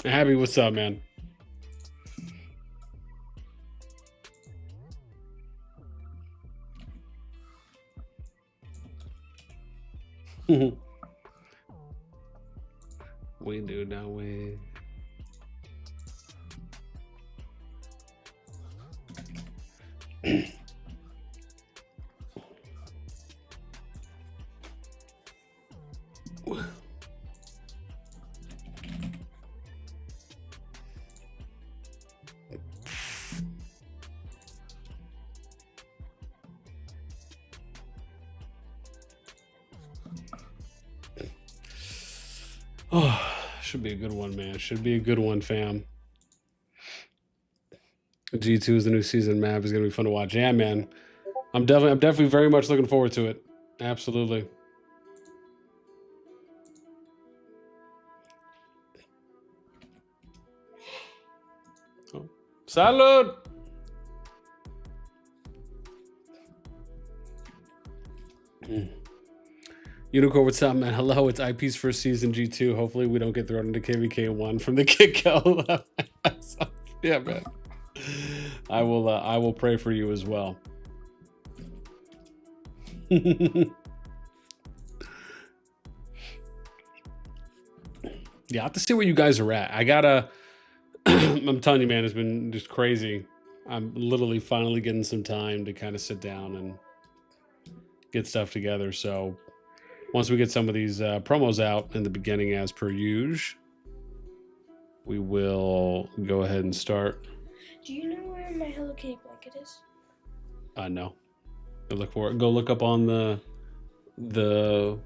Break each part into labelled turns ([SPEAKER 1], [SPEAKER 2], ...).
[SPEAKER 1] Happy, what's up, man? We do, don't we? Oh, should be a good one, man. Should be a good one, fam. G2 is the new season map. Is gonna be fun to watch. Yeah, man. I'm definitely very much looking forward to it. Absolutely. Oh. Salud! Unicorn, what's up, man? Hello, it's IP's first season G2. Hopefully we don't get thrown into KvK 1 from the get-go. Yeah, man. I will pray for you as well. Yeah, I have to see where you guys are at. I gotta I'm telling you, man, it's been just crazy. I'm literally finally getting some time to kind of sit down and get stuff together. So once we get some of these promos out in the beginning, as per usual, we will go ahead and start.
[SPEAKER 2] Do you know where my Hello Kitty blanket is?
[SPEAKER 1] No. Go look for it. Go look up on the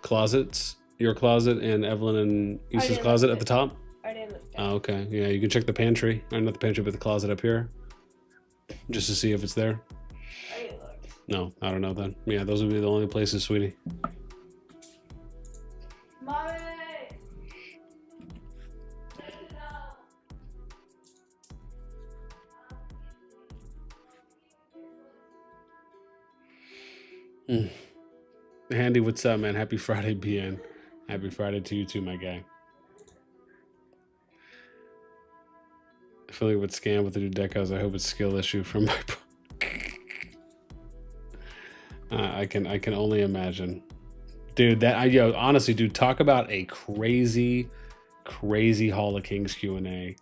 [SPEAKER 1] closets, your closet and Evelyn and Issa's closet at the top.
[SPEAKER 2] I didn't look.
[SPEAKER 1] Oh, okay. Yeah, you can check the pantry. Or not the pantry, but the closet up here. Just to see if it's there.
[SPEAKER 2] I didn't look.
[SPEAKER 1] No, I don't know then. Yeah, those would be the only places, sweetie.
[SPEAKER 2] Mommy!
[SPEAKER 1] Handy, what's up, man? Happy Friday, BN. Happy Friday to you too, my guy. I feel like with scam with the new deck house, I hope it's a skill issue from my I can only imagine. Dude, honestly, dude, talk about a crazy Hall of Kings Q&A.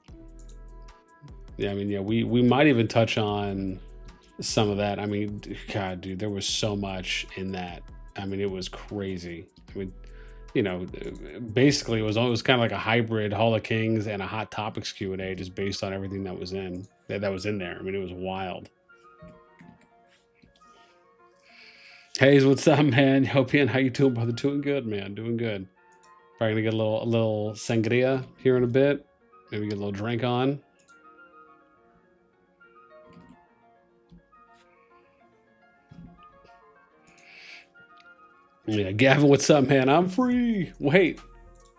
[SPEAKER 1] Yeah, I mean, yeah, we might even touch on some of that. I mean, God, dude, there was so much in that. I mean, it was crazy. I mean, you know, basically it was kind of like a hybrid Hall of Kings and a Hot Topics Q&A, just based on everything that was in there. I mean, it was wild. Hayes, what's up, man? Hopian, how you doing, brother? Doing good, man. Doing good. Probably gonna get a little sangria here in a bit. Maybe get a little drink on. Yeah, Gavin, what's up, man? I'm free. Wait,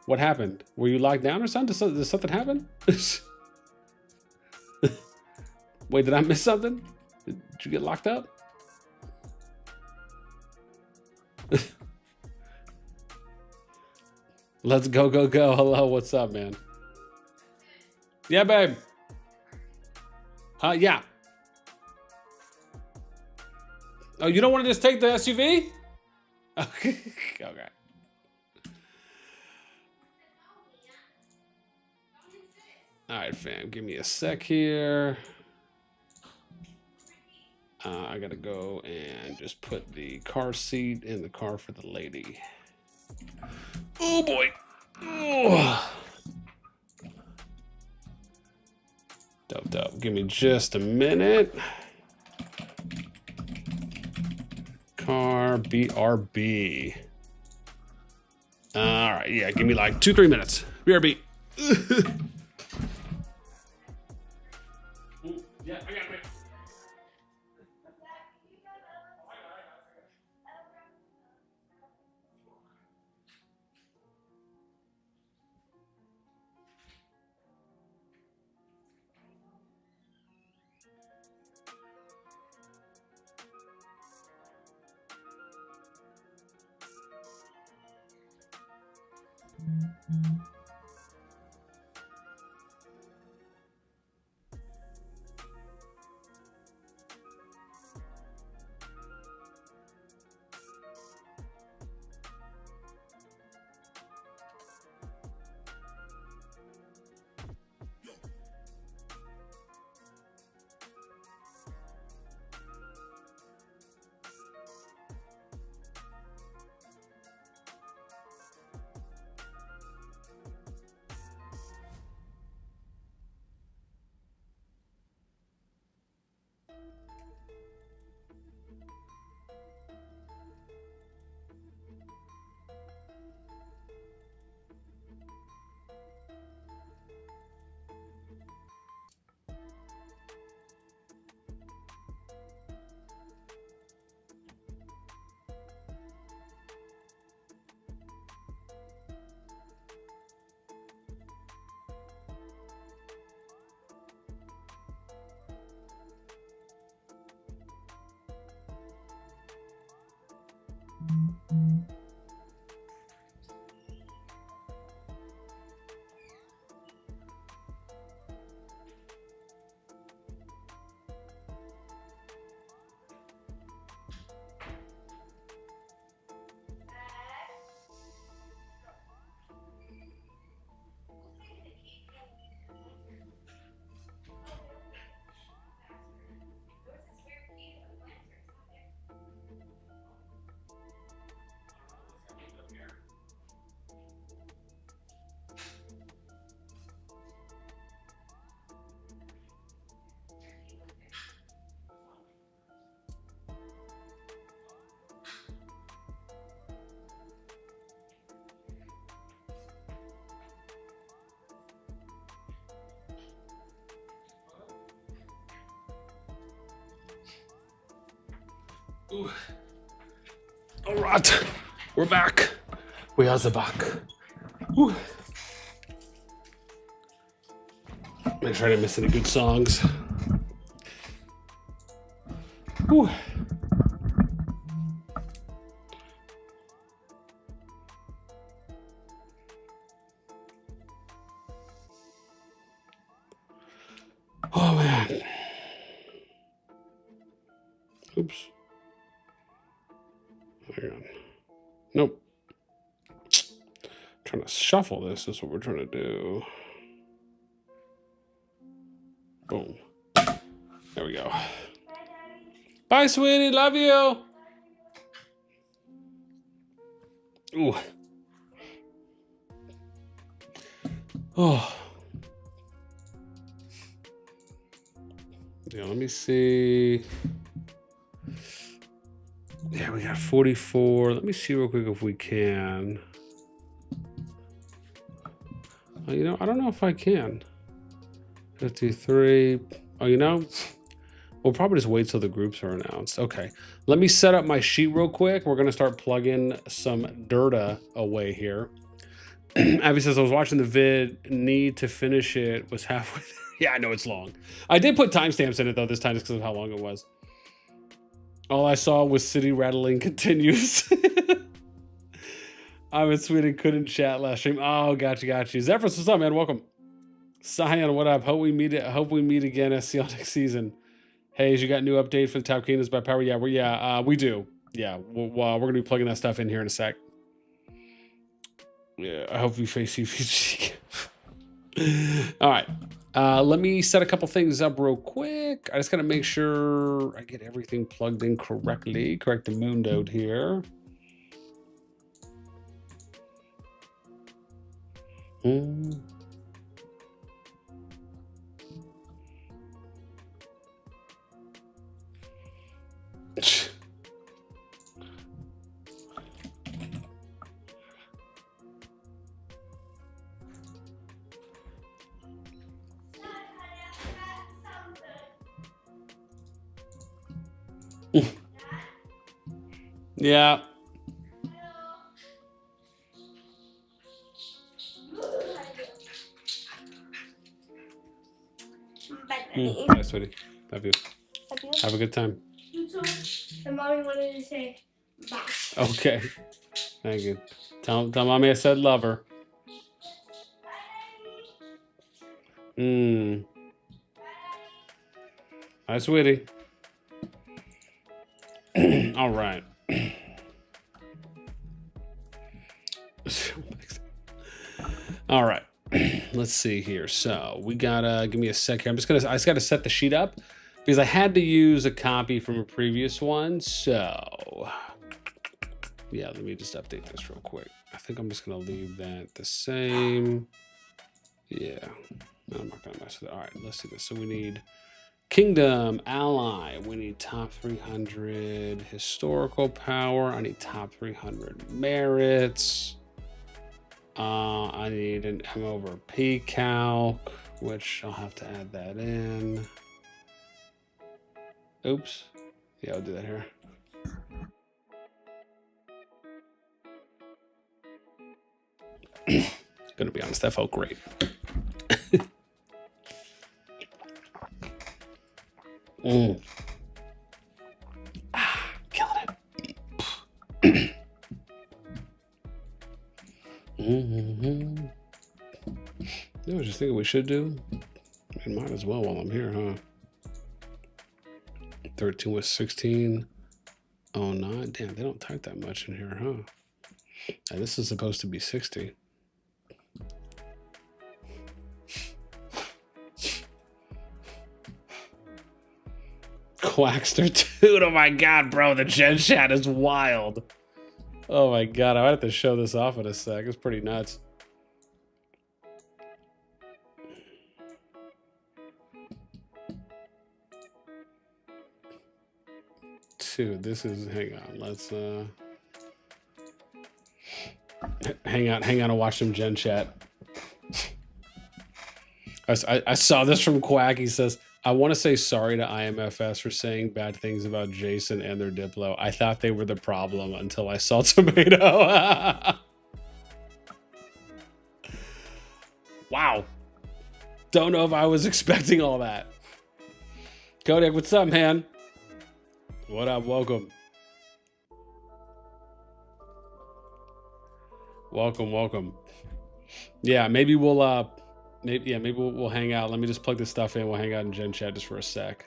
[SPEAKER 1] what happened? Were you locked down or something? Did something happen? Wait, did I miss something? Did you get locked up? Let's go. Hello, what's up, man? Yeah, babe. Yeah. Oh, you don't want to just take the SUV? Okay. Okay. All right, fam. Give me a sec here. I gotta go and just put the car seat in the car for the lady. Oh boy. Oh. Dope. Give me just a minute. Car BRB. All right, yeah, give me like 2-3 minutes. BRB. Yeah, I got it. Ooh. All right, we're back. We are back. Ooh. Make sure I didn't miss any good songs. Ooh. Oh man. Oops. Hang on. Nope. Trying to shuffle this is what we're trying to do. Boom. There we go. Bye, sweetie. Love you. Ooh. Oh. Yeah, let me see. Yeah, we got 44. Let me see real quick if we can. You know, I don't know if I can. 53. Oh, you know, we'll probably just wait till the groups are announced. Okay, let me set up my sheet real quick. We're gonna start plugging some data away here. Abby says, I was watching the vid, need to finish it, was halfway there. Yeah, I know it's long. I did put timestamps in it though this time just because of how long it was. All I saw was city rattling continues. I'm in Sweden, couldn't chat last stream. Oh, gotcha. Zephyrus, what's up, man? Welcome. Cyan, what up? Hope we meet again SC next season. Hey, you got new update for the Top Kingdoms by Power? Yeah, we do. Yeah, we're gonna be plugging that stuff in here in a sec. Yeah, I hope we face you. All right. Let me set a couple things up real quick. I just gotta make sure I get everything plugged in correctly. Correct the moon node here. Yeah. Bye, sweetie. Love you. Have a good time.
[SPEAKER 2] You too. And mommy wanted to say bye.
[SPEAKER 1] Okay. Thank you. Tell mommy I said love her. Hi, sweetie. All right. All right. Let's see here. So we gotta give me a sec here. I just gotta set the sheet up because I had to use a copy from a previous one. So yeah, let me just update this real quick. I think I'm just gonna leave that the same. Yeah, no, I'm not gonna mess with it. All right, let's do this. So we need Kingdom, Ally. We need top 300 historical power. I need top 300 merits. I need an M over P calc, which I'll have to add that in. Oops. Yeah, I'll do that here. Gonna be honest, that felt great. Killing it. I was just thinking we should do. I mean, might as well while I'm here, huh? 13 with 16. Oh, 9. Damn, they don't type that much in here, huh? And this is supposed to be 60. Quackster, dude. Oh my god, bro. The Gen chat is wild. Oh my god, I have to show this off in a sec. It's pretty nuts. Dude, this is, hang on, let's hang on and watch some Gen chat. I saw this from Quack. He says, I want to say sorry to IMFS for saying bad things about Jason and their Diplo. I thought they were the problem until I saw Tomato. Wow. Don't know if I was expecting all that. Kodak, what's up, man? What up? Welcome. Welcome. Yeah, maybe we'll maybe we'll hang out. Let me just plug this stuff in. We'll hang out in Gen Chat just for a sec.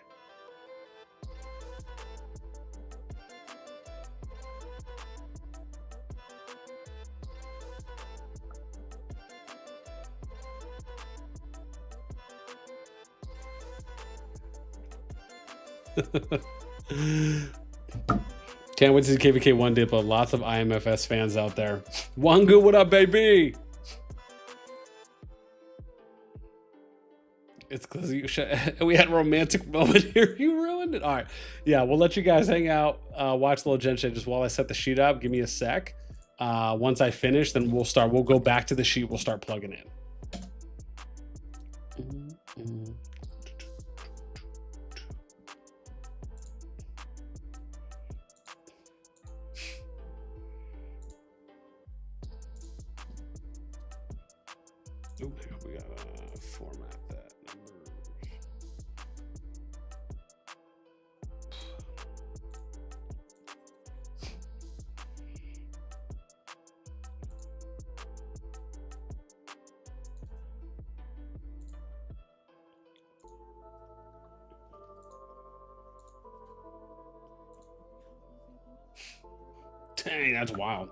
[SPEAKER 1] Can't wait to see KvK 1 Diplo. Lots of IMFS fans out there. Wangu, what up, baby? It's because we had a romantic moment here. You ruined it. All right. Yeah, we'll let you guys hang out, watch the little Gen Chat just while I set the sheet up. Give me a sec. Once I finish, then we'll start. We'll go back to the sheet. We'll start plugging in. Ooh, we gotta format that numbers. Dang, that's wild.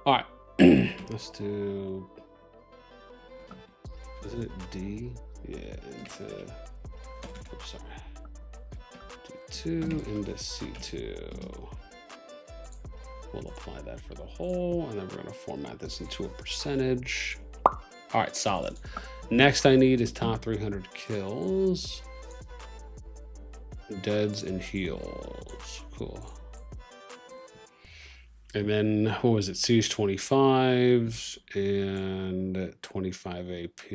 [SPEAKER 1] All right, let's do. Is it D? Yeah, into. Oops, sorry. D2 into C2. We'll apply that for the whole, and then we're going to format this into a percentage. All right, solid. Next I need is top 300 kills, deads, and heals. Cool. And then, what was it? Siege 25s and 25 AP.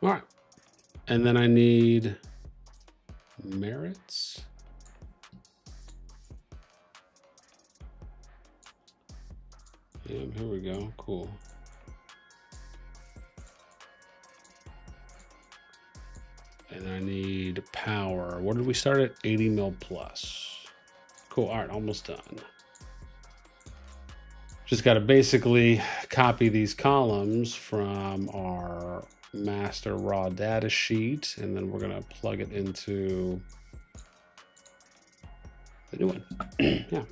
[SPEAKER 1] All right. And then I need merits. Yeah, here we go. Cool. And I need power. What did we start at? 80 mil plus. Cool. All right, almost done. Just got to basically copy these columns from our master raw data sheet, and then we're going to plug it into the new one. Yeah.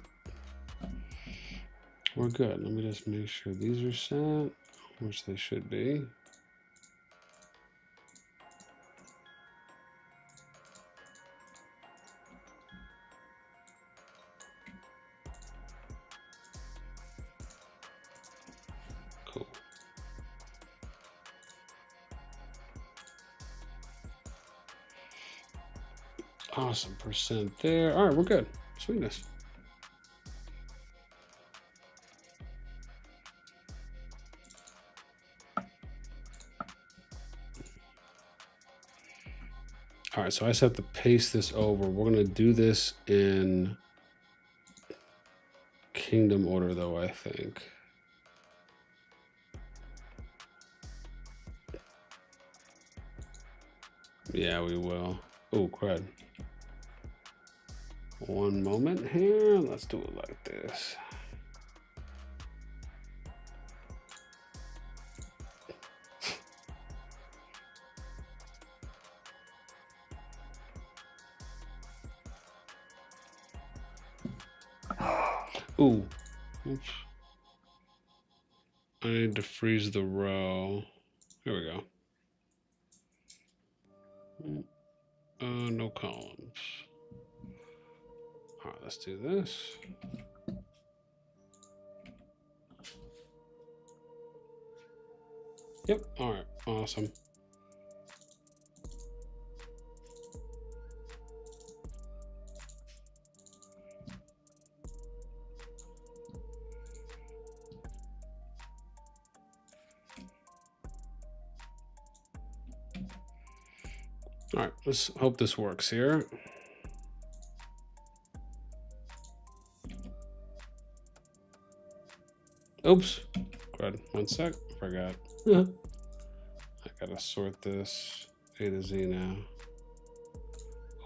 [SPEAKER 1] We're good. Let me just make sure these are set, which they should be. Cool. Awesome. Percent there. All right, we're good. Sweetness. All right, so I just have to paste this over. We're going to do this in kingdom order, though, I think. Yeah, we will. Oh, crud. One moment here. Let's do it like this. Ooh. Oops. I need to freeze the row. Here we go. No columns. All right, let's do this. Yep. All right. Awesome. All right, let's hope this works here. Oops. Good. 1 sec. Forgot. I gotta sort this A to Z now.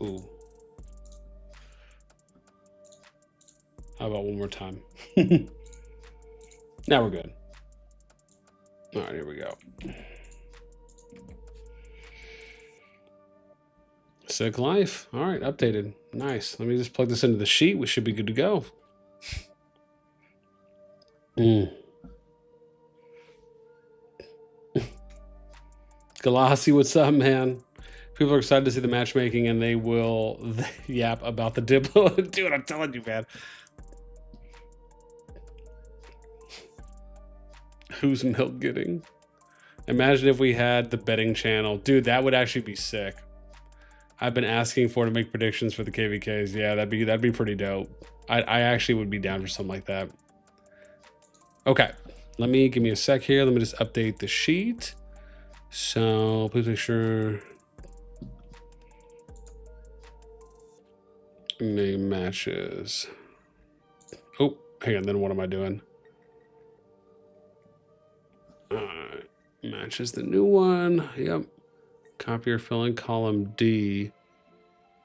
[SPEAKER 1] Ooh. How about one more time? Now we're good. All right, here we go. Sick life. All right, updated. Nice. Let me just plug this into the sheet. We should be good to go. Galassi, what's up, man? People are excited to see the matchmaking, and they will yap about the Diplo. Dude, I'm telling you, man. Who's milk getting? Imagine if we had the betting channel. Dude, that would actually be sick. I've been asking for to make predictions for the KvKs. Yeah, that'd be pretty dope. I actually would be down for something like that. Okay, give me a sec here. Let me just update the sheet. So please make sure name matches. Oh, hang on. Then what am I doing? Matches the new one. Yep. Copy or fill in column D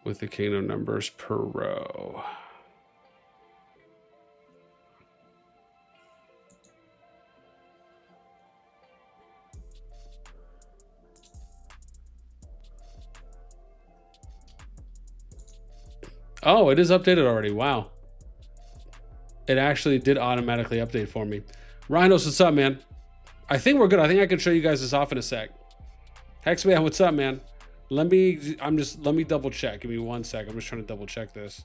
[SPEAKER 1] with the kingdom numbers per row. Oh, it is updated already. Wow. It actually did automatically update for me. Rhinos, what's up, man? I think we're good. I think I can show you guys this off in a sec. Hexman, what's up, man? Let me double check. Give me 1 sec. I'm just trying to double check this.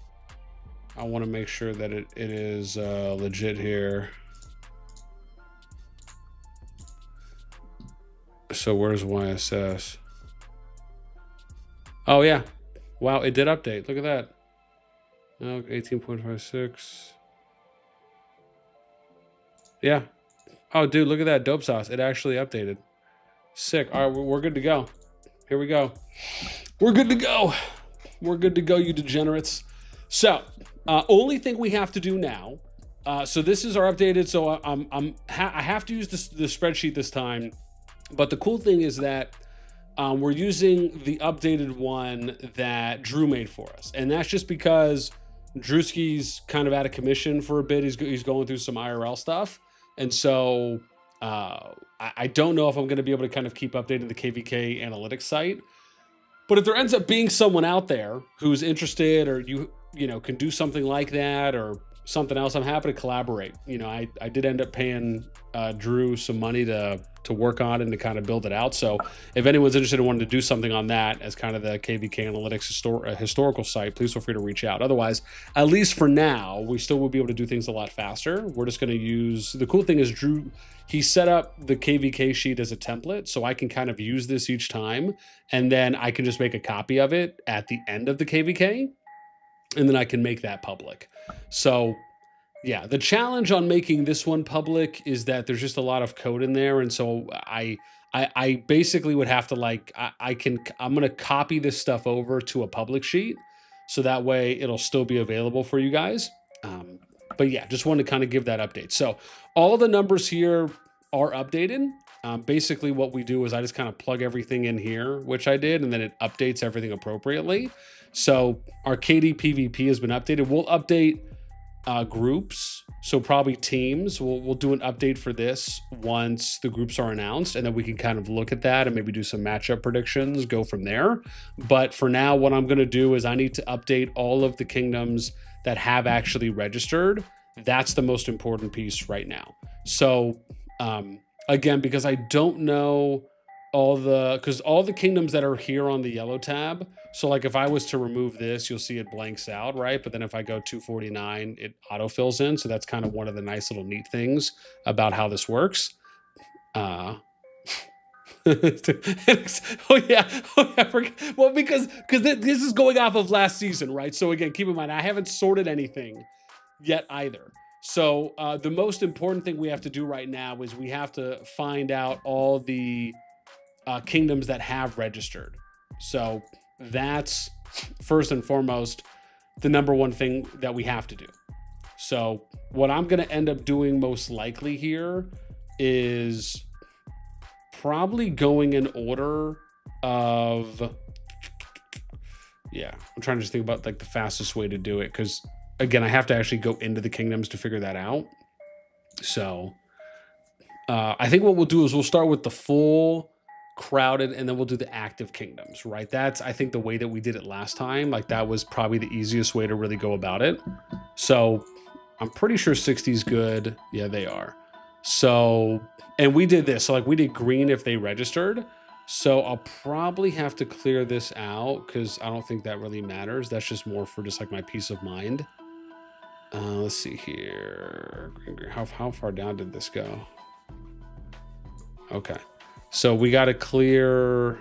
[SPEAKER 1] I want to make sure that it is legit here. So where's YSS? Oh yeah. Wow, it did update. Look at that. Oh, 18.56. Yeah. Oh, dude, look at that dope sauce. It actually updated. Sick. All right, we're good to go. Here we go. We're good to go. We're good to go, you degenerates. So, only thing we have to do now. So this is our updated. So I have to use the spreadsheet this time. But the cool thing is that we're using the updated one that Drew made for us, and that's just because Drewski's kind of out of commission for a bit. He's going through some IRL stuff. And so I don't know if I'm going to be able to kind of keep updating the KvK analytics site. But if there ends up being someone out there who's interested, or you can do something like that or something else, I'm happy to collaborate. I did end up paying Drew some money to work on and to kind of build it out. So if anyone's interested in wanting to do something on that as kind of the KvK analytics historical site, please feel free to reach out. Otherwise, at least for now, we still will be able to do things a lot faster. We're just going to use, the cool thing is Drew, he set up the KvK sheet as a template, so I can kind of use this each time, and then I can just make a copy of it at the end of the KvK, and then I can make that public. So yeah, the challenge on making this one public is that there's just a lot of code in there. And so I basically would have to I'm going to copy this stuff over to a public sheet. So that way it'll still be available for you guys. But yeah, just wanted to kind of give that update. So all of the numbers here are updated. Basically what we do is I just kind of plug everything in here, which I did, and then it updates everything appropriately. So our KD PvP has been updated. We'll update groups, so probably teams. We'll do an update for this once the groups are announced, and then we can kind of look at that and maybe do some matchup predictions, go from there. But for now, what I'm going to do is I need to update all of the kingdoms that have actually registered. That's the most important piece right now. So again, because I don't know all the kingdoms that are here on the yellow tab. So like if I was to remove this, you'll see it blanks out, right? But then if I go 249, it autofills in. So that's kind of one of the nice little neat things about how this works. Oh yeah. Well, because this is going off of last season, right? So again, keep in mind, I haven't sorted anything yet either. So the most important thing we have to do right now is we have to find out all the kingdoms that have registered. So that's first and foremost the number one thing that we have to do. So what I'm going to end up doing most likely here is probably going in order of, yeah, I'm trying to just think about like the fastest way to do it, because again, I have to actually go into the kingdoms to figure that out. So I think what we'll do is we'll start with the full crowded, and then we'll do the active kingdoms, right? That's, I think, the way that we did it last time. Like that was probably the easiest way to really go about it. So I'm pretty sure 60 is good. Yeah, they are. So, and we did this. So like we did green if they registered. So I'll probably have to clear this out because I don't think that really matters. That's just more for just like my peace of mind. Let's see here. How far down did this go? Okay. So we got to clear,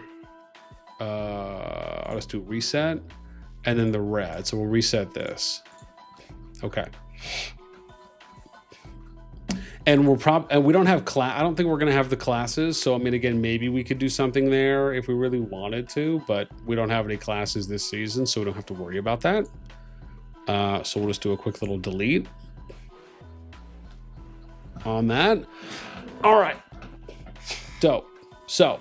[SPEAKER 1] I'll just do reset and then the red. So we'll reset this. Okay. And we don't have I don't think we're going to have the classes. So, I mean, again, maybe we could do something there if we really wanted to, but we don't have any classes this season, so we don't have to worry about that. So we'll just do a quick little delete on that. All right. Dope. So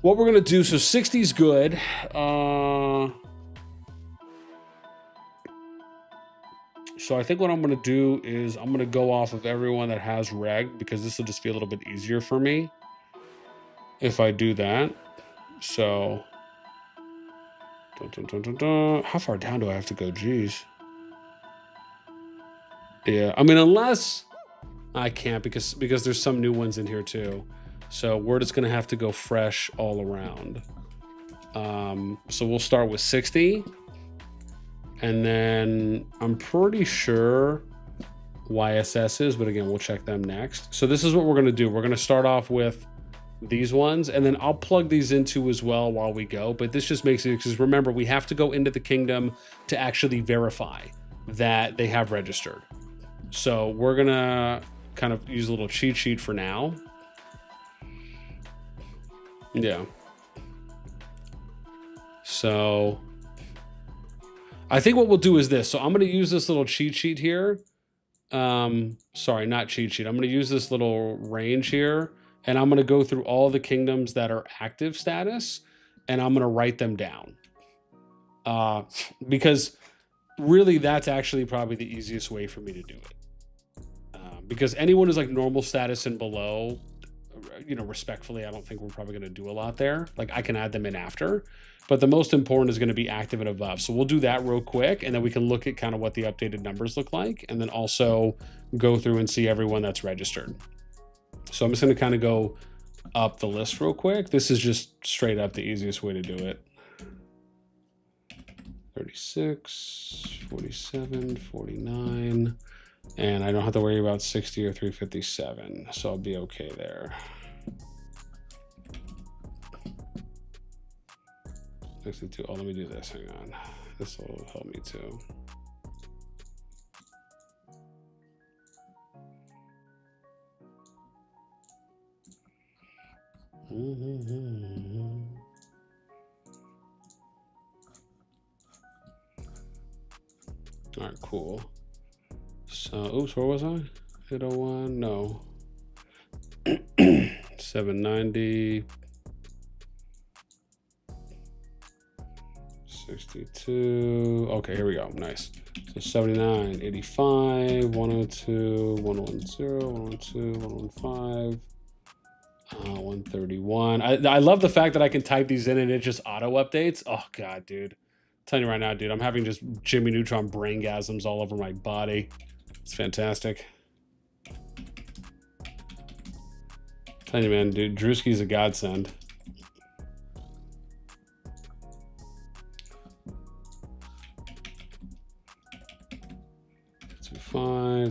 [SPEAKER 1] what we're going to do, so 60 is good. So I think what I'm going to do is I'm going to go off of everyone that has reg, because this will just be a little bit easier for me if I do that. So how far down do I have to go? Jeez. Yeah, I mean, unless I can't, because there's some new ones in here too. So we're just going to have to go fresh all around. So we'll start with 60. And then I'm pretty sure YSS is, but again, we'll check them next. So this is what we're going to do. We're going to start off with these ones, and then I'll plug these into as well while we go. But this just makes it, because remember, we have to go into the kingdom to actually verify that they have registered. So we're going to kind of use a little cheat sheet for now. Yeah. So I think what we'll do is this. So I'm going to use this little cheat sheet here. Sorry, not cheat sheet. I'm going to use this little range here, and I'm going to go through all the kingdoms that are active status, and I'm going to write them down. Because really that's actually probably the easiest way for me to do it. Because anyone who's like normal status and below, you know, respectfully, I don't think we're probably going to do a lot there. Like I can add them in after, but the most important is going to be active and above. So we'll do that real quick, and then we can look at kind of what the updated numbers look like, and then also go through and see everyone that's registered. So I'm just going to kind of go up the list real quick. This is just straight up the easiest way to do it. 36, 47, 49, and I don't have to worry about 60 or 357, so I'll be okay there. Actually, oh, let me do this. Hang on. This will help me too. All right, cool. So, oops, where was I? 801, no. 790. 62. Okay, here we go. Nice. So 79, 85, 102, 110, 112, 115, 131. I love the fact that I can type these in and it just auto updates. Oh god, dude. I'm telling you right now, dude, I'm having just Jimmy Neutron braingasms all over my body. It's fantastic. I'm telling you, man, dude, Drewski's a godsend.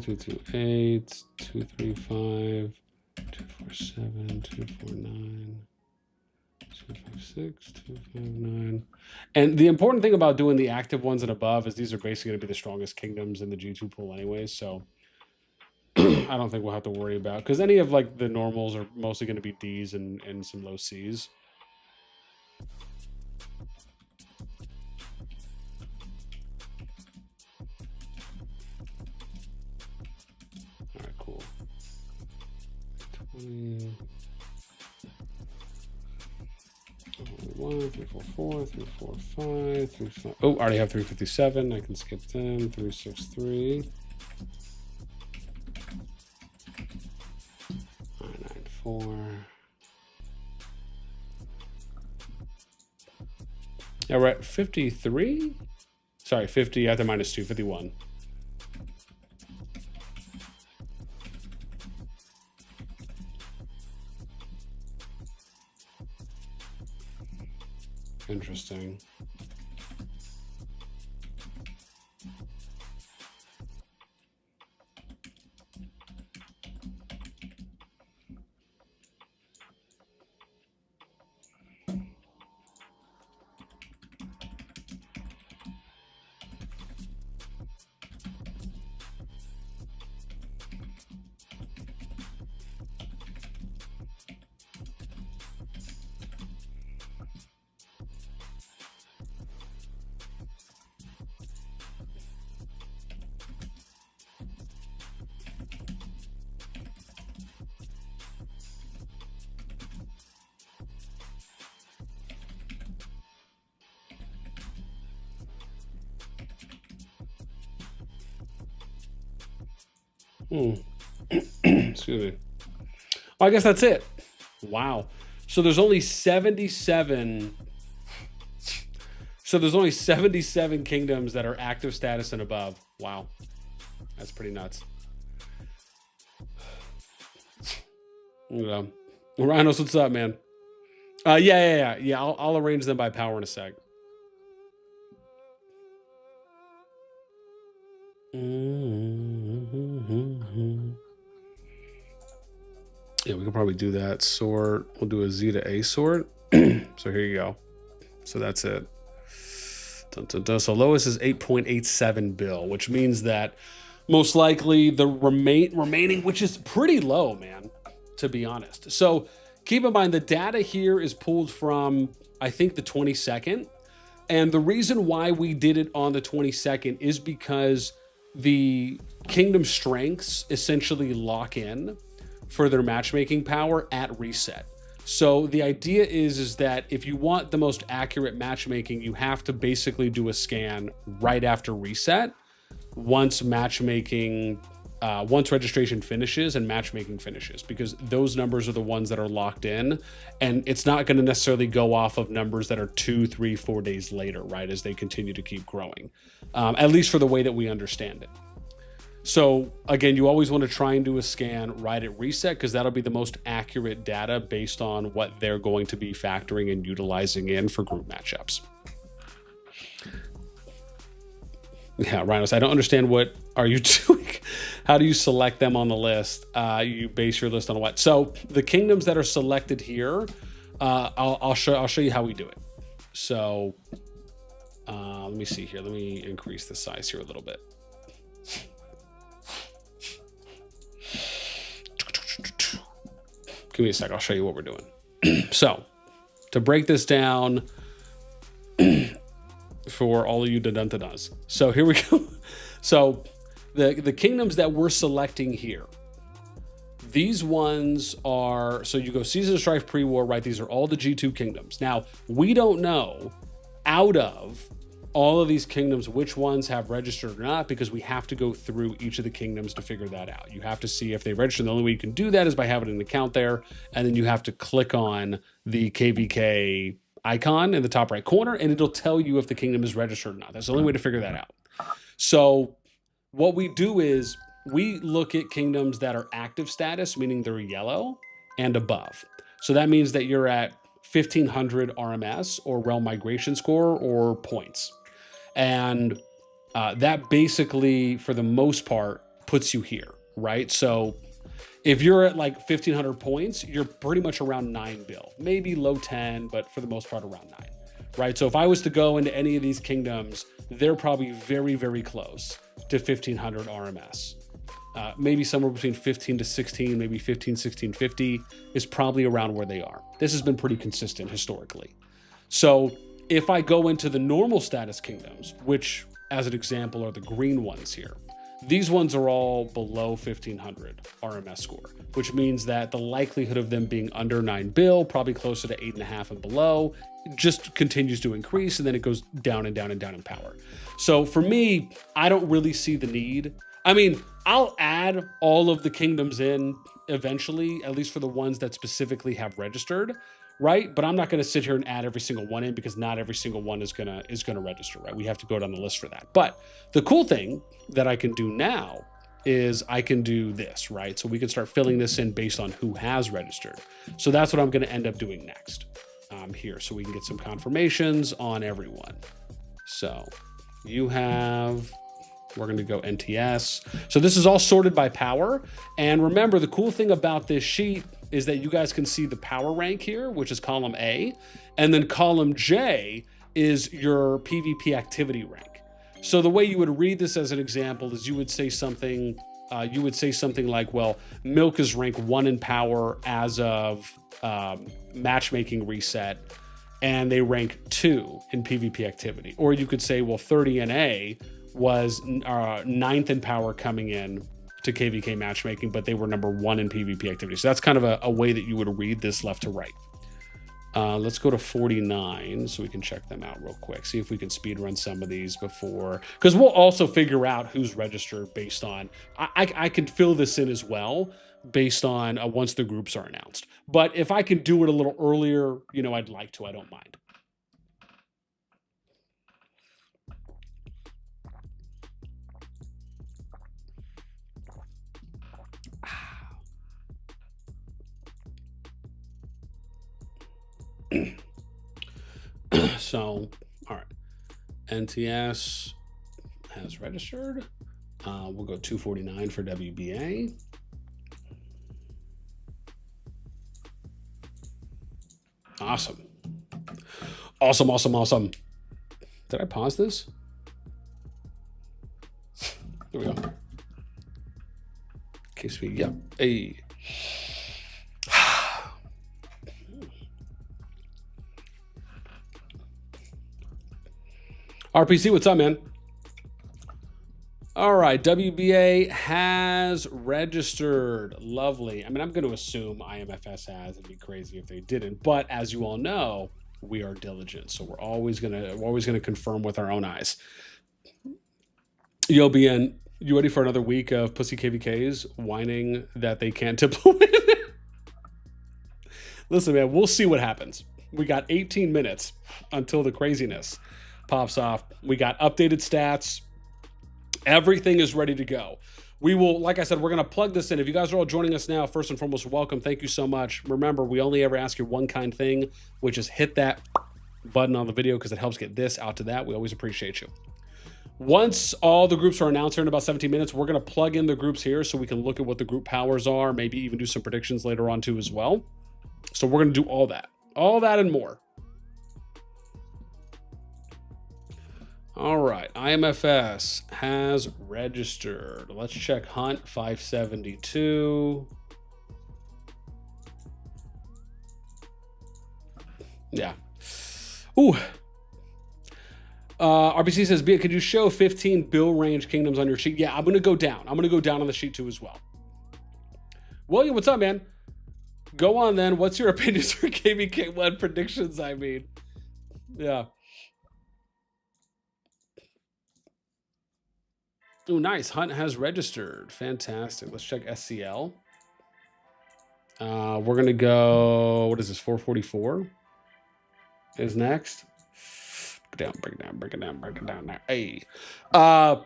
[SPEAKER 1] 228, 235, 247, 249, 256, 259. And the important thing about doing the active ones and above is these are basically going to be the strongest kingdoms in the G2 pool anyways, so I don't think we'll have to worry about, because any of like the normals are mostly going to be Ds and some low Cs. 20. 1, 3, 4, 4, 3, 4, 5, 3, 5. Oh, I already have 357. I can skip them. 363. 994. Now we're at 53. Sorry, 50 after minus 2, 51. Interesting. Excuse me. Well, I guess that's it. Wow. So there's only 77. So there's only 77 kingdoms that are active status and above. Wow. That's pretty nuts. Rhinos, what's up, man? Yeah. I'll arrange them by power in a sec. Yeah, we could probably do that sort. We'll do a Z to A sort. So here you go. So that's it. Dun, dun, dun. So lowest is 8.87 bill, which means that most likely the remaining, which is pretty low, man, to be honest. So keep in mind the data here is pulled from, I think, the 22nd. And the reason why we did it on the 22nd is because the kingdom strengths essentially lock in for their matchmaking power at reset. So the idea is that if you want the most accurate matchmaking, you have to basically do a scan right after reset once matchmaking, once registration finishes and matchmaking finishes, because those numbers are the ones that are locked in, and it's not going to necessarily go off of numbers that are 2, 3, 4 days later, right, as they continue to keep growing, at least for the way that we understand it. So again, you always want to try and do a scan right at reset, because that'll be the most accurate data based on what they're going to be factoring and utilizing in for group matchups. Yeah, Rhinos, I don't understand, what are you doing? How do you select them on the list? You base your list on what? So the kingdoms that are selected here, I'll show you how we do it. So let me see here. Let me increase the size here a little bit. Give me a sec. I'll show you what we're doing. So to break this down for all of you da-dun-da-duns. So here we go. So the kingdoms that we're selecting here, these ones are, so you go Season of Strife, Pre-War, right? These are all the G2 kingdoms. Now, we don't know out of all of these kingdoms which ones have registered or not, because we have to go through each of the kingdoms to figure that out. You have to see if they registered. The only way you can do that is by having an account there, and then you have to click on the KvK icon in the top right corner, and it'll tell you if the kingdom is registered or not. That's the only way to figure that out. So what we do is we look at kingdoms that are active status, meaning they're yellow and above. So that means that you're at 1500 RMS or realm migration score or points. And that basically, for the most part, puts you here, right? So if you're at like 1500 points, you're pretty much around 9 bill, maybe low 10, but for the most part around 9, right? So if I was to go into any of these kingdoms, they're probably very, very close to 1500 RMS. Maybe somewhere between 15 to 16, maybe 15, 16, 50 is probably around where they are. This has been pretty consistent historically. So if I go into the normal status kingdoms, which as an example are the green ones here, These ones are all below 1500 RMS score, which means that the likelihood of them being under 9 bill, probably closer to 8.5 and below, just continues to increase, and then it goes down and down and down in power. So for me, I don't really see the need. I mean, I'll add all of the kingdoms in eventually, at least for the ones that specifically have registered, right? But I'm not going to sit here and add every single one in, because not every single one is gonna register, right? We have to go down the list for that. But the cool thing that I can do now is I can do this, right? So we can start filling this in based on who has registered. So that's what I'm going to end up doing next here, so we can get some confirmations on everyone. So you have, we're going to go NTS. So this is all sorted by power. And remember, the cool thing about this sheet is that you guys can see the power rank here, which is column A, and then column J is your PvP activity rank. So the way you would read this as an example is you would say something like, well, Milk is rank 1 in power as of matchmaking reset, and they rank 2 in PvP activity. Or you could say, well, 30 NA was 9th in power coming in to KvK matchmaking, but they were number 1 in PvP activity. So that's kind of a way that you would read this left to right. Let's go to 49 so we can check them out real quick. See if we can speed run some of these before, because we'll also figure out who's registered based on, I can fill this in as well based on once the groups are announced. But if I can do it a little earlier, you know, I'd like to, I don't mind. So, all right, NTS has registered. We'll go 249 for WBA. Awesome. Awesome, awesome, awesome. Did I pause this? There we go. In case we, yep. Hey. RPC, what's up, man? All right, WBA has registered. Lovely. I mean, I'm going to assume IMFS has. It'd be crazy if they didn't. But as you all know, we are diligent, so we're always gonna confirm with our own eyes. Yo, BN, you ready for another week of pussy KvKs whining that they can't tip a win? Listen, man, we'll see what happens. We got 18 minutes until the craziness pops off. We got updated stats. Everything is ready to go. We will, like I said, we're going to plug this in. If you guys are all joining us now, first and foremost, welcome. Thank you so much. Remember, we only ever ask you one kind thing, which is hit that button on the video because it helps get this out to that. We always appreciate you. Once all the groups are announced here in about 17 minutes, we're going to plug in the groups here so we can look at what the group powers are, maybe even do some predictions later on too as well. So we're going to do all that and more. All right, IMFS has registered. Let's check Hunt 572. Yeah. Ooh. RBC says, Bia, could you show 15 bill range kingdoms on your sheet? Yeah, I'm going to go down. I'm going to go down on the sheet too as well. William, what's up, man? Go on then. What's your opinions for KvK1 predictions, I mean? Yeah. Oh, nice. Hunt has registered. Fantastic. Let's check SCL. We're going to go, what is this, 444 is next. Break it down now. Hey. I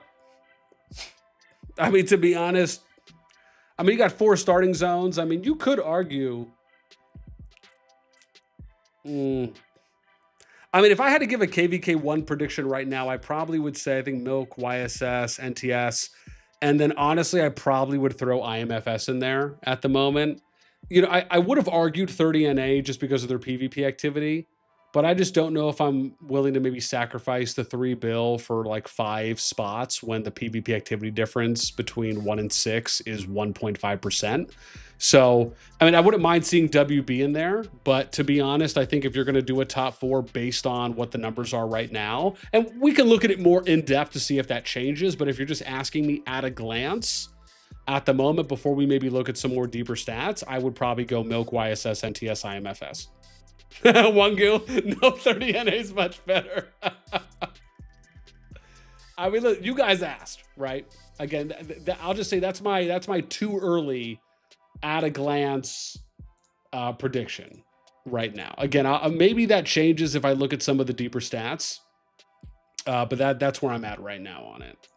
[SPEAKER 1] mean, to be honest, I mean, you got 4 starting zones. I mean, you could argue. I mean, if I had to give a KvK1 prediction right now, I probably would say, I think Milk, YSS, NTS, and then honestly, I probably would throw IMFS in there at the moment. You know, I would have argued 30 NA just because of their PvP activity, but I just don't know if I'm willing to maybe sacrifice the 3 bill for like 5 spots when the PvP activity difference between 1 and 6 is 1.5%. So, I mean, I wouldn't mind seeing WB in there, but to be honest, I think if you're going to do a top 4 based on what the numbers are right now, and we can look at it more in depth to see if that changes, but if you're just asking me at a glance, at the moment, before we maybe look at some more deeper stats, I would probably go Milk, YSS, NTS, IMFS. Wangu, no 30 NA is much better. I mean, look, you guys asked, right? Again, I'll just say that's my too early at a glance prediction right now. Again, maybe that changes if I look at some of the deeper stats, but that's where I'm at right now on it.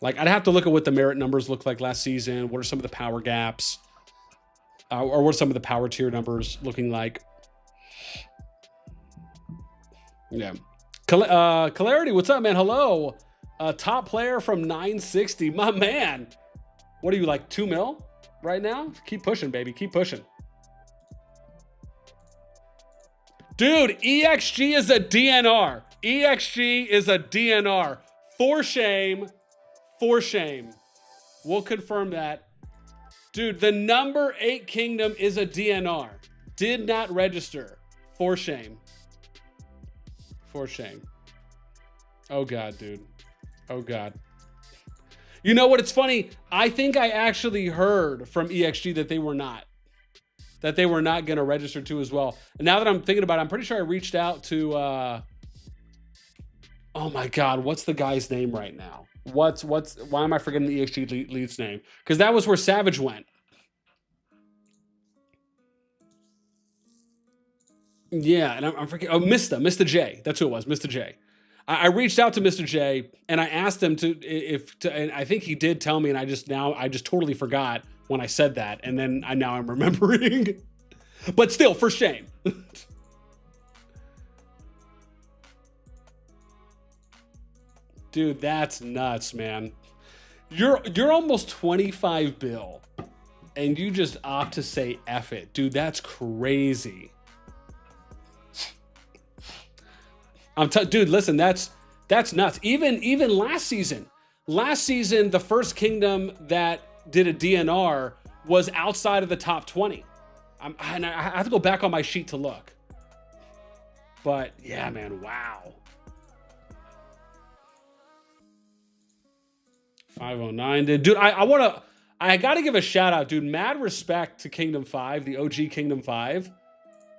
[SPEAKER 1] Like, I'd have to look at what the merit numbers looked like last season. What are some of the power gaps? Or what are some of the power tier numbers looking like? Yeah. Clarity, what's up, man? Hello. Top player from 960. My man. What are you, like 2 mil right now? Keep pushing, baby. Keep pushing. Dude, EXG is a DNR. EXG is a DNR. For shame. For shame. We'll confirm that. Dude, the number 8 kingdom is a DNR. Did not register. For shame. For shame. Oh, God, dude. Oh, God. You know what? It's funny. I think I actually heard from EXG that they were not. That they were not going to register too as well. And now that I'm thinking about it, I'm pretty sure I reached out to... oh, my God. What's the guy's name right now? Why am I forgetting the EXG lead's name? Because that was where Savage went. Yeah, and I'm forgetting. Oh, Mr. J. That's who it was, Mr. J. I reached out to Mr. J and I asked him and I think he did tell me, and I just totally forgot when I said that, and then now I'm remembering. But still, for shame. Dude, that's nuts, man. You're almost 25 bill, and you just opt to say F it. Dude, that's crazy. Dude, listen, that's nuts. Even last season, the first kingdom that did a DNR was outside of the top 20. And I have to go back on my sheet to look. But yeah, man, wow. 509, dude. I gotta give a shout out, dude. Mad respect to Kingdom 5, the OG Kingdom 5,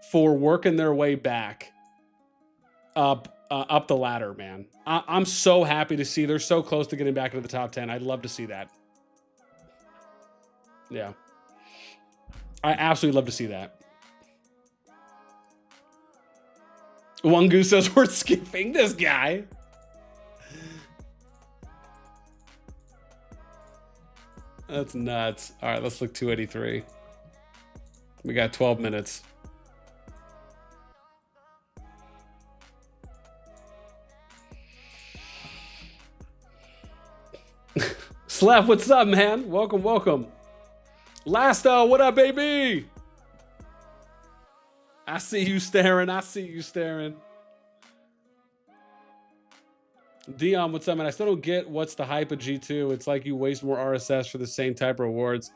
[SPEAKER 1] for working their way back up the ladder, man. I'm so happy to see they're so close to getting back into the top 10. I'd love to see that. Yeah. I absolutely love to see that. One Goose says we're skipping this guy. That's nuts. All right, let's look 283. We got 12 minutes. Slap, what's up, man? Welcome, welcome. Lasto, what up, baby? I see you staring. I see you staring. Dion, what's up, man? I still don't get what's the hype of G2. It's like you waste more RSS for the same type of rewards.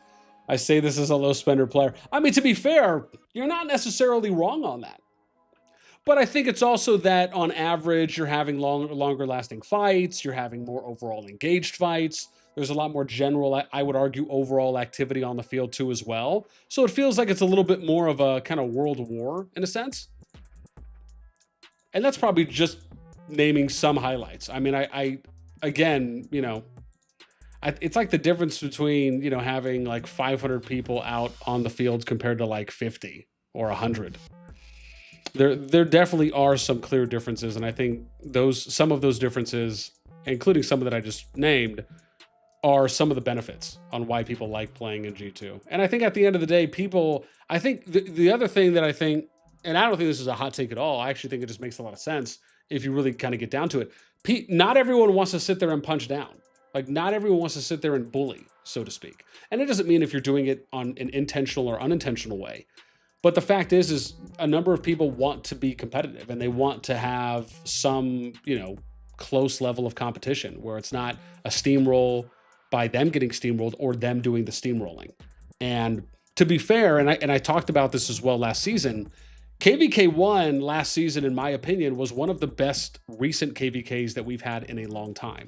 [SPEAKER 1] I say this as a low spender player. I mean, to be fair, you're not necessarily wrong on that. But I think it's also that on average, you're having longer lasting fights. You're having more overall engaged fights. There's a lot more general, I would argue, overall activity on the field too as well. So it feels like it's a little bit more of a kind of world war in a sense. And that's probably just naming some highlights. I mean, I again, you know, it's like the difference between, you know, having like 500 people out on the fields compared to like 50 or 100. There definitely are some clear differences, and I think some of those differences, including some that I just named, are some of the benefits on why people like playing in G2. And I think at the end of the day, I think the other thing that I think, and I don't think this is a hot take at all, I actually think it just makes a lot of sense if you really kind of get down to it. Not everyone wants to sit there and punch down. Like, not everyone wants to sit there and bully, so to speak. And it doesn't mean if you're doing it on an intentional or unintentional way. But the fact is a number of people want to be competitive and they want to have some, close level of competition where it's not a steamroll by them getting steamrolled or them doing the steamrolling. And to be fair, and I talked about this as well last season, KvK1 last season, in my opinion, was one of the best recent KvKs that we've had in a long time.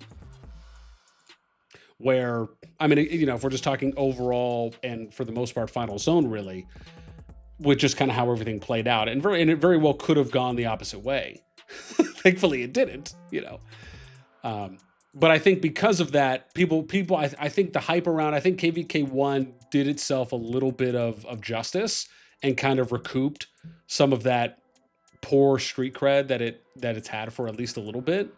[SPEAKER 1] Where, I mean, if we're just talking overall and for the most part, final zone really, with just kind of how everything played out. And it very well could have gone the opposite way. Thankfully it didn't, but I think because of that, I think the hype around, I think KvK1 did itself a little bit of justice and kind of recouped some of that poor street cred that it's had for at least a little bit.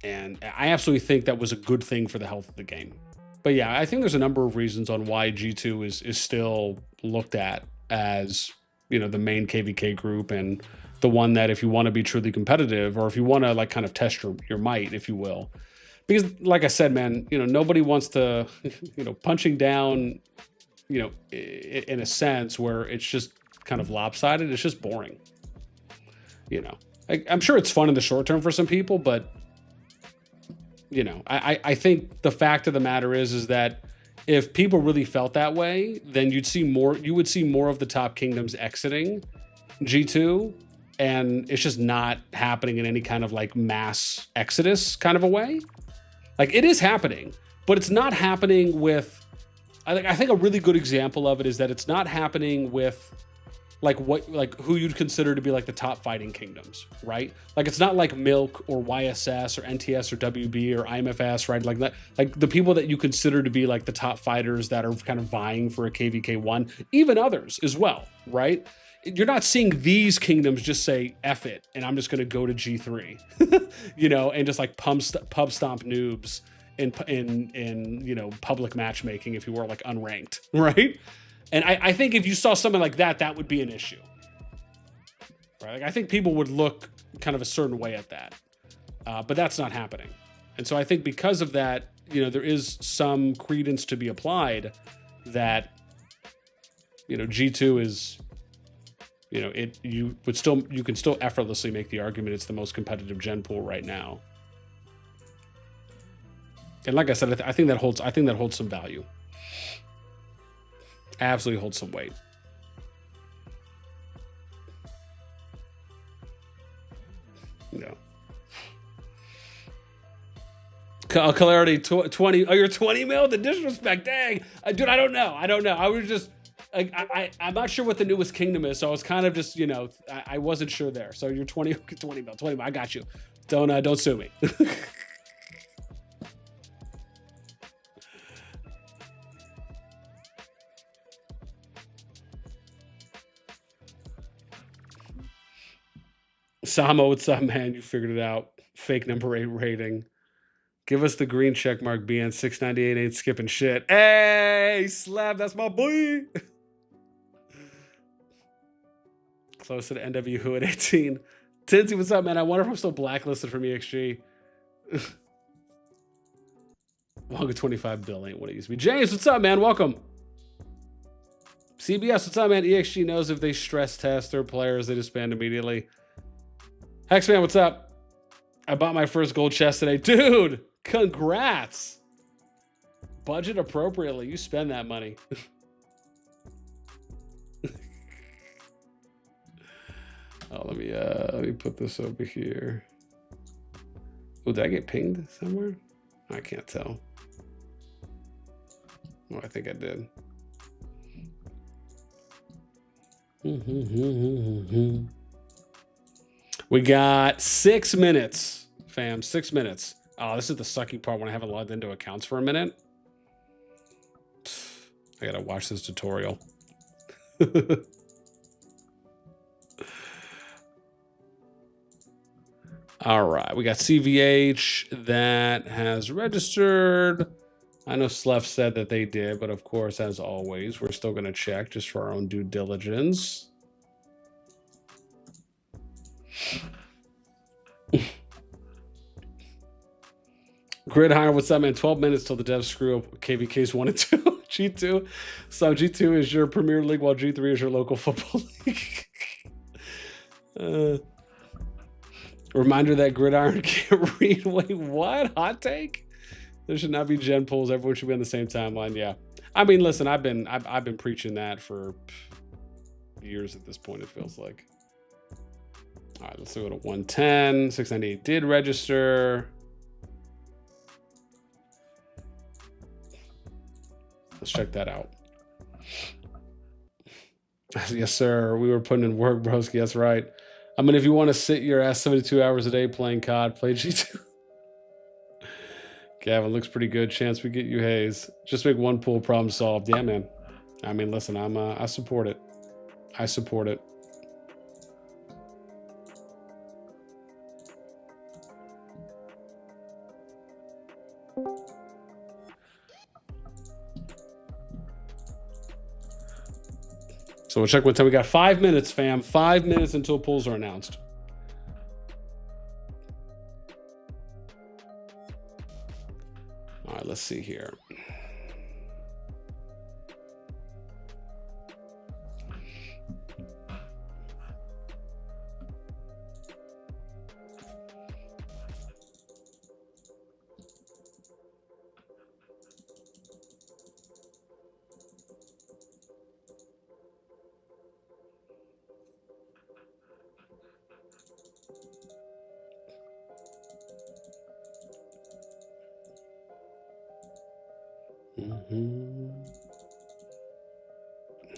[SPEAKER 1] And I absolutely think that was a good thing for the health of the game. But yeah, I think there's a number of reasons on why G2 is still looked at as, the main KvK group and the one that if you want to be truly competitive or if you want to like kind of test your might, if you will. Because like I said, man, nobody wants to, punching down, in a sense where it's just kind of lopsided. It's just boring. I'm sure it's fun in the short term for some people, but I think the fact of the matter is that if people really felt that way, then you would see more of the top kingdoms exiting G2, and it's just not happening in any kind of like mass exodus kind of a way. Like it is happening, but it's not happening with, I think a really good example of it is that it's not happening with who you'd consider to be like the top fighting kingdoms, right? Like it's not like Milk or YSS or NTS or WB or IMFS, right? Like that, like the people that you consider to be like the top fighters that are kind of vying for a KvK1, even others as well, right? You're not seeing these kingdoms just say F it and I'm just going to go to G3, and just like pub stomp noobs in public matchmaking, if you were like unranked, right? And I think if you saw something like that, that would be an issue, right? Like I think people would look kind of a certain way at that, but that's not happening. And so I think because of that, there is some credence to be applied that, G2 is, you can still effortlessly make the argument it's the most competitive gen pool right now. And like I said, I think that holds some value. Absolutely holds some weight. Clarity 20. Oh, you're 20 mil? The disrespect, dang. Dude, I don't know. I was just, I'm not sure what the newest kingdom is, so I was kind of just, I wasn't sure there. So you're 20 mil. I got you. Don't sue me. Samo, what's up, man? You figured it out. Fake number 8 rating. Give us the green check mark, BN 698 ain't skipping shit. Hey, Slab, that's my boy. Close to the NW Who at 18. Tinsy, what's up, man? I wonder if I'm still blacklisted from EXG. Longer 25 bill ain't what it used to be. James, what's up, man? Welcome. CBS, what's up, man? EXG knows if they stress test their players, they disband immediately. Hexman, what's up? I bought my first gold chest today. Dude, congrats. Budget appropriately. You spend that money. Oh, let me put this over here. Oh, did I get pinged somewhere? I can't tell. Oh, I think I did. We got 6 minutes, fam. 6 minutes. Oh, this is the sucky part when I haven't logged into accounts for a minute. I gotta watch this tutorial. All right, we got CVH that has registered. I know Slef said that they did, but of course, as always, we're still gonna check just for our own due diligence. Grid Hire, what's up, man? 12 minutes till the devs screw up KvK's 1 and 2. G2. So G2 is your Premier League, while G3 is your local football league. Reminder that Gridiron can't read. Wait, what? Hot take? There should not be gen pools. Everyone should be on the same timeline. Yeah. I mean, listen, I've been preaching that for years at this point, it feels like. All right, let's go to 110. 698 did register. Let's check that out. Yes, sir. We were putting in work, broski. That's right. I mean, if you want to sit your ass 72 hours a day playing COD, play G2. Gavin, looks pretty good. Chance we get you Hayes. Just make one pool, problem solved. Yeah, man. I mean, listen, I support it. I support it. So we'll check what time. We got 5 minutes, fam. 5 minutes until pools are announced. All right, let's see here.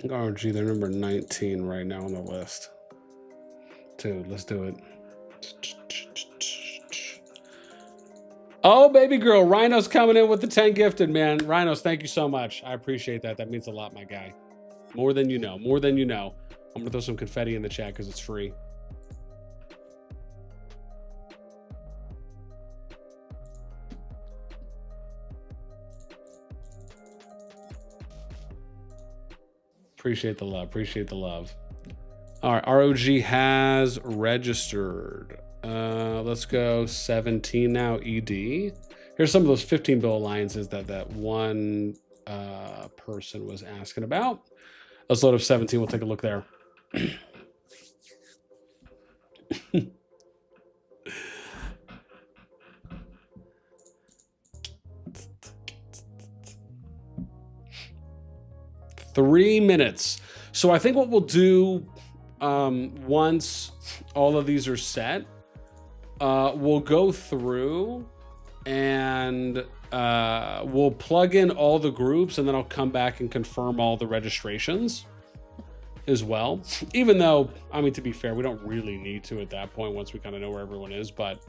[SPEAKER 1] RG, they're number 19 right now on the list. Dude, let's do it. Oh, baby girl, Rhino's coming in with the 10 gifted, man. Rhinos, thank you so much. I appreciate that. That means a lot, my guy. More than you know. More than you know. I'm gonna throw some confetti in the chat because it's free. Appreciate the love. Appreciate the love. All right, ROG has registered. Let's go 17 now, ED. Here's some of those 15-bill alliances that one person was asking about. Let's load up 17. We'll take a look there. 3 minutes. So I think what we'll do once all of these are set, we'll go through and we'll plug in all the groups, and then I'll come back and confirm all the registrations as well. Even though, I mean, to be fair, we don't really need to at that point once we kind of know where everyone is, but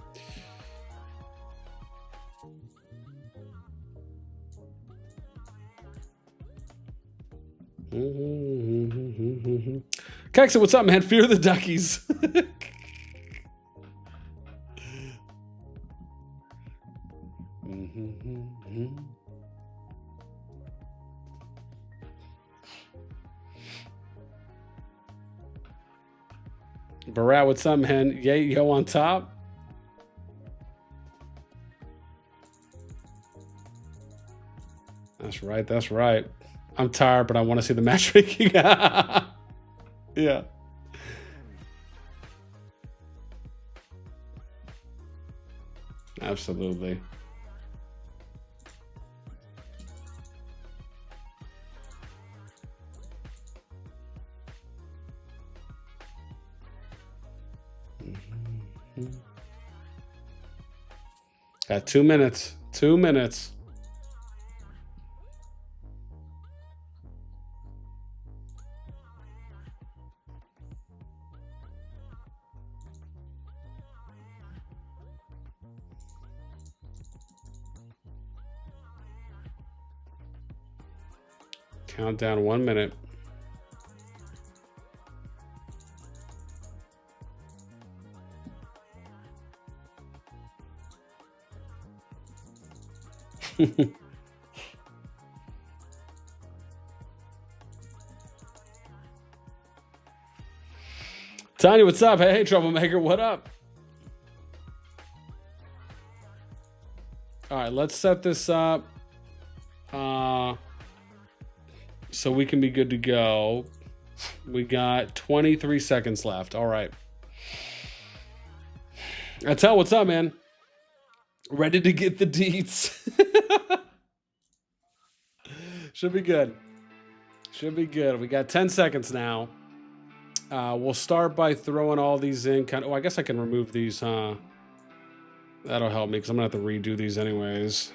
[SPEAKER 1] Kexa, what's up, man? Fear the duckies. Barat, what's up, man? Yay, yo on top. That's right. That's right. I'm tired, but I want to see the matchmaking. Yeah. Absolutely. Got 2 minutes. 2 minutes. Countdown 1 minute. Tanya, what's up? Hey, troublemaker, what up? All right, let's set this up. So we can be good to go. We got 23 seconds left. All right. Tell, what's up, man? Ready to get the deets. Should be good. Should be good. We got 10 seconds now. We'll start by throwing all these in. I guess I can remove these, huh? That'll help me because I'm going to have to redo these anyways.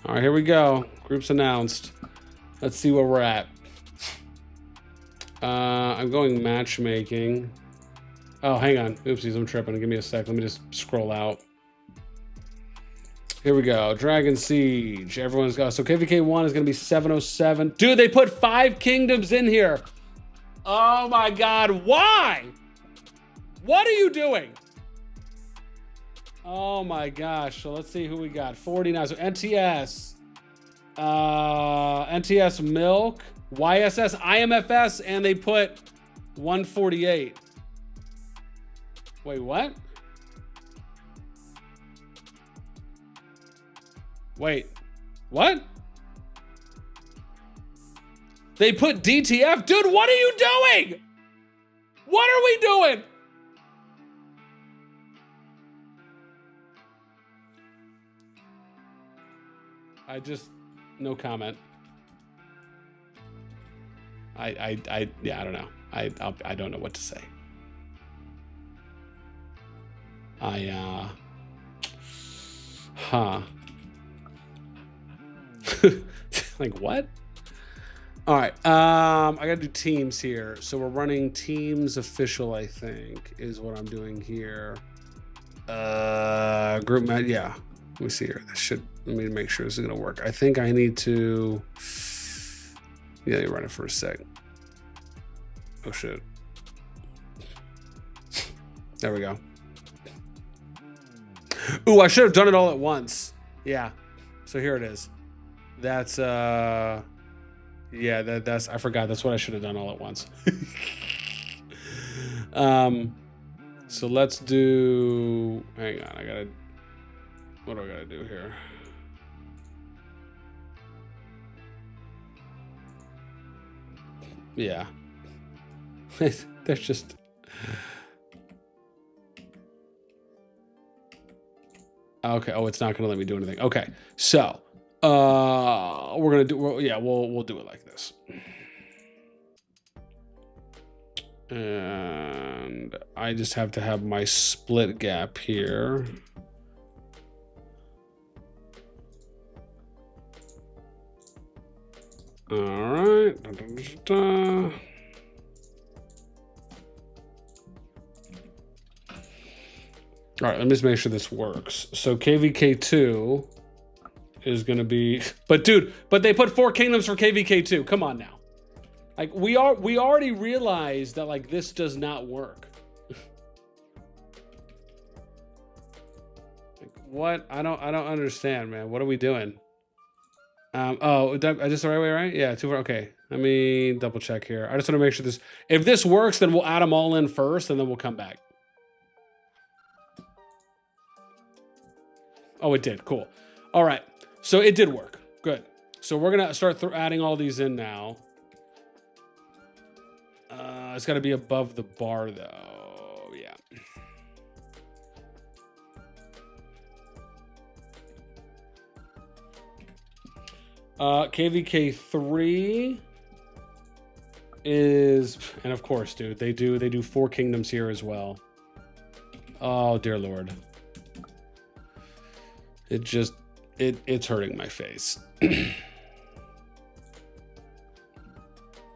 [SPEAKER 1] All right, here we go. Groups announced. Let's see where we're at. I'm going matchmaking. Oh, hang on. Oopsies, I'm tripping. Give me a sec. Let me just scroll out. Here we go. Dragon Siege. Everyone's got... So KvK 1 is going to be 707. Dude, they put 5 kingdoms in here. Oh, my God. Why? What are you doing? Oh, my gosh. So let's see who we got. 49. So NTS. NTS Milk. YSS, IMFS, and they put 148. Wait, what? Wait, what? They put DTF? Dude, what are you doing? What are we doing? No comment. Yeah, I don't know. I don't know what to say. Like what? All right. I gotta do teams here. So we're running teams official, I think, is what I'm doing here. Group match. Yeah. Let me see here. Let me make sure this is gonna work. I think I need to. Yeah, you run it for a sec. Oh shit. There we go. Ooh, I should have done it all at once. Yeah. So here it is. That's yeah, that's I forgot. That's what I should have done all at once. So let's do, hang on, what do I gotta do here? Yeah. There's just... Okay. Oh, it's not going to let me do anything. Okay. So, we're going to do... yeah, we'll do it like this. And I just have to have my split gap here. All right. All right, let me just make sure this works. So KvK2 is going to be... But dude, they put 4 kingdoms for KvK2. Come on now. Like we already realized that like this does not work. Like, what? I don't understand, man. What are we doing? Oh, is this the right way, right? Yeah, 2 4. Okay, let me double check here. I just want to make sure this... If this works, then we'll add them all in first, and then we'll come back. Oh, it did. Cool. All right. So it did work. Good. So we're going to start adding all these in now. It's got to be above the bar, though. Yeah. KvK3 is... And of course, dude, they do 4 kingdoms here as well. Oh, dear Lord. It just, it's hurting my face. All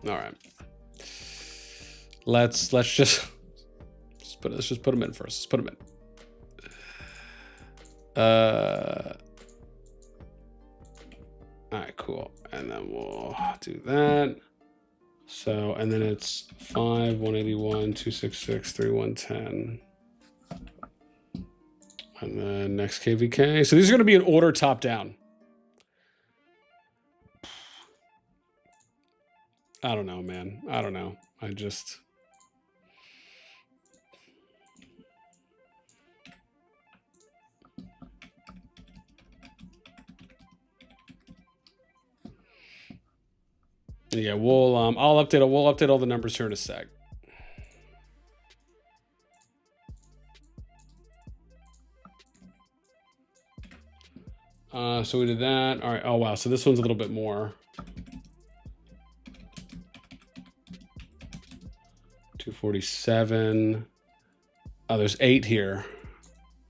[SPEAKER 1] right. Let's just put them in first. Let's put them in. All right, cool. And then we'll do that. So, and then it's 5, 181, 266, 3, 110. And then next KvK. So these are going to be in order top down. I don't know, man. I don't know. I just... Yeah, we'll update all the numbers here in a sec. So we did that. All right. Oh wow. So this one's a little bit more. 247. Oh, there's 8 here.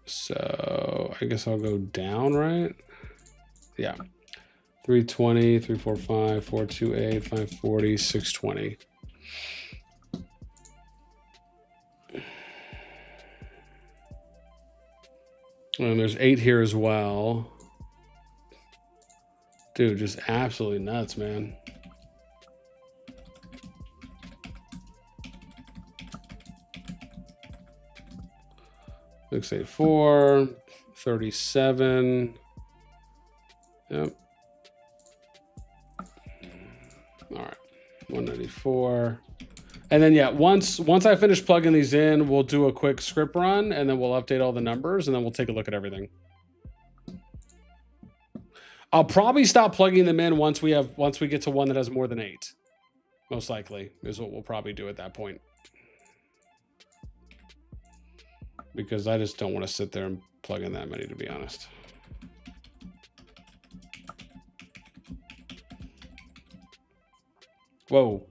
[SPEAKER 1] So I guess I'll go down, right? Yeah. 320, 345, 428, 540, 620. And there's 8 here as well. Dude, just absolutely nuts, man. Looks 84, 37. Yep. All right, 194. And then, yeah, once I finish plugging these in, we'll do a quick script run, and then we'll update all the numbers, and then we'll take a look at everything. I'll probably stop plugging them in once we get to one that has more than 8. Most likely is what we'll probably do at that point. Because I just don't want to sit there and plug in that many, to be honest. Whoa.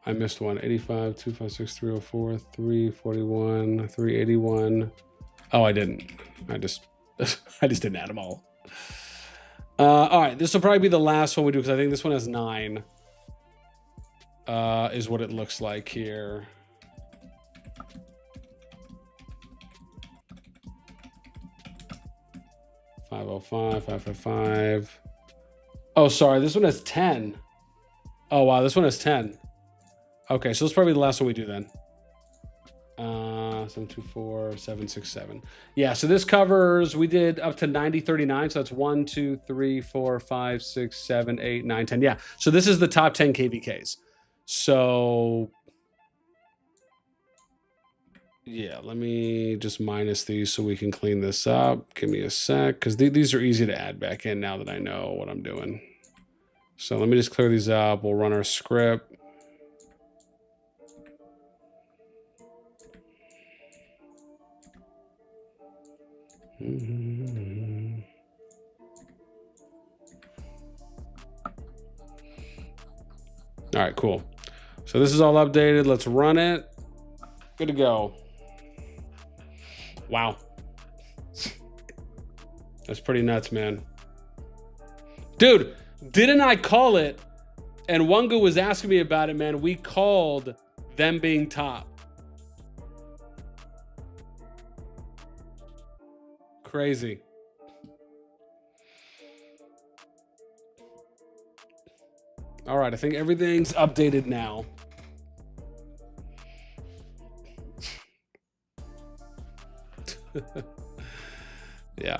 [SPEAKER 1] I missed one. 85, 256, 304, 341, 381. Oh, I didn't. I just didn't add them all. All right, this will probably be the last one we do because I think this one has 9. Is what it looks like here. $505, $555. Oh, sorry, this one has 10. Oh wow, this one has 10. Okay, so this is probably the last one we do then. 724, 767. Yeah, so this covers, we did up to 9039. So that's 1, 2, 3, 4, 5, 6, 7, 8, 9, 10. Yeah, so this is the top 10 KvKs. So yeah, let me just minus these so we can clean this up. Give me a sec, because these are easy to add back in now that I know what I'm doing. So let me just clear these up. We'll run our script. All right, cool. So this is all updated. Let's run it. Good to go. Wow. That's pretty nuts, man. Dude, didn't I call it? And Wungu was asking me about it, man. We called them being top. Crazy. All right, I think everything's updated now. Yeah.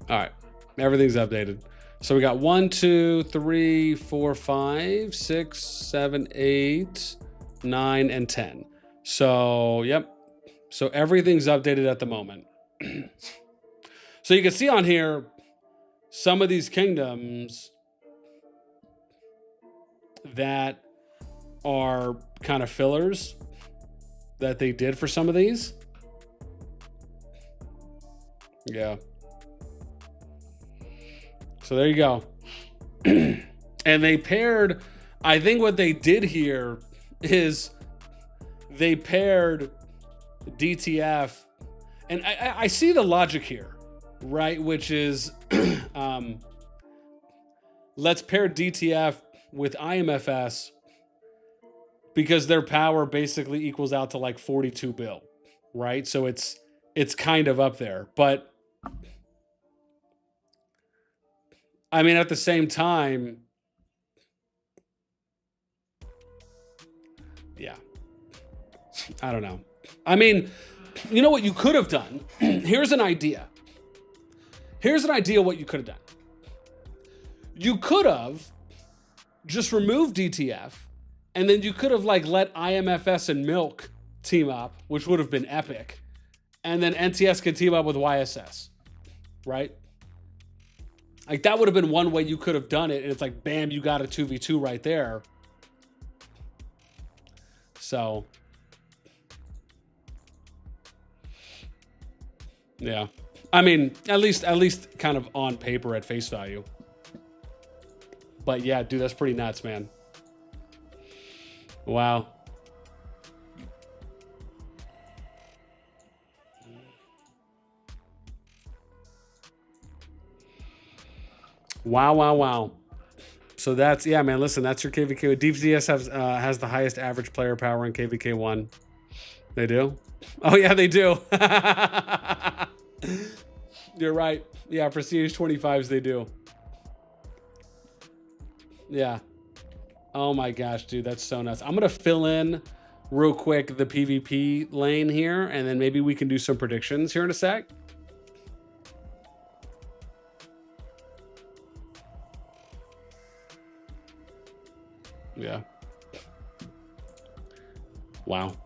[SPEAKER 1] All right, everything's updated. So we got 1, 2, 3, 4, 5, 6, 7, 8, 9, and 10. So, yep. So everything's updated at the moment. So you can see on here, some of these kingdoms that are kind of fillers that they did for some of these. Yeah. So there you go. And they paired, I think what they did here is they paired DTF, and I see the logic here, right? Which is, let's pair DTF with IMFS because their power basically equals out to like 42 bill, right? So it's kind of up there, but I mean, at the same time, yeah, I don't know. I mean, you know what you could have done? Here's an idea. Here's an idea what you could have done. You could have just removed DTF, and then you could have like let IMFS and Milk team up, which would have been epic. And then NTS could team up with YSS, right? Like, that would have been one way you could have done it. And it's like, bam, you got a 2v2 right there. So, yeah. I mean, at least kind of on paper at face value. But yeah, dude, that's pretty nuts, man. Wow. Wow, wow, wow. So that's, yeah, man, listen, that's your KvK. DVDS has the highest average player power in KvK 1. They do? Oh, yeah, they do. You're right. Yeah, for CH25s, they do. Yeah. Oh, my gosh, dude, that's so nuts. I'm going to fill in real quick the PvP lane here, and then maybe we can do some predictions here in a sec. Yeah. Wow.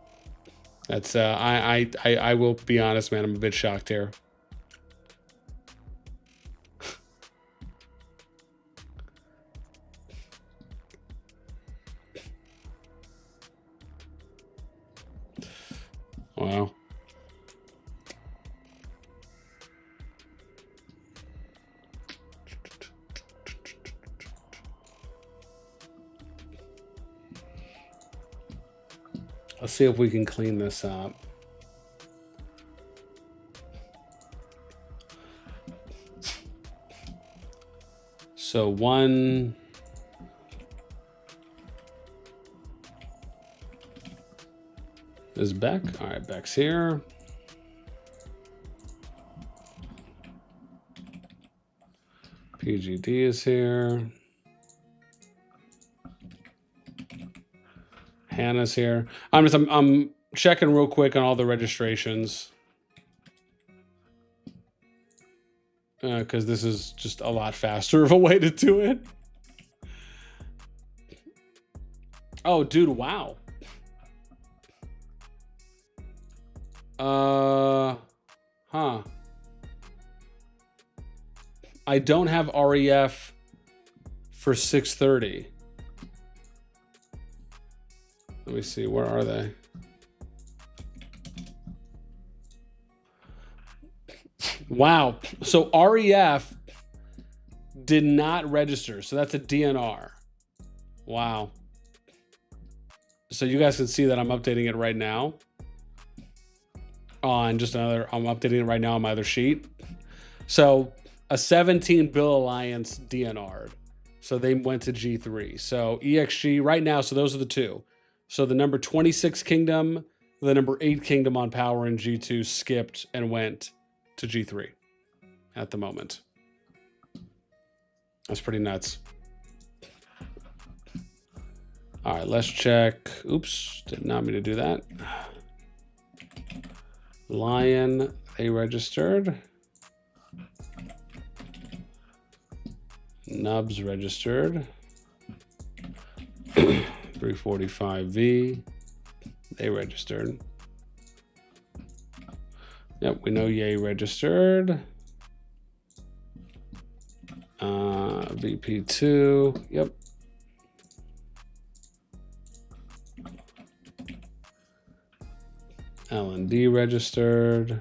[SPEAKER 1] That's I will be honest, man. I'm a bit shocked here. Wow. Let's see if we can clean this up. So one is Beck. All right, Beck's here. PGD is here. Hannah's here. I'm checking real quick on all the registrations. Because this is just a lot faster of a way to do it. Oh, dude, wow. Huh. I don't have REF for 630. Let me see, where are they? Wow. So REF did not register. So that's a DNR. Wow. So you guys can see that I'm updating it right now. On just another, I'm updating it right now on my other sheet. So a 17 Bill Alliance DNR'd. So they went to G3. So EXG right now, so those are the two. So the number 26 Kingdom, the number 8 Kingdom on power in G2 skipped and went to G3 at the moment. That's pretty nuts. All right, let's check. Oops, did not mean to do that. Lion, they registered. Nubs registered. 345V, they registered. Yep, we know Yay registered. VP2, yep. LND registered.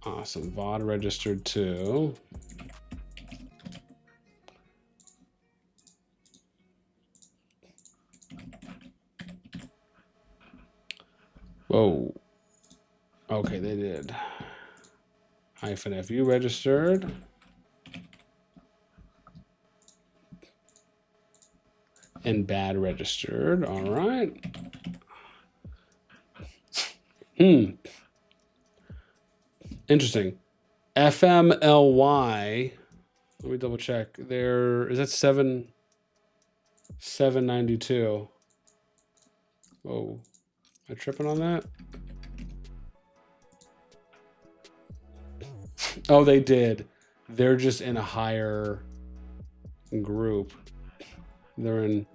[SPEAKER 1] Awesome, VOD registered too. Whoa. Okay, they did. -FU registered. And bad registered. All right. Interesting. FMLY. Let me double check. There is that 792. Whoa. Am I tripping on that? Oh, they did. They're just in a higher group. They're in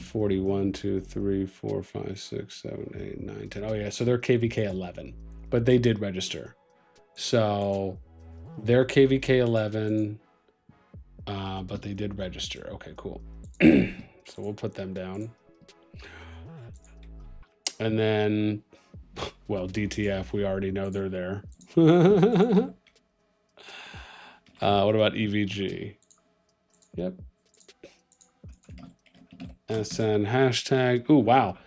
[SPEAKER 1] 41, 2, 3, 4, 5, 6, 7, 8, 9, 10. Oh, yeah. So they're KvK 11. but they did register. So they're KvK 11, but they did register. Okay, cool. So we'll put them down. And then, well, DTF, we already know they're there. What about EVG? Yep. SN hashtag. Ooh, wow.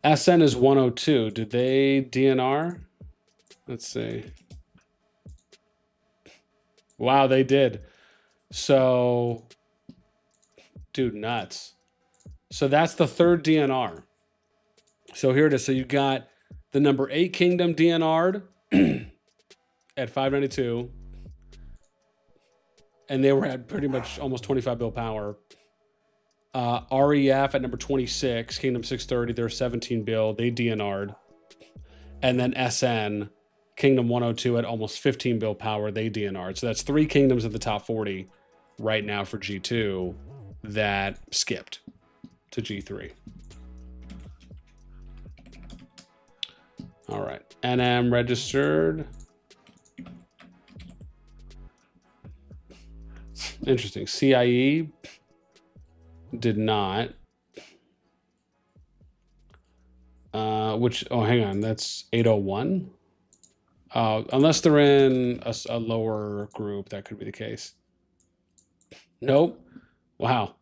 [SPEAKER 1] SN is 102. Did they DNR? Let's see. Wow, they did. So, dude, nuts. So that's the third DNR. So here it is. So you got the number 8 Kingdom DNR'd at 592. And they were at pretty much almost 25 bill power. REF at number 26, Kingdom 630, they're 17 bill, they DNR'd. And then SN, Kingdom 102 at almost 15 bill power, they DNR'd. So that's 3 kingdoms at the top 40 right now for G2 that skipped to G3. All right, NM registered. Interesting, CIE did not. Oh, hang on, that's 801. Unless they're in a lower group, that could be the case. Nope. Wow.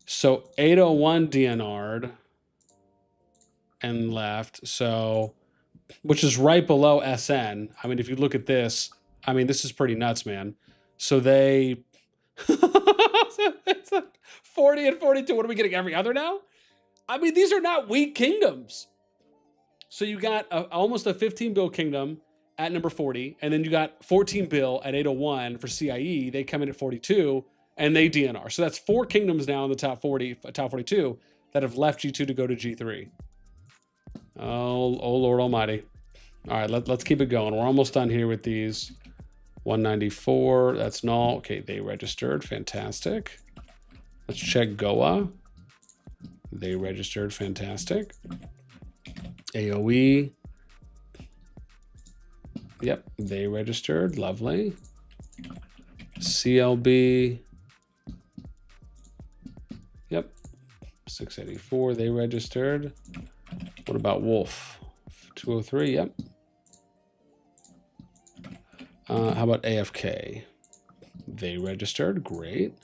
[SPEAKER 1] So 801 DNR'd and left. So, which is right below SN. I mean, if you look at this, I mean, this is pretty nuts, man. So they, it's like 40 and 42. What are we getting, every other now? I mean, these are not weak kingdoms. So you got almost a 15 bill kingdom at number 40, and then you got 14 bill at 801 for CIE. They come in at 42, and they DNR. So that's 4 kingdoms now in the top 40, top 42 that have left G2 to go to G3. Oh Lord Almighty! All right, let's keep it going. We're almost done here with these. 194. That's null. Okay, they registered. Fantastic. Let's check Goa. They registered. Fantastic. AOE. Yep, they registered. Lovely. CLB. Yep. 684. They registered. What about Wolf? 203. Yep. How about AFK? They registered. Great.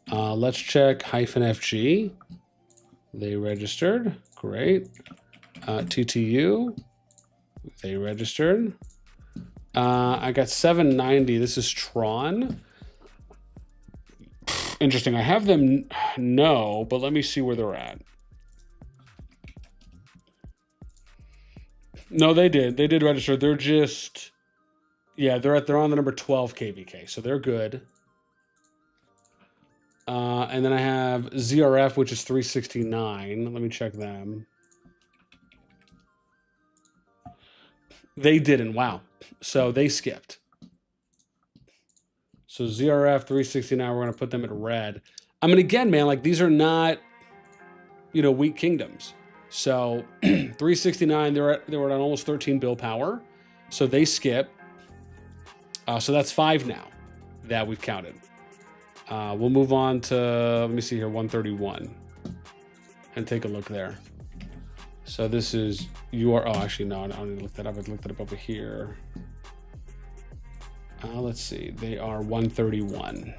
[SPEAKER 1] Let's check -FG. They registered. Great. TTU. They registered. I got 790. This is Tron. Interesting. I have them no, but let me see where they're at. No, they did. They did register. They're just, yeah, they're on the number 12 KvK, so they're good. And then I have ZRF, which is 369. Let me check them. They didn't. Wow. So they skipped. So ZRF 369, we're going to put them at red. I mean, again, man, like these are not, weak kingdoms. So 369, they were at almost 13 bill power. So they skip. So that's 5 now that we've counted. We'll move on to, let me see here, 131 and take a look there. So this is actually, no, I don't need to look that up. I looked it up over here. Let's see, they are 131.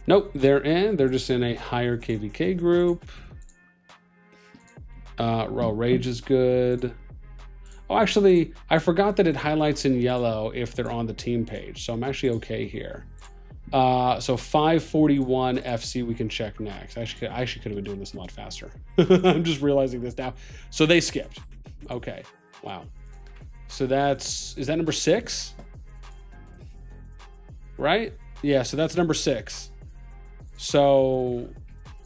[SPEAKER 1] Nope, they're just in a higher KvK group. Rage is good. Oh, actually, I forgot that it highlights in yellow if they're on the team page. So I'm actually okay here. So 541 FC we can check next. I actually could have been doing this a lot faster. I'm just realizing this now. So they skipped. Okay. Wow. So is that number 6? Right? Yeah, so that's number 6. So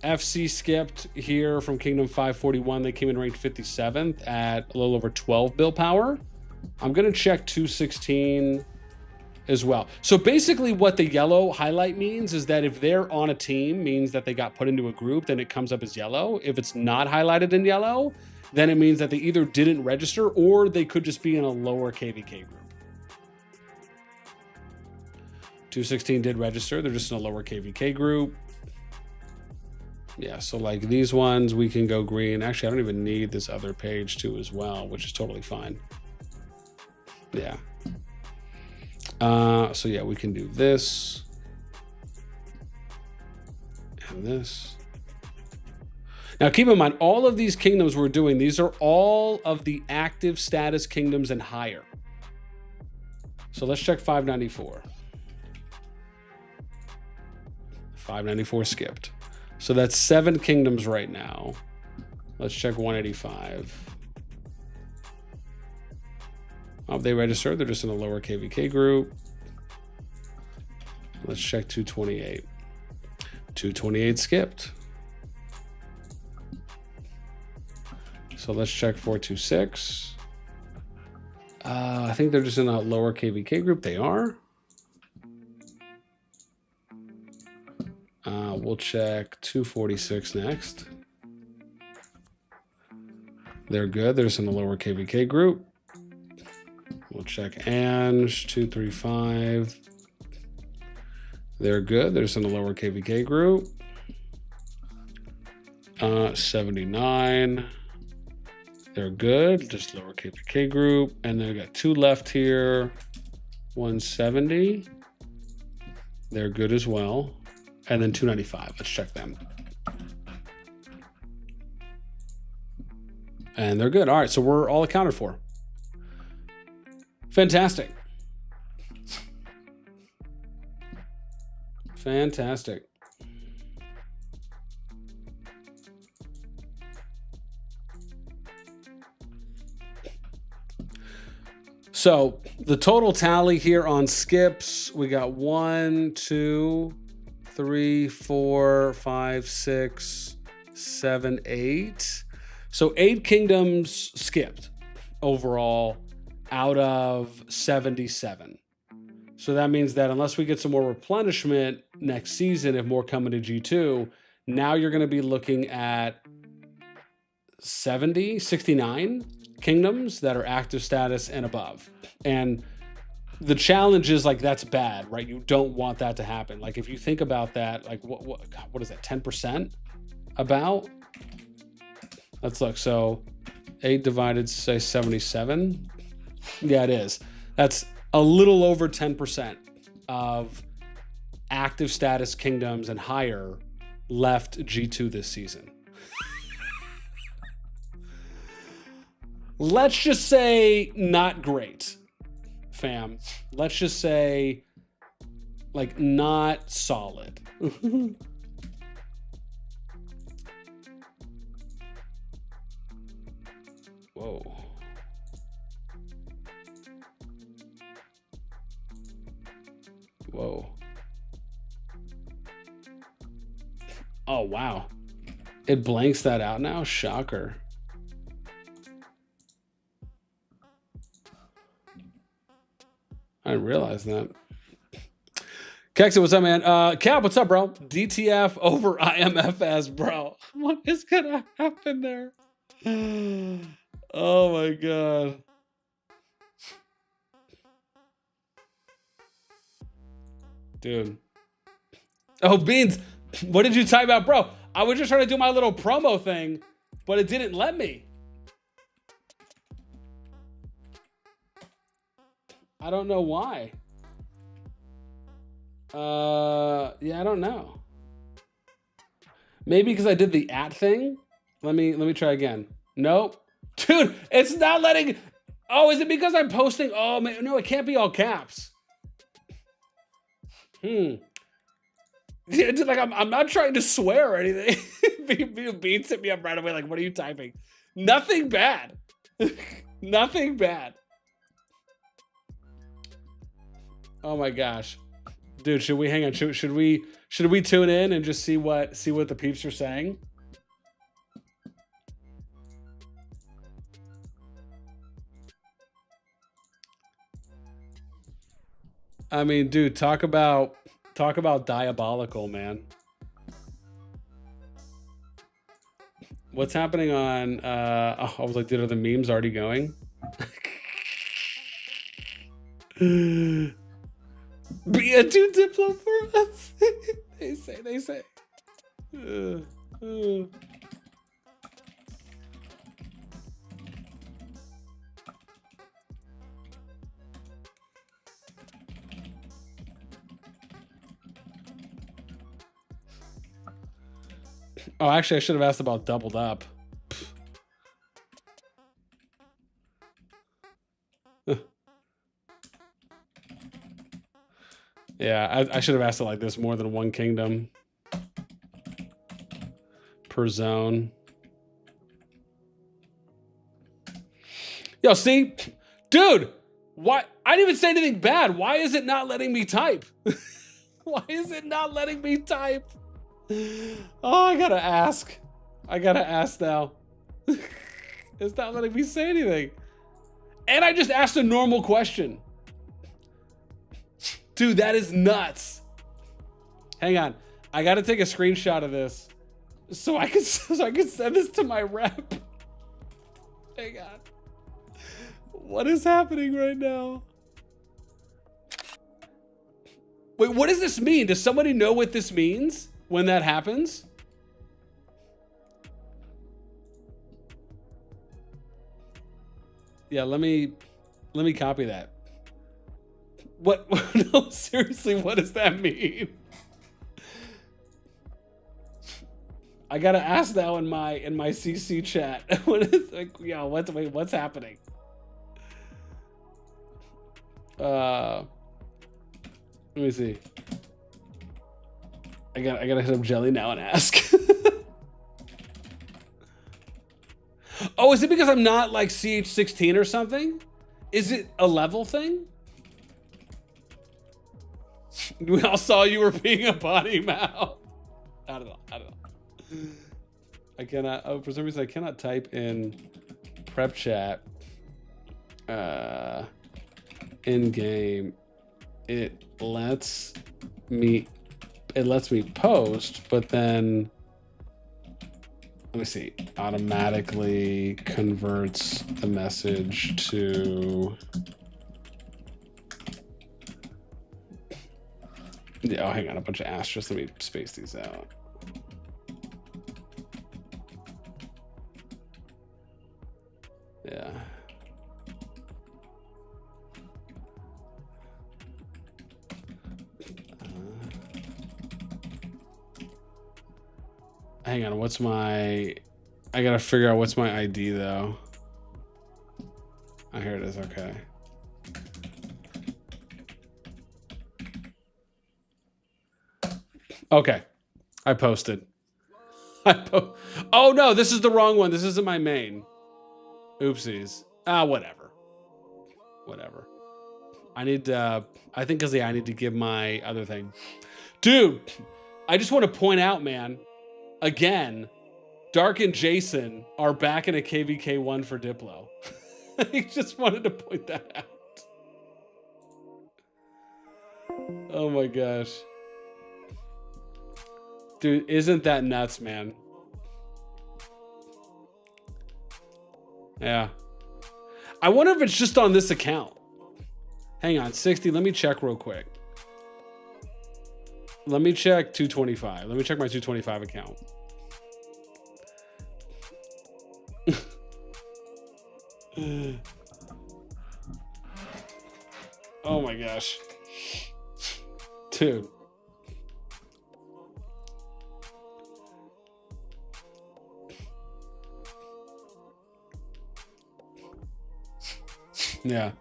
[SPEAKER 1] FC skipped here from Kingdom 541. They came in ranked 57th at a little over 12 bill power. I'm going to check 216 as well. So basically what the yellow highlight means is that if they're on a team, means that they got put into a group, then it comes up as yellow. If it's not highlighted in yellow, then it means that they either didn't register or they could just be in a lower KvK group. 216 did register. They're just in a lower KvK group. Yeah, so like these ones, we can go green. Actually, I don't even need this other page too as well, which is totally fine. Yeah. So yeah, we can do this and this. Now keep in mind, all of these kingdoms we're doing, these are all of the active status kingdoms and higher. So let's check 594. 594 skipped. So that's 7 kingdoms right now. Let's check 185. Oh, they registered. They're just in a lower KvK group. Let's check 228. 228 skipped. So let's check 426. I think they're just in a lower KvK group. They are. We'll check 246 next. They're good. They're just in the lower KvK group. We'll check Ange 235. They're good. They're just in the lower KvK group. 79. They're good. Just lower KvK group. And then we got 2 left here. 170. They're good as well. And then 295. Let's check them. And they're good. All right, so we're all accounted for. Fantastic. Fantastic. So the total tally here on skips, we got 1, 2, 3, 4, 5, 6, 7, 8. So 8 kingdoms skipped overall out of 77. So that means that unless we get some more replenishment next season, if more come into G2, now you're going to be looking at 69 kingdoms that are active status and above. And the challenge is like, that's bad, right? You don't want that to happen. Like if you think about that, like what is that, 10% about? Let's look. So 8 divided, say 77. Yeah, it is. That's a little over 10% of active status kingdoms and higher left G2 this season. Let's just say not great, fam. Let's just say like not solid. Whoa. Whoa. Oh, wow. It blanks that out now? Shocker. I didn't realize that. Kexi, what's up, man? Cap, what's up, bro? DTF over IMFS, bro. What is gonna happen there? Oh my god. Dude. Oh, Beans, what did you type out, bro? I was just trying to do my little promo thing, but it didn't let me. I don't know why. Yeah, I don't know. Maybe because I did the @ thing. Let me try again. Nope. Dude, it's not letting. Oh, is it because I'm posting? Oh, man, no, it can't be all caps. Like I'm not trying to swear or anything. Beans hit me up right away. Like, what are you typing? Nothing bad. Nothing bad. Oh my gosh, dude, should we hang on? Should we tune in and just see what the peeps are saying? I mean, dude, talk about diabolical, man. What's happening on oh, I was like, dude, are the memes already going? Be a two Diplo for us. they say. Oh, actually, I should have asked about doubled up. Yeah, I should have asked it like this: more than one kingdom per zone. Yo, see, dude, why? I didn't even say anything bad. Why is it not letting me type? Why is it not letting me type? Oh, I gotta ask. I gotta ask now. It's not letting me say anything. And I just asked a normal question. Dude, that is nuts. Hang on. I gotta take a screenshot of this so I can send this to my rep. Hang on. What is happening right now? Wait, what does this mean? Does somebody know what this means when that happens? Yeah, let me copy that. What? No, seriously, what does that mean? I gotta ask now in my CC chat. What is like? Yo, what's happening? Let me see. I gotta hit up Jelly now and ask. Oh, is it because I'm not like CH16 or something? Is it a level thing? We all saw you were being a potty mouth. I don't know. I cannot, oh, for some reason I cannot type in prep chat in game. It lets me post, but then let me see, automatically converts the message to, yeah, oh, hang on, a bunch of asterisks. Let me space these out. Yeah. Hang on, what's my, I gotta figure out what's my ID though. Oh, here it is, okay. Okay, I posted. Oh no, this is the wrong one. This isn't my main. Oopsies. Ah, whatever. Whatever. I need to, I think because, yeah, I need to give my other thing. Dude, I just want to point out, man, again, Dark and Jason are back in a KvK 1 for Diplo. I just wanted to point that out. Oh my gosh. Dude, isn't that nuts, man? Yeah. I wonder if it's just on this account. Hang on, 60. Let me check real quick. Let me check 225. Let me check my 225 account. Oh my gosh. Dude. Yeah.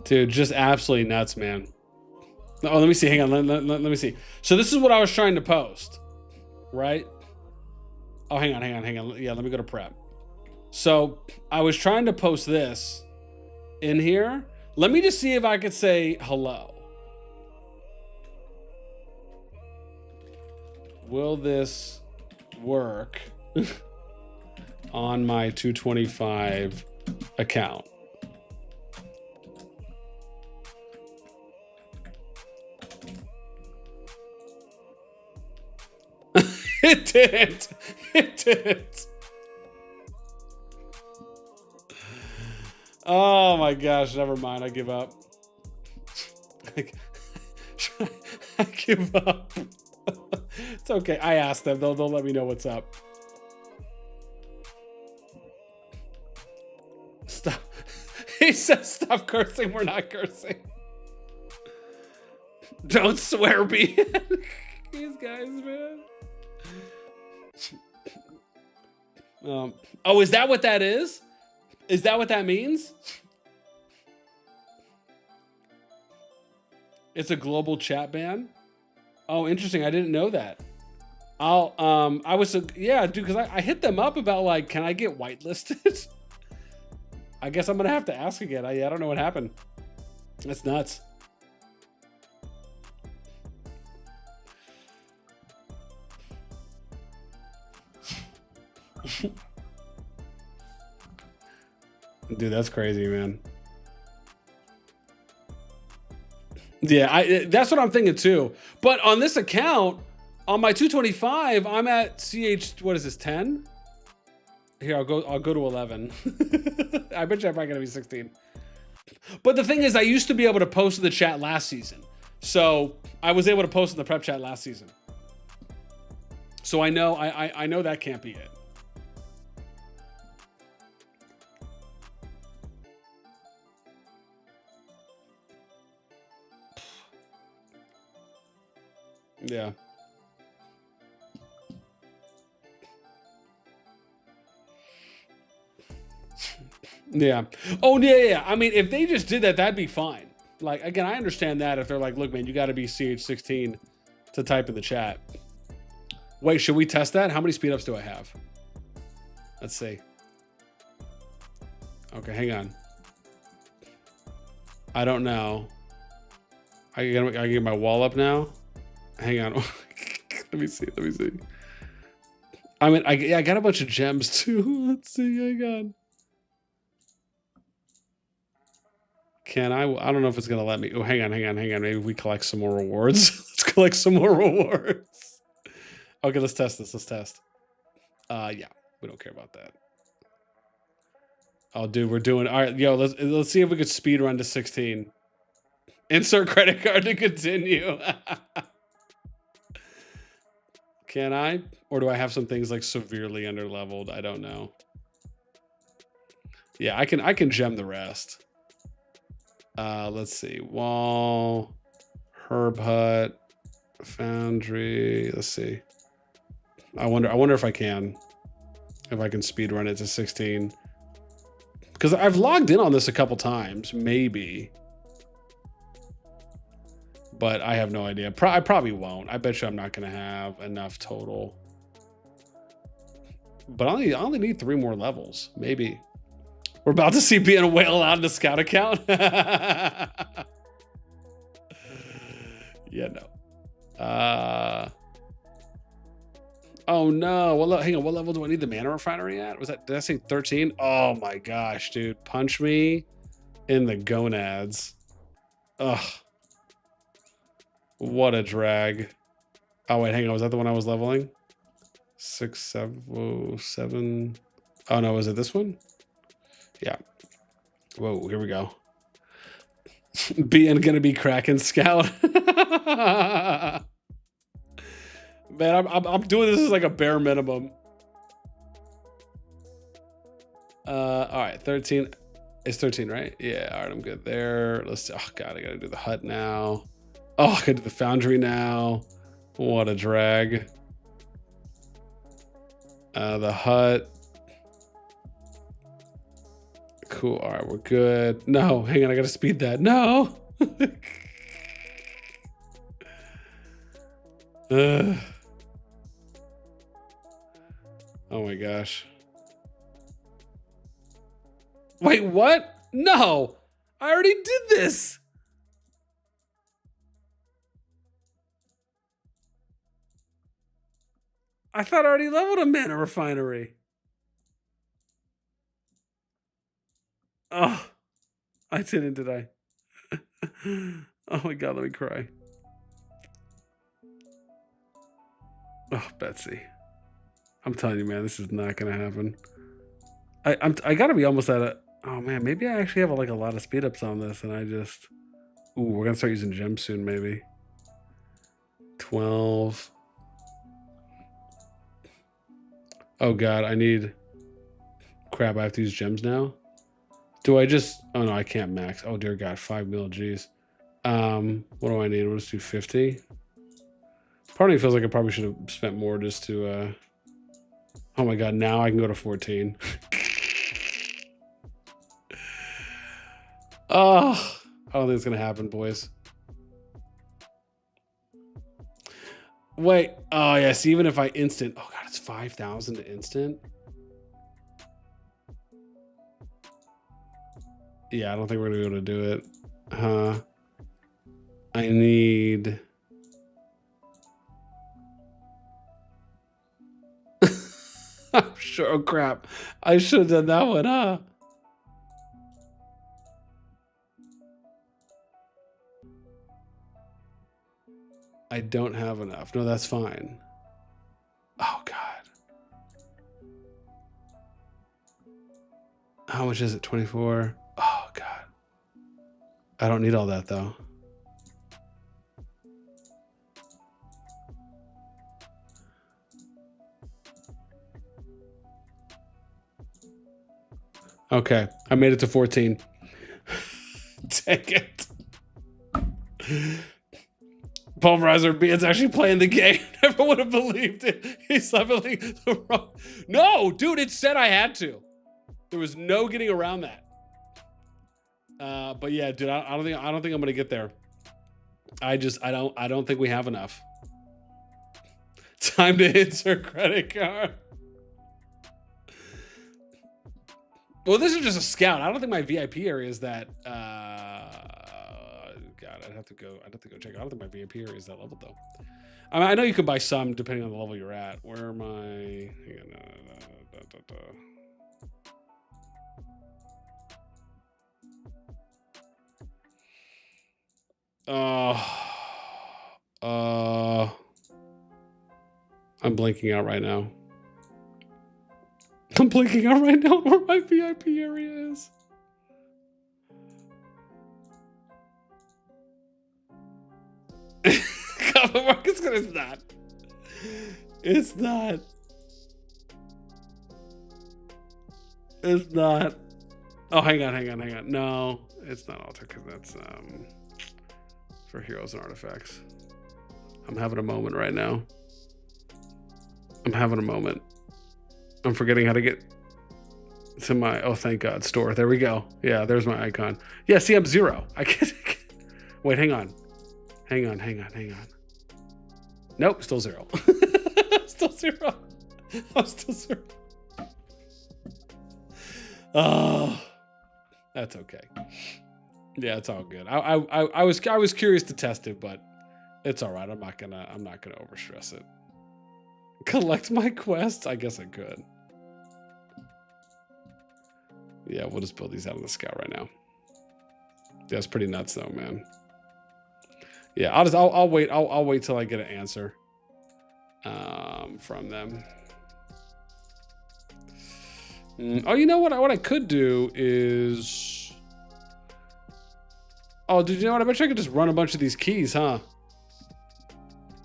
[SPEAKER 1] Dude, just absolutely nuts, man. Oh, let me see. Hang on. Let me see. So this is what I was trying to post, right? Oh, hang on. Yeah, let me go to prep. So I was trying to post this in here. Let me just see if I could say hello. Will this work on my 225 account? It didn't. It didn't. Oh my gosh, never mind. I give up. I give up. It's okay. I asked them. They'll let me know what's up. Stop. He says stop cursing. We're not cursing. Don't swear, B. These guys, man. Oh, is that what that is? Is that what that means? It's a global chat ban? Oh, interesting. I didn't know that. I was, yeah, dude, because I hit them up about like, can I get whitelisted? I guess I'm going to have to ask again. I don't know what happened. That's nuts. Dude, that's crazy, man. Yeah, that's what I'm thinking too. But on this account, on my 225, I'm at CH, what is this, 10? Here, I'll go to 11. I bet you I'm probably gonna be 16. But the thing is, I used to be able to post in the chat last season. So I was able to post in the prep chat last season. So I know I know that can't be it. Yeah. Yeah. Oh, yeah. I mean, if they just did that, that'd be fine. Like, again, I understand that if they're like, look, man, you got to be CH16 to type in the chat. Wait, should we test that? How many speed ups do I have? Let's see. Okay, hang on. I don't know. I get my wall up now. Hang on. Let me see. I mean, I got a bunch of gems too. Let's see. Hang on. Can I don't know if it's gonna let me. Oh, hang on. Maybe we collect some more rewards. Let's collect some more rewards. Okay, let's test this. Let's test. Yeah, we don't care about that. Oh, dude, we're doing all right. Yo, let's see if we could speed run to 16. Insert credit card to continue. Can I? Or do I have some things like severely underleveled? I don't know. Yeah, I can gem the rest. Let's see. Wall, herb hut, foundry. Let's see. I wonder if I can speed run it to 16. Because I've logged in on this a couple times, maybe. But I have no idea. I probably won't. I bet you I'm not going to have enough total. But I only need 3 more levels, maybe. We're about to see being a whale out in the scout account. Yeah, no. Oh no. Well, hang on. What level do I need the mana refinery at? Did I say 13? Oh my gosh, dude. Punch me in the gonads. Ugh. What a drag. Oh wait, hang on. Was that the one I was leveling? 6, 7, 7. Oh no, was it this one? Yeah. Whoa, here we go. Being gonna be Kraken Scout. Man, I'm doing this as like a bare minimum. All right, 13. It's 13, right? Yeah, all right, I'm good there. Let's see. Oh god, I gotta do the hut now. Oh, I gotta do the foundry now. What a drag. The hut. Cool. All right, we're good. No, hang on. I gotta speed that. No. Oh my gosh. Wait, what? No, I already did this. I thought I already leveled a mana refinery. Oh, I didn't, did I? Oh my god, let me cry. Oh, Betsy. I'm telling you, man, this is not gonna happen. I gotta be almost at a. Oh man, maybe I actually have like a lot of speed ups on this, and I just. Ooh, we're gonna start using gems soon, maybe. 12. Oh god, I need. Crap, I have to use gems now. Do I just? Oh no, I can't max. Oh dear god, 5 mil. Jeez. What do I need? We'll just do 50. Part of me feels like I probably should have spent more just to. Oh my god, now I can go to 14. Oh, I don't think it's gonna happen, boys. Wait. Oh yes, even if I instant. Oh god, it's 5,000 to instant. Yeah, I don't think we're gonna be able to do it. I need. I'm sure. Oh crap! I should have done that one, huh? I don't have enough. No, that's fine. Oh god. How much is it? 24. Oh god. I don't need all that though. Okay, I made it to 14. Take it. Pulverizer Bean's actually playing the game. Never would have believed it. He's leveling the wrong. No, dude, it said I had to. There was no getting around that. But yeah, dude, I don't think I'm gonna get there. I don't think we have enough. Time to insert credit card. Well, this is just a scout. I don't think my VIP area is that. God, I'd have to go check. I don't think my VIP area is that level though. I mean, I know you can buy some depending on the level you're at. Where am I? I'm blinking out right now. I'm blinking out right now where my VIP area is. It's not. It's not. It's not. Oh, hang on. No, it's not altar because that's for heroes and artifacts. I'm having a moment right now. I'm having a moment. I'm forgetting how to get to my, oh, thank God, store. There we go. Yeah, there's my icon. Yeah, see, I'm 0. I can't. Wait, hang on. Nope, still 0. Still 0. I'm still 0. Oh, that's okay. Yeah, it's all good. I was curious to test it, but it's all right. I'm not gonna overstress it. Collect my quests? I guess I could. Yeah, we'll just build these out on the scout right now. Yeah, it's pretty nuts though, man. Yeah, I'll wait. I'll wait till I get an answer from them. Oh, you know what? What I could do is. Oh, did you know what? I bet you I could just run a bunch of these keys, huh?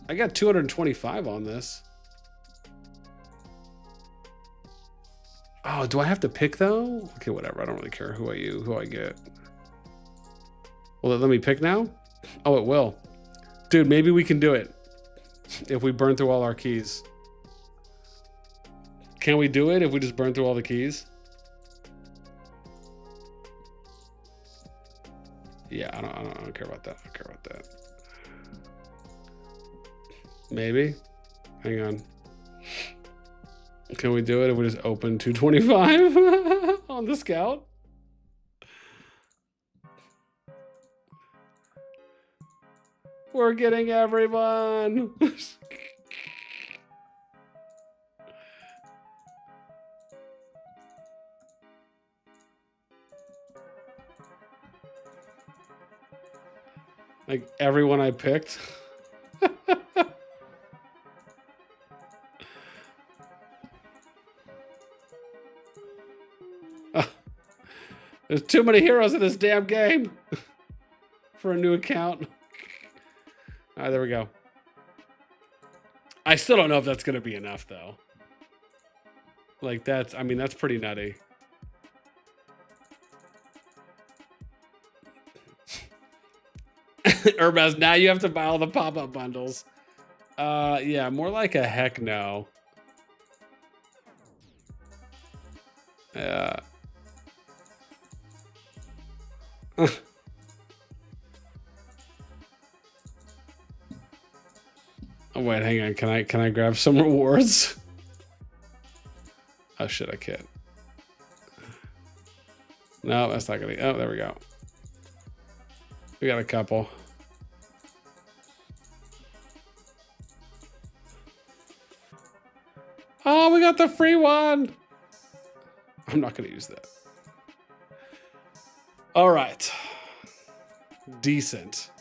[SPEAKER 1] I got 225 on this. Oh, do I have to pick though? Okay, whatever. I don't really care who I get. Will it let me pick now? Oh, it will. Dude, maybe we can do it if we burn through all our keys. Can we do it if we just burn through all the keys? Yeah, I don't care about that. I don't care about that. Maybe. Hang on. Can we do it if we just open 225 on the scout? We're getting everyone. Like everyone I picked. There's too many heroes in this damn game for a new account. All right, there we go. I still don't know if that's going to be enough, though. Like, that's, I mean, that's pretty nutty. Urbaz, now you have to buy all the pop-up bundles. Yeah, more like a heck no. Yeah. Oh, wait, hang on. Can I grab some rewards? Oh shit, I can't. No, that's not gonna. Oh, there we go. We got a couple. Oh, we got the free one. I'm not gonna use that. All right. Decent.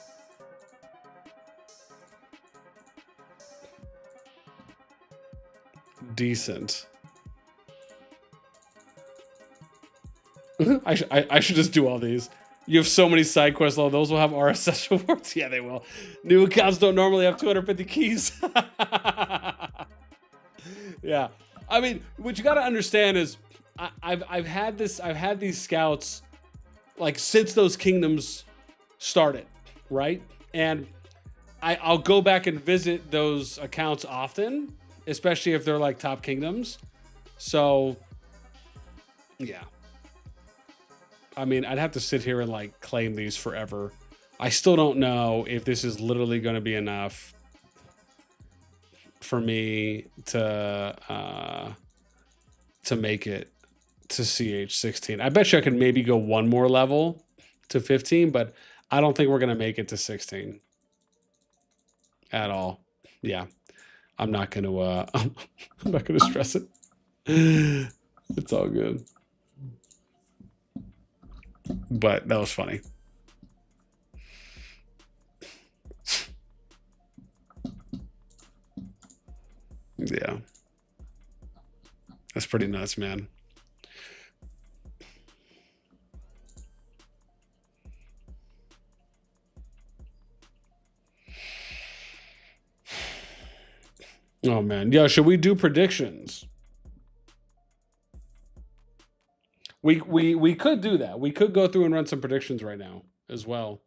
[SPEAKER 1] Decent. I should just do all these. You have so many side quests, though. Those will have RSS rewards. Yeah, they will. New accounts don't normally have 250 keys. Yeah, I mean, what you got to understand is, I've had these scouts like since those kingdoms started, right? And I'll go back and visit those accounts often, especially if they're like top kingdoms. So, yeah. I mean, I'd have to sit here and like claim these forever. I still don't know if this is literally going to be enough for me to make it to CH16. I bet you I could maybe go one more level to 15, but I don't think we're going to make it to 16 at all. Yeah. I'm not going to I'm not going to stress it. It's all good. But that was funny. Yeah. That's pretty nuts, man. Oh, man. Yeah, should we do predictions? We could do that. We could go through and run some predictions right now as well.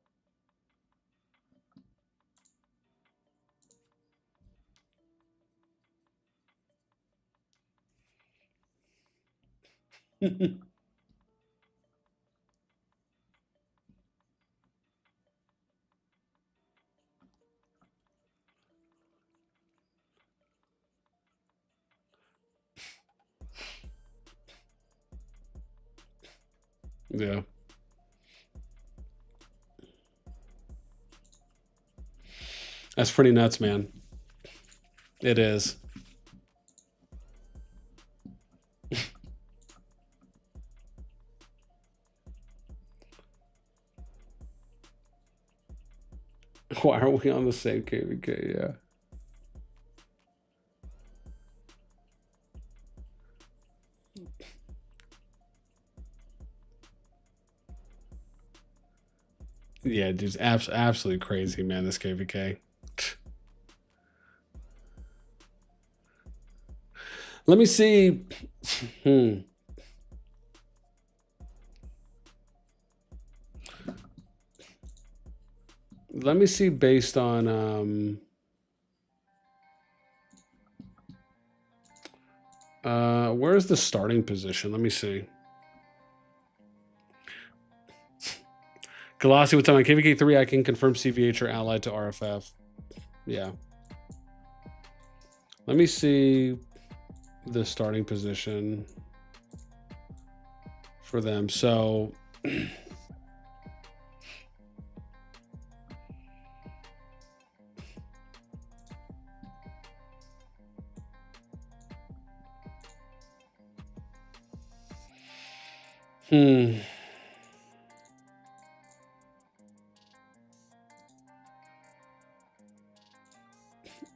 [SPEAKER 1] Yeah. That's pretty nuts, man. It is. Why are we on the same KvK? Yeah. Yeah, dude, absolutely crazy, man, this KvK. Let me see. Let me see based on where's the starting position? Let me see. Galassi, what's on KvK 3? I can confirm CVH are allied to RFF. Yeah. Let me see the starting position for them. So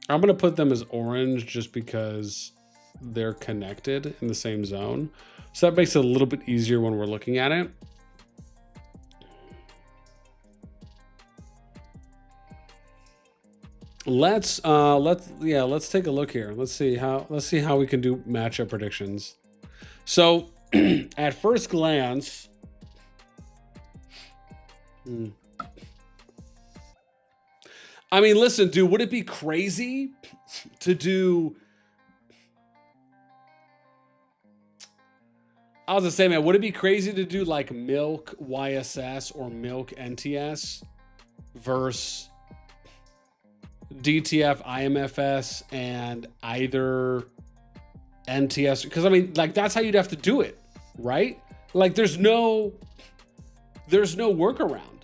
[SPEAKER 1] I'm going to put them as orange just because they're connected in the same zone. So that makes it a little bit easier when we're looking at it. let's take a look here. Let's see how we can do matchup predictions. So at first glance, I mean, listen, dude, would it be crazy to do? I was gonna say, man, would it be crazy to do like Milk YSS or Milk NTS versus DTF IMFS and either NTS? Because I mean, like, that's how you'd have to do it, right? Like, there's no workaround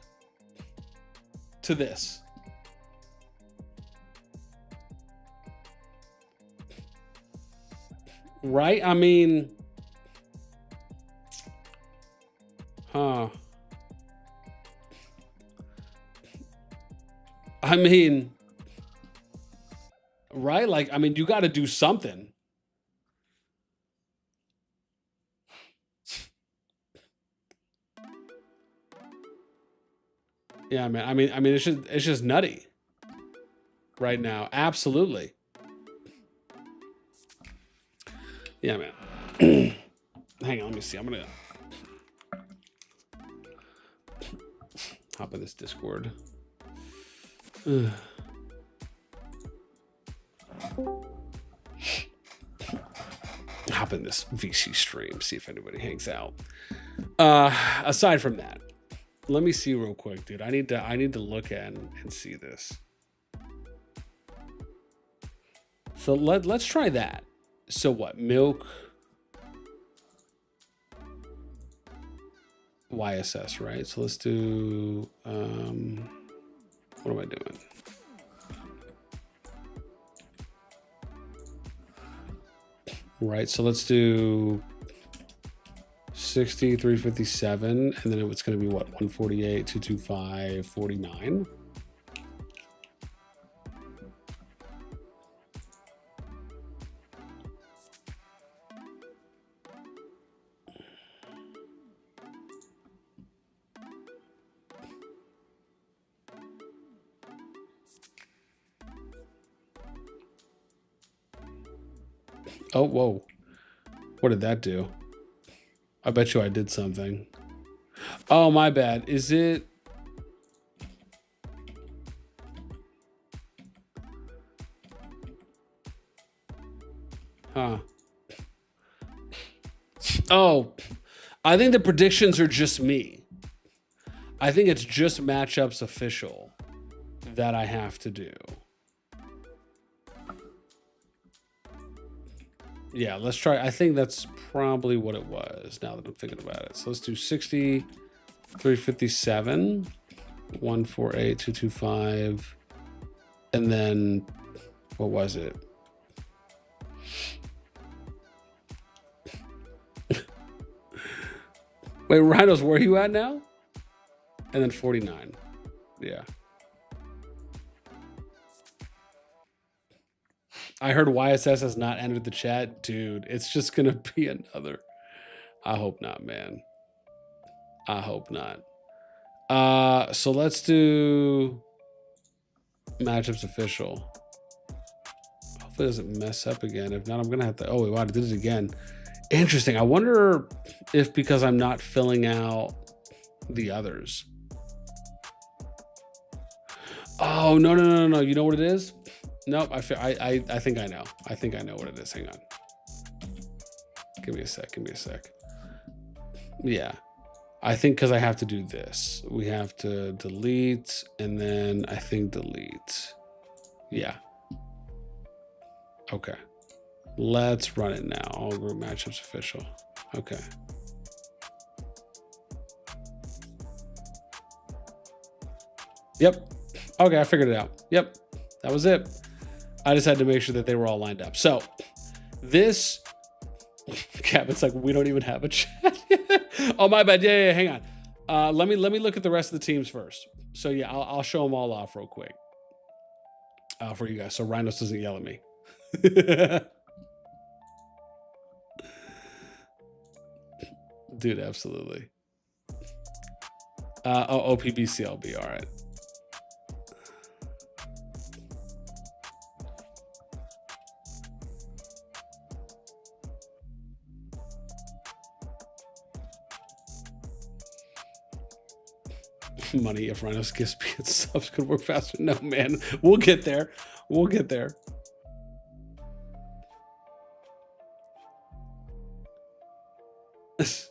[SPEAKER 1] to this. Right? I mean, I mean, right? Like, I mean, you got to do something. Yeah, man. I mean, it's just nutty right now. Absolutely. Yeah, man. Hang on, let me see. I'm gonna hop in this Discord. Hop in this VC stream, see if anybody hangs out. Aside from that, let me see real quick, dude. I need to look at and see this. So let's try that. So what? Milk YSS, right? So let's do what am I doing? Right, so let's do 60, 357, and then it's going to be what? 148, 225, 49. Oh, whoa. What did that do? I bet you I did something. Oh, my bad. Is it? Huh. Oh, I think the predictions are just me. I think it's just matchups official that I have to do. Yeah, let's try. I think that's probably what it was now that I'm thinking about it. So let's do 60, 357, 148, 225. And then what was it? Wait, Rhinos, where are you at now? And then 49. Yeah. I heard YSS has not entered the chat. Dude, it's just going to be another. I hope not, man. I hope not. So let's do matchups official. Hopefully it doesn't mess up again. If not, I'm going to have to. Oh, wow, I did it again. Interesting. I wonder if because I'm not filling out the others. Oh, no. You know what it is? Nope, I think I know. I think I know what it is. Hang on. Give me a sec. Yeah. I think because I have to do this. We have to delete, and then I think delete. Yeah. Okay. Let's run it now. All group matchups official. Okay. Yep. Okay, I figured it out. Yep. That was it. I just had to make sure that they were all lined up. So this Kevin's like, we don't even have a chat. Oh, my bad. Yeah, hang on. Let me look at the rest of the teams first. So yeah, I'll show them all off real quick for you guys, so Rhinos doesn't yell at me. Dude, absolutely. OPBCLB. All right. Money if Rhinos gives speed subs could work faster. No, man. We'll get there. We'll get there. That's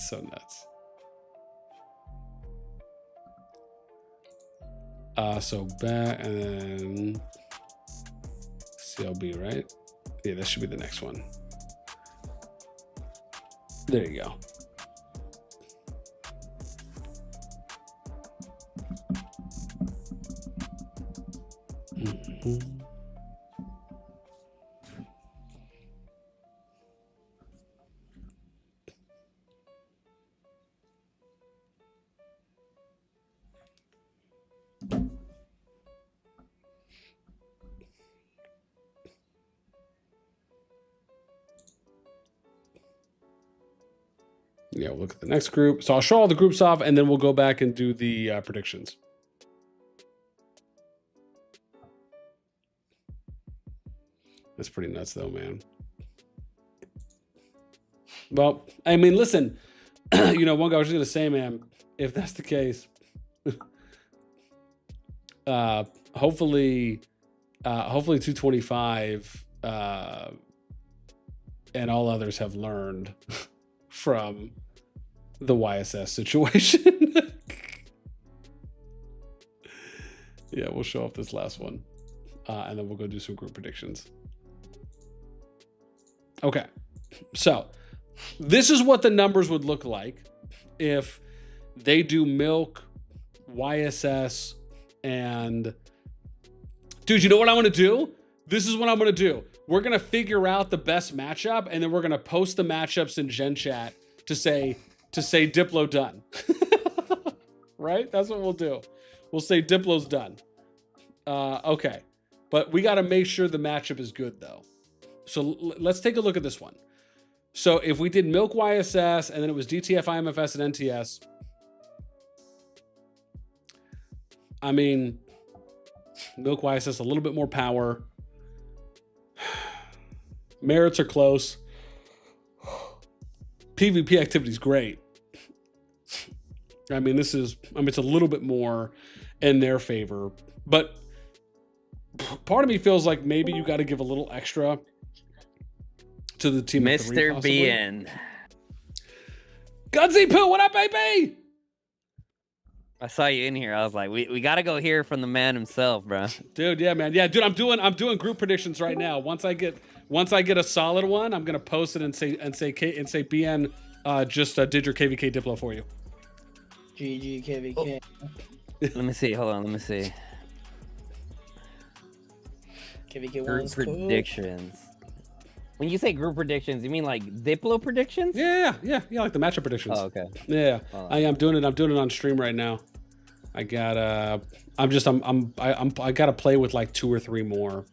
[SPEAKER 1] so nuts. So back and then CLB, right? Yeah, that should be the next one. There you go. Mm-hmm. Yeah, we'll look at the next group. So I'll show all the groups off, and then we'll go back and do the predictions. That's pretty nuts, though, man. Well, I mean, listen, you know, one guy was just gonna say, man, if that's the case, hopefully 225 and all others have learned from the YSS situation. Yeah, we'll show off this last one, and then we'll go do some group predictions. Okay, so this is what the numbers would look like if they do Milk, YSS, and dude, you know what I'm gonna do? This is what I'm gonna do. We're gonna figure out the best matchup, and then we're gonna post the matchups in Gen Chat to say Diplo done. Right? That's what we'll do. We'll say Diplo's done. Okay, but we got to make sure the matchup is good though. So let's take a look at this one. So if we did Milk YSS and then it was DTF, IMFS, and NTS, I mean, Milk YSS a little bit more power. Merits are close. PvP activity is great. I mean, it's a little bit more in their favor, but part of me feels like maybe you got to give a little extra to the team.
[SPEAKER 3] Mr. BN.
[SPEAKER 1] Gunsy Poo, what up, baby?
[SPEAKER 3] I saw you in here. I was like, we got to go hear from the man himself, bro.
[SPEAKER 1] Dude, yeah, man. Yeah, dude, I'm doing group predictions right now. Once I get a solid one, I'm going to post it and say BN just did your KvK Diplo for you.
[SPEAKER 4] GG KvK.
[SPEAKER 3] Oh. Let me see. Hold on. Let me see.
[SPEAKER 4] KvK
[SPEAKER 3] Group predictions. When you say group predictions, you mean like Diplo predictions?
[SPEAKER 1] Yeah, like the matchup predictions.
[SPEAKER 3] Oh, okay.
[SPEAKER 1] Yeah, I'm doing it on stream right now. I got I got to play with like 2 or 3 more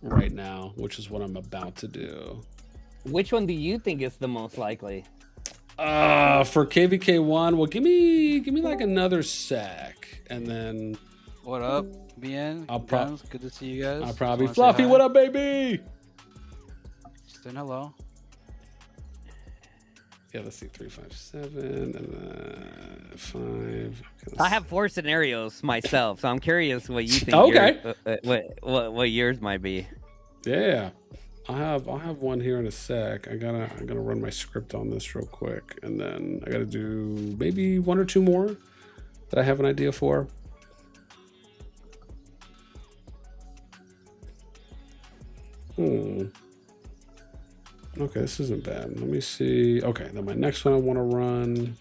[SPEAKER 1] right now, which is what I'm about to do.
[SPEAKER 3] Which one do you think is the most likely?
[SPEAKER 1] For KvK1, well, give me like another sec, and then.
[SPEAKER 5] What up, BN? Good to see you guys.
[SPEAKER 1] I'll probably Fluffy. What up, baby?
[SPEAKER 5] Saying hello.
[SPEAKER 1] Yeah, let's see, 3, 5, 7, and then 5. Okay,
[SPEAKER 3] I have 4 scenarios myself, so I'm curious what you think.
[SPEAKER 1] Okay.
[SPEAKER 3] What yours might be.
[SPEAKER 1] Yeah, I'll have one here in a sec. I'm gonna run my script on this real quick, and then I gotta do maybe 1 or 2 more that I have an idea for. Okay, this isn't bad. Let me see. Okay, then my next one I want to run.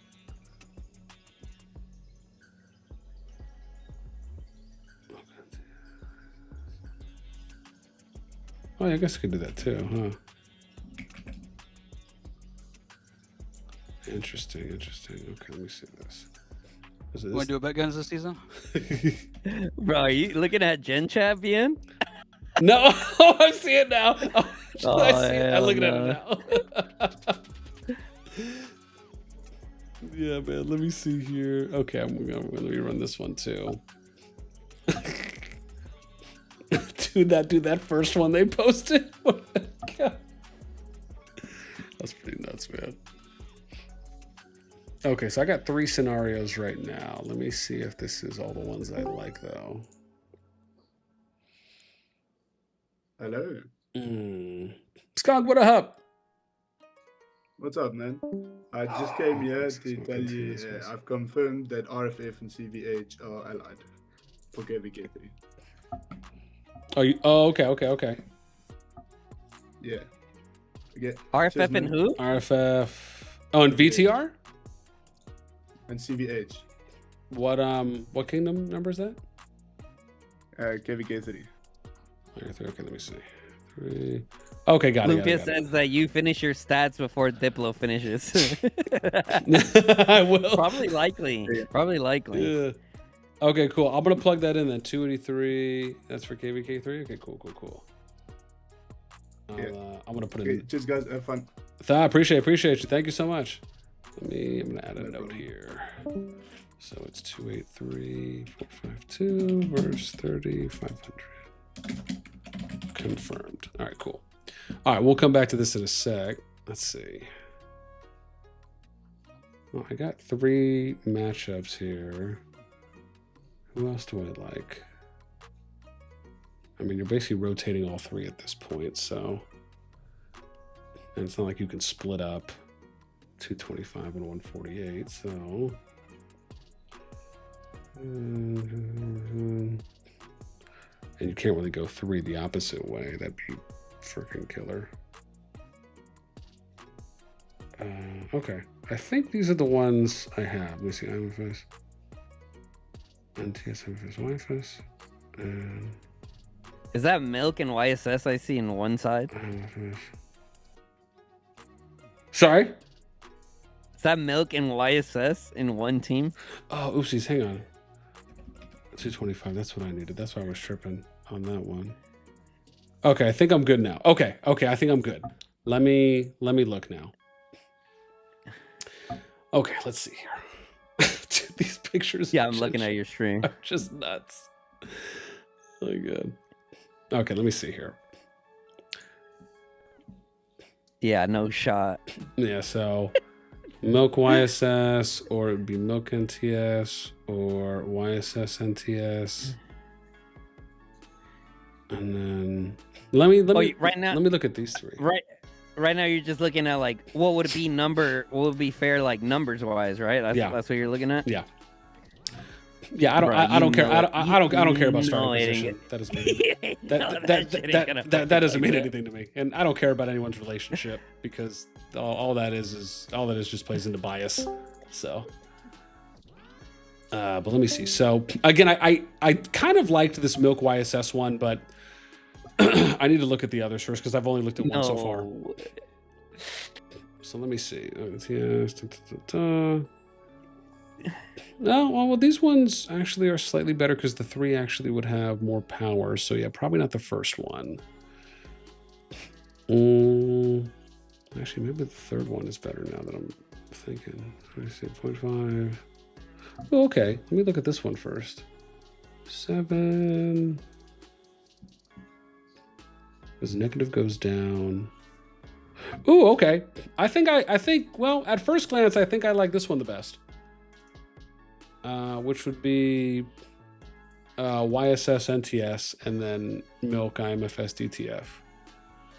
[SPEAKER 1] Oh, yeah, I guess I could do that too, huh? Interesting. Okay, let me see this.
[SPEAKER 5] You want to do a bet guns this season?
[SPEAKER 3] Bro, are you looking at Gen Chat, BN?
[SPEAKER 1] No, I see it now. Oh, I see it. I'm looking at it now. Yeah, man. Let me see here. Okay, let me run this one too. Dude, that first one they posted. God. That's pretty nuts, man. Okay, so I got 3 scenarios right now. Let me see if this is all the ones I like, though.
[SPEAKER 6] Hello.
[SPEAKER 1] Skunk, what up?
[SPEAKER 6] What's up, man? I just came here to tell you I've confirmed that RFF and CVH are allied for KvK 3.
[SPEAKER 1] Oh, okay.
[SPEAKER 6] Yeah. Okay.
[SPEAKER 3] RFF and who?
[SPEAKER 1] RFF. Oh, and VTR?
[SPEAKER 6] And CVH.
[SPEAKER 1] What kingdom number is that?
[SPEAKER 6] KvK 3.
[SPEAKER 1] Okay, let me see. 3. Okay, got it.
[SPEAKER 3] Lucas says that you finish your stats before Diplo finishes.
[SPEAKER 1] I will.
[SPEAKER 3] Probably likely.
[SPEAKER 6] Yeah.
[SPEAKER 3] Probably likely.
[SPEAKER 1] Yeah. Okay, cool. I'm gonna plug that in then. 283. That's for KvK 3. Okay, cool. I'm gonna put it in.
[SPEAKER 6] Just guys, have fun.
[SPEAKER 1] I appreciate you. Thank you so much. I'm gonna add a note here. So it's 283.452 verse 3500. Confirmed. All right, cool. All right, we'll come back to this in a sec. Let's see. Well, I got 3 matchups here. Who else do I like? I mean, you're basically rotating all 3 at this point, so. And it's not like you can split up 225 and 148, so. And you can't really go 3 the opposite way. That'd be freaking killer. Okay. I think these are the ones I have. Let me see. IMFS. NTS, IMFS, YFS. And
[SPEAKER 3] Is that Milk and YSS I see in one side?
[SPEAKER 1] IMFS. Sorry?
[SPEAKER 3] Is that Milk and YSS in one team?
[SPEAKER 1] Oh, oopsies. Hang on. 225. That's what I needed. That's why I was tripping on that one. Okay, I think I'm good now. Okay, I think I'm good. Let me look now. Okay, let's see here. Dude, these pictures.
[SPEAKER 3] Yeah, I'm looking at your stream.
[SPEAKER 1] Are just nuts. Oh my god. Okay, let me see here.
[SPEAKER 3] Yeah, no shot.
[SPEAKER 1] Yeah, so Milk YSS, or it would be Milk NTS, or YSS NTS. And then let me
[SPEAKER 3] right now,
[SPEAKER 1] let me look at these 3.
[SPEAKER 3] Right now you're just looking at like what would it be what would be fair like numbers wise, right? That's what you're looking at?
[SPEAKER 1] Yeah. Yeah, I don't care. I don't care about starting position. That doesn't mean that doesn't mean anything to me. And I don't care about anyone's relationship because all that is just plays into bias. So but let me see. So again, I kind of liked this Milk YSS one, but I need to look at the others first because I've only looked at one so far. So let me see. No, well, these ones actually are slightly better because the 3 actually would have more power. So yeah, probably not the first one. Actually, maybe the 3rd one is better now that I'm thinking. I see 0.5. Oh, okay, let me look at this one first. 7. As negative goes down. Ooh, okay. I think well, at first glance, I think I like this one the best. Which would be YSS NTS and then Milk IMFS DTF.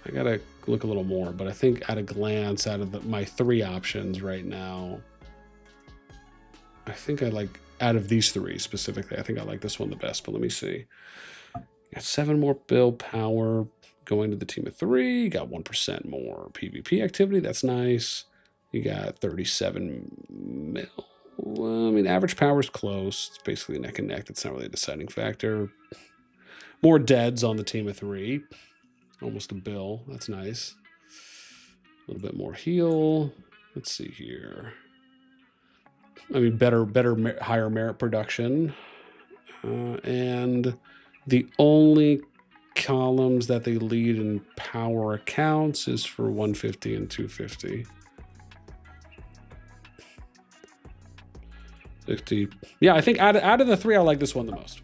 [SPEAKER 1] I gotta look a little more, but I think at a glance, out of my 3 options right now, I think I like, out of these 3 specifically, I think I like this one the best, but let me see. Got 7 more build power going to the team of 3. You got 1% more PvP activity. That's nice. You got 37 mil. Well, I mean, average power is close. It's basically neck and neck. That's not really a deciding factor. More deads on the team of 3. Almost a bill. That's nice. A little bit more heal. Let's see here. I mean, higher merit production. And the only columns that they lead in power accounts is for 150 and 250. 60. Yeah, I think out of the 3, I like this one the most.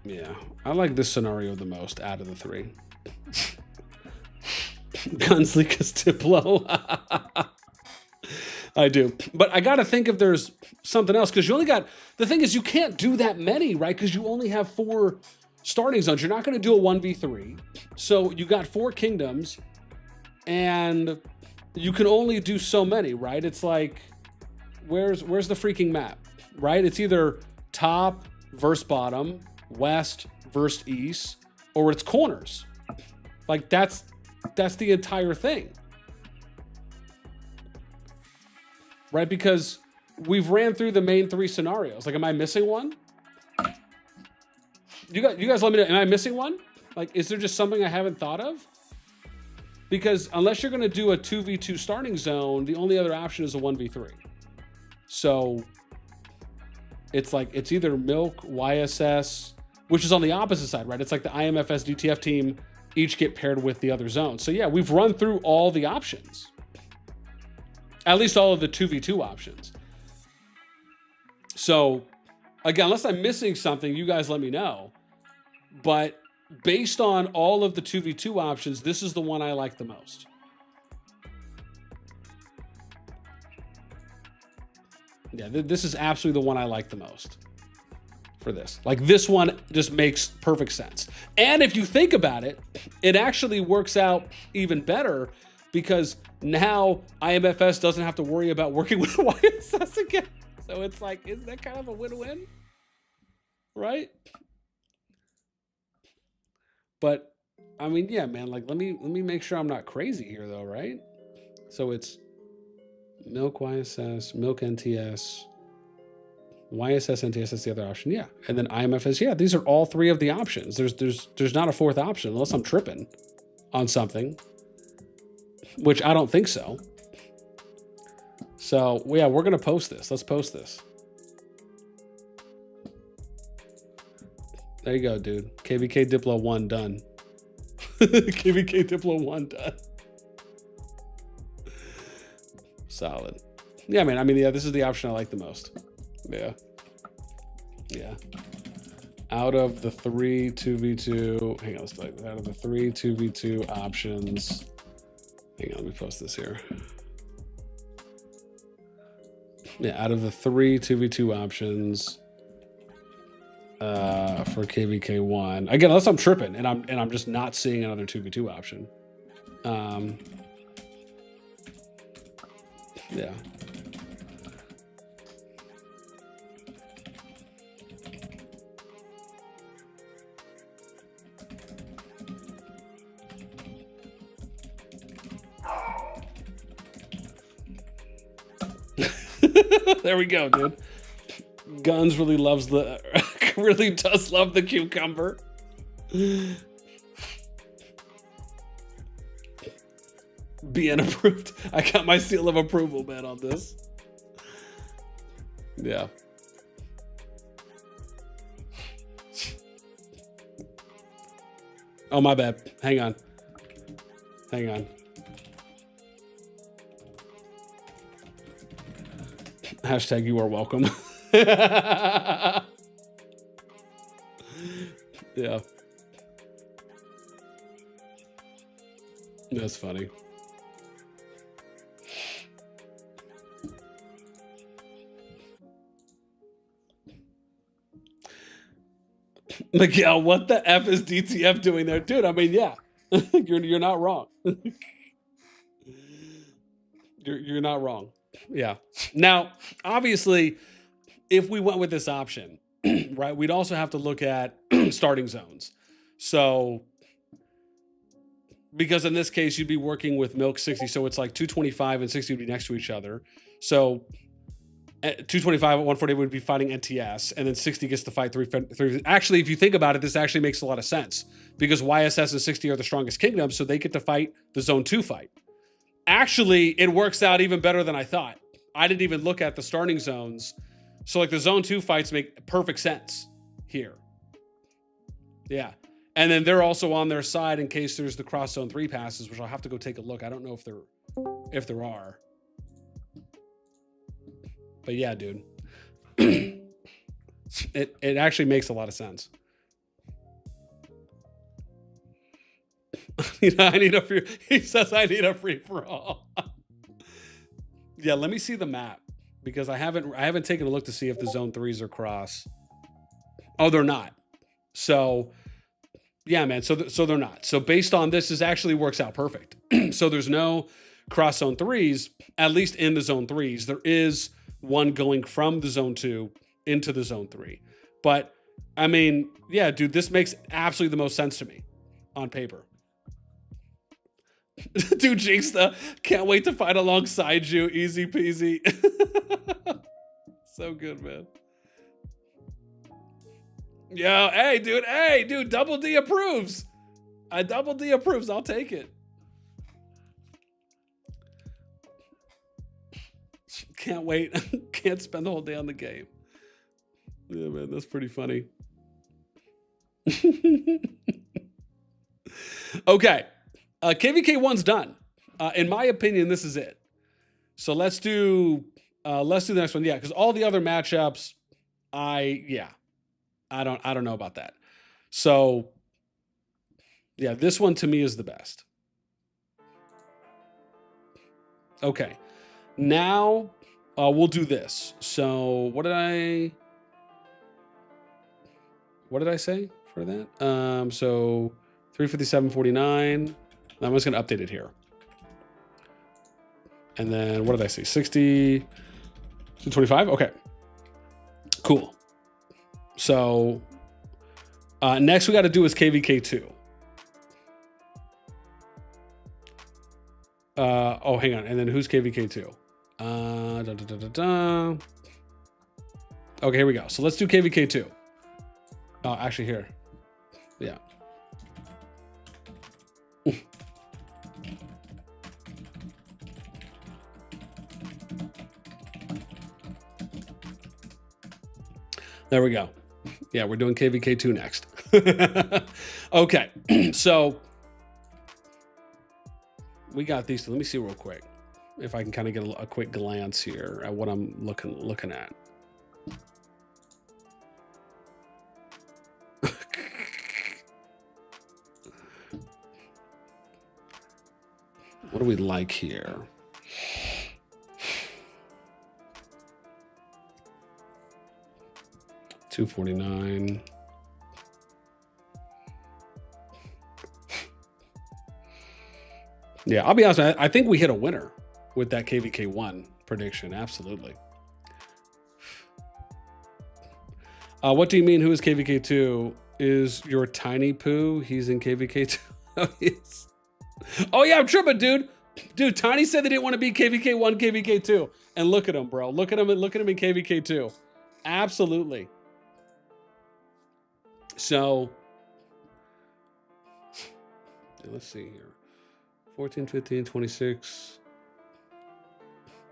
[SPEAKER 1] Yeah, I like this scenario the most out of the 3. Gunsleekus Diplo. I do. But I got to think if there's something else, because you only got, the thing is you can't do that many, right? Because you only have 4 starting zones. You're not going to do a 1v3. So you got 4 kingdoms and you can only do so many, right? It's like, where's the freaking map, right? It's either top versus bottom, west versus east, or it's corners. Like that's the entire thing. Right? Because we've ran through the main 3 scenarios. Like, am I missing one? You guys let me know. Am I missing one? Like, is there just something I haven't thought of? Because unless you're going to do a 2v2 starting zone, the only other option is a 1v3. So it's like, it's either Milk, YSS, which is on the opposite side, right? It's like the IMFS DTF team each get paired with the other zone. So yeah, we've run through all the options. At least all of the 2v2 options. So again, unless I'm missing something, you guys let me know. But based on all of the 2v2 options, this is the one I like the most. Yeah, this is absolutely the one I like the most for this. Like, this one just makes perfect sense. And if you think about it, it actually works out even better because now IMFS doesn't have to worry about working with YSS again. So it's like, isn't that kind of a win-win? Right? But I mean, yeah, man, like let me make sure I'm not crazy here though, right? So it's Milk YSS, Milk NTS, YSS NTS, that's the other option. Yeah. And then IMFS. Yeah, these are all 3 of the options. There's not a 4th option unless I'm tripping on something, which I don't think so. So yeah, we're gonna post this. Let's post this. There you go, dude. KvK Diplo 1 done. KvK Diplo 1 done. Solid. Yeah, man. I mean, yeah, this is the option I like the most. Yeah. Yeah. Out of the 3 2v2, hang on, let's play. Out of the 3 2v2 options, hang on, let me post this here. Yeah, out of the 3 2v2 options for KvK1, again, unless I'm tripping and I'm just not seeing another 2v2 option. Yeah. There we go, dude. Guns really loves the really does love the cucumber. Being approved. I got my seal of approval, man, on this. Yeah. Oh, my bad. Hang on. Hang on. Hashtag you are welcome. Yeah. That's funny. Miguel, what the F is DTF doing there? Dude, I mean, yeah. You're not wrong. You're not wrong. Yeah. Now, obviously, if we went with this option, right, we'd also have to look at starting zones. So, because in this case, you'd be working with Milk 60. So it's like 225 and 60 would be next to each other. So 225 at 140 would be fighting NTS, and then 60 gets to fight 3. Actually, if you think about it, this actually makes a lot of sense because YSS and 60 are the strongest kingdoms, so they get to fight the Zone 2 fight. Actually, it works out even better than I thought. I didn't even look at the starting zones. So like the Zone 2 fights make perfect sense here. Yeah. And then they're also on their side in case there's the cross Zone 3 passes, which I'll have to go take a look. I don't know if there are. But yeah, dude. it actually makes a lot of sense. I need a free. He says I need a free for all. Yeah, let me see the map because I haven't taken a look to see if the zone 3s are cross. Oh, they're not. So, yeah, man. So they're not. So based on this actually works out perfect. So there's no cross zone 3s, at least in the zone 3s. There is one going from the zone 2 into the zone 3. But I mean, yeah, dude, this makes absolutely the most sense to me on paper. Dude, Jinxta, can't wait to fight alongside you. Easy peasy. So good, man. Yo, hey, dude, Double D approves. Double D approves. I'll take it. Can't wait. Can't spend the whole day on the game. Yeah, man, that's pretty funny. Okay. KvK 1's done. In my opinion, this is it. So let's do the next one. Yeah, because all the other matchups, I don't know about that. So yeah, this one to me is the best. Okay. Now we'll do this. So what did I say for that? So 357.49. I'm just going to update it here. And then what did I say? 60 to 25? Okay. Cool. So next we got to do is KvK 2. Oh, hang on. And then who's KvK 2? Okay, here we go. So let's do KvK 2. Oh, actually here. Yeah. There we go. Yeah, we're doing KvK 2 next. Okay, so we got these two. Let me see real quick if I can kind of get a quick glance here at what I'm looking at. What do we like here? $249. Yeah, I'll be honest. I think we hit a winner with that KvK 1 prediction. Absolutely. What do you mean? Who is KvK 2? Is your tiny poo? He's in KvK 2. Oh, yes. Oh yeah, I'm tripping, dude. Dude, Tiny said they didn't want to be KvK 1, KvK 2. And look at him, bro. Look at him in KvK 2. Absolutely. So let's see here. 14, 15, 26.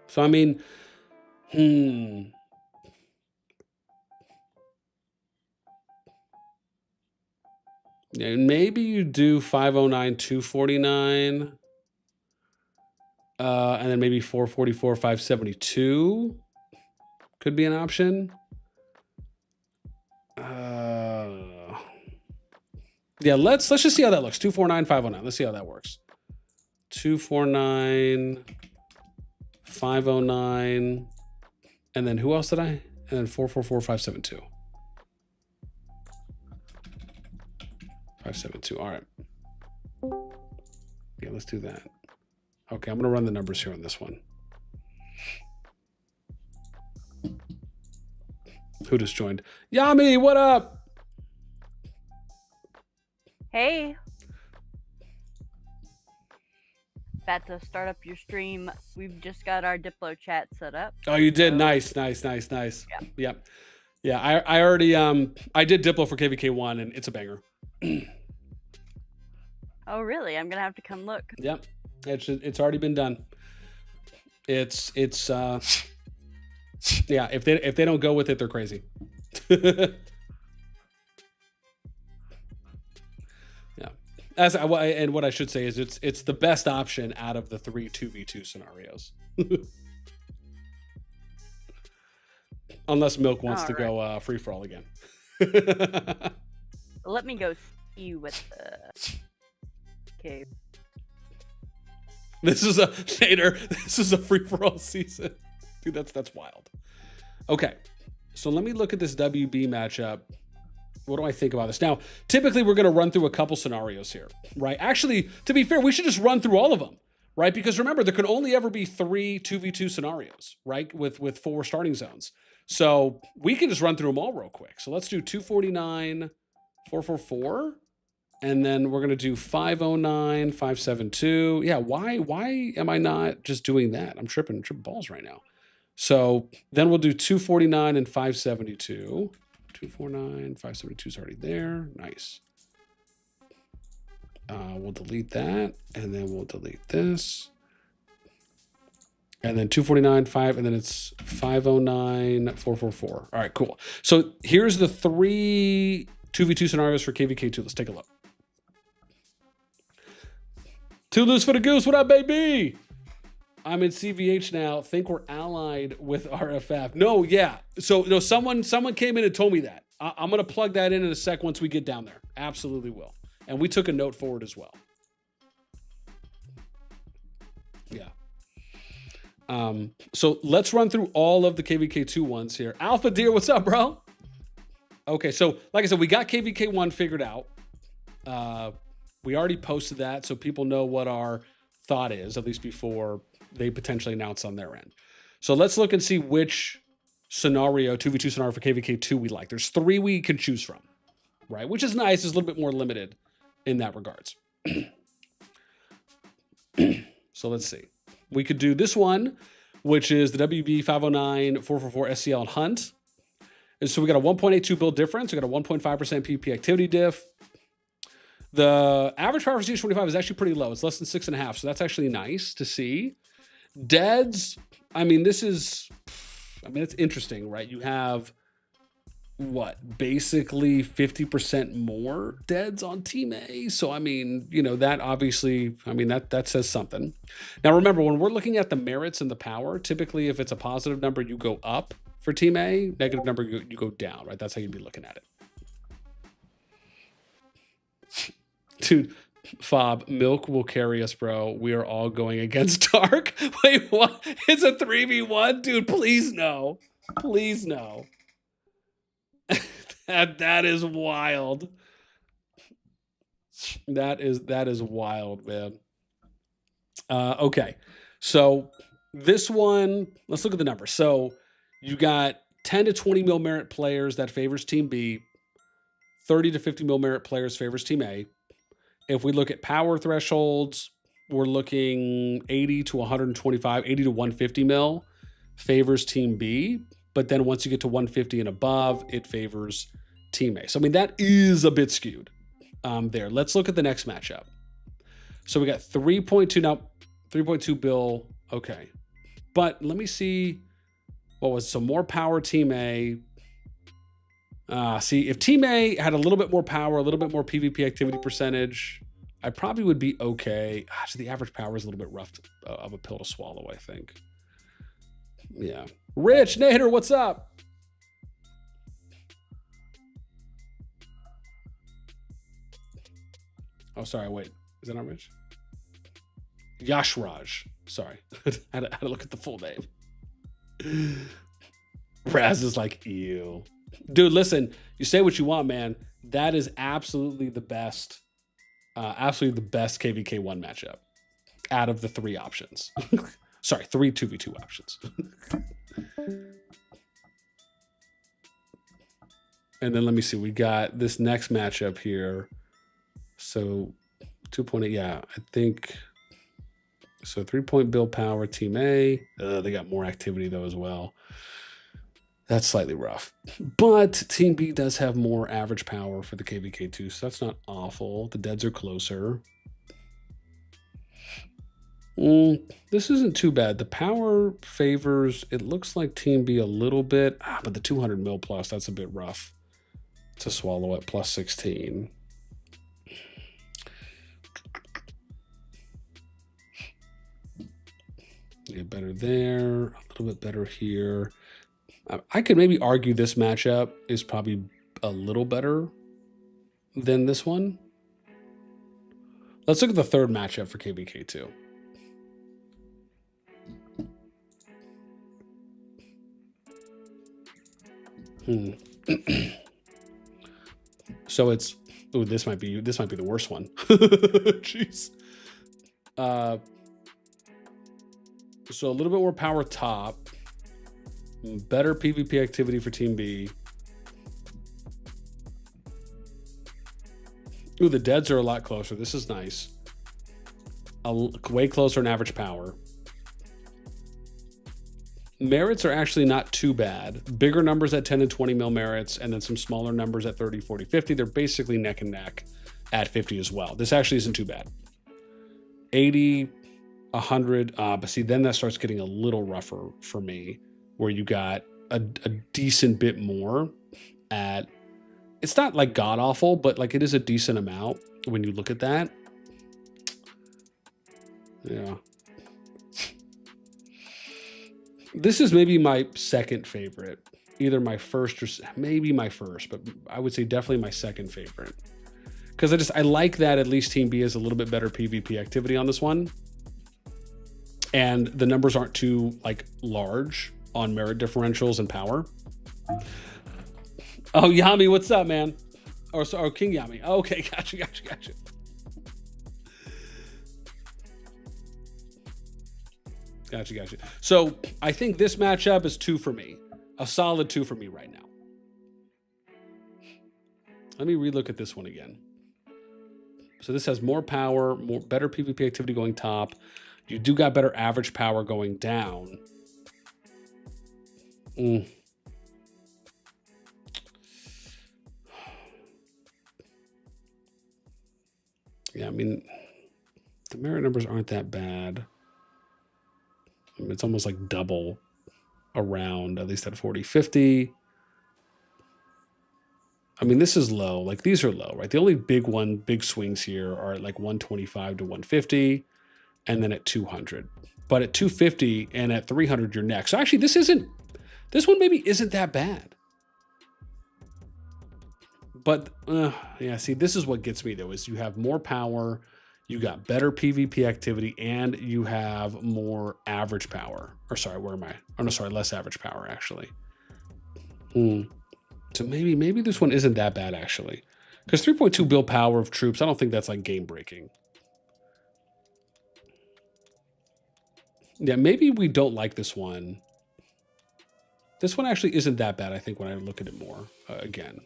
[SPEAKER 1] So I mean, yeah, maybe you do 509, 249. And then maybe 444, 572 could be an option. Yeah, let's just see how that looks. 249, 509. Let's see how that works. 249, 509, and then who else did I? And then 444, 572. 572. All right. Yeah, let's do that. Okay, I'm gonna run the numbers here on this one. Who just joined? Yami, what up?
[SPEAKER 7] Hey. About to start up your stream. We've just got our Diplo chat set up.
[SPEAKER 1] Oh, you did? Nice. Yeah. Yeah, I already I did Diplo for KvK 1 and it's a banger.
[SPEAKER 7] Oh really? I'm gonna have to come look.
[SPEAKER 1] Yep. It's already been done. It's yeah, if they don't go with it, they're crazy. Yeah. And what I should say is it's the best option out of the 3 2v2 scenarios. Unless Milk wants to go free for all again.
[SPEAKER 7] Let me go see what the KvK.
[SPEAKER 1] This is a Nader. This is a free-for-all season, dude. That's wild. Okay, so let me look at this WB matchup. What do I think about this? Now, typically we're going to run through a couple scenarios here, right? Actually, to be fair, we should just run through all of them, right? Because remember, there can only ever be 3 2v2 scenarios, right? With 4 starting zones. So we can just run through them all real quick. So let's do 249, 444. And then we're going to do 509, 572. Yeah, why am I not just doing that? I'm tripping balls right now. So then we'll do 249 and 572. 249, 572 is already there. Nice. We'll delete that, and then we'll delete this. And then 249, 5, and then it's 509, 444. All right, cool. So here's the 3 2v2 scenarios for KvK2. Let's take a look. 2 loose for the goose. What up, baby? I'm in CVH now. Think we're allied with RFF. No, yeah. So no, someone came in and told me that. I'm gonna plug that in a sec once we get down there. Absolutely will. And we took a note forward as well. Yeah. So let's run through all of the KvK2 ones here. Alpha Deer, what's up, bro? Okay, so like I said, we got KvK1 figured out. We already posted that, so people know what our thought is, at least before they potentially announce on their end. So let's look and see which scenario, 2v2 scenario for KvK2 we like. There's 3 we can choose from, right? Which is nice. It's a little bit more limited in that regards. So let's see. We could do this one, which is the WB 509 444 SCL and Hunt. And so we got a 1.82 build difference. We got a 1.5% PvP activity diff. The average power for CH25 is actually pretty low. It's less than 6.5. So that's actually nice to see. Deads, I mean, it's interesting, right? You have what, basically 50% more deads on Team A. So, I mean, you know, that obviously, I mean, that says something. Now, remember, when we're looking at the merits and the power, typically if it's a positive number, you go up for Team A, negative number, you go down, right? That's how you'd be looking at it. Dude, Fob, milk will carry us, bro. We are all going against Dark. Wait, what? It's a 3v1? Dude, please no. Please no. That is wild. That is wild, man. Okay. So this one, let's look at the numbers. So you got 10 to 20 mil merit players that favors Team B. 30 to 50 mil merit players favors Team A. If we look at power thresholds, we're looking 80 to 125, 80 to 150 mil favors Team B. But then once you get to 150 and above, it favors Team A. So, I mean, that is a bit skewed there. Let's look at the next matchup. So we got 3.2 now, 3.2 bill. Okay. But let me see what was some more power Team A. See, if Team A had a little bit more power, a little bit more PvP activity percentage, I probably would be okay. So the average power is a little bit rough of a pill to swallow, I think. Yeah. Rich, Nader, what's up? Oh, sorry, wait. Is that not Rich? Yashraj. Sorry. I had to look at the full name. Raz is like, ew. Dude, listen, you say what you want, man. That is absolutely the best KvK1 matchup out of the 3 options. Sorry, 3 2v2 options. And then let me see. We got this next matchup here. So 2.8, yeah, I think. So 3-point build power, Team A. They got more activity, though, as well. That's slightly rough. But Team B does have more average power for the KvK2, so that's not awful. The deads are closer. This isn't too bad. The power favors, it looks like Team B a little bit, but the 200 mil plus, that's a bit rough to swallow at plus 16. Yeah, better there, a little bit better here. I could maybe argue this matchup is probably a little better than this one. Let's look at the third matchup for KvK 2. So it's this might be the worst one. Jeez. So a little bit more power top, better PvP activity for Team B. Ooh, the deads are a lot closer. This is nice. Way closer in average power. Merits are actually not too bad. Bigger numbers at 10 and 20 mil merits, and then some smaller numbers at 30, 40, 50. They're basically neck and neck at 50 as well. This actually isn't too bad. 80, 100. But see, then that starts getting a little rougher for me, where you got a decent bit more at... It's not like god awful, but like it is a decent amount when you look at that. Yeah. This is maybe my second favorite. Either my first or maybe my first, but I would say definitely my second favorite. Because I like that at least Team B has a little bit better PvP activity on this one. And the numbers aren't too like large on merit differentials and power. Oh, Yami, what's up, man? Or King Yami. Okay, gotcha. Gotcha. So I think this matchup is 2 for me. A solid 2 for me right now. Let me relook at this one again. So this has more power, better PvP activity going top. You do got better average power going down. Yeah, I mean, the merit numbers aren't that bad. I mean, it's almost like double around, at least at 40, 50. I mean, this is low. Like, these are low, right? The only big swings here are at like 125 to 150, and then at 200. But at 250 and at 300, you're next. So actually, this one maybe isn't that bad. But, yeah, see, this is what gets me, though, is you have more power, you got better PvP activity, and you have more average power. Or sorry, where am I? Oh, no, sorry, less average power, actually. So maybe this one isn't that bad, actually. Because 3.2 build power of troops, I don't think that's, like, game-breaking. Yeah, maybe we don't like this one. This one actually isn't that bad, I think, when I look at it more again.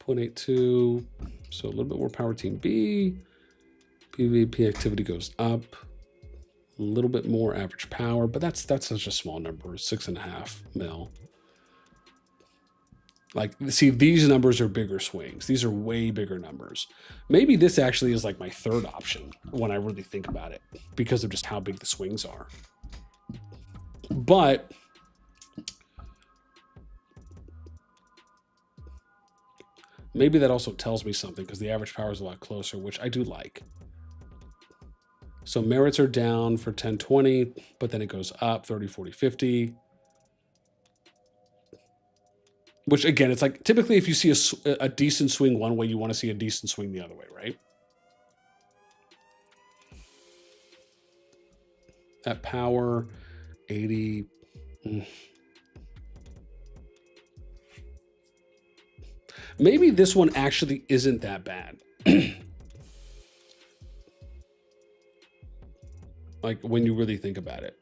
[SPEAKER 1] 0.82, so a little bit more power Team B. PvP activity goes up. A little bit more average power, but that's such a small number, 6.5 mil. Like, see, these numbers are bigger swings. These are way bigger numbers. Maybe this actually is like my third option when I really think about it, because of just how big the swings are. But maybe that also tells me something, because the average power is a lot closer, which I do like. So merits are down for 10, 20, but then it goes up 30, 40, 50. Which, again, it's like, typically if you see a decent swing one way, you want to see a decent swing the other way, right? At power, 80. Maybe this one actually isn't that bad. Like, when you really think about it.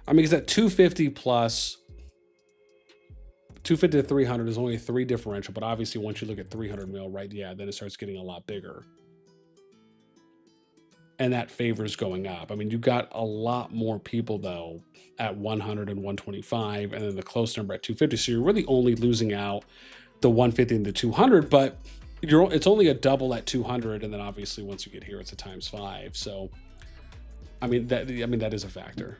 [SPEAKER 1] I mean, because at 250 plus 250 to 300 is only a 3 differential, but obviously once you look at 300 mil, right, yeah, then it starts getting a lot bigger. And that favors going up. I mean, you got a lot more people, though, at 100 and 125, and then the close number at 250. So you're really only losing out the 150 and the 200, but it's only a double at 200, and then obviously once you get here, it's a ×5. So, I mean, that is a factor.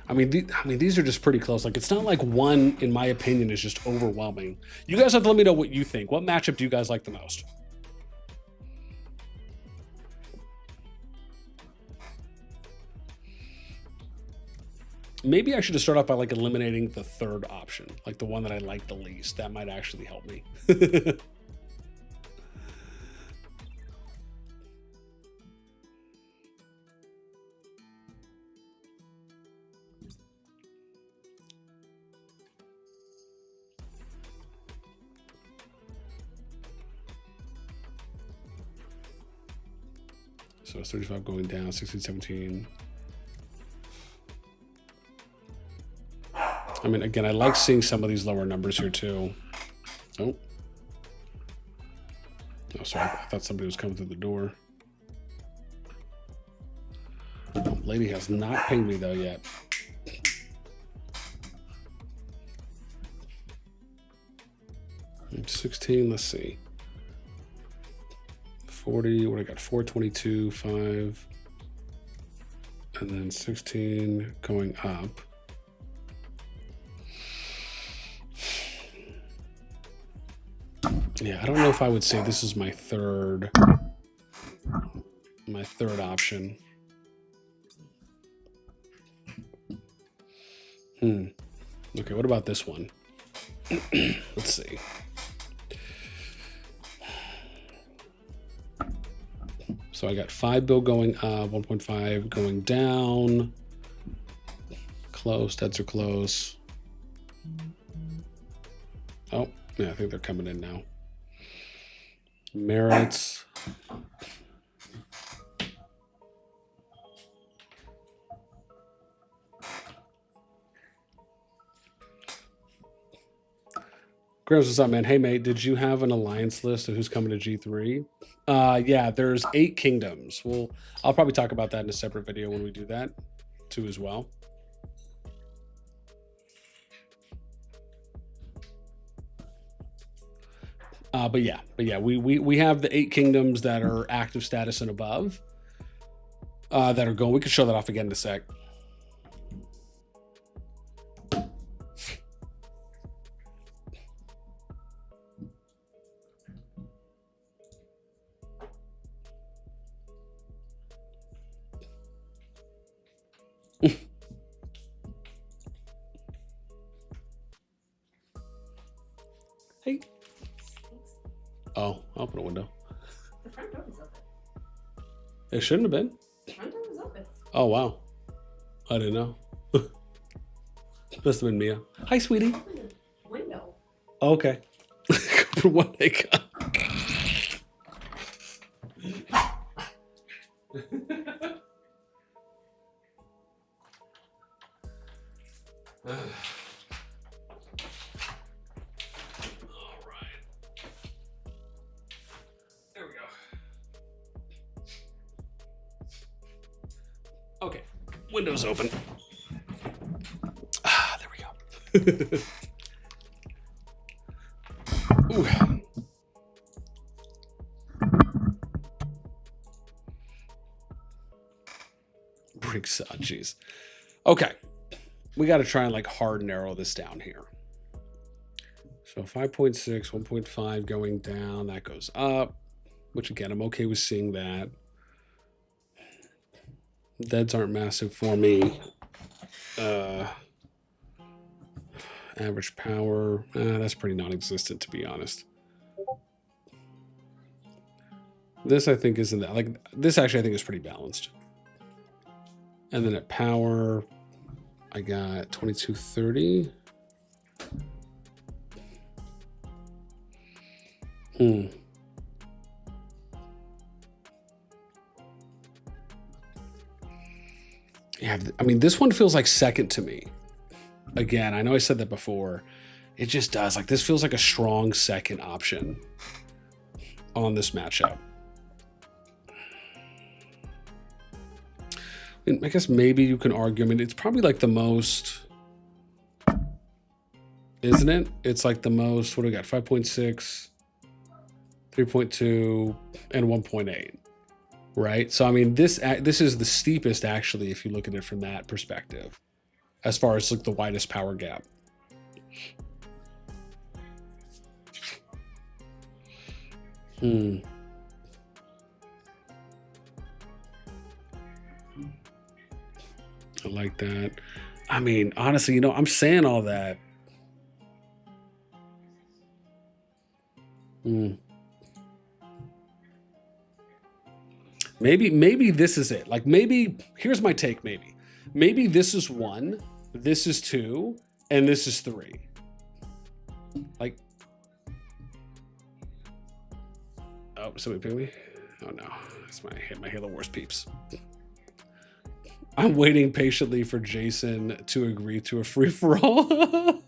[SPEAKER 1] I mean, these are just pretty close. Like, it's not like one, in my opinion, is just overwhelming. You guys have to let me know what you think. What matchup do you guys like the most? Maybe I should have started off by like eliminating the third option, like the one that I like the least. That might actually help me. So it's 35 going down, 16, 17. I mean, again, I like seeing some of these lower numbers here too. Oh. Oh, sorry. I thought somebody was coming through the door. Oh, lady has not pinged me though yet. I'm 16, let's see. 40, what I got? 422, 5. And then 16 going up. Yeah, I don't know if I would say this is my third option. Okay, what about this one? Let's see. So I got 5 bill going up, 1.5 going down. Close, deads are close. Oh, yeah, I think they're coming in now. Merits. Gross, what's up, man? Hey, mate, did you have an alliance list of who's coming to G3? Yeah, there's 8 kingdoms. I'll probably talk about that in a separate video when we do that too as well. But yeah, we have the 8 kingdoms that are active status and above that are going. We could show that off again in a sec. Hey. Oh, I'll open a window.
[SPEAKER 8] The front door is open.
[SPEAKER 1] It shouldn't have been.
[SPEAKER 8] The front door is open.
[SPEAKER 1] Oh, wow. I didn't know. Must have been Mia. Hi, sweetie.
[SPEAKER 8] Open the window.
[SPEAKER 1] Oh, okay. Open one they got. Okay, windows open. Ah, there we go. Ooh. Bricks, oh, jeez. Okay, we got to try and like hard narrow this down here. So 5.6, 1.5 going down, that goes up, which again, I'm okay with seeing that. Deads aren't massive for me. Average power, that's pretty non-existent to be honest. This I think isn't that, like this actually I think is pretty balanced. And then at power, I got 2230. Yeah, I mean, this one feels like second to me. Again, I know I said that before. It just does. Like, this feels like a strong second option on this matchup. I guess maybe you can argue. I mean, it's probably like the most, isn't it? It's like the most, what do we got? 5.6, 3.2, and 1.8. Right? So, I mean, this is the steepest, actually, if you look at it from that perspective. as far as like the widest power gap. I like that. I mean, honestly, you know, I'm saying all that. Maybe this is it. Like maybe, here's my take maybe. Maybe this is 1, this is 2, and this is 3. Like, oh, somebody pick me? Oh no, that's my Halo Wars peeps. I'm waiting patiently for Jason to agree to a free-for-all.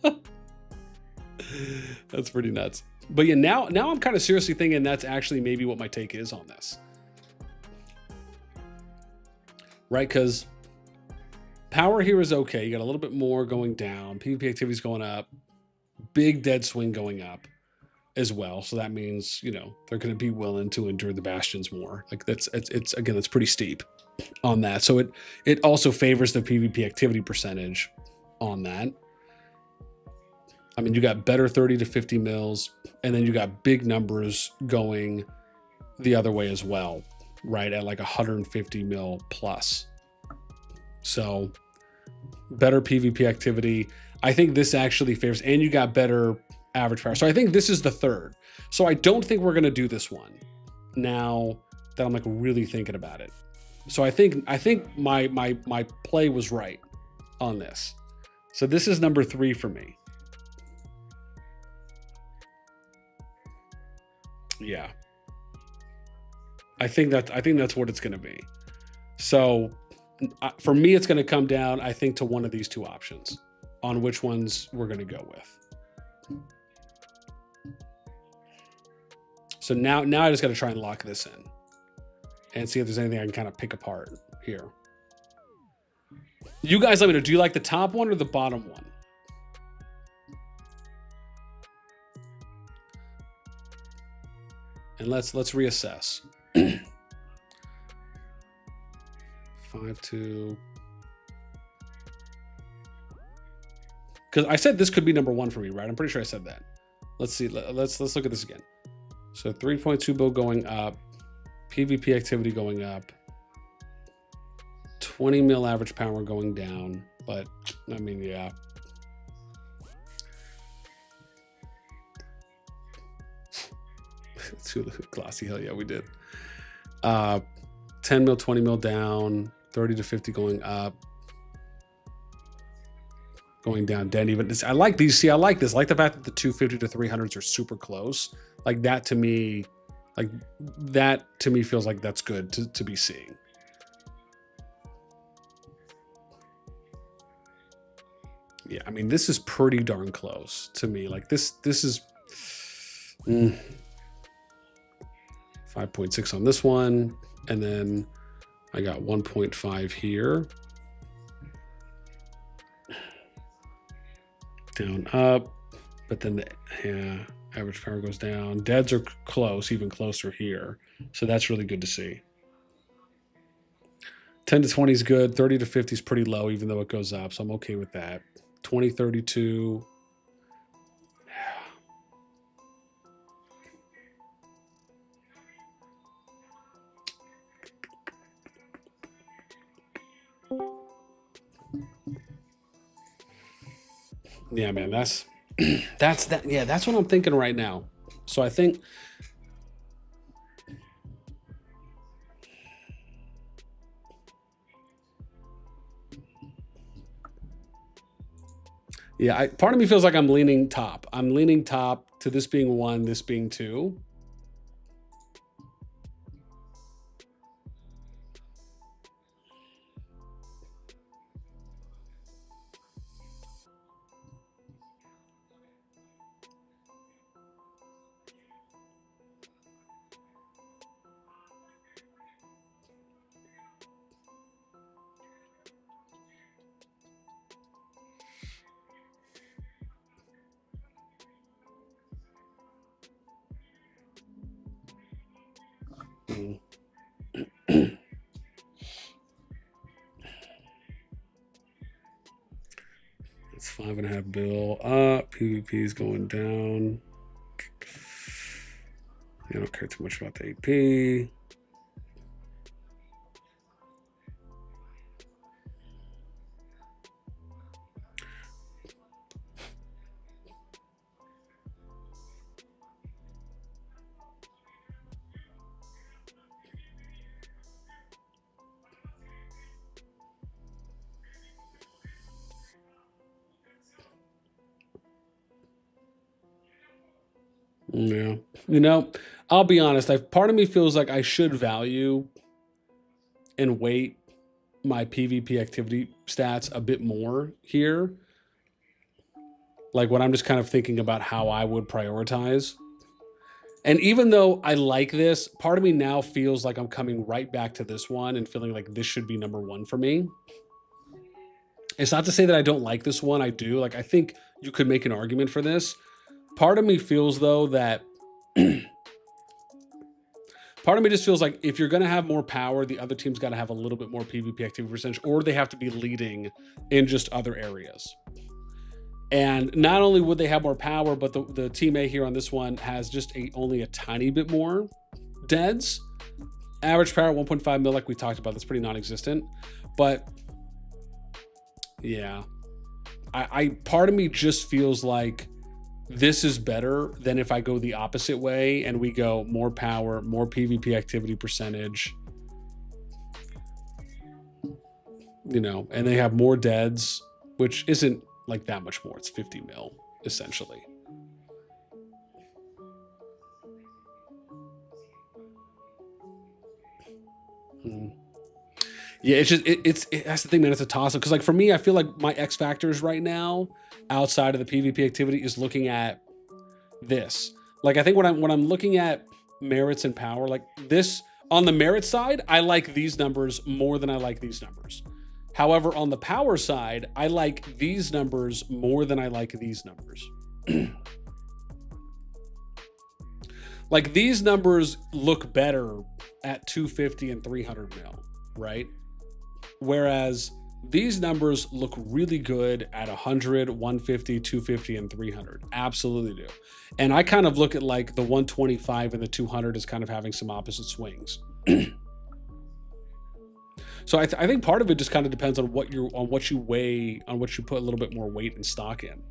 [SPEAKER 1] That's pretty nuts. But yeah, now I'm kind of seriously thinking that's actually maybe what my take is on this. Right, because power here is okay. You got a little bit more going down. PvP activity's going up. Big dead swing going up as well. So that means, you know, they're going to be willing to endure the bastions more. Like it's again, it's pretty steep on that. So it also favors the PvP activity percentage on that. I mean, you got better 30 to 50 mils, and then you got big numbers going the other way as well, right? At like 150 mil plus. So better PvP activity. I think this actually favors, and you got better average power. So I think this is the third. So I don't think we're going to do this one now that I'm like really thinking about it. So I think my play was right on this. So this is number 3 for me. Yeah. I think that's what it's going to be. So for me, it's going to come down, I think, to one of these 2 options on which ones we're going to go with. So now I just got to try and lock this in and see if there's anything I can kind of pick apart here. You guys let me know, do you like the top one or the bottom one? And let's reassess. 5-2. Because I said this could be number 1 for me, right? I'm pretty sure I said that. Let's see. Let's look at this again. So 3.2 bill going up, PvP activity going up, 20 mil average power going down. But I mean, yeah. Too glossy, hell yeah, we did. 10 mil, 20 mil down, 30 to 50 going up, going down dead even. I like these. See, I like this. I like the fact that the 250 to 300s are super close. Like that to me, feels like that's good to be seeing. Yeah, I mean, this is pretty darn close to me. Like this is 5.6 on this one, and then I got 1.5 here. Down, up, but then the average power goes down. Deads are close, even closer here. So that's really good to see. 10 to 20 is good. 30 to 50 is pretty low, even though it goes up. So I'm okay with that. 20, 32. Yeah, man, that's that. Yeah, that's what I'm thinking right now. So I think yeah, part of me feels like I'm leaning top. I'm leaning top to this being 1, this being 2. It's 5.5 bill up. PvP is going down. I don't care too much about the AP. Yeah. You know, I'll be honest. Part of me feels like I should value and weight my PvP activity stats a bit more here. Like when I'm just kind of thinking about how I would prioritize. And even though I like this, part of me now feels like I'm coming right back to this one and feeling like this should be number one for me. It's not to say that I don't like this one. I do. Like, I think you could make an argument for this. Part of me feels, though, that part of me just feels like if you're going to have more power, the other team's got to have a little bit more PvP activity percentage, or they have to be leading in just other areas. And not only would they have more power, but the team A here on this one has just only a tiny bit more deads. Average power 1.5 mil, like we talked about, that's pretty non-existent. But yeah, I part of me just feels like this is better than if I go the opposite way and we go more power, more PvP activity percentage, you know, and they have more deads, which isn't like that much more. It's 50 mil essentially. Yeah, it's just that's the thing, man. It's a toss up because, like, for me, I feel like my X factors right now, outside of the PvP activity, is looking at this. Like, I think when I'm looking at merits and power, like this on the merit side, I like these numbers more than I like these numbers. However, on the power side, I like these numbers more than I like these numbers. Like, these numbers look better at 250 and 300 mil, right? Whereas these numbers look really good at 100, 150, 250, and 300. Absolutely do. And I kind of look at like the 125 and the 200 as kind of having some opposite swings. So I think part of it just kind of depends on what you weigh, on what you put a little bit more weight and stock in.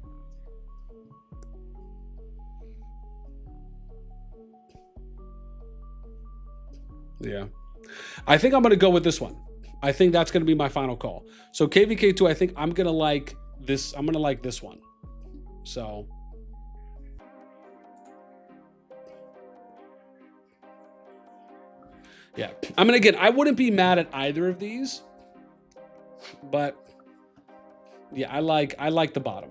[SPEAKER 1] Yeah. I think I'm going to go with this one. I think that's going to be my final call. So KvK2, I think I'm going to like this. I'm going to like this one. So yeah. I mean, again, I wouldn't be mad at either of these, but yeah, I like the bottom.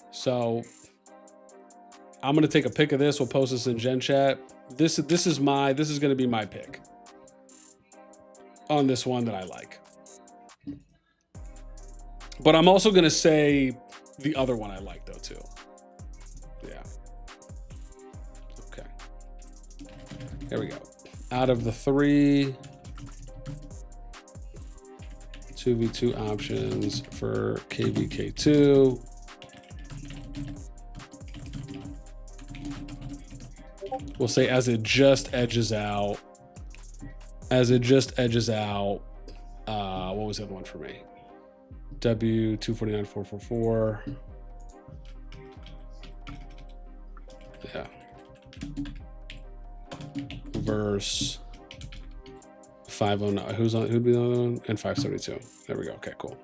[SPEAKER 1] So I'm going to take a pic of this. We'll post this in Gen Chat. This is going to be my pick on this one that I like. But I'm also going to say the other one I like though too. Yeah. Okay. There we go. Out of the 3 2v2 options for KvK2, we'll say as it just edges out, what was the other one for me? W249444. Yeah. Verse 509. Who'd be the other one? And 572. There we go. Okay, cool.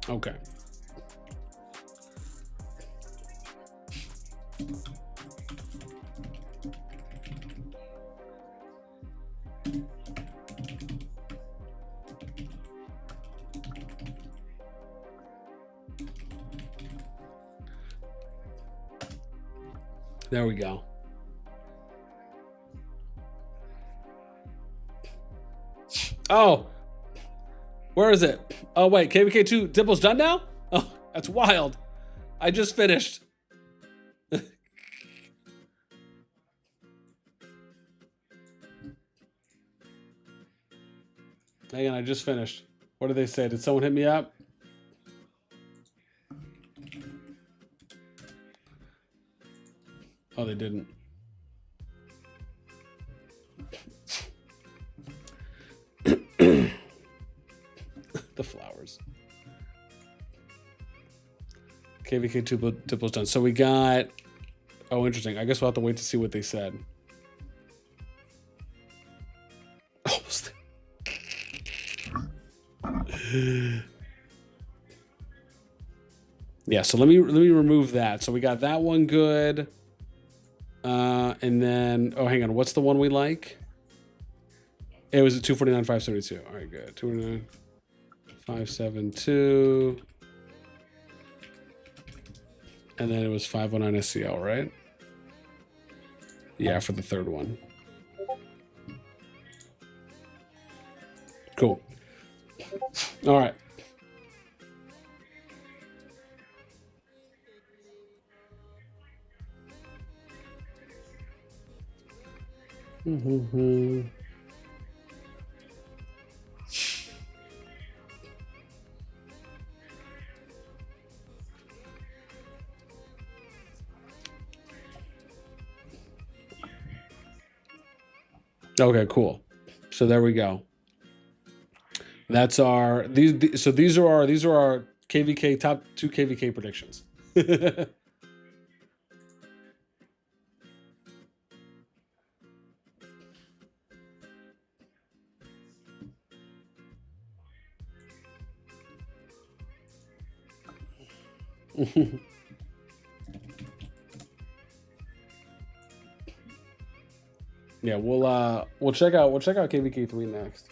[SPEAKER 1] Okay. There we go. Oh, where is it? Oh, wait, KvK 2 Dipple's done now? Oh, that's wild. I just finished. Hang on, I just finished. What did they say? Did someone hit me up? Oh, they didn't. The flowers. KvK 2 Dipple's done. So we got... Oh, interesting. I guess we'll have to wait to see what they said. Almost. Yeah, so let me remove that. So we got that one good. And then, oh, hang on. What's the one we like? It was a 249, 572. All right, good. 249, 572. And then it was 509 SCL, right? Yeah, for the third one. Cool. All right. Okay, cool. So there we go. That's our these are our KvK top 2 KvK predictions. Yeah, we'll check out KvK 3 next.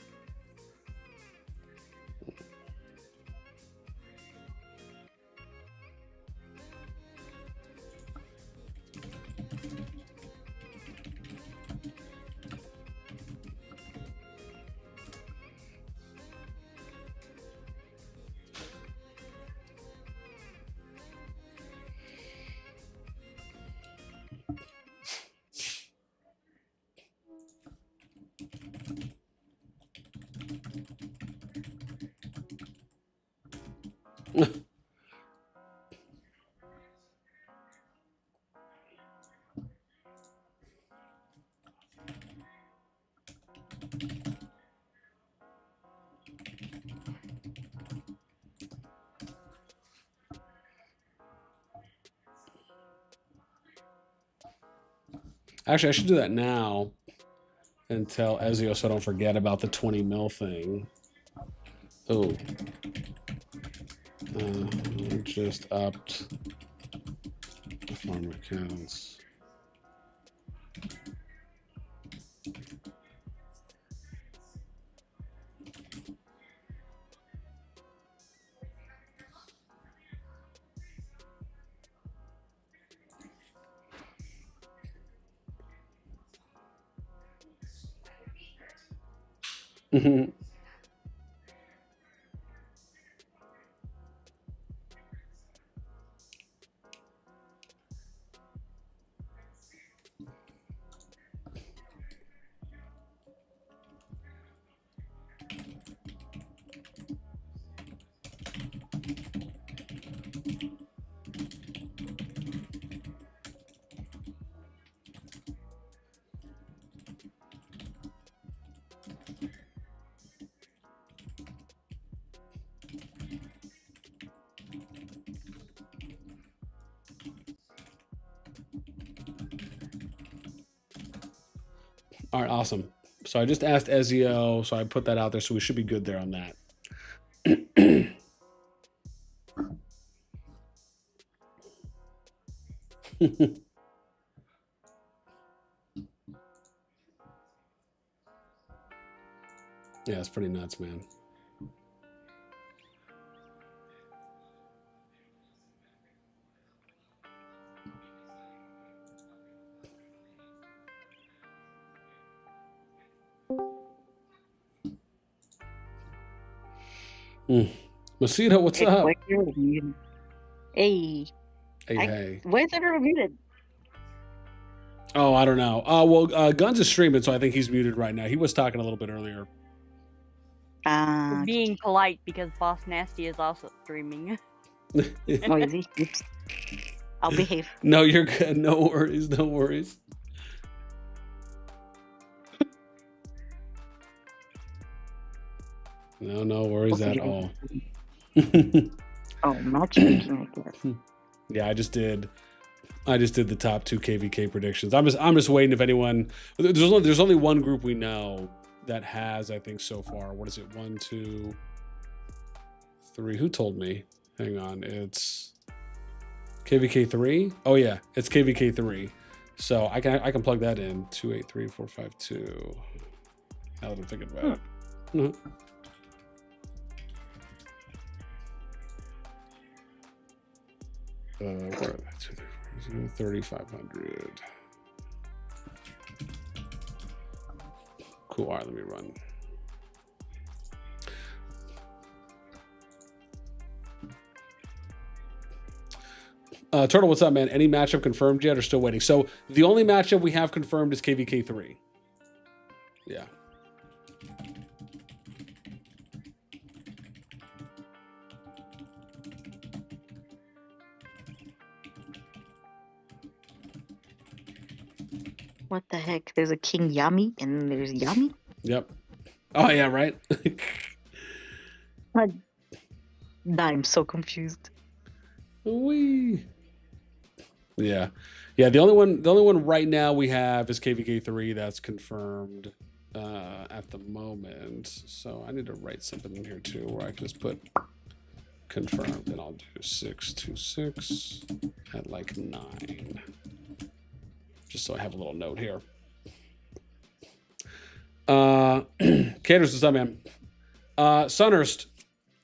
[SPEAKER 1] Actually, I should do that now and tell Ezio so I don't forget about the 20 mil thing. Oh. Just upped the farm accounts. All right, awesome. So I just asked Ezio, so I put that out there, so we should be good there on that. Yeah, it's pretty nuts, man. Masita, what's up?
[SPEAKER 9] Hey.
[SPEAKER 1] Hey.
[SPEAKER 9] Why is everyone muted?
[SPEAKER 1] Oh, I don't know. Well, Guns is streaming, so I think he's muted right now. He was talking a little bit earlier.
[SPEAKER 7] We're being polite because Boss NASTi is also streaming.
[SPEAKER 9] Oh, is he? Oops. I'll behave.
[SPEAKER 1] No, you're good. No worries. No worries. No worries at all.
[SPEAKER 9] Oh, matchmaking, I guess.
[SPEAKER 1] Yeah, I just did the top 2 KvK predictions. I'm just waiting if anyone. There's only one group we know that has, I think, so far. What is it? 1, 2, 3. Who told me? Hang on. It's KvK 3. Oh yeah, it's KvK 3. So I can plug that in. 2, 8, 3, 4, 5, 2. Now that I'm thinking about it. 3,500. Cool. All right, let me run. Turtle, what's up, man? Any matchup confirmed yet or still waiting? So the only matchup we have confirmed is KvK 3. Yeah.
[SPEAKER 9] What the heck? There's a King Yami and there's Yami?
[SPEAKER 1] Yep. Oh, yeah, right?
[SPEAKER 9] I'm so confused.
[SPEAKER 1] Wee. Yeah. Yeah, the only one right now we have is KvK 3 that's confirmed at the moment. So I need to write something in here too where I can just put confirmed, and I'll do 626 at like 9. Just so I have a little note here. Caters, what's up, man? Sunhurst,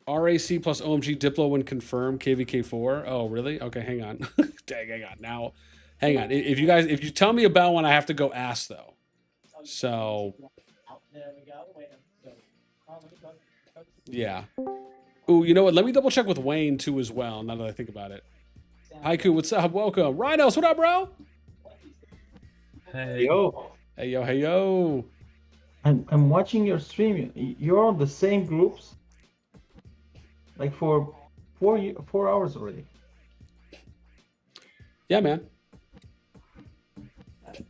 [SPEAKER 1] RAC plus OMG Diplo when confirmed KvK 4. Oh, really? Okay, hang on. Dang, hang on. Now, hang on. If you tell me about one, I have to go ask though. So, yeah. Ooh, you know what? Let me double check with Wayne too as well. Now that I think about it. Haiku, what's up? Welcome. Rhinos, what up, bro?
[SPEAKER 10] Hey yo.
[SPEAKER 1] Hey yo, hey yo.
[SPEAKER 10] I'm watching your stream. You're on the same groups, like for 4 hours already.
[SPEAKER 1] Yeah, man.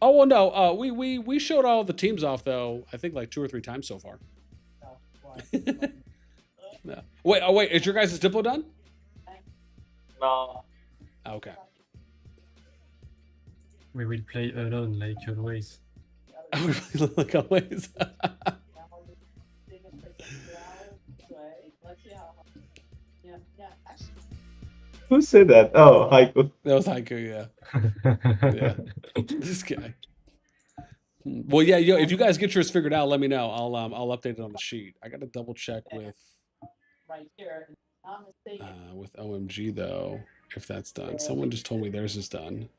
[SPEAKER 1] Oh well, no. We showed all the teams off though. I think like 2 or 3 times so far. No. Wait. Is your guys' Diplo done?
[SPEAKER 10] No.
[SPEAKER 1] Okay.
[SPEAKER 11] We will play alone like always.
[SPEAKER 1] Like always.
[SPEAKER 10] Who said that? Oh, Haiku.
[SPEAKER 1] That was Haiku, yeah. Yeah. This guy. Well, yeah, yo, if you guys get yours figured out, let me know. I'll update it on the sheet. I gotta double check with OMG though, if that's done. Someone just told me theirs is done.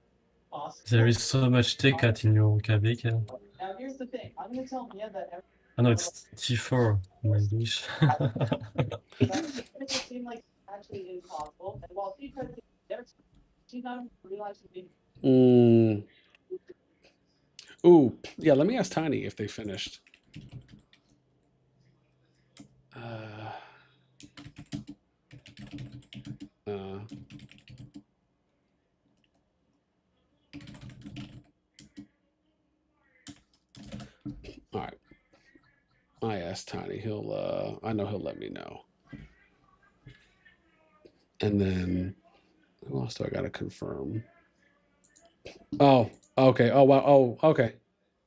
[SPEAKER 11] There is so much TCAT in your KvK.
[SPEAKER 10] Now here's the thing. I'm gonna tell Mia that
[SPEAKER 11] I know it's T4. Oh my gosh.
[SPEAKER 10] it seemed like actually impossible. And while she tried to there, she's not realizing.
[SPEAKER 1] Ooh, yeah. Let me ask Tiny if they finished. All right. I asked Tiny. I know he'll let me know. And then who else do I gotta confirm? Oh, okay. Oh wow. Oh, okay.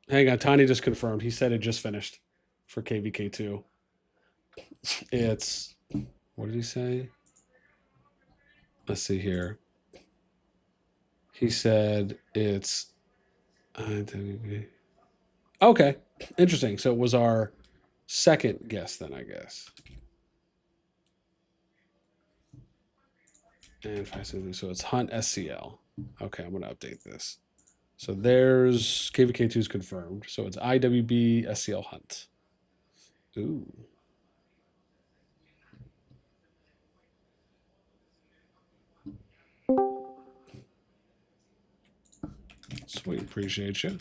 [SPEAKER 1] Hang on. Tiny just confirmed. He said it just finished for KvK 2. It's, what did he say? Let's see here. He said it's okay. Interesting. So it was our second guess then, I guess. And so it's Hunt SCL. Okay, I'm gonna update this. So there's KvK2 is confirmed. So it's IWB SCL Hunt. Ooh. Sweet, appreciate you.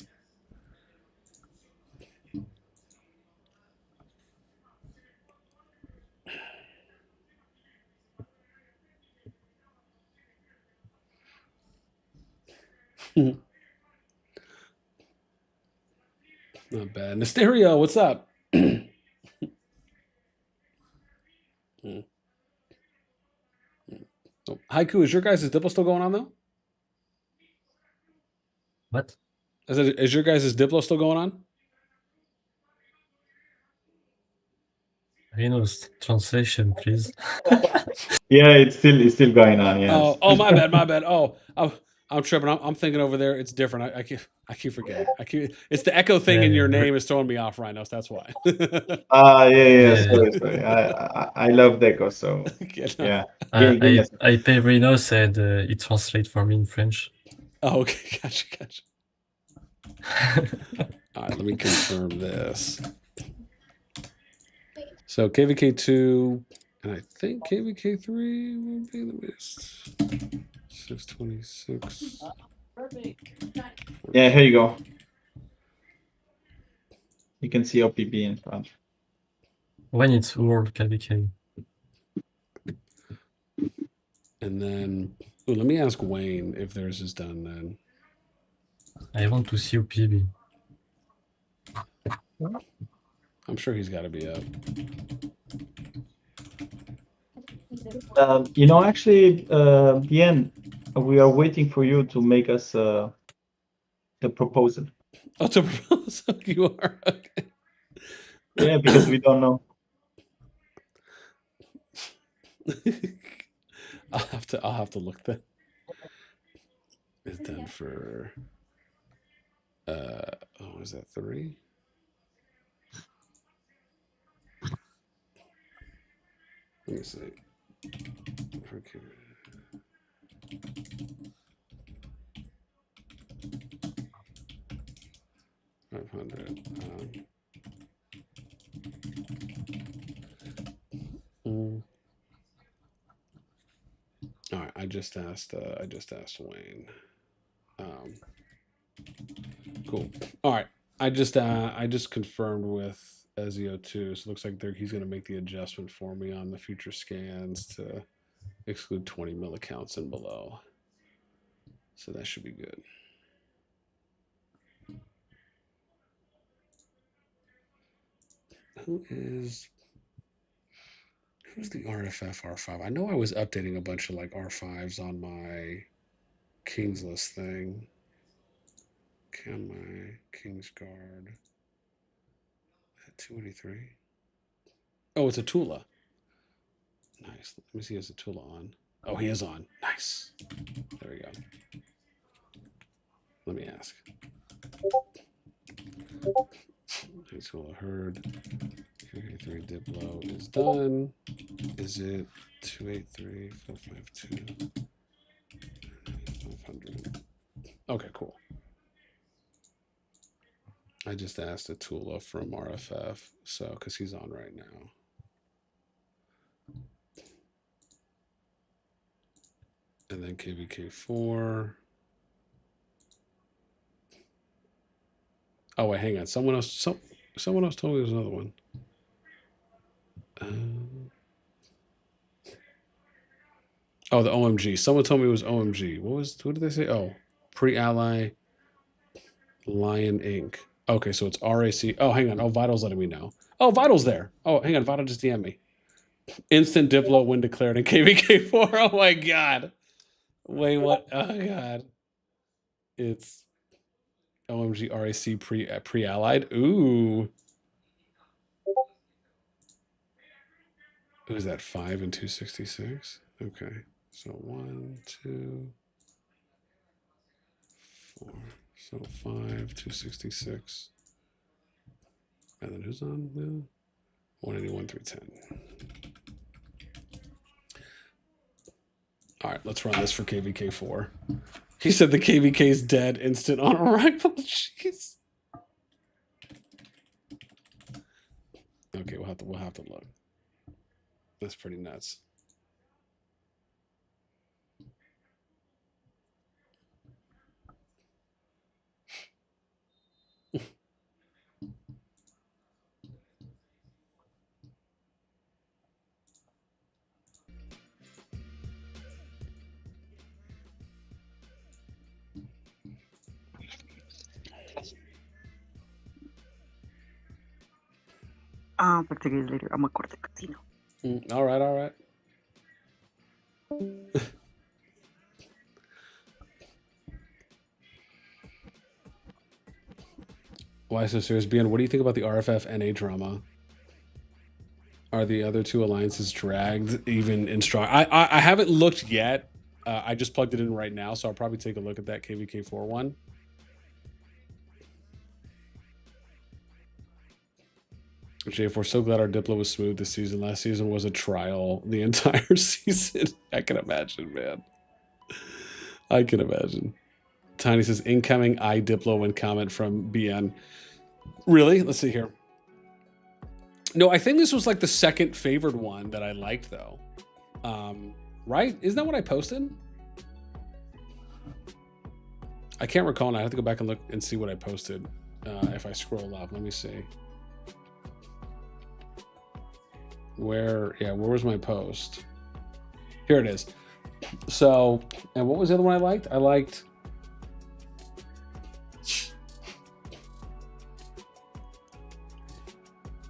[SPEAKER 1] Not bad. Mysterio, what's up? Oh, Haiku, is your guys' Diplo still going on though?
[SPEAKER 11] What?
[SPEAKER 1] Is your guys' Diplo still going on?
[SPEAKER 11] Reno's translation, please.
[SPEAKER 10] Yeah, it's still going on. Yes.
[SPEAKER 1] Oh, my bad. Oh, I'm tripping. I'm thinking over there. It's different. I keep forgetting. It's the echo thing in your name is throwing me off, Rhinos. That's why.
[SPEAKER 10] Yeah. Sorry. I love Deco, so yeah. Give me a second.
[SPEAKER 11] I pay Reno said he translate for me in French.
[SPEAKER 1] Oh, okay, gotcha. All right, let me confirm this. So KvK 2, and I think KvK 3 will be the best. 626.
[SPEAKER 10] Yeah, here you go. You can see OPB in front.
[SPEAKER 11] When it's World KvK.
[SPEAKER 1] And then, let me ask Wayne if theirs is done then.
[SPEAKER 11] I want to see OPB.
[SPEAKER 1] I'm sure he's got to be up.
[SPEAKER 10] Actually, Bien, we are waiting for you to make us the proposal.
[SPEAKER 1] Oh, to propose? You are? Okay.
[SPEAKER 10] Yeah, because we don't know.
[SPEAKER 1] I'll have to look that. It's done for is that 3? Let me see. Okay. $500. All right, I just asked Wayne. Cool. All right, I just confirmed with Ezio too. So it looks like he's going to make the adjustment for me on the future scans to exclude 20 mil accounts and below. So that should be good. Who's the RFF R5? I know I was updating a bunch of like R5s on my King's List thing. Can my King's Guard 283? Oh, it's a Tula. Nice. Let me see. Is a Tula on? Oh, he is on. Nice. There we go. Let me ask. Tula heard. 283 Diplo is done. Is it 283 452 500? Okay, cool. I just asked Atula from RFF, so because he's on right now. And then KvK4. Oh wait, hang on. Someone else told me there was another one. Oh, the OMG. Someone told me it was OMG. What did they say? Oh, pre-ally Lion Inc. Okay, so it's RAC. Oh, hang on. Oh, Vital's letting me know. Oh, Vital's there. Oh, hang on. Vital just DM'd me. Instant Diplo win declared in KvK4. Oh my god. Wait, what? Oh god. It's OMG RAC pre-allied. Ooh. Who's that? 5 and 266? Okay. So 1, 2, 4. So 5, 266. And then who's on now? 181, 310. All right, let's run this for KvK4. He said the KvK is dead. Instant on arrival. Jeez. Okay, we'll have to look. That's pretty nuts.
[SPEAKER 9] I'll talk to you guys later. I'm gonna go to the casino.
[SPEAKER 1] All right, all right. Why so serious? BN, what do you think about the RFF NA drama? Are the other two alliances dragged even in strong? I haven't looked yet. I just plugged it in right now, so I'll probably take a look at that KvK4 one. J4, so glad our Diplo was smooth this season. Last season was a trial the entire season. I can imagine, man. I can imagine. Tiny says, incoming Diplo when comment from BN. Really? Let's see here. No, I think this was like the second favored one that I liked, though. Right? Isn't that what I posted? I can't recall, and I have to go back and look and see what I posted if I scroll up. Let me see. Where was my post? Here it is. So, and what was the other one I liked? I liked...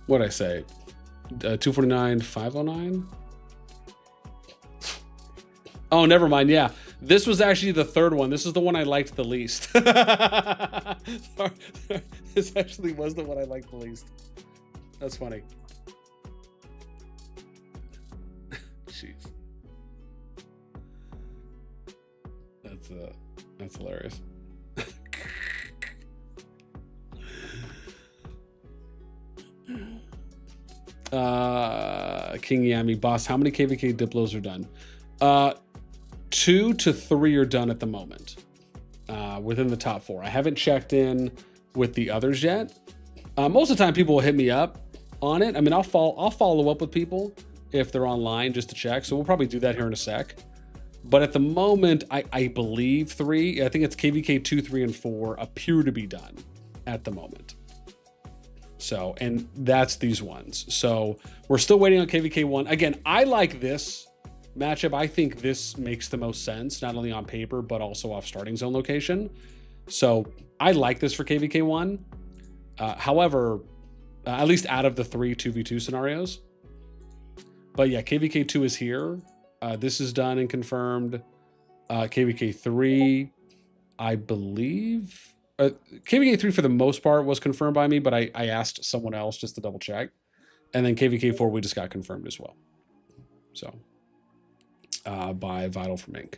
[SPEAKER 1] What'd I say? 249, 509? Oh, never mind. Yeah. This was actually the third one. This is the one I liked the least. This actually was the one I liked the least. That's funny. Jeez. That's hilarious. King Yami, boss, how many KvK Diplos are done? 2 to 3 are done at the moment, within the top 4. I haven't checked in with the others yet. Most of the time people will hit me up on it. I mean, I'll follow up with people if they're online just to check. So we'll probably do that here in a sec. But at the moment, I believe 3, I think it's KvK 2, 3, and 4 appear to be done at the moment. So, and that's these ones. So we're still waiting on KvK 1. Again, I like this matchup. I think this makes the most sense, not only on paper, but also off starting zone location. So I like this for KvK 1. However, at least out of the 3 2v2 scenarios. But yeah, KvK 2 is here. This is done and confirmed. KvK 3, I believe... KvK 3 for the most part was confirmed by me, but I asked someone else just to double check. And then KvK 4 we just got confirmed as well. So, by Vital from Inc.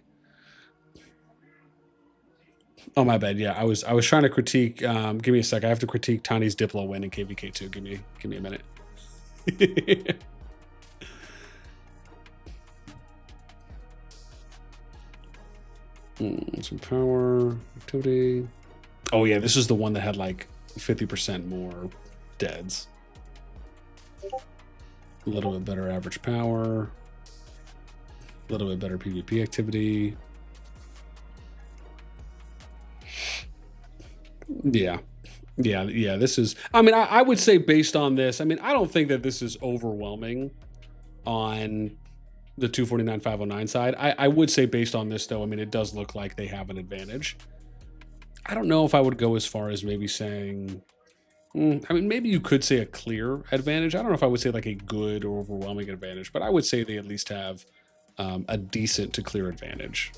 [SPEAKER 1] Oh, my bad. Yeah, I was trying to critique. Give me a sec. I have to critique Tiny's Diplo win in KvK 2. Give me a minute. Some power activity. Oh yeah, this is the one that had like 50% more deads. A little bit better average power. A little bit better PvP activity. Yeah. This is, I mean, I would say based on this, I mean, I don't think that this is overwhelming on the 249-509 side. I would say based on this though, I mean, it does look like they have an advantage. I don't know if I would go as far as maybe saying, I mean, maybe you could say a clear advantage. I don't know if I would say like a good or overwhelming advantage, but I would say they at least have a decent to clear advantage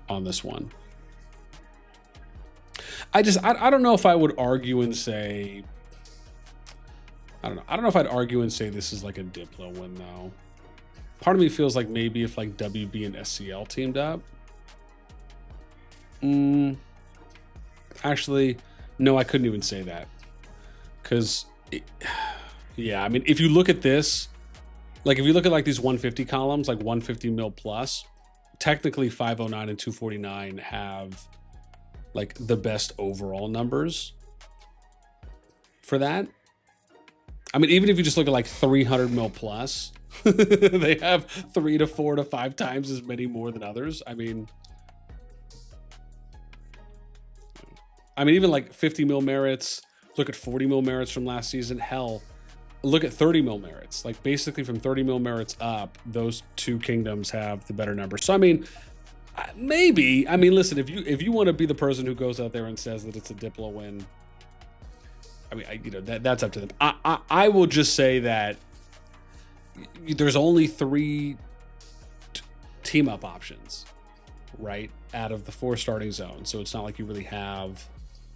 [SPEAKER 1] on this one. I don't know if I would argue and say, I don't know if I'd argue and say this is like a Diplo win though. Part of me feels like maybe if like WB and SCL teamed up. Actually, no, I couldn't even say that. Because, yeah, I mean, if you look at this, like if you look at like these 150 columns, like 150 mil plus, technically 509 and 249 have like the best overall numbers for that. I mean, even if you just look at like 300 mil plus, they have 3 to 4 to 5 times as many more than others. I mean, even like 50 mil merits, look at 40 mil merits from last season. Hell, look at 30 mil merits. Like basically from 30 mil merits up, those two kingdoms have the better numbers. So, I mean, maybe, I mean, listen, if you want to be the person who goes out there and says that it's a Diplo win, I mean, that's up to them. I will just say that there's only 3 team up options, right, out of the 4 starting zones. So it's not like you really have,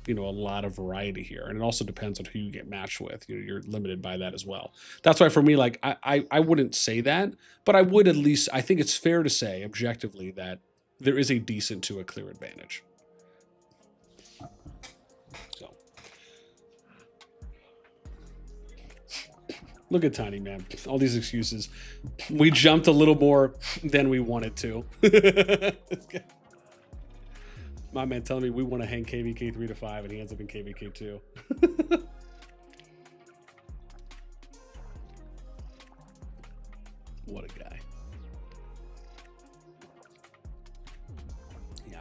[SPEAKER 1] a lot of variety here. And it also depends on who you get matched with. You're limited by that as well. That's why for me, like, I wouldn't say that, but I would at least, I think it's fair to say objectively that there is a decent to a clear advantage. So look at Tiny, man. All these excuses. We jumped a little more than we wanted to. My man telling me we want to hang KvK 3 to 5 and he ends up in KvK 2. What a guy. Yeah.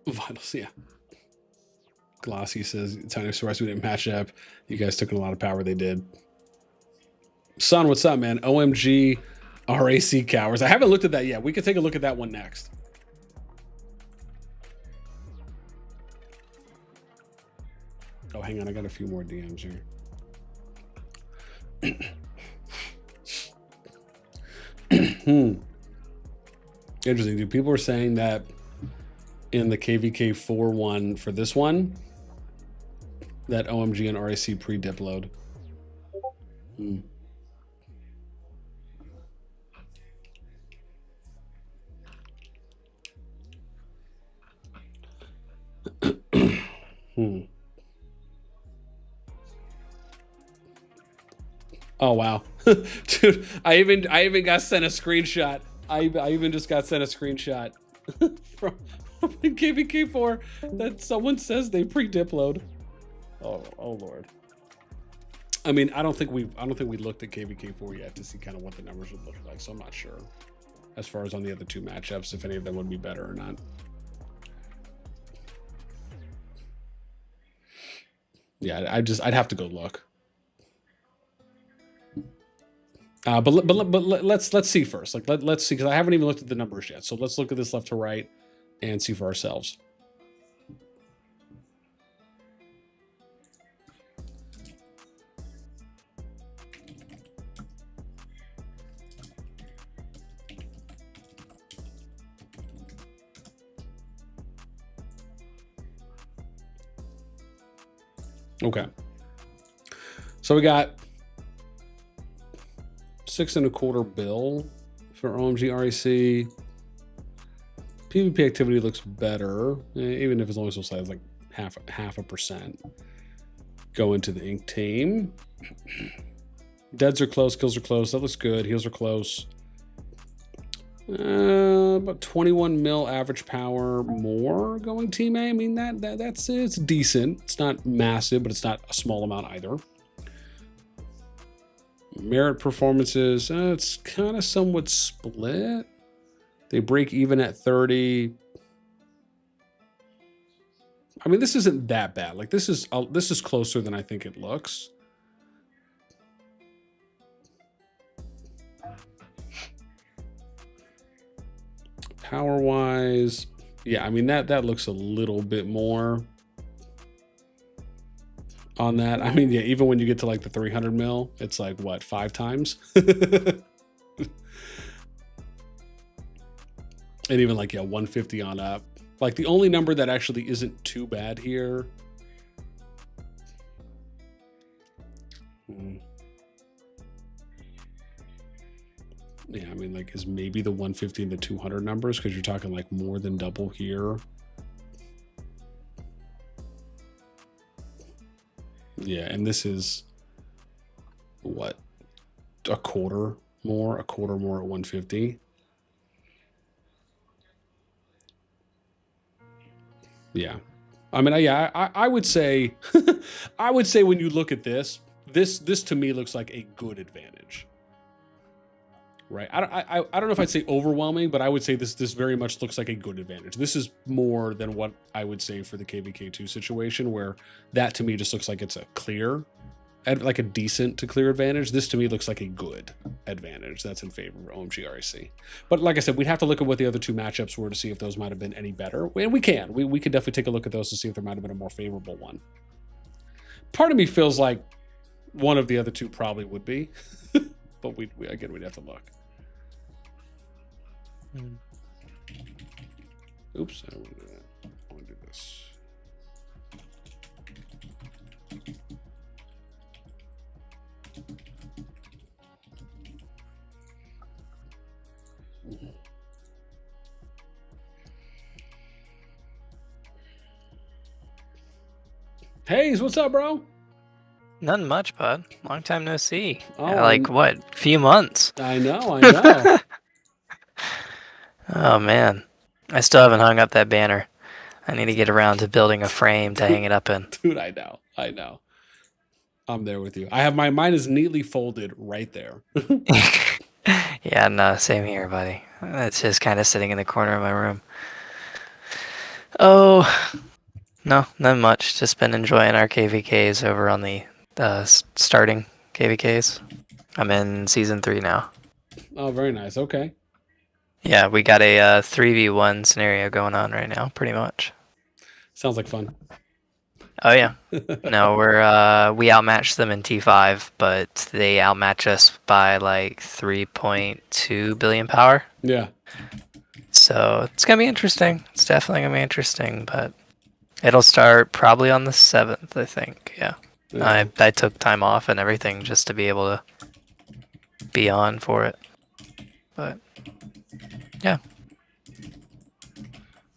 [SPEAKER 1] Vitals, yeah. Glossy says, Tiny surprised we didn't match up. You guys took in a lot of power, they did. Son, what's up, man? OMG RAC Cowards. I haven't looked at that yet. We could take a look at that one next. Oh, hang on. I got a few more DMs here. Interesting. Dude, people are saying that in the KvK 4 one for this one, that OMG and RAC pre-dip load. Oh wow. Dude, I even got sent a screenshot. I even just got sent a screenshot from KvK4 that someone says they pre-dip load. Oh Lord. I mean, I don't think we looked at KvK4 yet to see kind of what the numbers would look like, so I'm not sure as far as on the other 2 matchups if any of them would be better or not. Yeah, I'd have to go look. But let's see first. Like let's see, because I haven't even looked at the numbers yet. So let's look at this left to right and see for ourselves. Okay. So we got 6.25 bill for OMG RAC. PvP activity looks better, even if it's only so size like half a percent. Go into the ink team. Deads are close, kills are close. That looks good. Heals are close. About 21 mil average power more going team A. I mean that's it's decent. It's not massive, but it's not a small amount either. Merit performances, it's kind of somewhat split. They break even at 30. I mean, this isn't that bad. Like this is closer than I think it looks. Power wise, yeah, I mean that looks a little bit more on that. I mean, yeah, even when you get to like the 300 mil, it's like what, 5 times? And even like, yeah, 150 on up. Like the only number that actually isn't too bad here. Yeah, I mean, like, is maybe the 150 and the 200 numbers, because you're talking like more than double here. Yeah, and this is what, a quarter more at 150. Yeah, I mean, yeah, I would say, I would say when you look at this to me looks like a good advantage. Right. I don't know if I'd say overwhelming, but I would say this very much looks like a good advantage. This is more than what I would say for the KvK2 situation, where that to me just looks like it's a clear like a decent to clear advantage. This to me looks like a good advantage. That's in favor of OMG RAC. But like I said, we'd have to look at what the other two matchups were to see if those might have been any better. And we can. We could definitely take a look at those to see if there might have been a more favorable one. Part of me feels like one of the other two probably would be. But we'd have to look. Oops, I don't want to do that. I want to do this. Hayes, what's up, bro?
[SPEAKER 12] Nothing much, bud. Long time no see.
[SPEAKER 1] Oh,
[SPEAKER 12] like what? Few months.
[SPEAKER 1] I know.
[SPEAKER 12] Oh man, I still haven't hung up that banner. I need to get around to building a frame to hang it up in.
[SPEAKER 1] Dude, I know. I'm there with you. I have mine is neatly folded right there.
[SPEAKER 12] Yeah, no, same here, buddy. It's just kind of sitting in the corner of my room. Oh, no, not much. Just been enjoying our KvKs over on the starting KvKs. I'm in season 3 now.
[SPEAKER 1] Oh, very nice. Okay.
[SPEAKER 12] Yeah, we got a 3v1 scenario going on right now, pretty much.
[SPEAKER 1] Sounds like fun.
[SPEAKER 12] Oh yeah. No, we outmatched them in T5, but they outmatch us by like 3.2 billion power.
[SPEAKER 1] Yeah.
[SPEAKER 12] So it's gonna be interesting. It's definitely gonna be interesting, but it'll start probably on the 7th, I think. Yeah. I took time off and everything just to be able to be on for it. But yeah.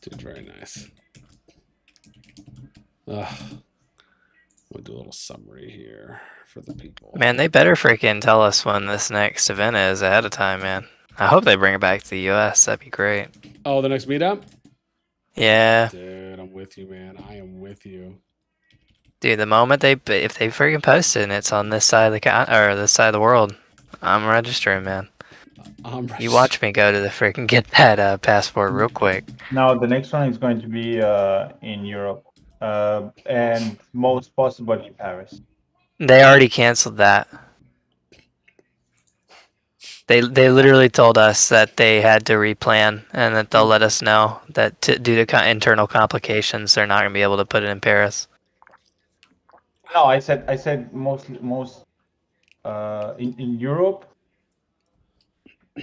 [SPEAKER 1] Dude, very nice. We'll do a little summary here for the people.
[SPEAKER 12] Man, they better freaking tell us when this next event is ahead of time, man. I hope they bring it back to the US. That'd be great.
[SPEAKER 1] Oh, the next meetup?
[SPEAKER 12] Yeah.
[SPEAKER 1] Dude, I'm with you, man. I am with you.
[SPEAKER 12] Dude, the moment if they freaking post it and it's on this side of this side of the world, I'm registering, man. You watch me go to the freaking get that passport real quick.
[SPEAKER 10] Now the next one is going to be in Europe, and most possibly Paris.
[SPEAKER 12] They already canceled that. They literally told us that they had to replan and that they'll let us know that due to internal complications, they're not going to be able to put it in Paris.
[SPEAKER 10] No, I said most in Europe,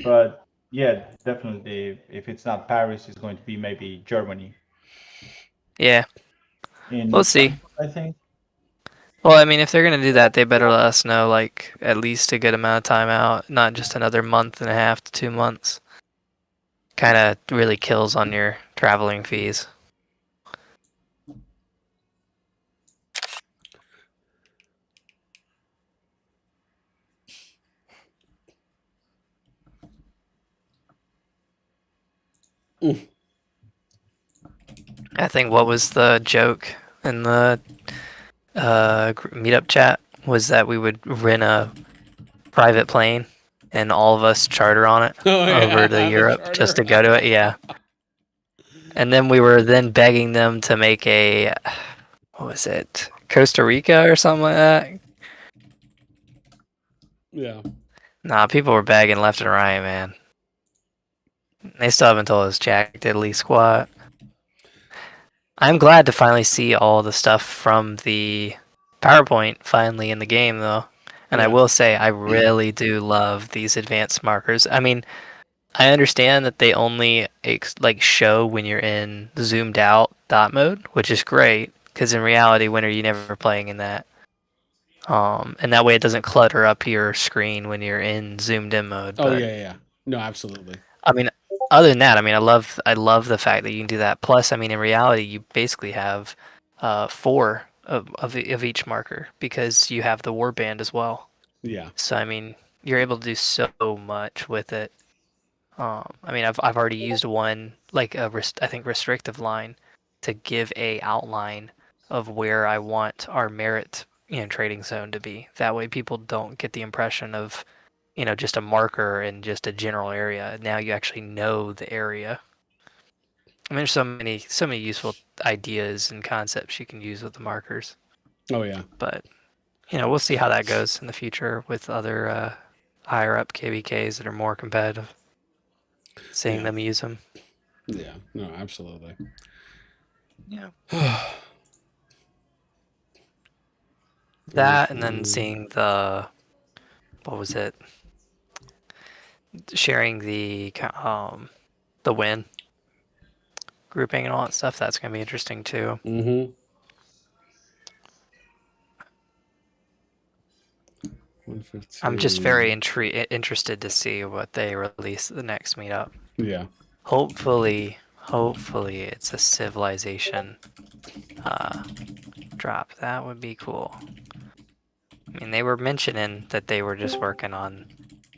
[SPEAKER 10] but yeah, definitely if it's not Paris, it's going to be maybe Germany.
[SPEAKER 12] Yeah, we'll see.
[SPEAKER 10] I think.
[SPEAKER 12] Well, I mean, if they're gonna do that, they better let us know like at least a good amount of time out, not just another month and a half to 2 months. Kind of really kills on your traveling fees. I think what was the joke in the meetup chat was that we would rent a private plane and all of us charter on it over to Europe just to go to it. Yeah. And then we were then begging them to make a, what was it, Costa Rica or something like that?
[SPEAKER 1] Yeah.
[SPEAKER 12] Nah, people were begging left and right, man. They still haven't told us jack diddly squat. I'm glad to finally see all the stuff from the PowerPoint finally in the game, though. And I will say, I really do love these advanced markers. I mean, I understand that they only like show when you're in zoomed out dot mode, which is great, because in reality, when are you never playing in that? And that way it doesn't clutter up your screen when you're in zoomed in mode.
[SPEAKER 1] Oh, yeah. No, absolutely.
[SPEAKER 12] I mean, other than that, I mean, I love the fact that you can do that. Plus, I mean, in reality, you basically have 4 of each marker because you have the warband as well.
[SPEAKER 1] Yeah.
[SPEAKER 12] So I mean, you're able to do so much with it. I mean, I've already used one like I think restrictive line to give a outline of where I want our merit trading zone to be. That way, people don't get the impression of just a marker in just a general area. Now you actually know the area. I mean, there's so many useful ideas and concepts you can use with the markers.
[SPEAKER 1] Oh yeah.
[SPEAKER 12] But you know, we'll see how that goes in the future with other higher up KvKs that are more competitive. Seeing them use them.
[SPEAKER 1] Yeah, no, absolutely.
[SPEAKER 12] Yeah. That and then seeing the, what was it? Sharing the win grouping and all that stuff. That's gonna be interesting too.
[SPEAKER 1] Mm-hmm.
[SPEAKER 12] I'm just very interested to see what they release at the next meetup.
[SPEAKER 1] Yeah.
[SPEAKER 12] Hopefully it's a civilization drop. That would be cool. I mean, they were mentioning that they were just working on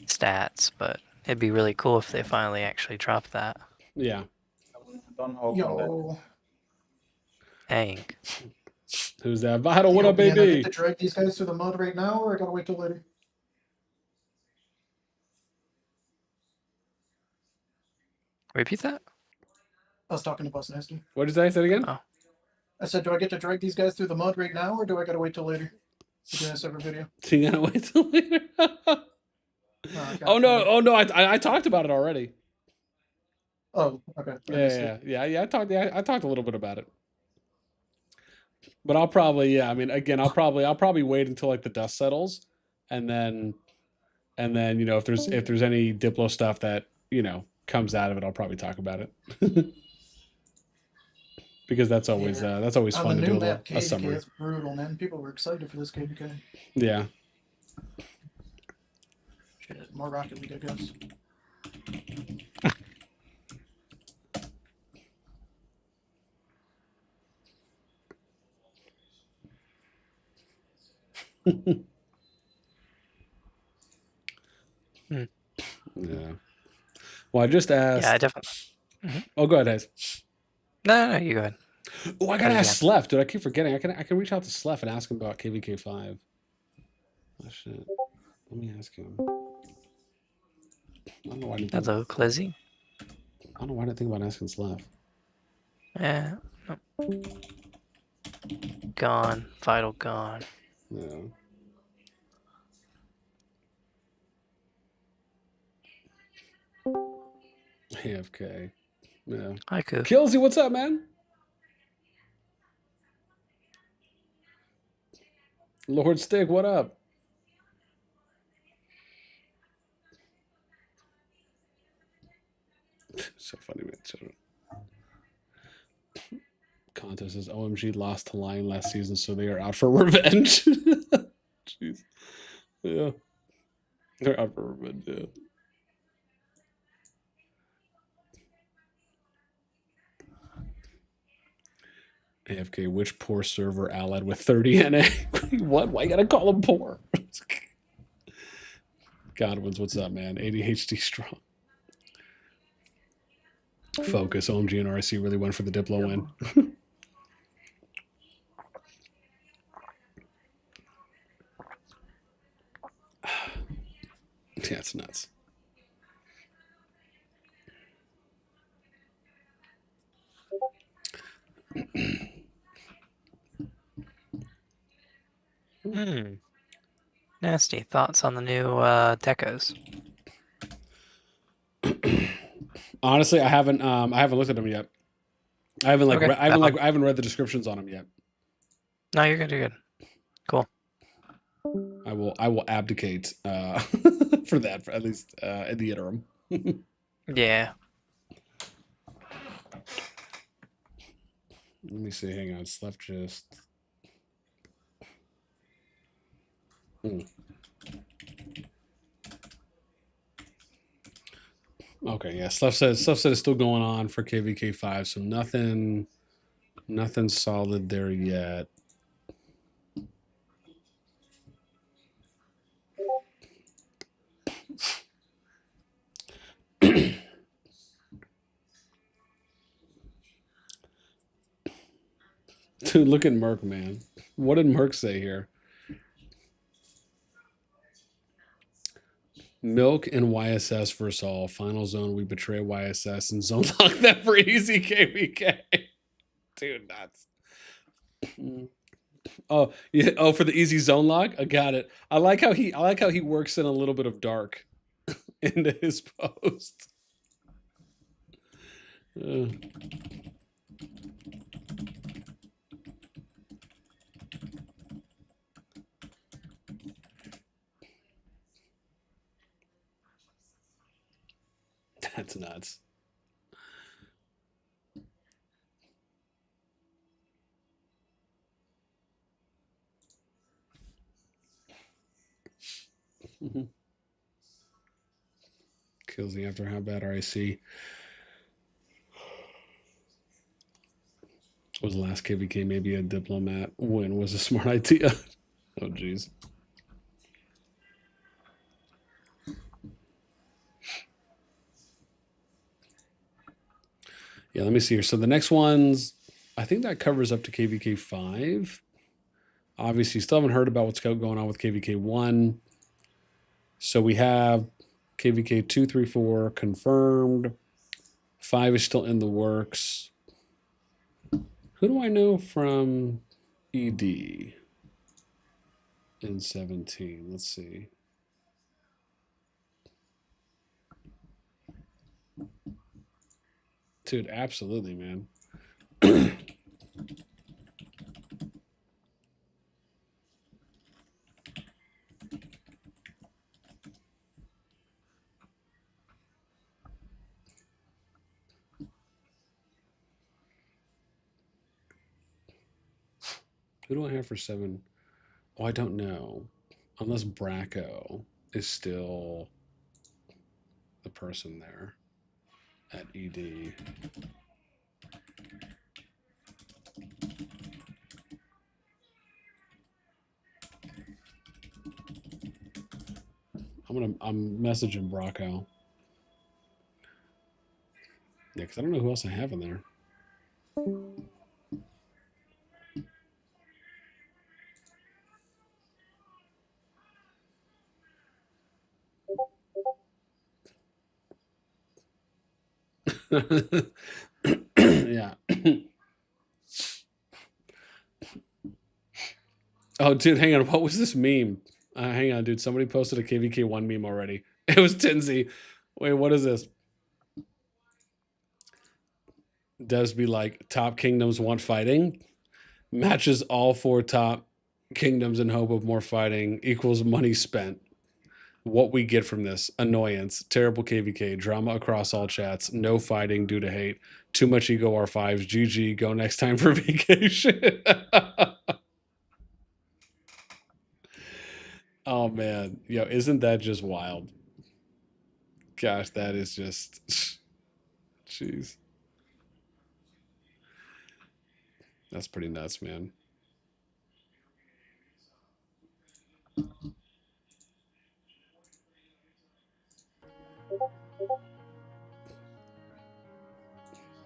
[SPEAKER 12] stats, but it'd be really cool if they finally actually dropped that.
[SPEAKER 1] Yeah.
[SPEAKER 10] Don't hope
[SPEAKER 4] Yo.
[SPEAKER 12] Dang.
[SPEAKER 1] Who's that? Vital, what up, baby?
[SPEAKER 13] I get to drag these guys through the mud right now, or I gotta wait till later?
[SPEAKER 12] Repeat that?
[SPEAKER 13] I was talking to Boss NASTi.
[SPEAKER 1] What did you say? Say it again?
[SPEAKER 12] Oh.
[SPEAKER 13] I said, do I get to drag these guys through the mud right now, or do I gotta wait till later? We're doing a separate video.
[SPEAKER 1] So you gotta wait till later? Oh no! I talked about it already.
[SPEAKER 13] Oh, okay.
[SPEAKER 1] Yeah. I talked a little bit about it. But I'll probably, I mean, again, I'll probably wait until like the dust settles, and then you know, if there's any Diplo stuff that, you know, comes out of it, I'll probably talk about it. Because that's always fun to do a summary.
[SPEAKER 13] It's brutal, man. People were excited for this KvK.
[SPEAKER 1] Yeah.
[SPEAKER 13] Shit, more Rocket League, I guess.
[SPEAKER 1] Yeah. Well, I just asked.
[SPEAKER 12] Yeah, I definitely. Mm-hmm.
[SPEAKER 1] Oh, go ahead, Hayes.
[SPEAKER 12] No, you go ahead.
[SPEAKER 1] Oh, I gotta ask Slef, dude. I keep forgetting. I can reach out to Slef and ask him about KvK 5. Oh shit. Let me ask him. I don't know why I didn't think.
[SPEAKER 12] Hello, Clizzy.
[SPEAKER 1] I don't know why I didn't think about asking Slef.
[SPEAKER 12] Yeah. Gone. Vital gone.
[SPEAKER 1] Yeah. AFK. Yeah.
[SPEAKER 12] Hi, Coop.
[SPEAKER 1] Killsy, what's up, man? Lord Stick, what up? So funny, man. Contest says OMG lost to Lion last season, so they are out for revenge. Jeez. Yeah. They're out for revenge, yeah. AFK, which poor server allied with 30 NA? What? Why you gotta call him poor? Godwins, what's up, man? ADHD strong. Focus. OMG and RSC really went for the Diplo win. Yeah, it's nuts.
[SPEAKER 12] NASTi, thoughts on the new decos?
[SPEAKER 1] Honestly, I haven't looked at them yet. I haven't I haven't read the descriptions on them yet.
[SPEAKER 12] No, you're good. You're good. Cool.
[SPEAKER 1] I will abdicate for that, at least in the interim.
[SPEAKER 12] Yeah.
[SPEAKER 1] Let me see. Hang on. Slef just. Okay, yeah. Slef said it's still going on for KvK 5, so nothing solid there yet. Dude, look at Merc, man. What did Merc say here? Milk and YSS versus all. Final zone, we betray YSS and zone lock that for easy KvK. Dude, nuts. Oh, yeah. Oh, for the easy zone lock? I got it. I like how he works in a little bit of dark into his post. That's nuts. Kills the after how bad RIC. Was the last KvK maybe a diplomat win was a smart idea? Oh jeez. Yeah, let me see here. So the next ones, I think that covers up to KvK 5. Obviously, still haven't heard about what's going on with KvK 1. So we have KvK 2, 3, 4 confirmed. 5 is still in the works. Who do I know from ED in 17? Let's see. Dude, absolutely, man. Who do I have for 7? Oh, I don't know. Unless Bracco is still the person there at ED. I'm messaging Bracco. Yeah, because I don't know who else I have in there. Yeah. Oh, dude, hang on. What was this meme? Hang on, dude. Somebody posted a KvK1 meme already. It was Tinsy. Wait, what is this? Does be like, top kingdoms want fighting? Matches all 4 top kingdoms in hope of more fighting equals money spent. What we get from this: annoyance, terrible KvK, drama across all chats, no fighting due to hate, too much ego R5s, GG, go next time for vacation. Oh man, yo, isn't that just wild? Gosh, that is just, jeez. That's pretty nuts, man.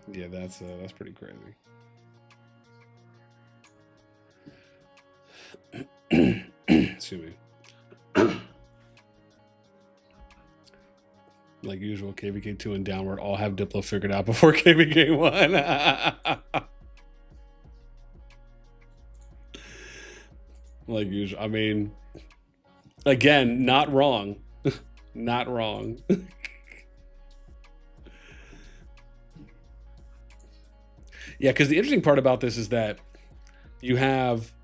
[SPEAKER 1] Yeah, that's pretty crazy. Excuse me. Like usual, KvK 2 and downward all have Diplo figured out before KvK 1. Like usual. I mean, again, not wrong. Not wrong. Yeah, because the interesting part about this is that you have,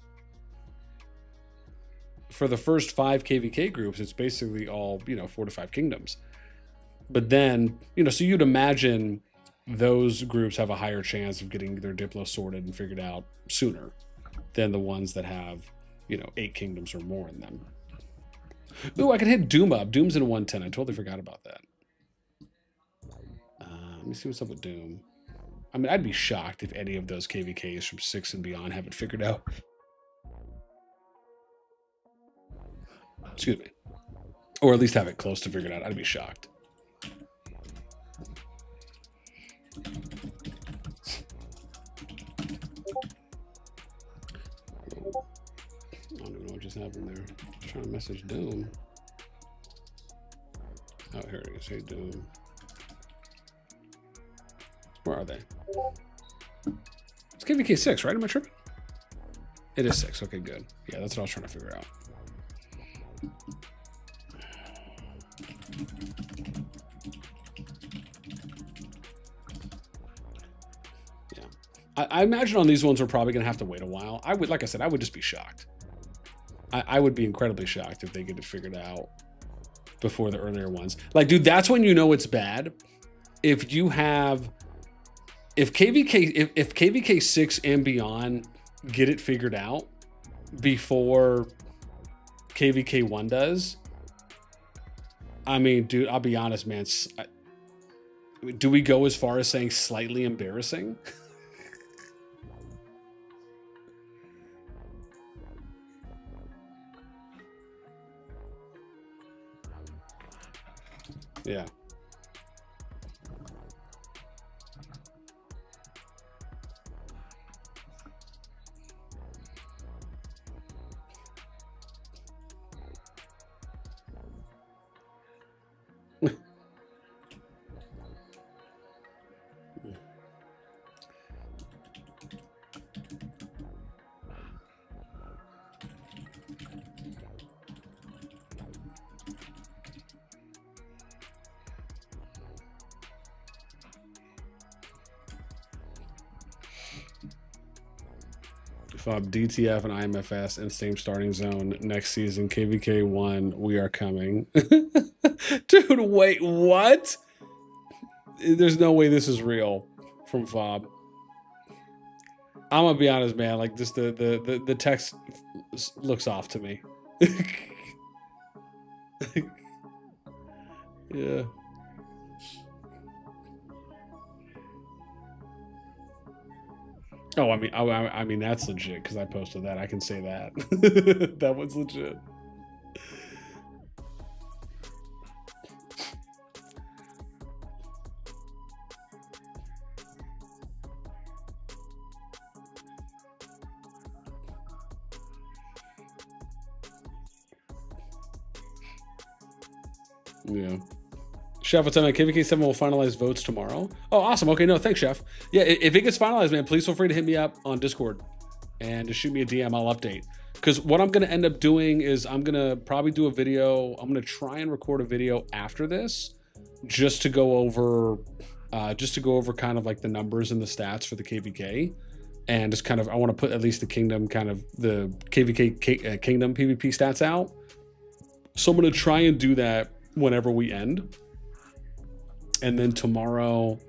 [SPEAKER 1] for the first 5 KvK groups, it's basically all, 4 to 5 kingdoms. But then, so you'd imagine those groups have a higher chance of getting their Diplo sorted and figured out sooner than the ones that have, 8 kingdoms or more in them. Ooh, I can hit Doom up. Doom's in 110. I totally forgot about that. Let me see what's up with Doom. I mean, I'd be shocked if any of those KvKs from 6 and beyond have it figured out. Excuse me. Or at least have it close to figured out. I'd be shocked. I don't even know what just happened there. I'm trying to message Doom. Oh, here it is. Hey, Doom. Where are they? It's KvK 6, right? Am I tripping? It is 6. Okay, good. Yeah, that's what I was trying to figure out. Yeah. I imagine on these ones we're probably going to have to wait a while. I would, like I said, I would just be shocked. I would be incredibly shocked if they get it figured out before the earlier ones. Like, dude, that's when you know it's bad. If KvK 6 and beyond get it figured out before KvK 1 does, I mean, dude, I'll be honest, man. Do we go as far as saying slightly embarrassing? Yeah. FOB, DTF, and IMFS in same starting zone next season. KvK 1, we are coming. Dude, wait, what? There's no way this is real from FOB. I'm gonna be honest, man. Like, just the text looks off to me. Yeah. Oh, I mean that's legit because I posted that. I can say that. That was legit. Yeah. Chef, what's up, man? KvK 7 will finalize votes tomorrow. Oh, awesome. Okay, no, thanks, Chef. Yeah, if it gets finalized, man, please feel free to hit me up on Discord and just shoot me a DM. I'll update. Because what I'm going to end up doing is I'm going to probably do a video. I'm going to try and record a video after this just to go over kind of like the numbers and the stats for the KvK. And just kind of, I want to put at least the Kingdom, kind of the KvK Kingdom PvP stats out. So I'm going to try and do that whenever we end. And then tomorrow,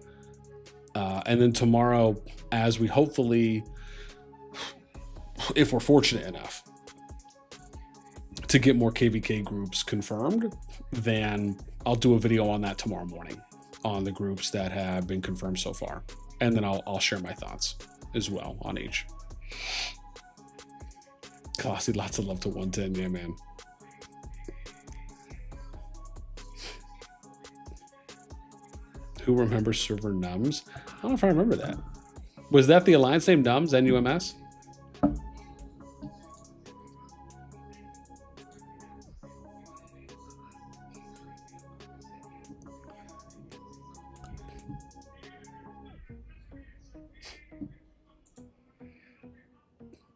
[SPEAKER 1] as we hopefully, if we're fortunate enough to get more KvK groups confirmed, then I'll do a video on that tomorrow morning on the groups that have been confirmed so far. And then I'll share my thoughts as well on each. Classy, lots of love to 110. Yeah, man. Who remembers server nums? I don't know if I remember that. Was that the Alliance name nums, NUMS?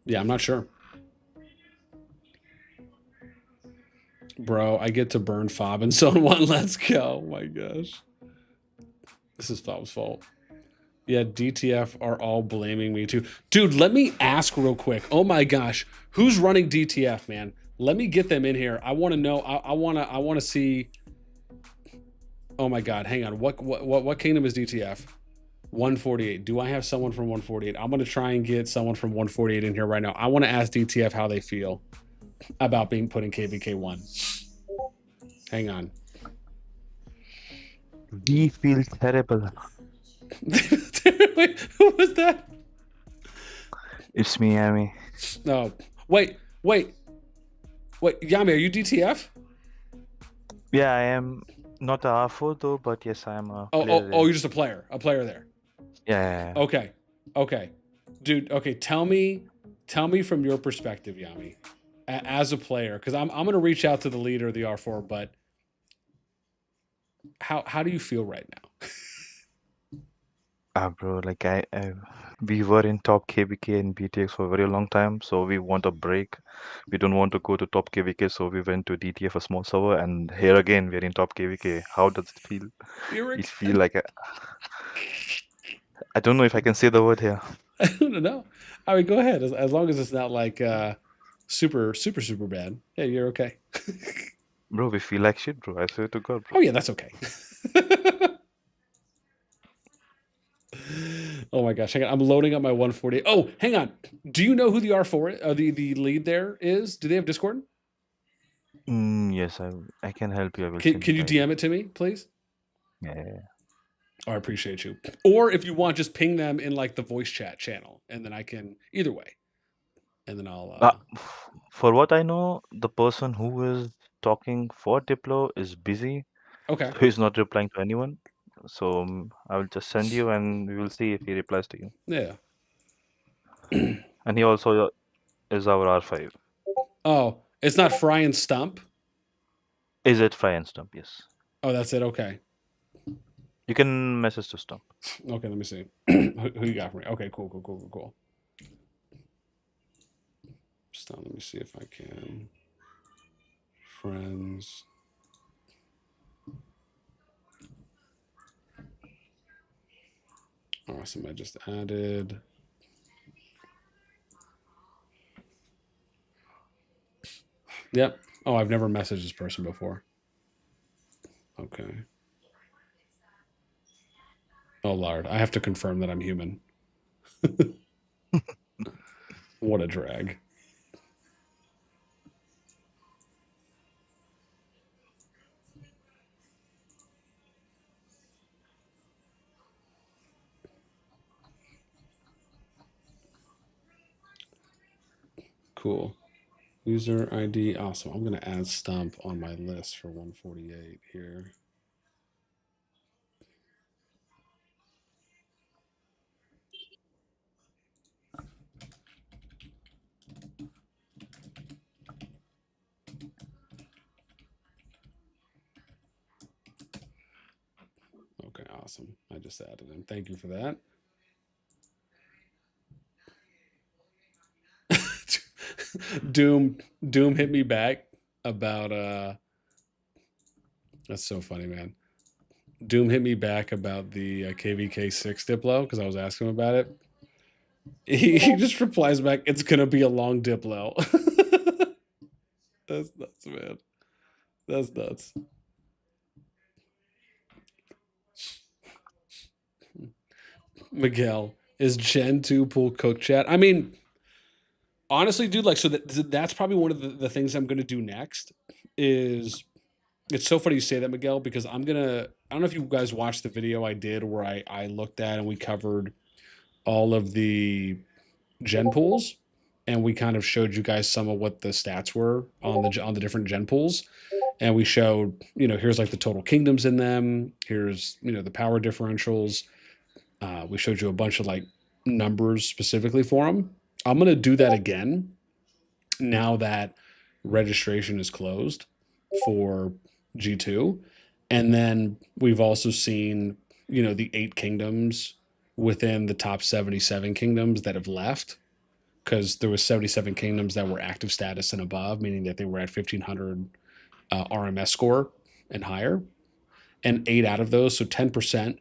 [SPEAKER 1] Yeah, I'm not sure. Bro, I get to burn FOB in Zone 1. Let's go. Oh my gosh. This is FOB's fault. Yeah, DTF are all blaming me too. Dude, let me ask real quick. Oh my gosh. Who's running DTF, man? Let me get them in here. I want to know. I want to see. Oh my God. Hang on. What kingdom is DTF? 148. Do I have someone from 148? I'm going to try and get someone from 148 in here right now. I want to ask DTF how they feel about being put in KvK 1. Hang on.
[SPEAKER 14] We feel terrible.
[SPEAKER 1] Wait, who was that?
[SPEAKER 14] It's me, Yami.
[SPEAKER 1] No. Wait. Yami, are you DTF?
[SPEAKER 14] Yeah, I am not a R4 though, but yes, I am a player.
[SPEAKER 1] You're just a player there.
[SPEAKER 14] Yeah.
[SPEAKER 1] Okay. Dude, okay, tell me from your perspective, Yami, as a player, because I'm going to reach out to the leader of the R4, but how do you feel right now?
[SPEAKER 14] Bro, like We were in top KvK and BTX for a very long time, so we want a break. We don't want to go to top KvK, so we went to DTF, a small server, and here again we're in top KvK. How does it feel? It feel like I don't know if I can say the word here.
[SPEAKER 1] I don't know. I mean, go ahead. As long as it's not like super bad. Yeah, you're okay.
[SPEAKER 14] Bro, we feel like shit, bro. I swear to God, bro.
[SPEAKER 1] Oh yeah, that's okay. Oh my gosh, hang on. I'm loading up my 140. Oh, hang on. Do you know who the R4 the lead there is? Do they have Discord?
[SPEAKER 14] Yes, I can help you. I will
[SPEAKER 1] Can
[SPEAKER 14] send
[SPEAKER 1] you
[SPEAKER 14] you the
[SPEAKER 1] DM it to me, please?
[SPEAKER 14] Yeah.
[SPEAKER 1] Oh, I appreciate you. Or if you want, just ping them in like the voice chat channel, and then I can either way. And then I'll.
[SPEAKER 14] For what I know, the person who is talking for Diplo is busy.
[SPEAKER 1] Okay.
[SPEAKER 14] So he's not replying to anyone. So I will just send you, and we will see if he replies to you.
[SPEAKER 1] Yeah.
[SPEAKER 14] And he also is our R5.
[SPEAKER 1] Oh, it's not Fry and Stump?
[SPEAKER 14] Is it Fry and Stump? Yes.
[SPEAKER 1] Oh, that's it. Okay.
[SPEAKER 14] You can message to Stump.
[SPEAKER 1] Okay, let me see. Who you got for me? Okay, cool. Stop. Let me see if I can. Friends. Awesome. I just added. Yep. Oh, I've never messaged this person before. Okay. Oh, Lord. I have to confirm that I'm human. What a drag. Cool. User ID. Awesome. I'm going to add Stump on my list for 148 here. Okay, awesome. I just added him. Thank you for that. Doom hit me back about that's so funny, man. Doom hit me back about the KvK 6 Diplo because I was asking him about it. He just replies back, "It's gonna be a long Diplo." That's nuts, man. That's nuts. Miguel, is Gen 2 pull cook chat? I mean, honestly, dude, like, so that's probably one of the things I'm gonna do next. Is it's so funny you say that, Miguel, because I don't know if you guys watched the video I did where I looked at and we covered all of the gen pools, and we kind of showed you guys some of what the stats were on the different gen pools, and we showed, here's like the total kingdoms in them, here's the power differentials. We showed you a bunch of like numbers specifically for them. I'm gonna do that again now that registration is closed for G2, and then we've also seen the 8 kingdoms within the top 77 kingdoms that have left, because there was 77 kingdoms that were active status and above, meaning that they were at 1500 RMS score and higher, and 8 out of those, so 10%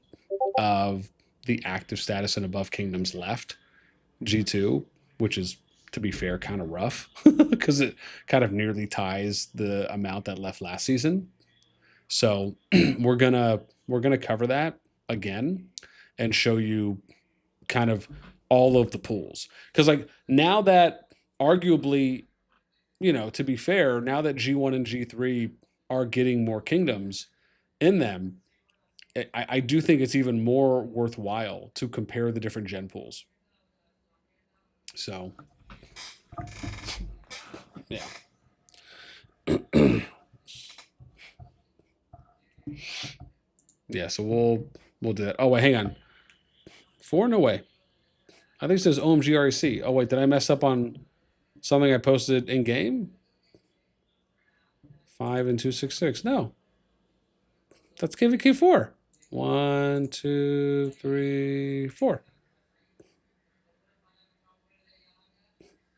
[SPEAKER 1] of the active status and above kingdoms left G2, which is, to be fair, kind of rough because it kind of nearly ties the amount that left last season. So we're gonna cover that again and show you kind of all of the pools, because like now that arguably, to be fair, now that G1 and G3 are getting more kingdoms in them, I do think it's even more worthwhile to compare the different gen pools. So yeah. Yeah, so we'll do that. Oh wait, hang on. 4? No way. I think it says OMG REC. Oh wait, did I mess up on something I posted in game? 5 and 266. No. That's KvK 4. 1, 2, 3, 4.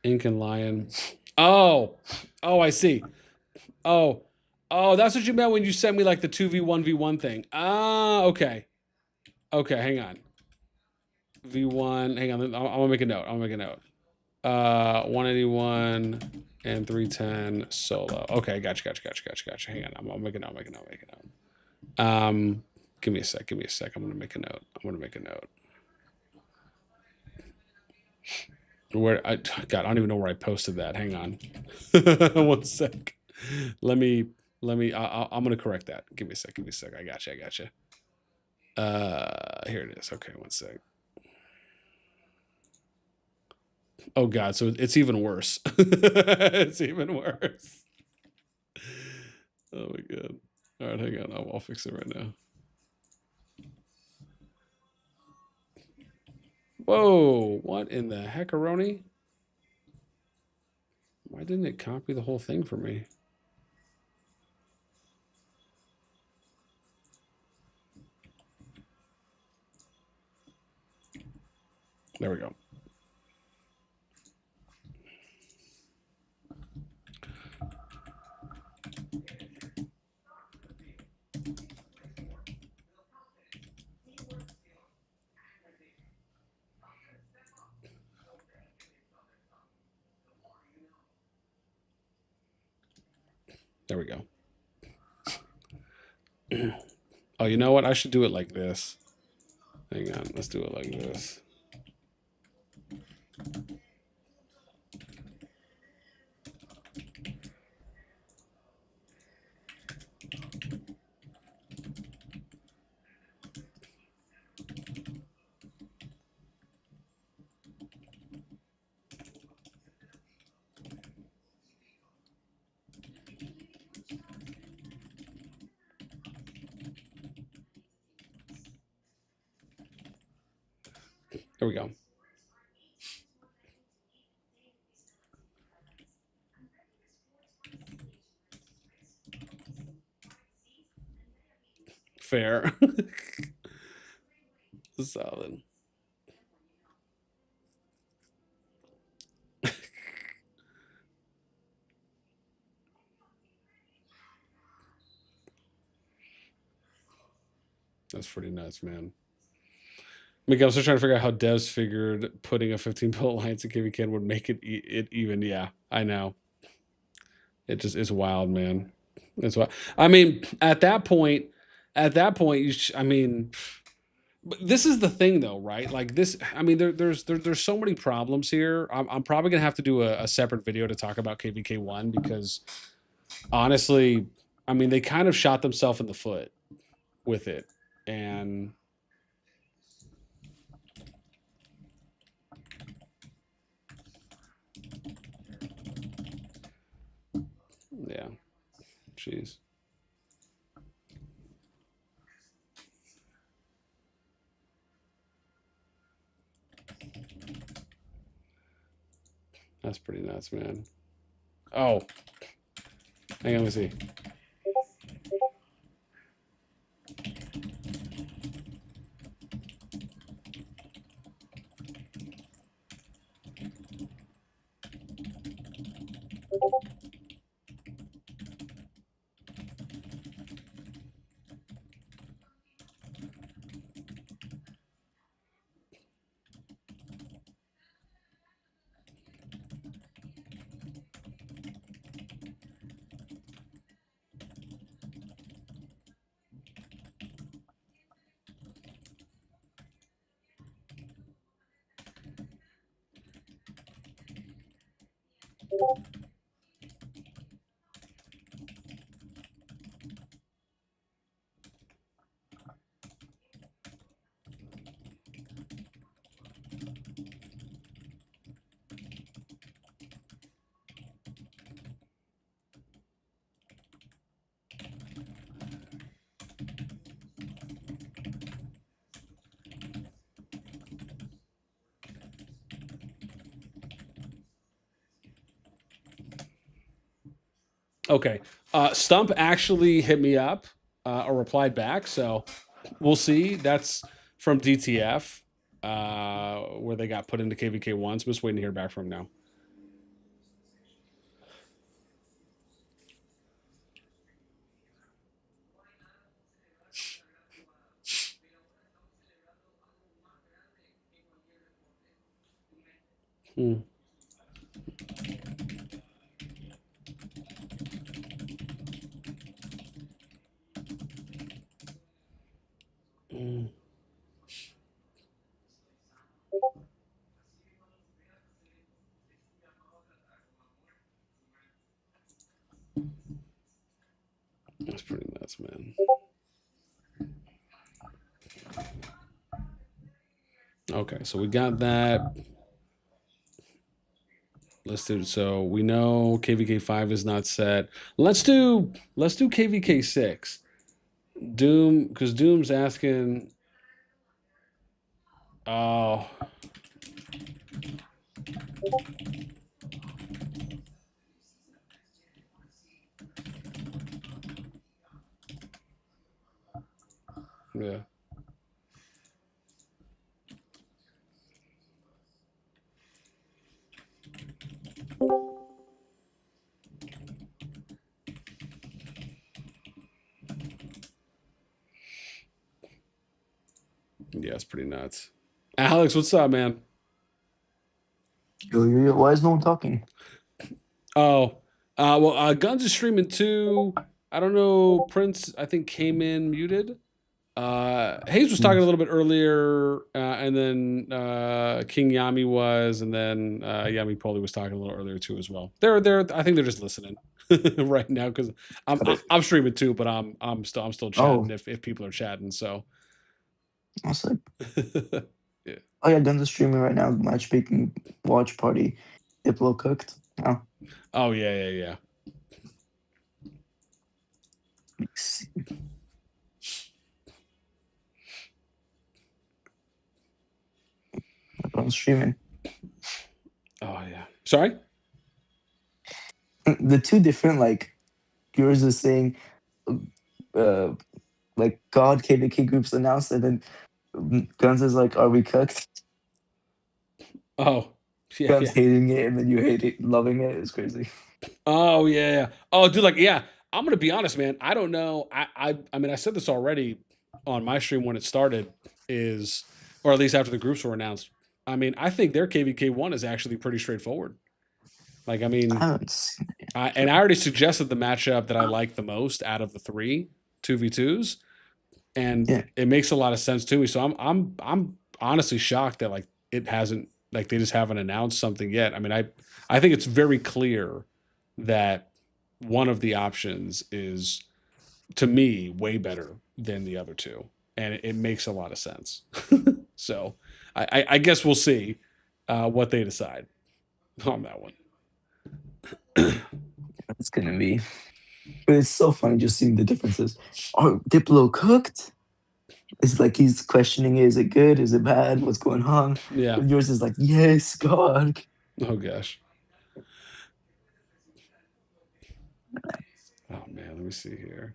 [SPEAKER 1] Ink and Lion. Oh, I see. Oh, that's what you meant when you sent me like the 2v1v1 thing. Ah, okay. Okay, hang on. V1, hang on. I'm gonna make a note. 181 and 310 solo. Okay, gotcha. Hang on. I'm making a note. Give me a sec. I'm gonna make a note. God, I don't even know where I posted that. Hang on. 1 sec. Let me, I'm gonna correct that. Give me a sec. I gotcha. Here it is. Okay, 1 sec. Oh God, so it's even worse. It's even worse. Oh my God. All right, hang on. I'll fix it right now. Whoa, what in the heckaroni? Why didn't it copy the whole thing for me? There we go. There we go. Oh, you know what? I should do it like this. Hang on. Let's do it like this. There we go. Fair. Solid. That's pretty nuts, man. Mika, I'm still trying to figure out how devs figured putting a 15-bill alliance in KvK would make it even. Yeah, I know. It just is wild, man. It's wild. I mean, at that point, I mean, but this is the thing, though, right? Like this. I mean, there's so many problems here. I'm probably gonna have to do a separate video to talk about KvK 1 because honestly, I mean, they kind of shot themselves in the foot with it, and yeah, jeez. That's pretty nuts, man. Oh, hang on, let me see. Okay. Stump actually hit me up or replied back. So we'll see. That's from DTF where they got put into KvK 1. So I'm just waiting to hear back from him now. Mm. Mm. That's pretty nuts, man. Okay, so we got that. Let's do so. We know KvK 5 is not set. Let's do KvK 6. Doom, because Doom's asking. Oh. Yeah. Yeah, it's pretty nuts. Alex, what's up, man?
[SPEAKER 15] Yo, why is no one talking?
[SPEAKER 1] Oh, well, Guns is streaming too. I don't know. Prince, I think, came in muted. Hayes was talking a little bit earlier, and then King Yami was, and then Yami Poli was talking a little earlier too as well. They're I think they're just listening right now because I'm streaming too, but I'm still chatting if people are chatting. So.
[SPEAKER 15] Awesome. Yeah. Oh yeah, Guns is streaming right now. Matchmaking watch party. Diplo cooked. Oh.
[SPEAKER 1] Oh yeah.
[SPEAKER 15] I'm streaming.
[SPEAKER 1] Oh yeah. Sorry?
[SPEAKER 15] The two different, like, yours is saying like CoD KvK groups announced, and then Guns is like, are we cooked?
[SPEAKER 1] Oh. Yeah.
[SPEAKER 15] Guns hating it, and then you hate it, loving it. It's crazy.
[SPEAKER 1] Oh yeah. Oh dude, like, yeah. I'm gonna be honest, man. I don't know. I mean, I said this already on my stream when it started, or at least after the groups were announced. I mean, I think their KvK 1 is actually pretty straightforward. Like, I mean, I already suggested the matchup that I like the most out of the 3 2v2s, and it makes a lot of sense to me. So I'm honestly shocked that, like, it hasn't, like, they just haven't announced something yet. I mean, I think it's very clear that one of the options is, to me, way better than the other two, and it makes a lot of sense. So I guess we'll see what they decide on that one.
[SPEAKER 15] It's gonna be, but it's so funny just seeing the differences. Are Diplo cooked? It's like he's questioning, is it good? Is it bad? What's going on?
[SPEAKER 1] Yeah.
[SPEAKER 15] But yours is like, yes, God.
[SPEAKER 1] Oh gosh. Oh man, let me see here.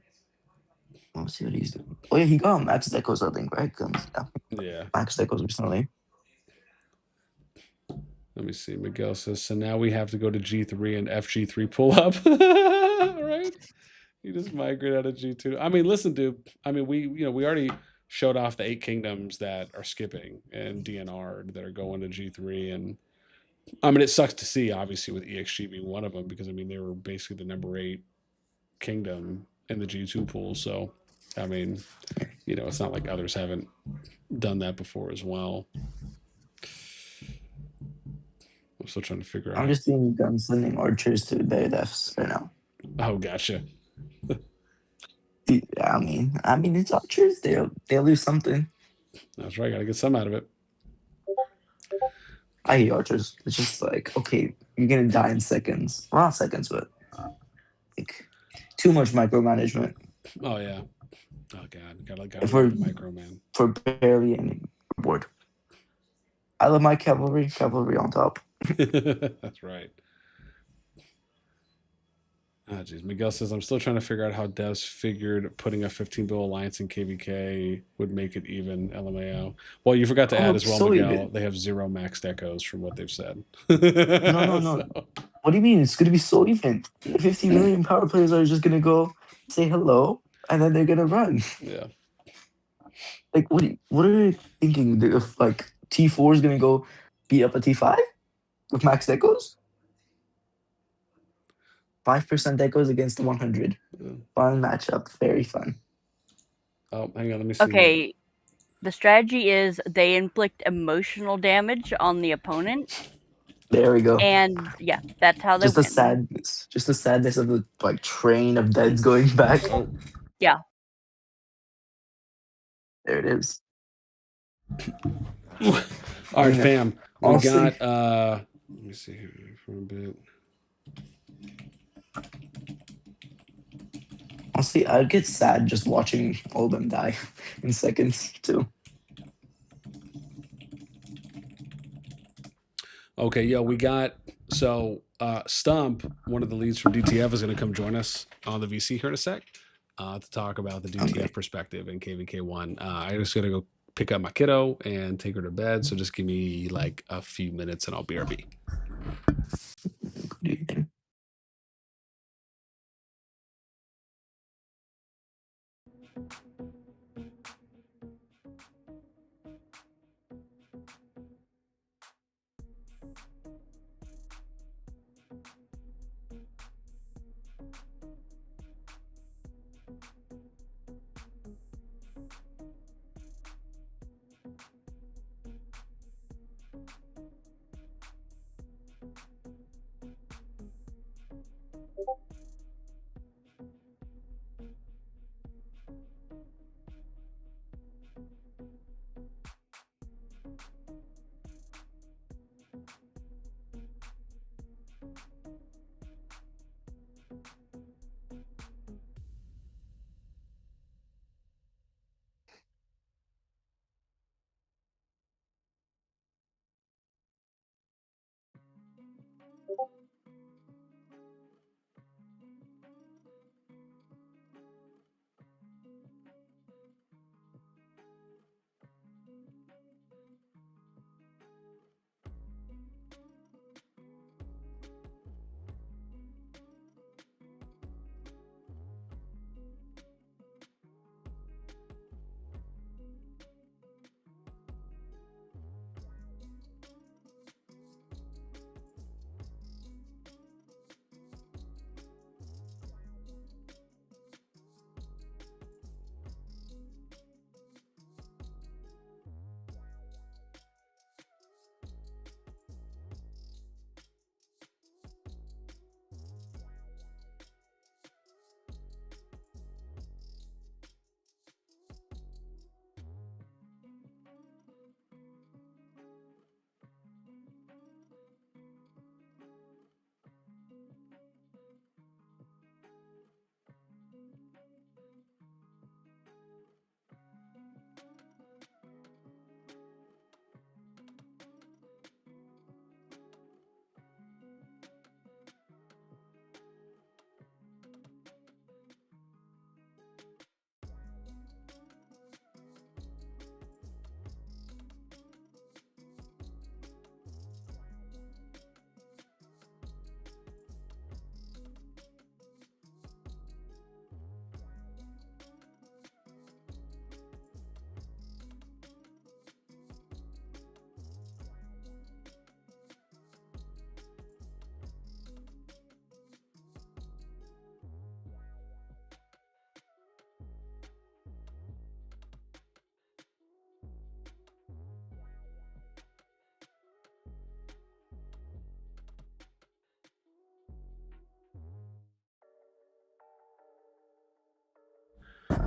[SPEAKER 15] Let's see what he's doing. Oh yeah, he got Max Decos, I think, right? Guns.
[SPEAKER 1] Yeah.
[SPEAKER 15] Max Decos recently.
[SPEAKER 1] Let me see. Miguel says, so now we have to go to G3 and FG3 pull up. Right? You just migrate out of G2. I mean, listen, dude. I mean, we already showed off the 8 kingdoms that are skipping and DNR that are going to G3. And I mean, it sucks to see, obviously, with EXG being one of them, because I mean, they were basically the number 8 kingdom in the G2 pool. So, I mean, it's not like others haven't done that before as well. I'm still trying to figure out.
[SPEAKER 15] I'm just seeing Guns sending archers to their deaths right now.
[SPEAKER 1] Oh, gotcha.
[SPEAKER 15] I mean, it's archers. They'll lose something.
[SPEAKER 1] That's right. Gotta get some out of it.
[SPEAKER 15] I hate archers. It's just like, okay, you're gonna die in seconds. Well, not seconds, but like too much micromanagement.
[SPEAKER 1] Oh yeah. Oh god. Gotta microman.
[SPEAKER 15] For barely any reward. I love my cavalry. Cavalry on top.
[SPEAKER 1] That's right. Ah, geez. Miguel says, I'm still trying to figure out how devs figured putting a 15-bill alliance in KvK would make it even, LMAO. Well, you forgot to add as well,
[SPEAKER 15] so
[SPEAKER 1] Miguel.
[SPEAKER 15] even.
[SPEAKER 1] They have 0 max decos from what they've said.
[SPEAKER 15] No.
[SPEAKER 1] So.
[SPEAKER 15] What do you mean? It's going to be so even. 50 million power players are just going to go say hello, and then they're going to run.
[SPEAKER 1] Yeah.
[SPEAKER 15] Like, what are you thinking? If, like, T4 is going to go beat up a T5? with max echoes. 5% echoes against 100. Fun matchup. Very fun.
[SPEAKER 1] Oh, hang on. Let me see.
[SPEAKER 7] Okay. The strategy is they inflict emotional damage on the opponent.
[SPEAKER 15] There we go.
[SPEAKER 7] And yeah, that's how they
[SPEAKER 15] Just the
[SPEAKER 7] win.
[SPEAKER 15] sadness. Just the sadness of the like train of deads going back.
[SPEAKER 1] Oh.
[SPEAKER 7] Yeah.
[SPEAKER 15] There it is.
[SPEAKER 1] All right, fam. We
[SPEAKER 15] honestly,
[SPEAKER 1] got let me see here for a bit.
[SPEAKER 15] Honestly, I'd get sad just watching all of them die in seconds too.
[SPEAKER 1] Okay, yo, we got Stump, one of the leads from DTF, is going to come join us on the VC here in a sec to talk about the DTF perspective in KvK1. I just got to go pick up my kiddo and take her to bed, so just give me like a few minutes and I'll BRB.
[SPEAKER 15] Good evening.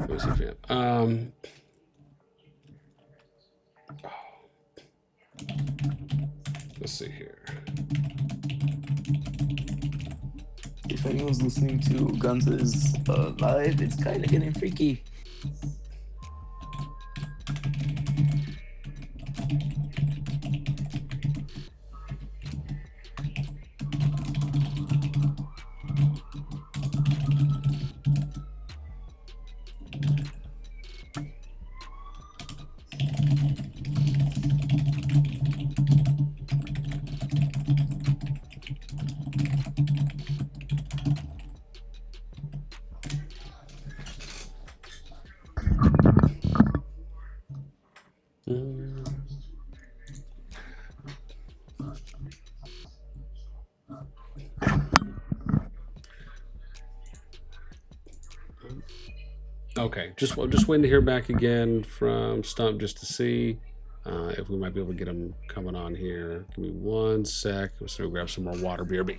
[SPEAKER 1] Let me see, fam. Let's see here.
[SPEAKER 15] If anyone's listening to Guns' live, it's kind of getting freaky.
[SPEAKER 1] Okay, just waiting to hear back again from Stump just to see if we might be able to get him coming on here. Give me 1 sec. I'm just gonna grab some more water, BRB.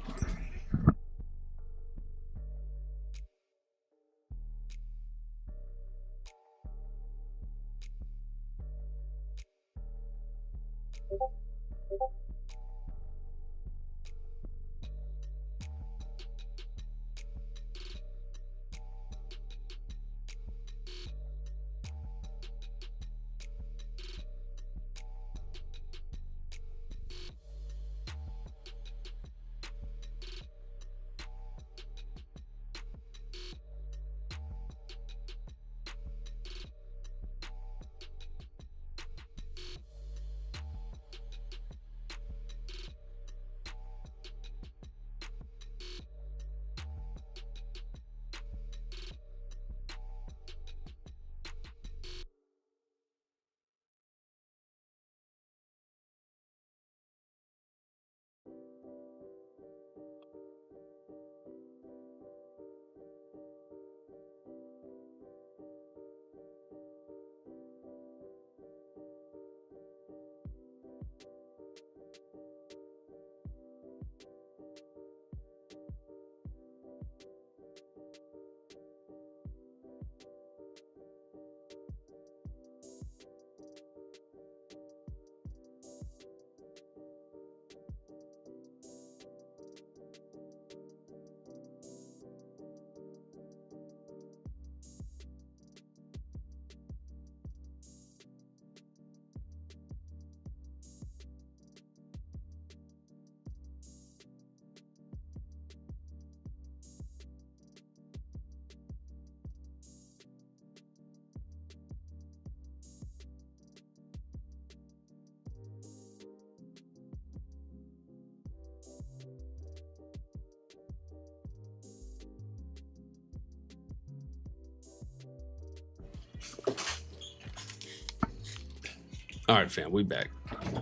[SPEAKER 1] All right, fam, we back.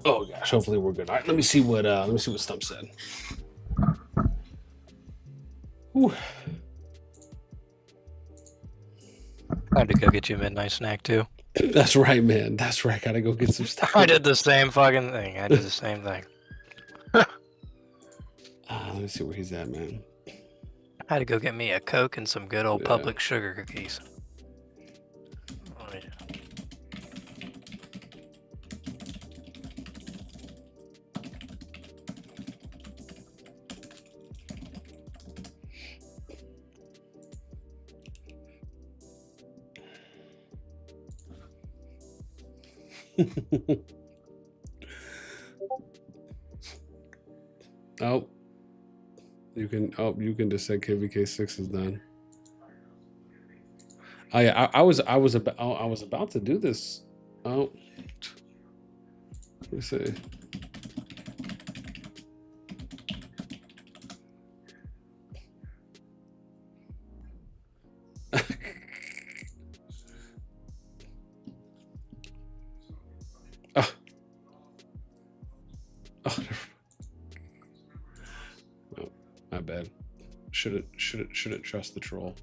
[SPEAKER 1] Oh gosh, hopefully we're good. All right, let me see what Stump said. Whew.
[SPEAKER 12] I had to go get you a midnight snack too.
[SPEAKER 1] That's right, man. That's right. Gotta go get some stuff.
[SPEAKER 12] I did the same fucking thing. I did the same thing.
[SPEAKER 1] Let me see where he's at, man.
[SPEAKER 12] I had to go get me a Coke and some good old public sugar cookies.
[SPEAKER 1] Oh, you can just say KvK 6 is done. Oh yeah, I was about to do this. Oh, let me see. Oh, my bad. Shouldn't trust the troll.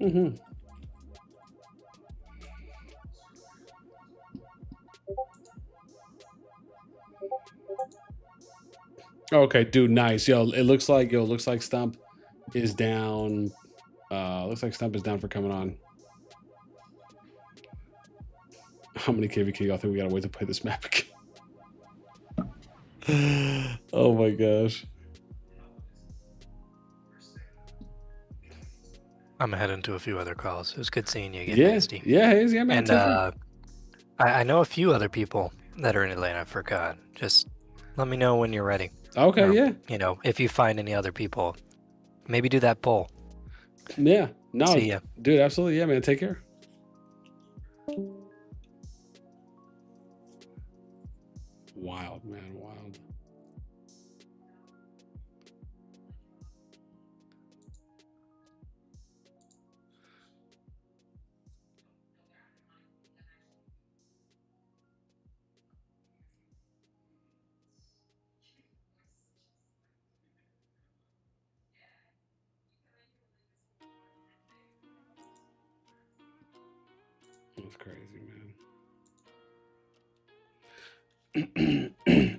[SPEAKER 1] Mm-hmm. Okay, dude, nice. It looks like Stump is down. Looks like Stump is down for coming on. How many KvK y'all think we gotta wait to play this map again? Oh my gosh.
[SPEAKER 12] I'm heading to a few other calls. It was good seeing you again,
[SPEAKER 1] Yeah,
[SPEAKER 12] NASTi.
[SPEAKER 1] yeah, Hayes, yeah, man.
[SPEAKER 12] And I know a few other people that are in Atlanta for COD. Just let me know when you're ready.
[SPEAKER 1] Okay,
[SPEAKER 12] Or,
[SPEAKER 1] yeah.
[SPEAKER 12] You know, if you find any other people, maybe do that poll.
[SPEAKER 1] Yeah. No,
[SPEAKER 12] See ya.
[SPEAKER 1] dude, absolutely. Yeah, man. Take care. Wild, man. Wild. That's crazy, man.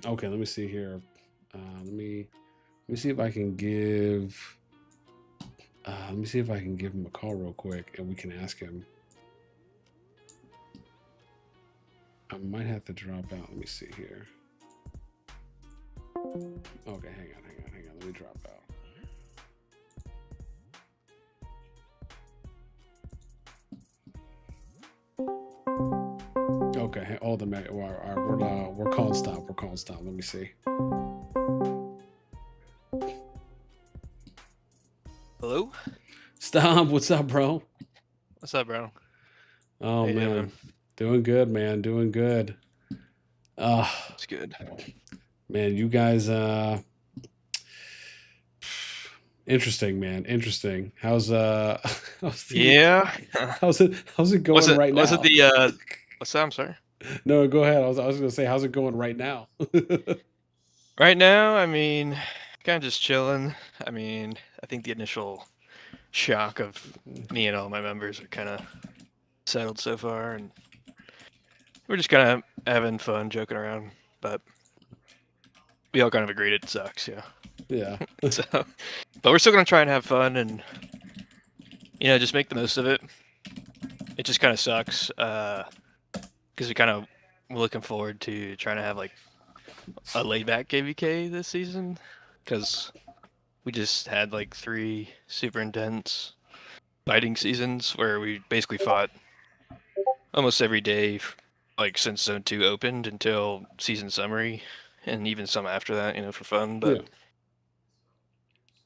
[SPEAKER 1] Okay, let me see here. Let me see if I can give. Let me see if I can give him a call real quick, and we can ask him. I might have to drop out. Let me see here. Okay, hang on. Let me drop out. Okay, hold on. We're calling stop. We're calling stop. Let me see.
[SPEAKER 16] Hello?
[SPEAKER 1] Stop. What's up, bro?
[SPEAKER 16] What's up, bro?
[SPEAKER 1] Oh,
[SPEAKER 16] How you
[SPEAKER 1] man.
[SPEAKER 16] doing, man?
[SPEAKER 1] Doing good, man. Doing good.
[SPEAKER 16] It's good.
[SPEAKER 1] Man, you guys, interesting, man. Interesting. How's how's the,
[SPEAKER 16] Yeah.
[SPEAKER 1] how's it going right now?
[SPEAKER 16] Was it the what's that? I'm sorry.
[SPEAKER 1] No, go ahead. I was gonna say, how's it going right now?
[SPEAKER 16] Right now, I mean, kind of just chilling. I mean, I think the initial shock of me and all my members are kind of settled so far, and we're just kind of having fun, joking around. But we all kind of agreed it sucks, yeah.
[SPEAKER 1] Yeah.
[SPEAKER 16] So, but we're still gonna try and have fun, and just make the most of it. It just kind of sucks, because we kind of were looking forward to trying to have like a laid back KvK this season, because we just had like 3 super intense fighting seasons where we basically fought almost every day, like since Zone 2 opened until season summary, and even some after that, for fun. But
[SPEAKER 1] Yeah.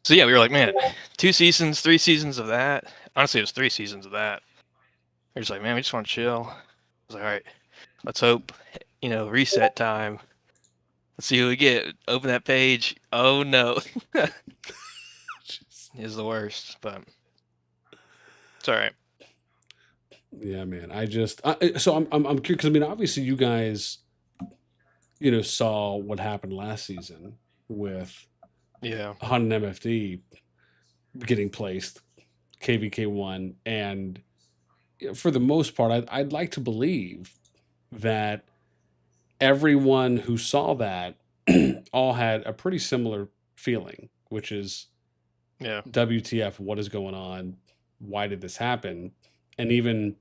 [SPEAKER 16] so yeah, we were like, man, 2 seasons, 3 seasons of that. Honestly, it was 3 seasons of that. We're just like, man, we just want to chill. I was like, all right, let's hope, reset time. Let's see who we get. Open that page. Oh no. Is the worst, but it's all right.
[SPEAKER 1] Yeah, man. So I'm curious because I mean, obviously, you guys, saw what happened last season with Han and MFD getting placed, KvK1, and for the most part, I'd like to believe that everyone who saw that all had a pretty similar feeling, which is, WTF, what is going on? Why did this happen? And even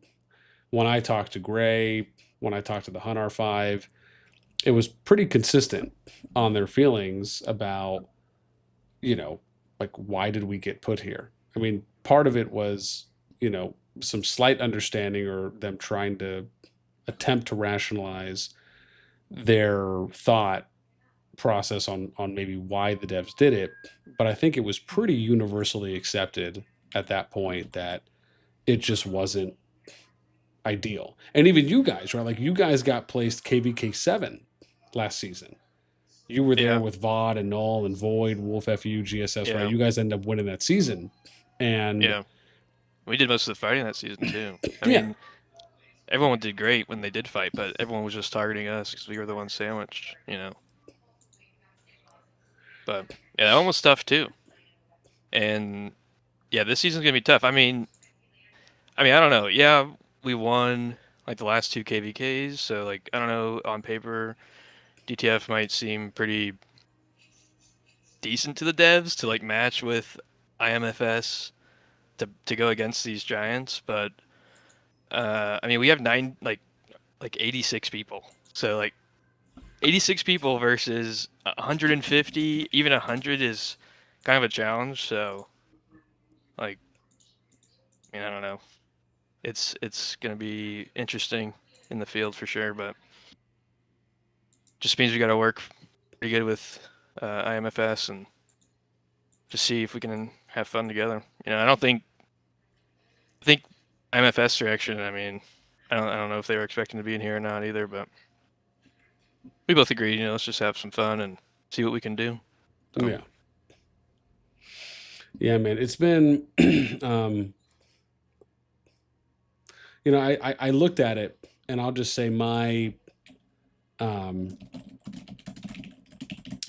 [SPEAKER 1] when I talked to Gray, when I talked to the Hun R5, it was pretty consistent on their feelings about, like, why did we get put here? I mean, part of it was, some slight understanding or them trying to attempt to rationalize their thought process on maybe why the devs did it. But I think it was pretty universally accepted at that point that it just wasn't ideal. And even you guys, right? Like, you guys got placed KvK 7 last season. You were there with VOD and Null and Void, Wolf FU, GSS, right? You guys ended up winning that season. And
[SPEAKER 16] we did most of the fighting that season too. I mean, everyone did great when they did fight, but everyone was just targeting us because we were the ones sandwiched, But yeah, that one was tough too. And yeah, this season's gonna be tough. I mean, I don't know. Yeah, we won like the last 2 KvKs, so like I don't know, on paper, DTF might seem pretty decent to the devs to like match with IMFS to go against these giants, but I mean, we have 86 people. So like 86 people versus 150, even 100 is kind of a challenge. So like, I don't know. It's gonna be interesting. in the field for sure, but just means we got to work pretty good with IMFS and just see if we can have fun together. You know, I think IMFS direction. I mean, I don't know if they were expecting to be in here or not either, but we both agreed. You know, let's just have some fun and see what we can do. So.
[SPEAKER 1] Yeah. Yeah, man. It's been, you know, I looked at it, and I'll just say my,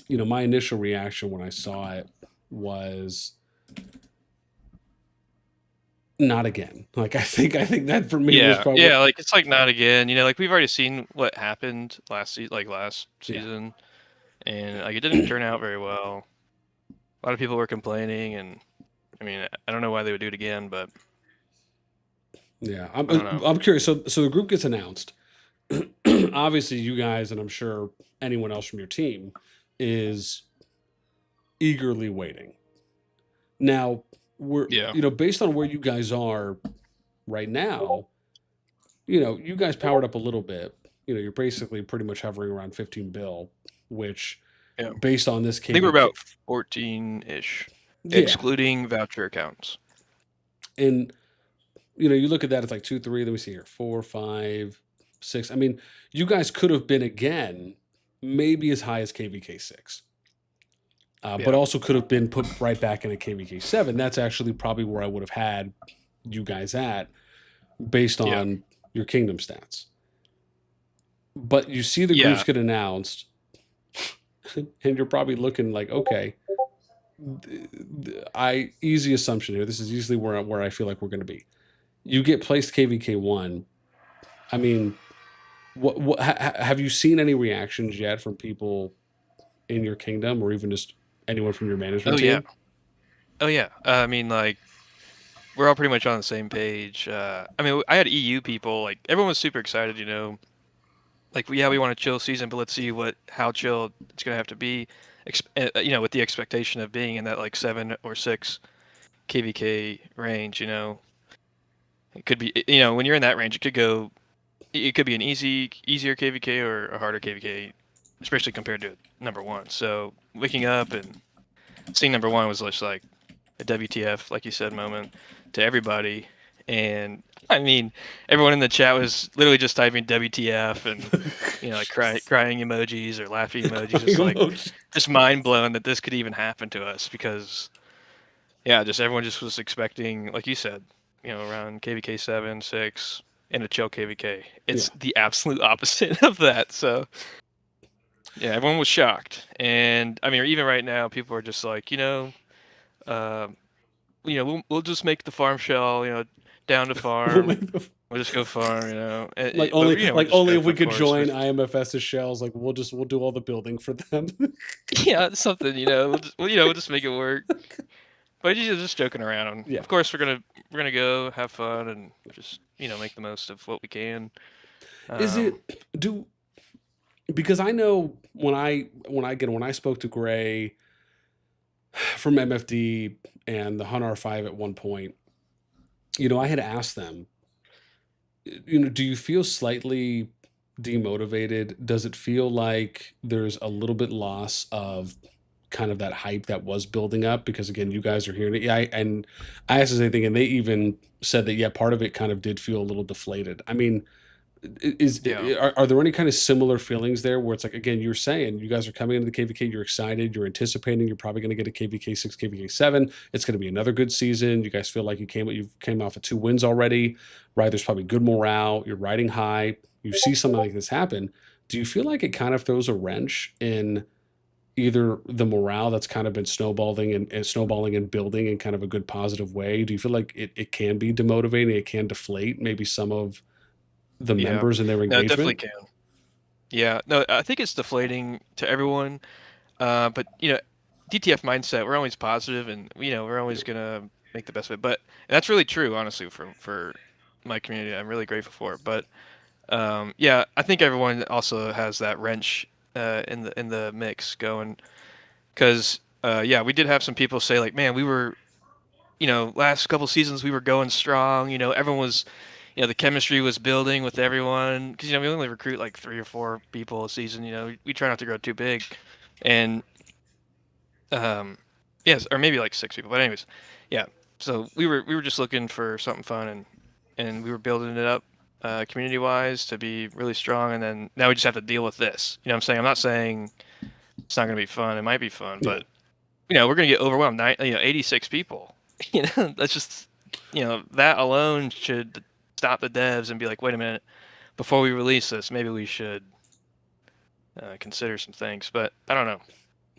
[SPEAKER 1] you know, my initial reaction when I saw it was not again. Like I think that for me was probably
[SPEAKER 16] like it's like not again. You know, like we've already seen what happened last season, and like it didn't turn out very well. A lot of people were complaining, and I mean, I don't know why they would do it again, but
[SPEAKER 1] yeah, I'm curious. So the group gets announced. Obviously, you guys, and I'm sure anyone else from your team, is eagerly waiting. Now, you know, based on where you guys are right now, you know, you guys powered up a little bit. You know, you're basically pretty much hovering around 15 bill, which based on this KvK,
[SPEAKER 16] I think we're about 14-ish, excluding voucher accounts.
[SPEAKER 1] And you know, you look at that, it's like 2, 3. Let me see here, 4, 5, 6. I mean, you guys could have been again, maybe as high as KvK 6. But also could have been put right back in a KvK 7. That's actually probably where I would have had you guys at based on your kingdom stats. But you see the groups get announced, and you're probably looking like, okay, easy assumption here. This is usually where I feel like we're going to be. You get placed KvK 1. I mean, what have you seen any reactions yet from people in your kingdom, or even just anyone from your management team?
[SPEAKER 16] Oh yeah. I mean, like, we're all pretty much on the same page. I mean, I had EU people. Like, everyone was super excited. You know, like, we want a chill season, but let's see how chill it's gonna have to be. You know, with the expectation of being in that like 7 or 6 KvK range. You know, it could be. You know, when you're in that range, it could be an easier KvK or a harder KvK, especially compared to number 1. So waking up and seeing number 1 was just like a WTF, like you said, moment to everybody. And I mean, everyone in the chat was literally just typing WTF and, you know, like crying emojis or laughing emojis, just like just mind blown that this could even happen to us, because just everyone just was expecting, like you said, you know, around KvK 7, 6 and a chill KvK. It's the absolute opposite of that. So yeah, everyone was shocked. And I mean, even right now, people are just like, we'll just make the farm shell, you know, down to farm. We'll just go farm, you know.
[SPEAKER 1] Like only if we could join IMFS's shells, like we'll do all the building for them.
[SPEAKER 16] Yeah, something, you know. We'll just make it work. But just joking around. Yeah. Of course, we're gonna go have fun and just, you know, make the most of what we can.
[SPEAKER 1] Because I know when I spoke to Gray from MFD and the Hun R5 at one point, you know, I had asked them, you know, do you feel slightly demotivated? Does it feel like there's a little bit loss of kind of that hype that was building up? Because again, you guys are hearing it. And I asked the same thing, and they even said that, part of it kind of did feel a little deflated. I mean, are there any kind of similar feelings there where it's like, again, you're saying you guys are coming into the KvK, you're excited, you're anticipating, you're probably going to get a KvK 6, KvK 7. It's going to be another good season. You guys feel like you came off of 2 wins already, right? There's probably good morale. You're riding high. You see something like this happen. Do you feel like it kind of throws a wrench in either the morale that's kind of been snowballing and building in kind of a good positive way? Do you feel like it can be demotivating? It can deflate maybe some of the members and their engagement?
[SPEAKER 16] No, it definitely can. Yeah, no, I think it's deflating to everyone. But you know, DTF mindset, we're always positive, and you know, we're always gonna make the best of it. But that's really true, honestly, for my community. I'm really grateful for it. But I think everyone also has that wrench in the mix going, because we did have some people say like, man, we were, you know, last couple seasons we were going strong. You know, everyone was, you know, the chemistry was building with everyone because, you know, we only recruit like 3 or 4 people a season. You know, we try not to grow too big, and yes, or maybe like 6 people. But anyways, yeah. So we were just looking for something fun, and we were building it up community wise to be really strong, and then now we just have to deal with this. You know what I'm saying? I'm not saying it's not gonna be fun. It might be fun, but you know, we're gonna get overwhelmed. 86 people. You know, that's just, you know, that alone should stop the devs and be like, wait a minute, before we release this, maybe we should consider some things. But I don't know.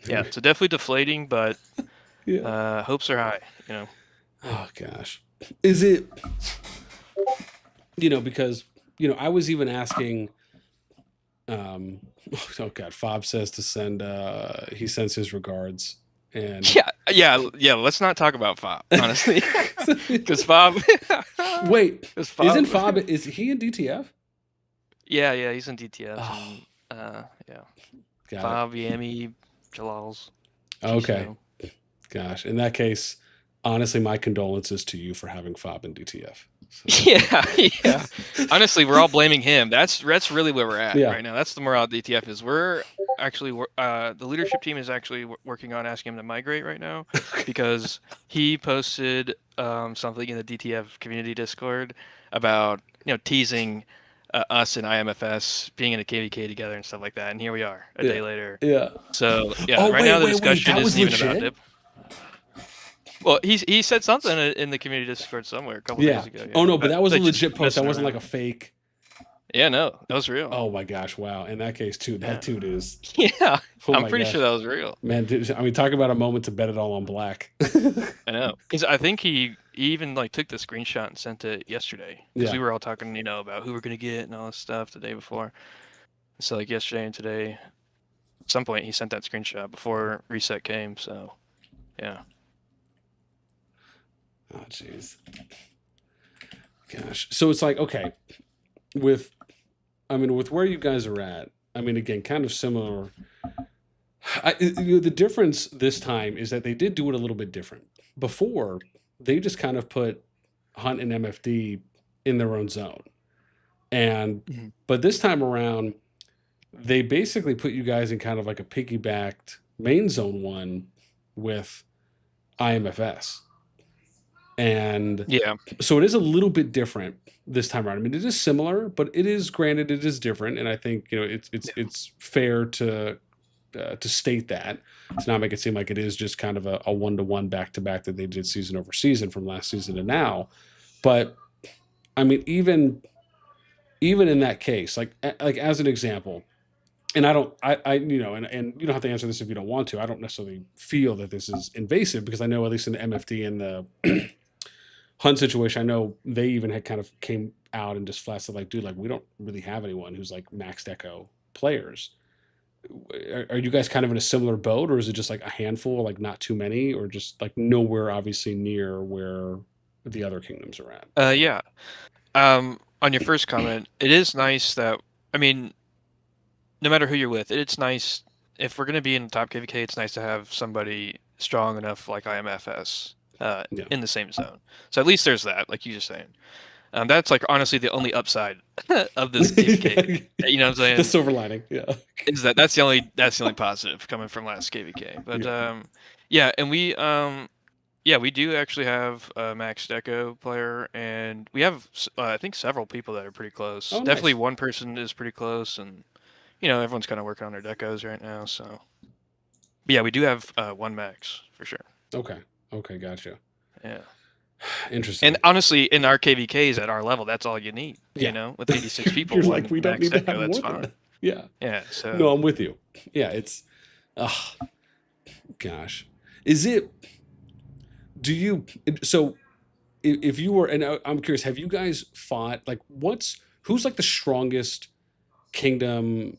[SPEAKER 16] Yeah, so definitely deflating, but hopes are high. You know.
[SPEAKER 1] Oh gosh, is it? You know, because you know, I was even asking. Oh God, Fob says to send. He sends his regards. And
[SPEAKER 16] yeah. Let's not talk about Fob, honestly, because Fob.
[SPEAKER 1] Wait, isn't Fob? Is he in DTF?
[SPEAKER 16] Yeah, he's in DTF. And,
[SPEAKER 1] Got
[SPEAKER 16] Fob, Yami, Jalal's.
[SPEAKER 1] Okay. Gosh, in that case, honestly, my condolences to you for having Fob in DTF. So.
[SPEAKER 16] Yeah. Honestly, we're all blaming him. That's really where we're at right now. That's the morale of DTF is. We're actually the leadership team is actually working on asking him to migrate right now because he posted something in the DTF community Discord about, you know, teasing us and IMFS being in a KvK together and stuff like that. And here we are a day later.
[SPEAKER 1] Yeah.
[SPEAKER 16] So right now the discussion isn't even about dip. Well, he said something in the community Discord somewhere a couple days ago. Yeah.
[SPEAKER 1] Oh no, but that was a legit post. That wasn't like a fake.
[SPEAKER 16] Yeah, no, that was real.
[SPEAKER 1] Oh my gosh, wow! In that case, too, that dude is.
[SPEAKER 16] Yeah,
[SPEAKER 1] oh
[SPEAKER 16] I'm pretty sure that was real.
[SPEAKER 1] Man, dude, I mean, talk about a moment to bet it all on black.
[SPEAKER 16] I know, because I think he even like took the screenshot and sent it yesterday because we were all talking, you know, about who we're gonna get and all this stuff the day before. So like yesterday and today, at some point he sent that screenshot before reset came. So, yeah.
[SPEAKER 1] Oh jeez. Gosh. So it's like, okay, with where you guys are at, I mean, again, kind of similar. The difference this time is that they did do it a little bit different. Before, they just kind of put Hunt and MFD in their own zone. And but this time around, they basically put you guys in kind of like a piggybacked main zone one with IMFS. And so it is a little bit different this time around. I mean, it is similar, but it is, granted, it is different. And I think, you know, it's fair to state that, to not make it seem like it is just kind of a 1-to-1 back-to-back that they did season over season from last season to now. But I mean, even in that case, like as an example, and I you know, and you don't have to answer this if you don't want to. I don't necessarily feel that this is invasive because I know at least in the MFD and the Hunt situation, I know they even had kind of came out and just flat said like, dude, like we don't really have anyone who's like maxed echo players. Are you guys kind of in a similar boat, or is it just like a handful, like not too many, or just like nowhere obviously near where the other kingdoms are at?
[SPEAKER 16] Yeah. On your first comment, it is nice that, I mean, no matter who you're with, it's nice if we're gonna be in top KvK. It's nice to have somebody strong enough like IMFS in the same zone. So at least there's that, like you just saying. That's like honestly the only upside of this KvK. You know what I'm saying?
[SPEAKER 1] The silver lining,
[SPEAKER 16] is that's the only positive coming from last KvK. But and we do actually have a Max Deco player, and we have I think several people that are pretty close.
[SPEAKER 1] Oh,
[SPEAKER 16] definitely
[SPEAKER 1] nice.
[SPEAKER 16] one person is pretty close, and you know everyone's kind of working on their decos right now. So, but yeah, we do have one Max for sure.
[SPEAKER 1] Okay, gotcha.
[SPEAKER 16] Yeah.
[SPEAKER 1] Interesting.
[SPEAKER 16] And honestly, in our KvKs at our level, that's all you need. You know, with 86 people,
[SPEAKER 1] you're like, we don't need to have more
[SPEAKER 16] that's
[SPEAKER 1] than
[SPEAKER 16] fine.
[SPEAKER 1] that. Yeah.
[SPEAKER 16] Yeah. So
[SPEAKER 1] no, I'm with you. Yeah, it's, gosh, is it? Do you? So, if you were, and I'm curious, have you guys fought like who's like the strongest kingdom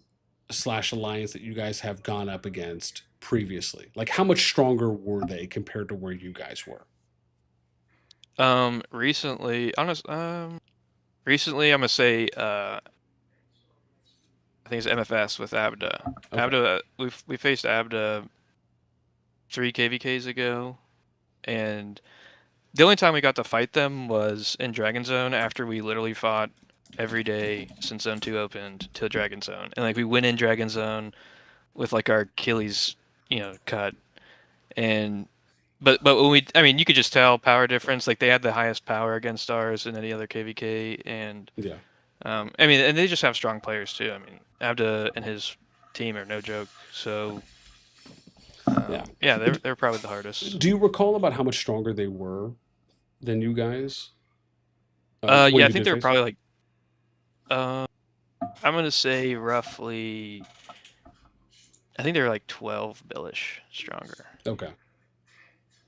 [SPEAKER 1] / alliance that you guys have gone up against previously? Like, how much stronger were they compared to where you guys were?
[SPEAKER 16] Recently, recently I'm gonna say I think it's MFS with Abda.
[SPEAKER 1] Okay.
[SPEAKER 16] Abda, we faced Abda 3 KvKs ago, and The only time we got to fight them was in Dragon Zone after we literally fought every day since Zone 2 opened to Dragon Zone. And like we went in Dragon Zone with like our Achilles, cut. And but when you could just tell power difference. Like they had the highest power against ours in any other KvK, and
[SPEAKER 1] yeah.
[SPEAKER 16] And they just have strong players too. I mean, Abda and his team are no joke. So yeah, they're probably the hardest.
[SPEAKER 1] Do you recall about how much stronger they were than you guys?
[SPEAKER 16] Yeah, I think they're probably like, I'm gonna say roughly. I think they're like 12 billish stronger.
[SPEAKER 1] Okay.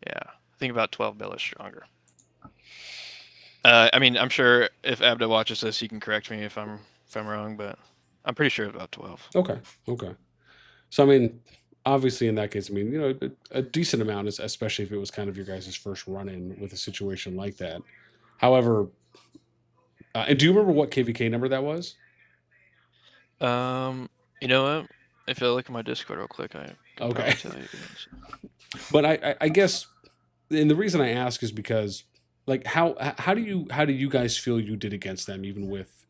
[SPEAKER 16] Yeah, I think about 12 billish stronger. I mean, I'm sure if Abda watches this, he can correct me if I'm wrong, but I'm pretty sure it's about 12.
[SPEAKER 1] Okay. So I mean, obviously in that case, I mean, a decent amount, especially if it was kind of your guys' first run-in with a situation like that. However, and do you remember what KvK number that was?
[SPEAKER 16] You know what? If I look at my Discord real quick, I can
[SPEAKER 1] okay.
[SPEAKER 16] Tell you guys.
[SPEAKER 1] But I guess, and the reason I ask is because, like, how do you guys feel you did against them, even with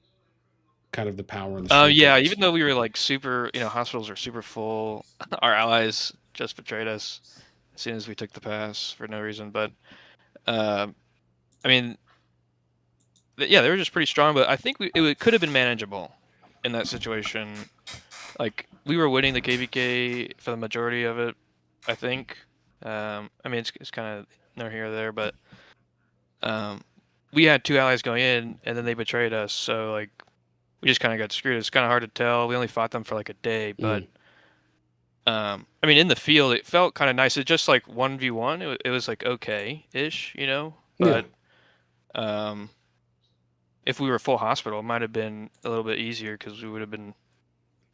[SPEAKER 1] kind of the power and the
[SPEAKER 16] yeah, even though we were like super, hospitals are super full, our allies just betrayed us as soon as we took the pass for no reason. But I mean, yeah, they were just pretty strong. But I think it could have been manageable in that situation. Like we were winning the KvK for the majority of it, I think. I mean, it's kind of near here or there, but we had 2 allies going in, and then they betrayed us. So like, we just kind of got screwed. It's kind of hard to tell. We only fought them for like a day, but I mean, in the field, it felt kind of nice. It's just like 1v1. It was like okay-ish, But if we were full hospital, it might have been a little bit easier because we would have been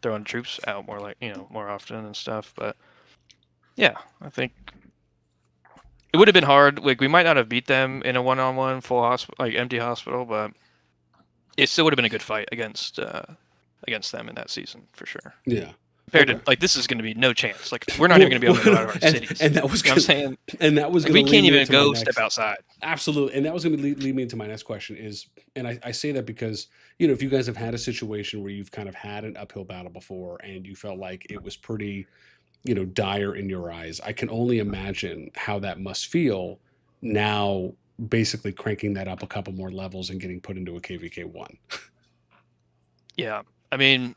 [SPEAKER 16] throwing troops out more like more often and stuff. But yeah, I think it would have been hard. Like we might not have beat them in a one-on-one full hospital, like empty hospital, but it still would have been a good fight against them in that season for sure.
[SPEAKER 1] Yeah.
[SPEAKER 16] Compared to like this is going to be no chance. Like we're not even going to be able to go out of our cities.
[SPEAKER 1] And that was
[SPEAKER 16] I'm saying.
[SPEAKER 1] And that was
[SPEAKER 16] like, we can't even go step outside.
[SPEAKER 1] Absolutely. And that was going to lead me into my next question is, and I say that because if you guys have had a situation where you've kind of had an uphill battle before and you felt like it was pretty dire in your eyes, I can only imagine how that must feel now, basically cranking that up a couple more levels and getting put into a KvK 1.
[SPEAKER 16] Yeah, I mean,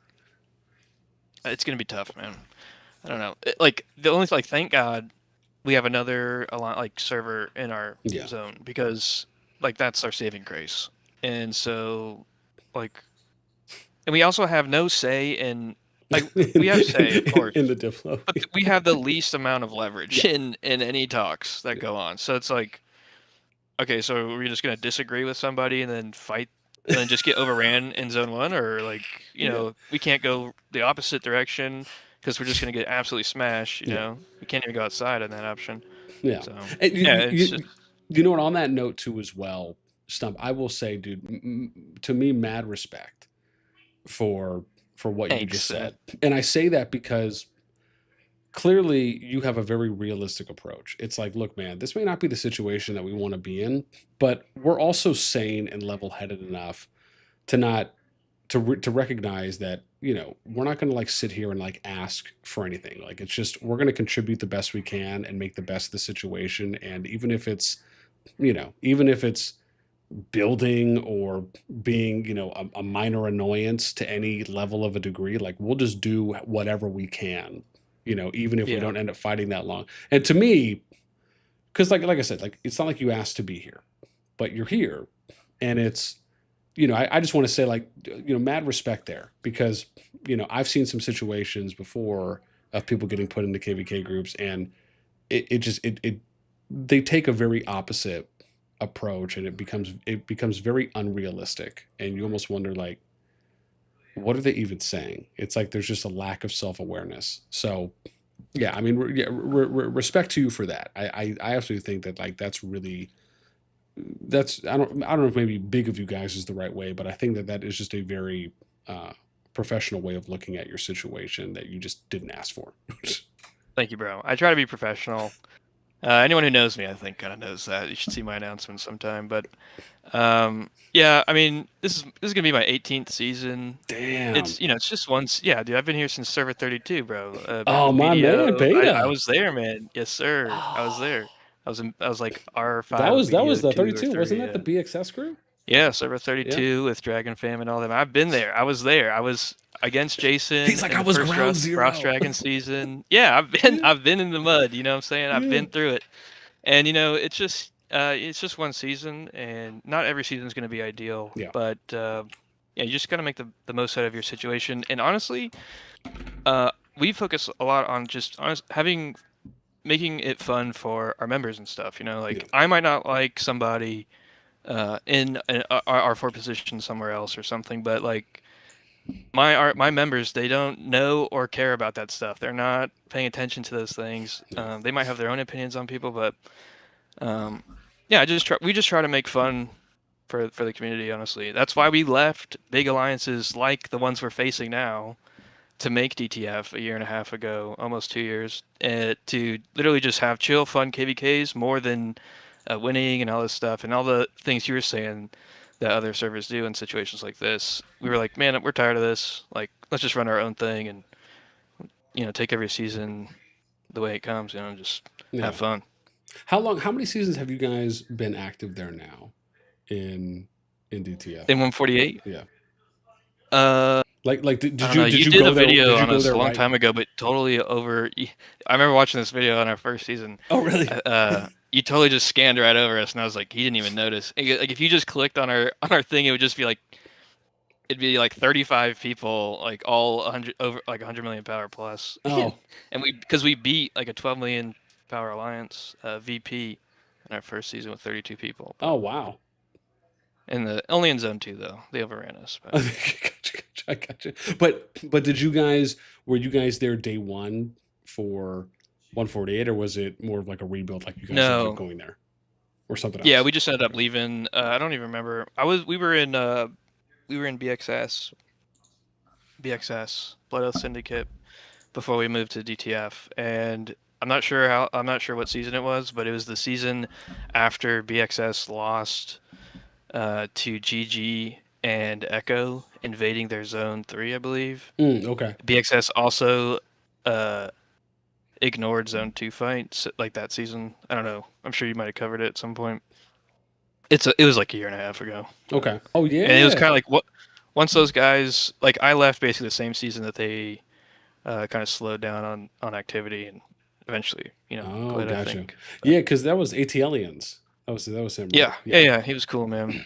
[SPEAKER 16] it's gonna be tough, man. I don't know. Like the only thank God we have another like server in our zone, because like that's our saving grace. And so like, and we also have no say in. Like we have say, of course,
[SPEAKER 1] in the Diplo,
[SPEAKER 16] but we have the least amount of leverage in any talks that go on. So it's like, okay, so we're just gonna disagree with somebody and then fight, and then just get overran in Zone 1, or like we can't go the opposite direction because we're just gonna get absolutely smashed. You know, we can't even go outside on that option.
[SPEAKER 1] Yeah,
[SPEAKER 16] so,
[SPEAKER 1] you know what? On that note too, as well, Stump, I will say, dude, to me, mad respect for what you just said. And I say that because clearly you have a very realistic approach. It's like, look, man, this may not be the situation that we want to be in, but we're also sane and level-headed enough to recognize that, we're not going to like sit here and like ask for anything. Like, it's just, we're going to contribute the best we can and make the best of the situation. And even if it's building or being a minor annoyance to any level of a degree, like we'll just do whatever we can, even if we don't end up fighting that long. And to me, because like I said, like it's not like you asked to be here, but you're here, and it's I just want to say, like, mad respect there, because I've seen some situations before of people getting put into KvK groups, and they take a very opposite approach, and it becomes very unrealistic, and you almost wonder, like, what are they even saying? It's like there's just a lack of self-awareness. So yeah, I mean, respect to you for that. I absolutely think that, like, that's I don't know if maybe big of you guys is the right way, but I think that is just a very professional way of looking at your situation that you just didn't ask for.
[SPEAKER 16] Thank you, bro. I try to be professional. Anyone who knows me, I think, kind of knows that. You should see my announcement sometime. But yeah, I mean, this is gonna be my 18th season.
[SPEAKER 1] Damn.
[SPEAKER 16] It's it's just once. Yeah, dude, I've been here since server 32, bro. Back
[SPEAKER 1] Oh,
[SPEAKER 16] with
[SPEAKER 1] my
[SPEAKER 16] BDO.
[SPEAKER 1] man, Beta.
[SPEAKER 16] I was there, man. Yes, sir. I was there. I was like R5.
[SPEAKER 1] That was
[SPEAKER 16] BDO
[SPEAKER 1] the
[SPEAKER 16] 2 or
[SPEAKER 1] 32, wasn't
[SPEAKER 16] 3,
[SPEAKER 1] that the BXS group?
[SPEAKER 16] Yeah, server 32 with Dragon Fam and all them. I've been there. I was there. I was against Jason.
[SPEAKER 1] He's like,
[SPEAKER 16] in
[SPEAKER 1] I
[SPEAKER 16] the
[SPEAKER 1] was
[SPEAKER 16] first
[SPEAKER 1] ground zero.
[SPEAKER 16] Frost Dragon season. Yeah, I've been in the mud. You know what I'm saying? I've been through it. And it's just one season, and not every season is going to be ideal.
[SPEAKER 1] Yeah.
[SPEAKER 16] But yeah, you just got to make the most out of your situation. And honestly, we focus a lot on just making it fun for our members and stuff. Like I might not like somebody in our four position somewhere else or something, but like my members, they don't know or care about that stuff. They're not paying attention to those things. They might have their own opinions on people, but yeah, we just try to make fun for the community. Honestly, that's why we left big alliances like the ones we're facing now to make DTF a year and a half ago, almost 2 years, to literally just have chill, fun KvKs more than winning and all this stuff and all the things you were saying that other servers do in situations like this. We were like, man, we're tired of this. Like, let's just run our own thing and take every season the way it comes. Just have fun.
[SPEAKER 1] How many seasons have you guys been active there now in DTF?
[SPEAKER 16] In 148?
[SPEAKER 1] Yeah.
[SPEAKER 16] Like
[SPEAKER 1] did
[SPEAKER 16] you
[SPEAKER 1] you
[SPEAKER 16] did
[SPEAKER 1] go
[SPEAKER 16] a video
[SPEAKER 1] there,
[SPEAKER 16] on us a long
[SPEAKER 1] right?
[SPEAKER 16] time ago, but totally over. I remember watching this video on our first season.
[SPEAKER 1] Oh, really?
[SPEAKER 16] You totally just scanned right over us, and I was like, he didn't even notice. Like if you just clicked on our thing, it would just be like, it'd be like 35 people, like all 100 over like 100 million power plus.
[SPEAKER 1] Oh.
[SPEAKER 16] And because we beat like a 12 million power alliance VP in our first season with 32 people.
[SPEAKER 1] Oh, wow.
[SPEAKER 16] And only in zone 2 though. They overran us. But.
[SPEAKER 1] I got you. But were you guys there day one for 148, or was it more of like a rebuild, like you guys ended up going there, or something else?
[SPEAKER 16] Yeah, we just ended up leaving. I don't even remember. We were in BXS, Blood Oath Syndicate, before we moved to DTF, and I'm not sure what season it was, but it was the season after BXS lost to GG and Echo invading their zone 3, I believe.
[SPEAKER 1] Okay.
[SPEAKER 16] BXS also ignored zone 2 fights like that season. I don't know. I'm sure you might have covered it at some point. It was like a year and a half ago.
[SPEAKER 1] Okay. Oh yeah.
[SPEAKER 16] And it was kind of like once those guys, like I left basically the same season that they kind of slowed down on activity, and eventually, quit,
[SPEAKER 1] gotcha.
[SPEAKER 16] I think.
[SPEAKER 1] Yeah, because that was ATLians. That was him. Right?
[SPEAKER 16] Yeah. He was cool, man.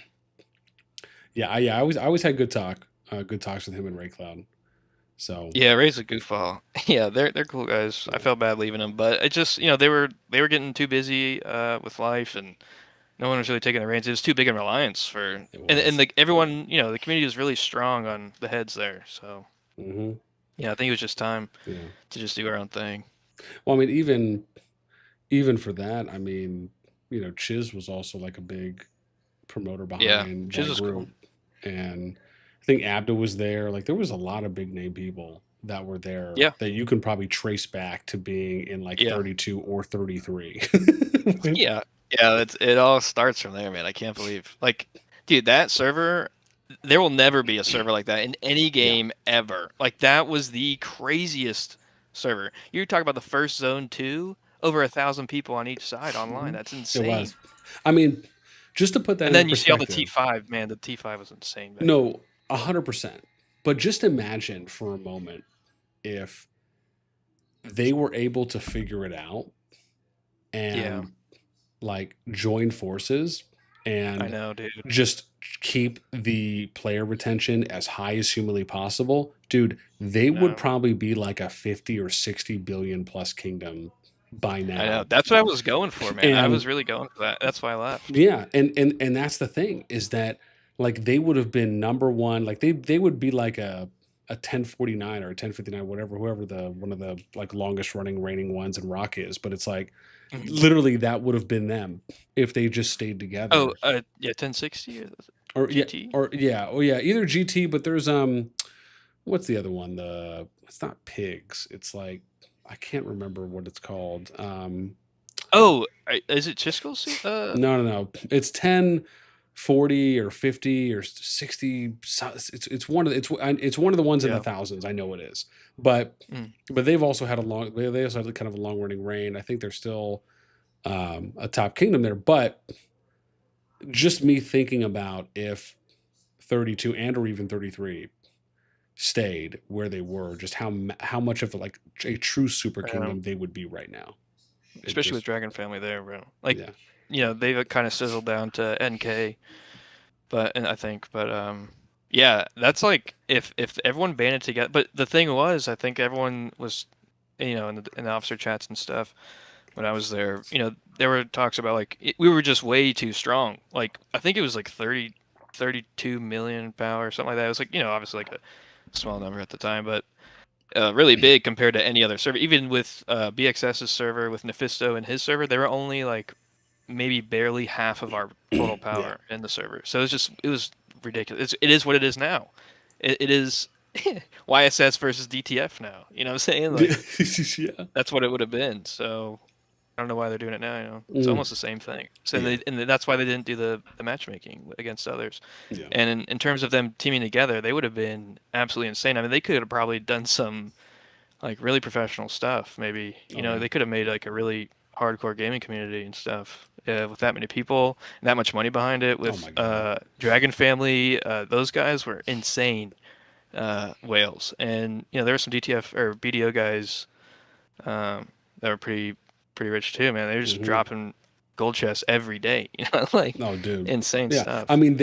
[SPEAKER 1] I always had good talks with him and Ray Cloud. So
[SPEAKER 16] yeah, Ray's a goofball. Yeah, they're cool guys. I felt bad leaving them, but it just they were getting too busy with life, and no one was really taking the reins. It was too big an alliance for and everyone the community was really strong on the heads there. So yeah, I think it was just time to just do our own thing.
[SPEAKER 1] Well, I mean, even for that, I mean, Chiz was also like a big promoter behind
[SPEAKER 16] Chiz
[SPEAKER 1] that
[SPEAKER 16] was
[SPEAKER 1] group.
[SPEAKER 16] cool.
[SPEAKER 1] And I think Abda was there. Like there was a lot of big name people that were there that you can probably trace back to being in like 32 or 33.
[SPEAKER 16] Yeah, it all starts from there, man. I can't believe, like, dude, that server, there will never be a server like that in any game ever. Like that was the craziest server. You talk about the first zone 2, over 1,000 people on each side online. That's insane.
[SPEAKER 1] It was. I mean, just to put that
[SPEAKER 16] and
[SPEAKER 1] in
[SPEAKER 16] then you see all the
[SPEAKER 1] perspective,
[SPEAKER 16] T5, man. The T5 was insane.
[SPEAKER 1] No, 100%. But just imagine for a moment if they were able to figure it out and like join forces and
[SPEAKER 16] I know, dude.
[SPEAKER 1] just keep the player retention as high as humanly possible, dude, they would probably be like a 50 or 60 billion plus kingdom by now.
[SPEAKER 16] I know. That's what I was going for, man. I was really going for that. That's why I left.
[SPEAKER 1] Yeah, and that's the thing, is that like they would have been number one, like they would be like a 1049 or a 1059, whoever the one of the like longest running reigning ones in Rock is, but it's like literally that would have been them if they just stayed together.
[SPEAKER 16] Oh, yeah, 1060
[SPEAKER 1] or
[SPEAKER 16] GT?
[SPEAKER 1] Either GT, but there's what's the other one? It's not Pigs. It's like I can't remember what it's called.
[SPEAKER 16] Oh, is it Chisco?
[SPEAKER 1] No. It's 10, 40 or 50 or 60. It's one of the ones in the thousands. I know it is, but they've also had they also had kind of a long running reign. I think they're still a top kingdom there, but just me thinking about if 32 and or even 33 stayed where they were, just how much of like a true super kingdom they would be right now.
[SPEAKER 16] Especially with Dragon Family there, bro. Like, they've kind of sizzled down to NK, but yeah, that's like if everyone banded together. But the thing was, I think everyone was, in the officer chats and stuff. When I was there, there were talks about like we were just way too strong. Like I think it was like 32 million power or something like that. It was like obviously like a small number at the time, but really big compared to any other server. Even with BXS's server, with Nephisto and his server, they were only like maybe barely half of our total power in the server. So it was ridiculous. It is what it is now. It is YSS versus DTF now. You know what I'm saying? Like, that's what it would have been. So I don't know why they're doing it now. It's almost the same thing. So and that's why they didn't do the matchmaking against others. Yeah. And in terms of them teaming together, they would have been absolutely insane. I mean, they could have probably done some like really professional stuff. Maybe they could have made like a really hardcore gaming community and stuff with that many people and that much money behind it. With Dragon Family, those guys were insane whales, and there were some DTF or BDO guys that were pretty rich too, man. They were just dropping gold chests every day, like insane stuff.
[SPEAKER 1] I mean,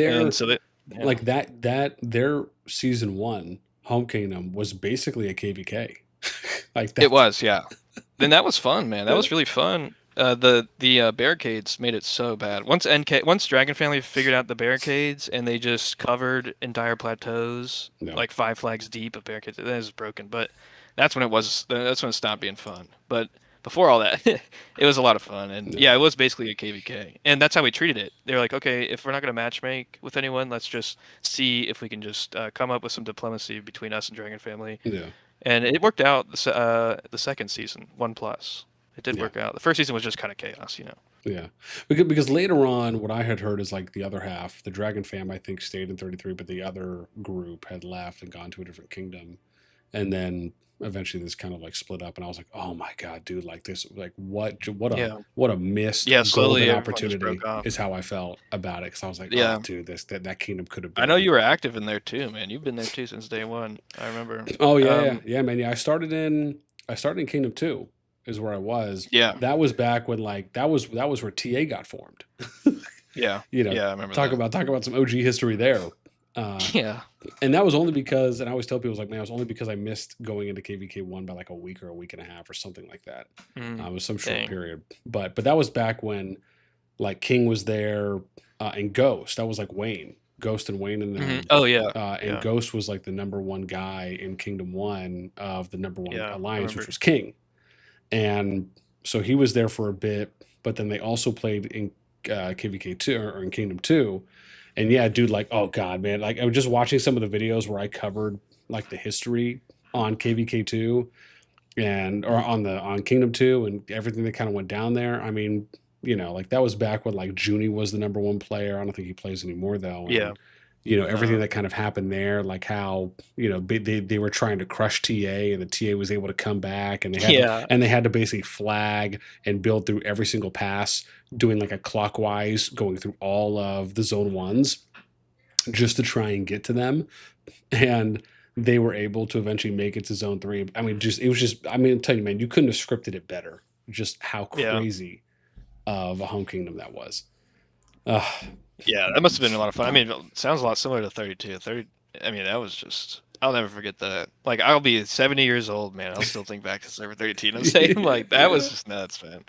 [SPEAKER 1] like that their season 1 home kingdom was basically a KvK. Like
[SPEAKER 16] it was, yeah. Then that was fun, man. That was really fun. The barricades made it so bad. Once Dragon Family figured out the barricades and they just covered entire plateaus, like 5 flags deep of barricades, that is broken. But that's when it stopped being fun. But before all that, it was a lot of fun. And it was basically a KvK. And that's how we treated it. They were like, okay, if we're not going to matchmake with anyone, let's just see if we can just come up with some diplomacy between us and Dragon Family.
[SPEAKER 1] Yeah.
[SPEAKER 16] And it worked out the second season, 1+. It did work out. The first season was just kind of chaos,
[SPEAKER 1] Yeah, because later on, what I had heard is like the other half, the Dragon Fam, I think stayed in 33, but the other group had left and gone to a different kingdom, and then eventually this kind of like split up. And I was like, oh my god, dude, like this, like what a missed golden opportunity is how I felt about it. Because I was like, oh, dude, that kingdom could have been.
[SPEAKER 16] I know you were active in there too, man. You've been there too since day one. I remember.
[SPEAKER 1] Oh yeah, man. Yeah, I started in Kingdom 2. Is where I was.
[SPEAKER 16] Yeah.
[SPEAKER 1] That was back when like that was where TA got formed.
[SPEAKER 16] Yeah. Yeah, I remember
[SPEAKER 1] talk about some OG history there.
[SPEAKER 16] Yeah.
[SPEAKER 1] And that was only because, and I always tell people, like, man, it was only because I missed going into KvK 1 by like a week or a week and a half or something like that. It was some short period. But that was back when like King was there and Ghost. That was like Wayne. Ghost and Wayne and them.
[SPEAKER 16] Oh yeah.
[SPEAKER 1] And Ghost was like the number 1 guy in Kingdom 1 of the number 1 alliance, which was King. And so he was there for a bit, but then they also played in KvK 2 or in Kingdom 2. And yeah, dude, like, oh god, man, like I was just watching some of the videos where I covered like the history on KvK 2 and or on Kingdom 2 and everything that kind of went down there. I mean, like that was back when like Junie was the number 1 player. I don't think he plays anymore though. And, everything that kind of happened there, like how, they were trying to crush TA and the TA was able to come back and they had to basically flag and build through every single pass, doing like a clockwise, going through all of the zone 1s just to try and get to them. And they were able to eventually make it to zone 3. I mean, I'm telling you, man, you couldn't have scripted it better. Just how crazy of a home kingdom that was.
[SPEAKER 16] Yeah, that must have been a lot of fun. I mean, it sounds a lot similar to 32. I mean, that was just, I'll never forget that. Like, I'll be 70 years old, man. I'll still think back to Server 32. I'm saying, like, that was just nuts, man.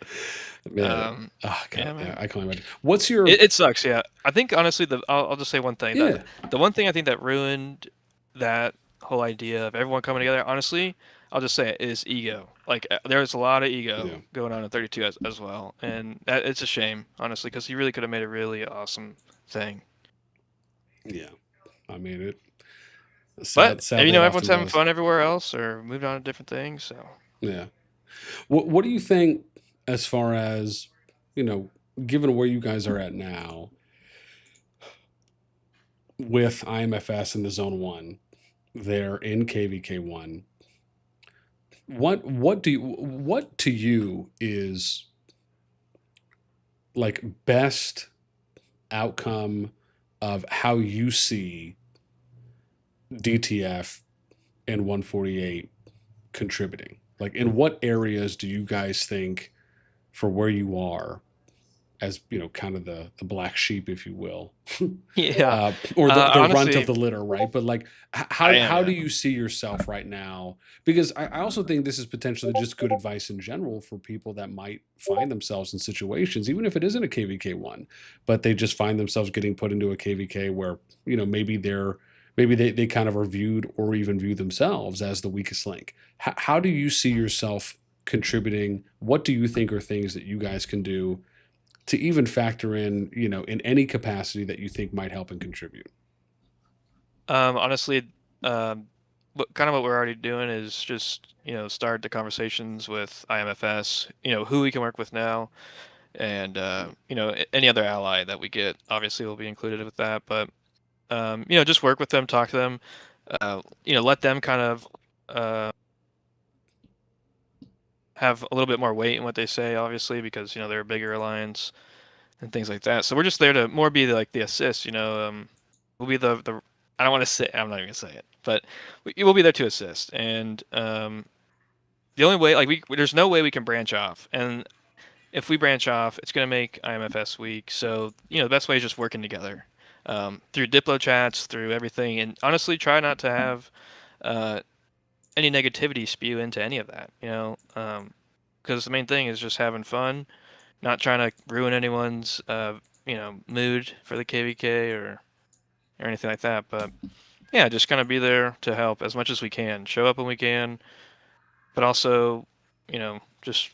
[SPEAKER 1] Man. I can't imagine. What's your...
[SPEAKER 16] It sucks, yeah. I think, honestly, I'll just say one thing. The one thing I think that ruined that whole idea of everyone coming together, honestly, I'll just say it, is ego. Like, there's a lot of ego going on in 32 as well. And it's a shame, honestly, because he really could have made a really awesome thing.
[SPEAKER 1] Yeah. I mean, it...
[SPEAKER 16] But, everyone's having fun everywhere else or moved on to different things, so...
[SPEAKER 1] Yeah. What do you think... as far as, you know, given where you guys are at now with IMFS in the Zone 1, they're in KvK 1. What to you is like best outcome of how you see DTF and 148 contributing? Like, in what areas do you guys think, for where you are as, you know, kind of the black sheep, if you will,
[SPEAKER 16] Yeah.
[SPEAKER 1] or the runt
[SPEAKER 16] Honestly,
[SPEAKER 1] of the litter, right? But like, how do you see yourself right now? Because I also think this is potentially just good advice in general for people that might find themselves in situations, even if it isn't a KvK 1, but they just find themselves getting put into a KvK where, you know, maybe they kind of are viewed or even view themselves as the weakest link. How do you see yourself contributing? What do you think are things that you guys can do to even factor in, you know, in any capacity that you think might help and contribute?
[SPEAKER 16] Honestly, kind of what we're already doing is just, you know, start the conversations with IMFS, you know, who we can work with now, and you know, any other ally that we get obviously will be included with that. But you know, just work with them, talk to them, you know, let them kind of have a little bit more weight in what they say, obviously, because, you know, they're a bigger alliance and things like that. So we're just there to more be like the assist, you know. We'll be the I don't want to say, I'm not even gonna say it, but we'll be there to assist. And the only way, like, there's no way we can branch off, and if we branch off, it's gonna make IMFS weak. So, you know, the best way is just working together, through Diplo chats, through everything, and honestly, try not to have any negativity spew into any of that, you know, because the main thing is just having fun, not trying to ruin anyone's you know, mood for the KvK or anything like that. But yeah, just kind of be there to help as much as we can, show up when we can, but also, you know, just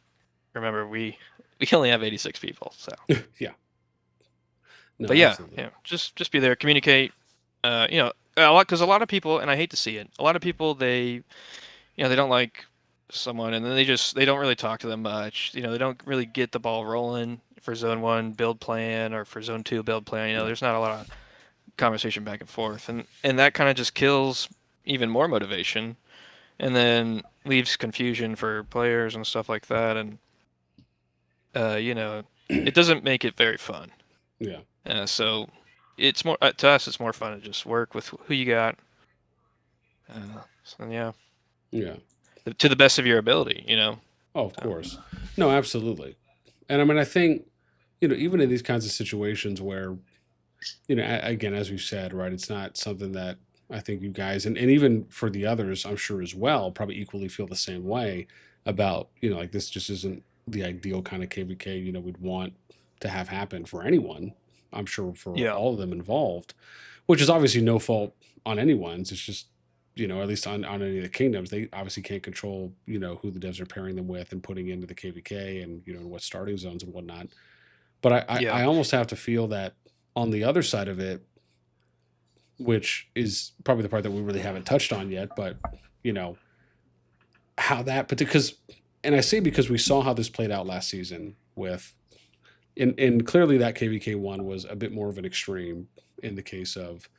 [SPEAKER 16] remember we only have 86 people, so
[SPEAKER 1] Yeah. No,
[SPEAKER 16] but yeah,
[SPEAKER 1] absolutely.
[SPEAKER 16] yeah, just be there, communicate. You know, because a lot of people, and I hate to see it, a lot of people, they, you know, they don't like someone, and then they don't really talk to them much. You know, they don't really get the ball rolling for Zone 1 build plan or for Zone 2 build plan. You know, there's not a lot of conversation back and forth, and that kind of just kills even more motivation, and then leaves confusion for players and stuff like that. And you know, it doesn't make it very fun.
[SPEAKER 1] Yeah.
[SPEAKER 16] So it's more, to us, it's more fun to just work with who you got. So yeah.
[SPEAKER 1] Yeah.
[SPEAKER 16] To the best of your ability, you know.
[SPEAKER 1] Oh, of course. No, absolutely. And I mean, I think, you know, even in these kinds of situations where, you know, again, as we've said, right, it's not something that I think you guys, and even for the others, I'm sure as well, probably equally feel the same way about, you know, like, this just isn't the ideal kind of KvK, you know, we'd want to have happen for anyone. I'm sure for
[SPEAKER 16] Yeah.
[SPEAKER 1] all of them involved, which is obviously no fault on anyone's. It's just, you know, at least on any of the kingdoms, they obviously can't control, you know, who the devs are pairing them with and putting into the KvK, and, you know, what starting zones and whatnot. But I almost have to feel that on the other side of it, which is probably the part that we really haven't touched on yet, but, you know, how that, because, and I say because we saw how this played out last season with, and clearly that KvK 1 was a bit more of an extreme in the case of,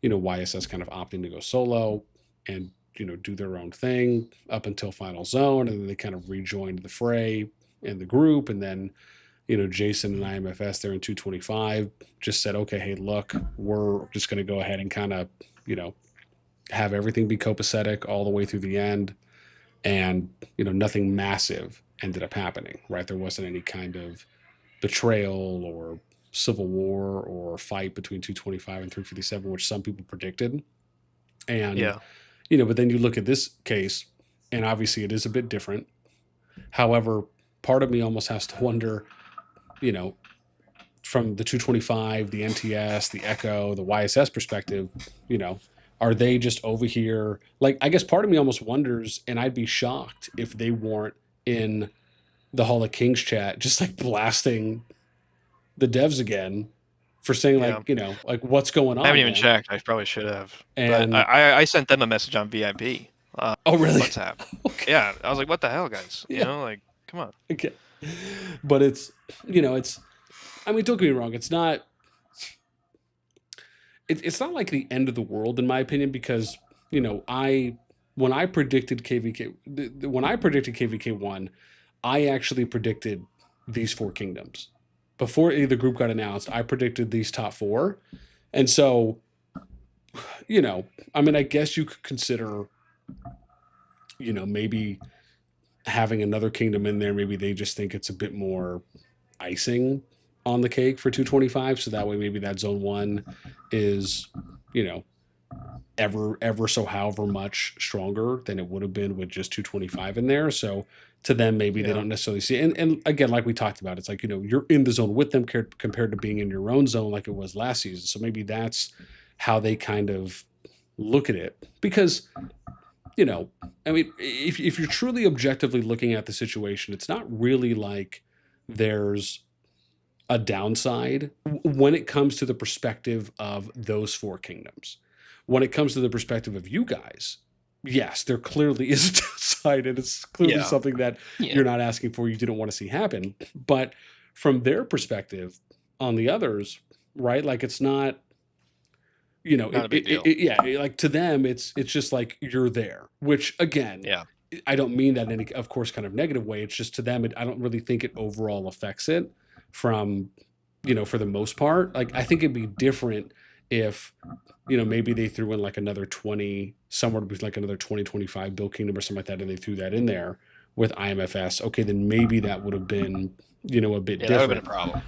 [SPEAKER 1] you know, YSS kind of opting to go solo and, you know, do their own thing up until final zone, and then they kind of rejoined the fray in the group, and then, you know, Jason and IMFS there in 225 just said, okay, hey, look, we're just going to go ahead and kind of, you know, have everything be copacetic all the way through the end. And, you know, nothing massive ended up happening, right? There wasn't any kind of betrayal or civil war or fight between 225 and 357, which some people predicted. And,
[SPEAKER 16] Yeah.
[SPEAKER 1] you know, but then you look at this case, and obviously it is a bit different. However, part of me almost has to wonder, you know, from the 225, the NTS, the Echo, the YSS perspective, you know, are they just over here? Like, I guess part of me almost wonders, and I'd be shocked if they weren't in the Hall of Kings chat, just like blasting the devs again for saying,
[SPEAKER 16] Yeah.
[SPEAKER 1] like, you know, like, what's going on?
[SPEAKER 16] I haven't even
[SPEAKER 1] man?
[SPEAKER 16] checked. I probably should have.
[SPEAKER 1] And
[SPEAKER 16] but I sent them a message on VIP.
[SPEAKER 1] Oh, really?
[SPEAKER 16] WhatsApp. Okay. Yeah. I was like, what the hell, guys? You
[SPEAKER 1] Yeah.
[SPEAKER 16] know, like, come on.
[SPEAKER 1] Okay. But it's, you know, it's, I mean, don't get me wrong, it's not like the end of the world in my opinion, because, you know, when I predicted KvK, when I predicted KvK1, I actually predicted these four kingdoms. Before any of the group got announced, I predicted these top four. And so, you know, I mean, I guess you could consider, you know, maybe having another kingdom in there. Maybe they just think it's a bit more icing on the cake for 225. So that way, maybe that zone one is, you know, ever so however much stronger than it would have been with just 225 in there. So to them, maybe they don't necessarily see it. And again, like we talked about, it's like, you know, you're in the zone with them compared to being in your own zone like it was last season. So maybe that's how they kind of look at it. Because, you know, I mean, if you're truly objectively looking at the situation, it's not really like there's a downside when it comes to the perspective of those four kingdoms. When it comes to the perspective of you guys, yes, there clearly is a downside, and it's clearly something that you're not asking for, you didn't want to see happen. But from their perspective on the others, right? Like, it's not, you know,
[SPEAKER 16] Not a big deal.
[SPEAKER 1] yeah, like to them, it's just like you're there, which again, I don't mean that in any, of course, kind of negative way. It's just to them, I don't really think it overall affects it from, you know, for the most part. Like, I think it'd be different if, you know, maybe they threw in like another 20, somewhere between like another 2025 Bill Kingdom or something like that, and they threw that in there with IMFS. Okay, then maybe that would have been, you know, a bit different.
[SPEAKER 16] That would have been a problem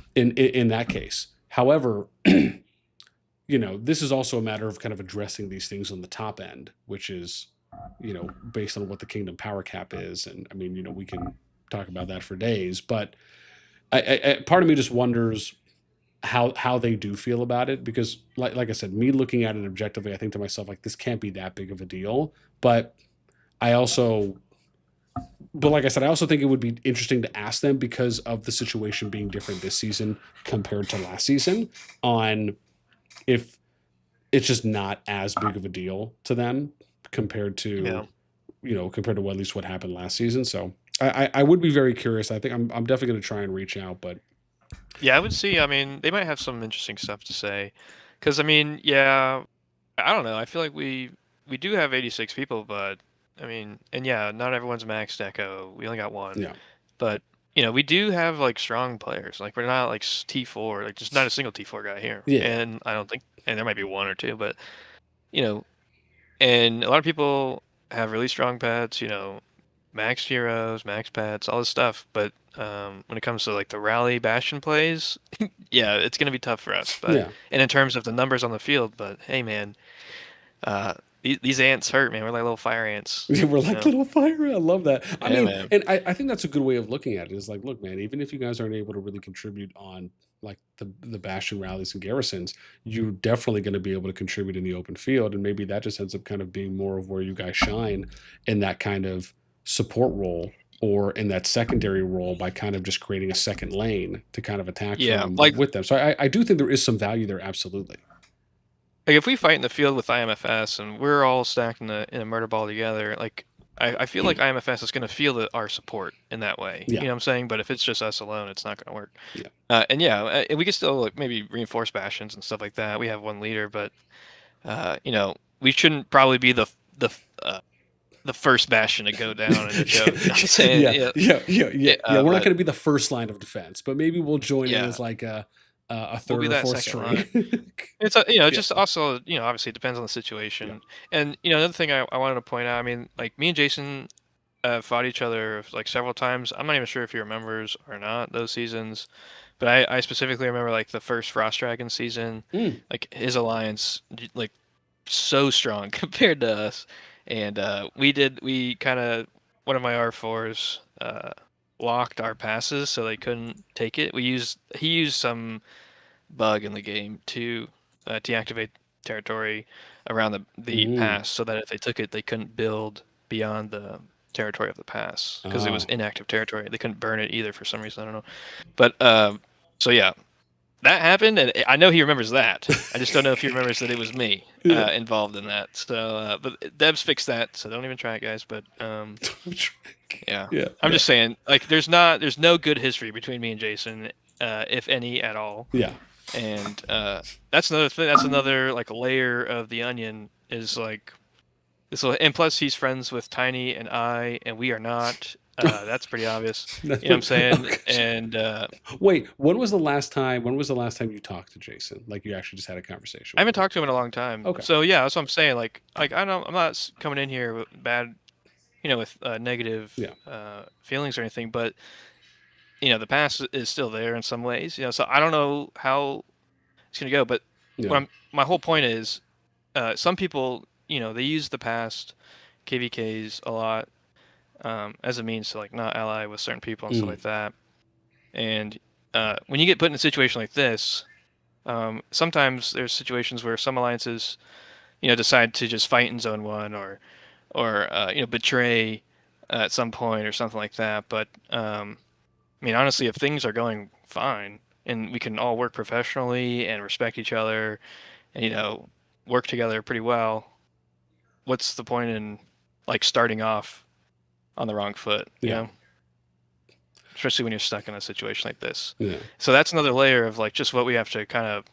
[SPEAKER 1] in that case. However, you know, this is also a matter of kind of addressing these things on the top end, which is, you know, based on what the kingdom power cap is. And I mean, you know, we can talk about that for days, but I part of me just wonders how they do feel about it, because like I said, me looking at it objectively, I think to myself, like, this can't be that big of a deal. But like I said, I also think it would be interesting to ask them, because of the situation being different this season compared to last season, on if it's just not as big of a deal to them compared to, you know, compared to at least what happened last season. So I would be very curious. I think I'm definitely going to try and reach out, but
[SPEAKER 16] yeah, I would see. I mean, they might have some interesting stuff to say, because I mean, yeah, I don't know. I feel like we do have 86 people, but I mean, and yeah, not everyone's maxed Echo. We only got one.
[SPEAKER 1] Yeah.
[SPEAKER 16] But you know, we do have like strong players. Like, we're not like T4, like just not a single T4 guy here.
[SPEAKER 1] Yeah.
[SPEAKER 16] And I don't think, and there might be one or two, but you know, and a lot of people have really strong pets. You know, max heroes, max pets, all this stuff. But when it comes to like the rally bastion plays, yeah, it's gonna be tough for us. But and in terms of the numbers on the field, but hey, man, these ants hurt, man. We're like little fire ants.
[SPEAKER 1] We're like little fire. I love that. I mean,
[SPEAKER 16] man.
[SPEAKER 1] and I think that's a good way of looking at it. Is like, look, man, even if you guys aren't able to really contribute on like the bastion rallies and garrisons, you're definitely going to be able to contribute in the open field, and maybe that just ends up kind of being more of where you guys shine in that kind of support role, or in that secondary role, by kind of just creating a second lane to kind of attack from with them. So I do think there is some value there, absolutely.
[SPEAKER 16] Like, if we fight in the field with IMFS and we're all stacked in a murder ball together, like I feel like IMFS is going to feel our support in that way.
[SPEAKER 1] Yeah.
[SPEAKER 16] You know what I'm saying? But if it's just us alone, it's not going to work.
[SPEAKER 1] Yeah.
[SPEAKER 16] And we can still like maybe reinforce bastions and stuff like that. We have one leader, but you know, we shouldn't probably be the first bastion to go down in a joke. You know what I'm saying?
[SPEAKER 1] Yeah. We're not going to be the first line of defense, but maybe we'll join in as like a third or fourth string.
[SPEAKER 16] It's you know, just also, you know, obviously it depends on the situation. And you know, another thing I wanted to point out, I mean, like, me and Jason fought each other like several times. I'm not even sure if he remembers or not those seasons, but I specifically remember like the first Frost Dragon season, like his alliance, like so strong compared to us, and we kind of, one of my R4s locked our passes so they couldn't take it. He used some bug in the game to deactivate territory around the pass, so that if they took it, they couldn't build beyond the territory of the pass, because it was inactive territory. They couldn't burn it either for some reason. I don't know. But so yeah, that happened, and I know he remembers that. I just don't know if he remembers that it was me involved in that. So, but Deb's fixed that, so don't even try it, guys. But yeah, I'm just saying, like, there's no good history between me and Jason, if any at all.
[SPEAKER 1] Yeah.
[SPEAKER 16] And that's another thing. That's another like layer of the onion is like this. And plus, he's friends with Tiny and I, and we are not. That's pretty obvious. You know what I'm saying? And
[SPEAKER 1] wait, when was the last time you talked to Jason? Like you actually just had a conversation?
[SPEAKER 16] I haven't talked to him in a long time.
[SPEAKER 1] Okay.
[SPEAKER 16] So yeah, that's what I'm saying. Like I'm not coming in here with bad, with negative feelings or anything, but the past is still there in some ways. So I don't know how it's gonna go, but my whole point is, some people, they use the past KvKs a lot. As a means to like not ally with certain people and stuff like that. And when you get put in a situation like this, sometimes there's situations where some alliances, decide to just fight in Zone 1 or betray at some point or something like that. But I mean, honestly, if things are going fine and we can all work professionally and respect each other and work together pretty well, what's the point in like starting off on the wrong foot, you know? Especially when you're stuck in a situation like this.
[SPEAKER 1] Yeah.
[SPEAKER 16] So that's another layer of like just what we have to kind of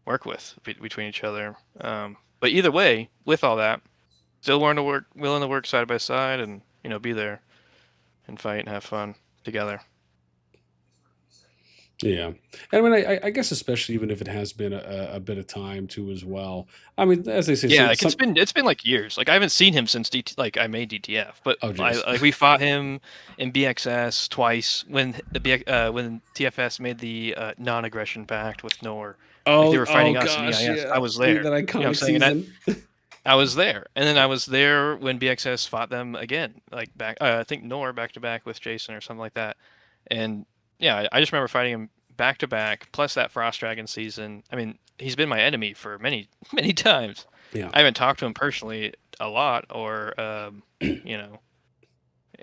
[SPEAKER 16] work with between each other. But either way, with all that, still willing to work side by side and be there and fight and have fun together.
[SPEAKER 1] Yeah, and I mean, I guess especially even if it has been a bit of time too as well. I mean, as they say,
[SPEAKER 16] yeah, like it's been like years. Like I haven't seen him since I made DTF, but we fought him in BXS twice when when TFS made the non-aggression pact with Nor. Like they were fighting us in EIS. I was there.
[SPEAKER 1] That iconic season.
[SPEAKER 16] I was there, and then I was there when BXS fought them again, like back. I think Nor back to back with Jason or something like that, and. Yeah, I just remember fighting him back to back, plus that Frost Dragon season. I mean, he's been my enemy for many, many times.
[SPEAKER 1] Yeah.
[SPEAKER 16] I haven't talked to him personally a lot or,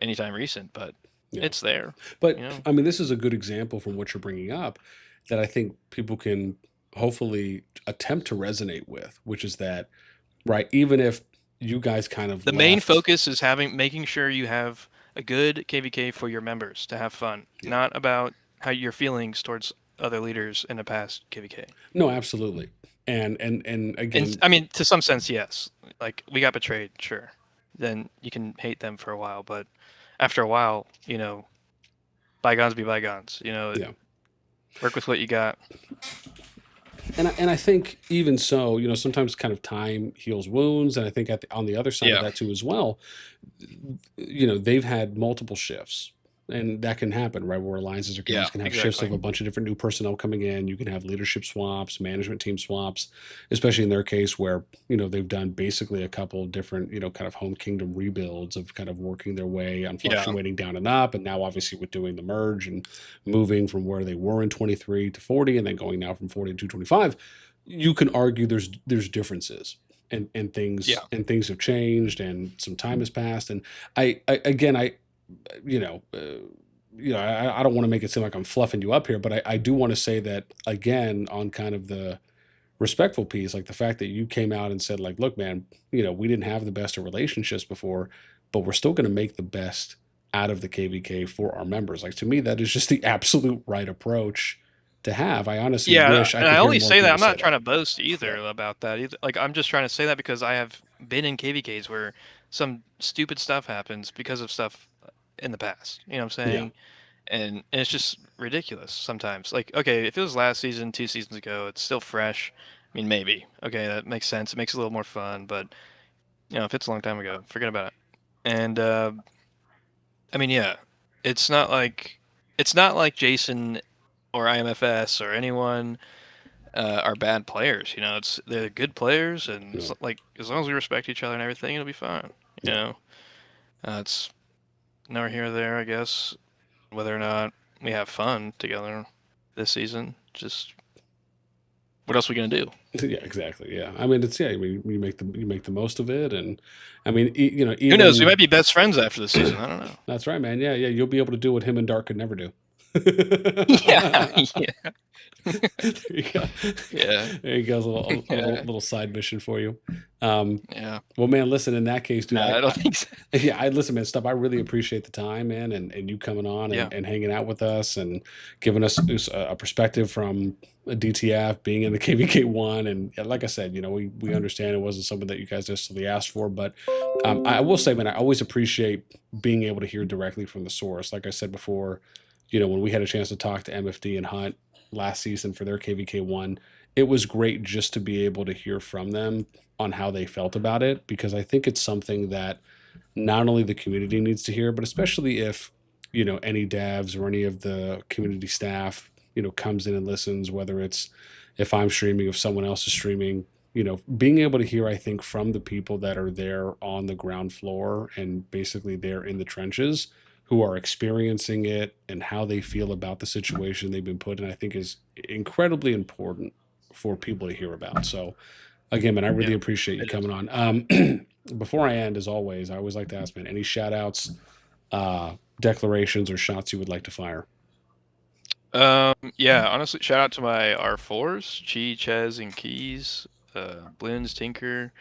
[SPEAKER 16] anytime recent, but it's there.
[SPEAKER 1] But, I mean, this is a good example from what you're bringing up that I think people can hopefully attempt to resonate with, which is that, right, even if you guys kind of
[SPEAKER 16] The main focus is making sure you have a good KvK for your members to have fun, not about how your feelings towards other leaders in the past KvK.
[SPEAKER 1] No, absolutely. And again,
[SPEAKER 16] I mean, to some sense, yes. Like we got betrayed, sure. Then you can hate them for a while, but after a while, bygones be bygones. Work with what you got.
[SPEAKER 1] And I think even so, sometimes kind of time heals wounds, and I think on the other side of that too as well, they've had multiple shifts, and that can happen, right? Where alliances or games can have shifts of a bunch of different new personnel coming in. You can have leadership swaps, management team swaps, especially in their case where they've done basically a couple of different kind of home kingdom rebuilds of kind of working their way on fluctuating down and up, and now obviously with doing the merge and moving from where they were in 23 to 40, and then going now from 40 to 225. You can argue there's differences. And things and things have changed, and some time has passed. And I don't want to make it seem like I'm fluffing you up here, but I do want to say that again on kind of the respectful piece, like the fact that you came out and said like, look, man, we didn't have the best of relationships before, but we're still going to make the best out of the KvK for our members. Like to me, that is just the absolute right approach to have. I honestly wish I could
[SPEAKER 16] I
[SPEAKER 1] hear
[SPEAKER 16] only
[SPEAKER 1] more
[SPEAKER 16] say that.
[SPEAKER 1] people
[SPEAKER 16] I'm not
[SPEAKER 1] say
[SPEAKER 16] trying to boast either about that. Either. Like I'm just trying to say that because I have been in KvKs where some stupid stuff happens because of stuff in the past. You know what I'm saying? And it's just ridiculous sometimes. Like, okay, if it was last season, 2 seasons ago, it's still fresh. I mean, maybe. Okay, that makes sense. It makes it a little more fun. But if it's a long time ago, forget about it. And I mean, yeah, it's not like Jason or IMFS or anyone are bad players. They're good players, and it's like as long as we respect each other and everything, it'll be fine. It's never here or there, I guess. Whether or not we have fun together this season, just what else are we gonna do?
[SPEAKER 1] Yeah, exactly. Yeah, I mean, it's you make the most of it, and I mean,
[SPEAKER 16] Who knows? We might be best friends after the season. I don't know.
[SPEAKER 1] That's right, man. Yeah, you'll be able to do what him and Dark could never do.
[SPEAKER 16] Yeah, yeah.
[SPEAKER 1] There you go.
[SPEAKER 16] Yeah.
[SPEAKER 1] There you go. A
[SPEAKER 16] Yeah.
[SPEAKER 1] little side mission for you.
[SPEAKER 16] Yeah.
[SPEAKER 1] Well, man, listen. In that case, dude,
[SPEAKER 16] No, I don't think so.
[SPEAKER 1] Yeah, I listen, man. Stuff. I really appreciate the time, man, and you coming on
[SPEAKER 16] Yeah.
[SPEAKER 1] and hanging out with us and giving us a perspective from a DTF, being in the KvK one, and like I said, you know, we understand it wasn't something that you guys necessarily asked for, but I will say, man, I always appreciate being able to hear directly from the source. Like I said before, you know, when we had a chance to talk to MFD and Hunt last season for their KvK one, it was great just to be able to hear from them on how they felt about it, because I think it's something that not only the community needs to hear, but especially if, you know, any devs or any of the community staff, you know, comes in and listens, whether it's if I'm streaming, if someone else is streaming, you know, being able to hear, I think, from the people that are there on the ground floor and basically they're in the trenches, who are experiencing it and how they feel about the situation they've been put in, I think is incredibly important for people to hear about. So again, man, I really appreciate you coming on. Before I end, as always, I always like to ask, man, any shout outs, declarations, or shots you would like to fire?
[SPEAKER 16] Yeah, honestly, shout out to my R4s, Chi, Chez, and Keys, Blins, Tinker,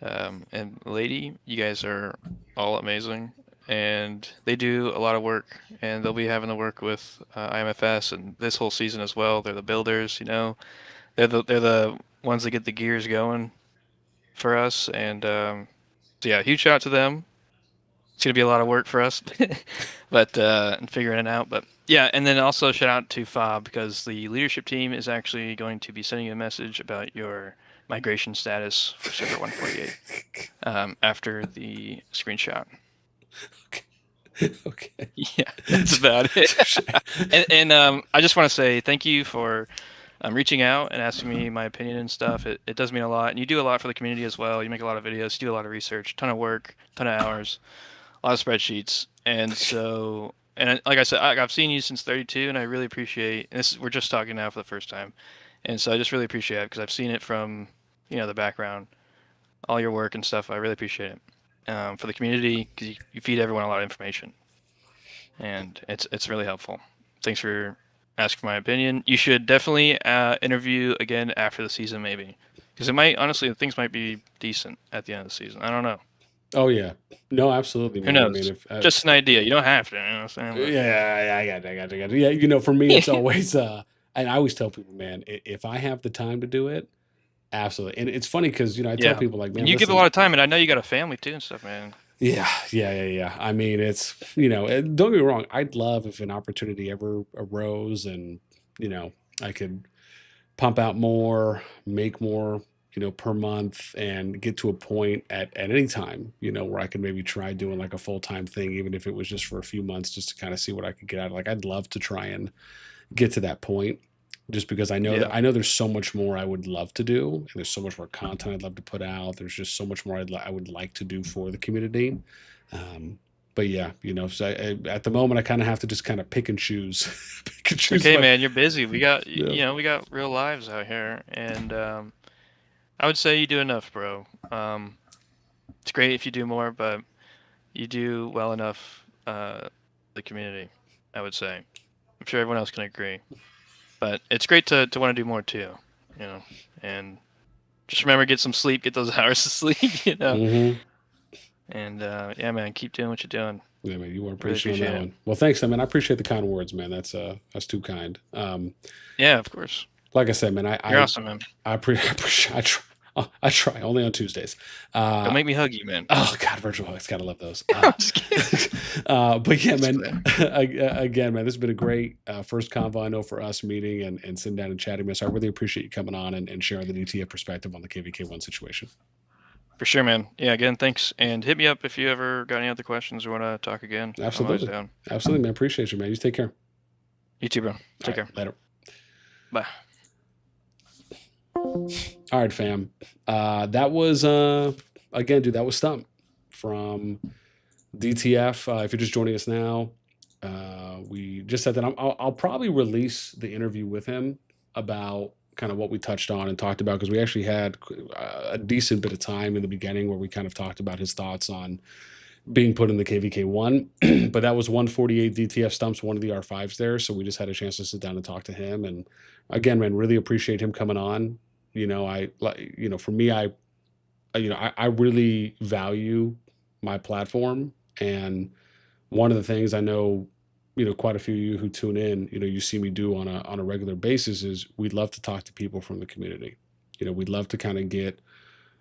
[SPEAKER 16] and Lady. You guys are all amazing, and they do a lot of work, and they'll be having to work with IMFS and this whole season as well. They're the builders, you know. They're the ones that get the gears going for us, and so yeah, huge shout out to them. It's gonna be a lot of work for us, but and figuring it out. But yeah, and then also shout out to Fob, because the leadership team is actually going to be sending you a message about your migration status for server 148 after the screenshot.
[SPEAKER 1] Okay.
[SPEAKER 16] Yeah, that's about it. and I just want to say thank you for reaching out and asking me my opinion and stuff. It does mean a lot, and you do a lot for the community as well. You make a lot of videos, you do a lot of research, ton of work, ton of hours, a lot of spreadsheets, and so, and like I said, I've seen you since 32, and I really appreciate. And we're just talking now for the first time, and so I just really appreciate it because I've seen it from, you know, the background, all your work and stuff. I really appreciate it for the community, because you feed everyone a lot of information, and it's really helpful. Thanks for asking my opinion. You should definitely interview again after the season, maybe, because it might, honestly, things might be decent at the end of the season. I don't know.
[SPEAKER 1] Oh yeah, no, absolutely.
[SPEAKER 16] Who
[SPEAKER 1] Man.
[SPEAKER 16] knows?
[SPEAKER 1] I mean, if,
[SPEAKER 16] just an idea. You don't have to. You know what I'm saying?
[SPEAKER 1] Yeah, I got it. Yeah, you know, for me, it's always, and I always tell people, man, if I have the time to do it, absolutely. And it's funny because, you know, I tell people like, man,
[SPEAKER 16] and you give a lot of time, and I know you got a family too and stuff, man.
[SPEAKER 1] Yeah. I mean, it's, you know, don't get me wrong. I'd love if an opportunity ever arose and, you know, I could pump out more, make more, you know, per month, and get to a point at any time, you know, where I could maybe try doing like a full-time thing, even if it was just for a few months, just to kind of see what I could get out of. Like, I'd love to try and get to that point, just because I know that I know there's so much more I would love to do, and there's so much more content I'd love to put out. There's just so much more I would like to do for the community. But yeah, you know, so at the moment I kind of have to just kind of pick and choose.
[SPEAKER 16] Okay, man, you're busy. We got, you know, we got real lives out here, and I would say you do enough, bro. It's great if you do more, but you do well enough the community, I would say. I'm sure everyone else can agree. But it's great to want to do more too, you know. And just remember, get some sleep, get those hours of sleep, you know. And yeah, man, keep doing what you're doing.
[SPEAKER 1] Yeah, man, you were appreciating that one. Well, thanks, man. I appreciate the kind words, man. That's too kind.
[SPEAKER 16] Yeah, of course.
[SPEAKER 1] Like I said, man,
[SPEAKER 16] You're awesome, man.
[SPEAKER 1] I appreciate. I try only on Tuesdays.
[SPEAKER 16] Don't make me hug you, man.
[SPEAKER 1] Oh God, virtual hugs, gotta love those. But yeah, man. Again, man, this has been a great first convo, I know, for us meeting and sitting down and chatting, man. So I really appreciate you coming on and sharing the DTF perspective on the KvK1 situation.
[SPEAKER 16] For sure, man. Yeah, again, thanks, and hit me up if you ever got any other questions or want to talk again.
[SPEAKER 1] Absolutely, absolutely, man. Appreciate you, man. You take care.
[SPEAKER 16] You too, bro. Take care.
[SPEAKER 1] Later.
[SPEAKER 16] Bye.
[SPEAKER 1] All right, fam. That was again, dude. That was Stump from DTF. If you're just joining us now, we just said that I'll probably release the interview with him about kind of what we touched on and talked about, because we actually had a decent bit of time in the beginning where we kind of talked about his thoughts on, being put in the KvK1, but that was 148 DTF stumps, one of the R5s there. So we just had a chance to sit down and talk to him. And again, man, really appreciate him coming on. You know, for me, I really value my platform. And one of the things I know, you know, quite a few of you who tune in, you know, you see me do on a regular basis is we'd love to talk to people from the community. You know, we'd love to kind of get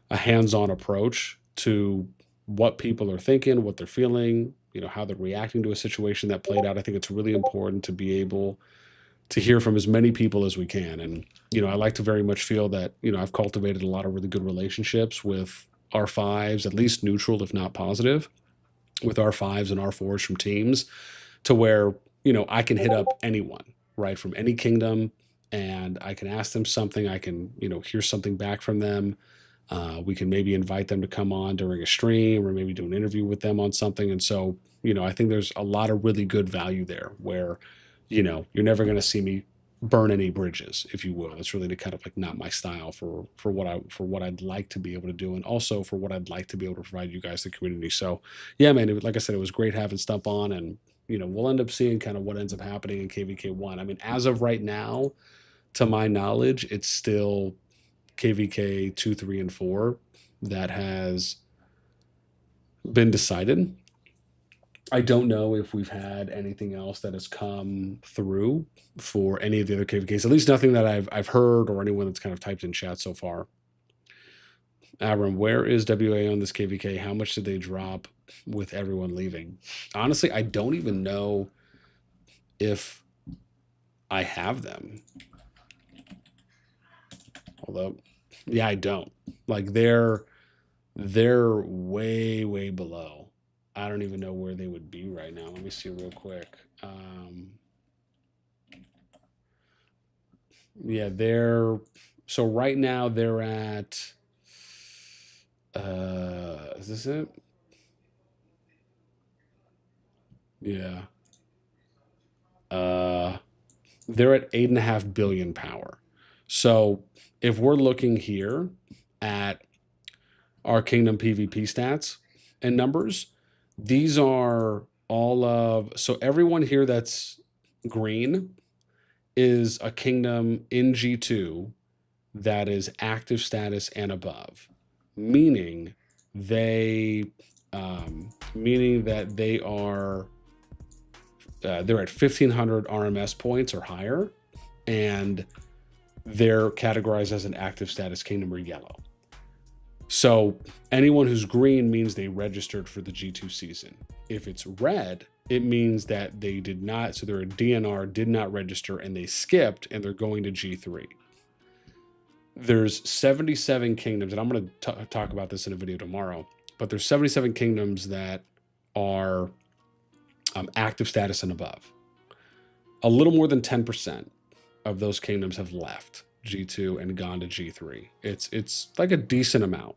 [SPEAKER 1] a hands-on approach to what people are thinking, what they're feeling, you know, how they're reacting to a situation that played out. I think it's really important to be able to hear from as many people as we can. And, you know, I like to very much feel that, you know, I've cultivated a lot of really good relationships with R5s, at least neutral, if not positive, with R5s and R4s from teams, to where, you know, I can hit up anyone, right, from any kingdom, and I can ask them something. I can, you know, hear something back from them. We can maybe invite them to come on during a stream or maybe do an interview with them on something. And so, you know, I think there's a lot of really good value there where, you know, you're never going to see me burn any bridges, if you will. It's really kind of like not my style for what I'd like to be able to do, and also for what I'd like to be able to provide you guys, the community. So yeah, man, like I said, it was great having Stump on, and, you know, we'll end up seeing kind of what ends up happening in KvK1. I mean, as of right now, to my knowledge, it's still KvK 2, 3, and 4 that has been decided. I don't know if we've had anything else that has come through for any of the other KvKs, at least nothing that I've heard or anyone that's kind of typed in chat so far. Abram, where is WA on this KvK? How much did they drop with everyone leaving? Honestly, I don't even know if I have them. Although, yeah, I don't. Like, they're way, way below. I don't even know where they would be right now. Let me see real quick. Yeah, so right now they're at, is this it? Yeah. They're at 8.5 billion power. So if we're looking here at our Kingdom PvP stats and numbers, these are all of, so everyone here that's green is a kingdom in G2 that is active status and above, meaning that they are, they're at 1,500 RMS points or higher, and they're categorized as an active status kingdom or yellow. So anyone who's green means they registered for the G2 season. If it's red, it means that they did not, so they're a DNR, did not register, and they skipped, and they're going to G3. There's 77 kingdoms, and I'm going to talk about this in a video tomorrow, but there's 77 kingdoms that are active status and above. A little more than 10% of those kingdoms have left G2 and gone to G3. It's like a decent amount.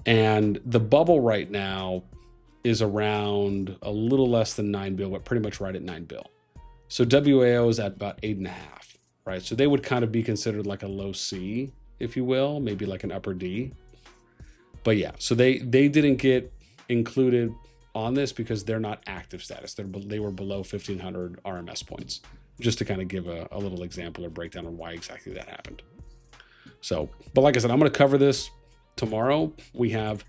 [SPEAKER 1] And the bubble right now is around a little less than 9 bill, but pretty much right at 9 bill. So WAO is at about 8.5, right? So they would kind of be considered like a low C, if you will, maybe like an upper D. But yeah, so they didn't get included on this because they're not active status. They were below 1,500 RMS points, just to kind of give a little example or breakdown on why exactly that happened. So, but like I said, I'm going to cover this tomorrow. We have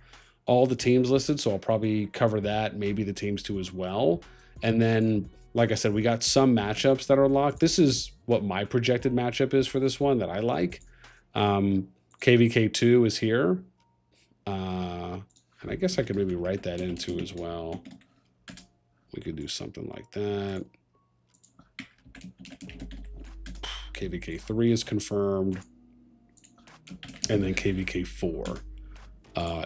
[SPEAKER 1] all the teams listed, so I'll probably cover that, maybe the teams too as well. And then, like I said, we got some matchups that are locked. This is what my projected matchup is for this one that I like. KvK2 is here. And I guess I could maybe write that in too as well. We could do something like that. KvK3 is confirmed. And then KvK4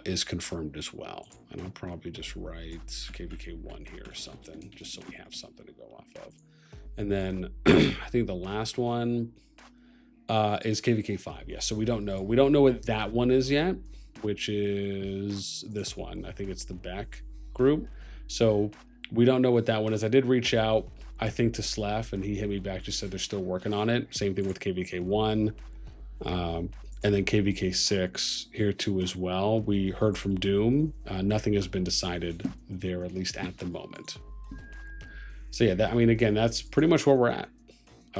[SPEAKER 1] is confirmed as well. And I'll probably just write KvK1 here or something, just so we have something to go off of. And then I think the last one is KvK5. Yeah, so we don't know. We don't know what that one is yet, which is this one. I think it's the Beck group. So we don't know what that one is. I did reach out, I think, to Slef, and he hit me back, just said they're still working on it. Same thing with KvK1. And then KvK 6 here too as well. We heard from Doom. Nothing has been decided there, at least at the moment. So yeah, I mean, again, that's pretty much where we're at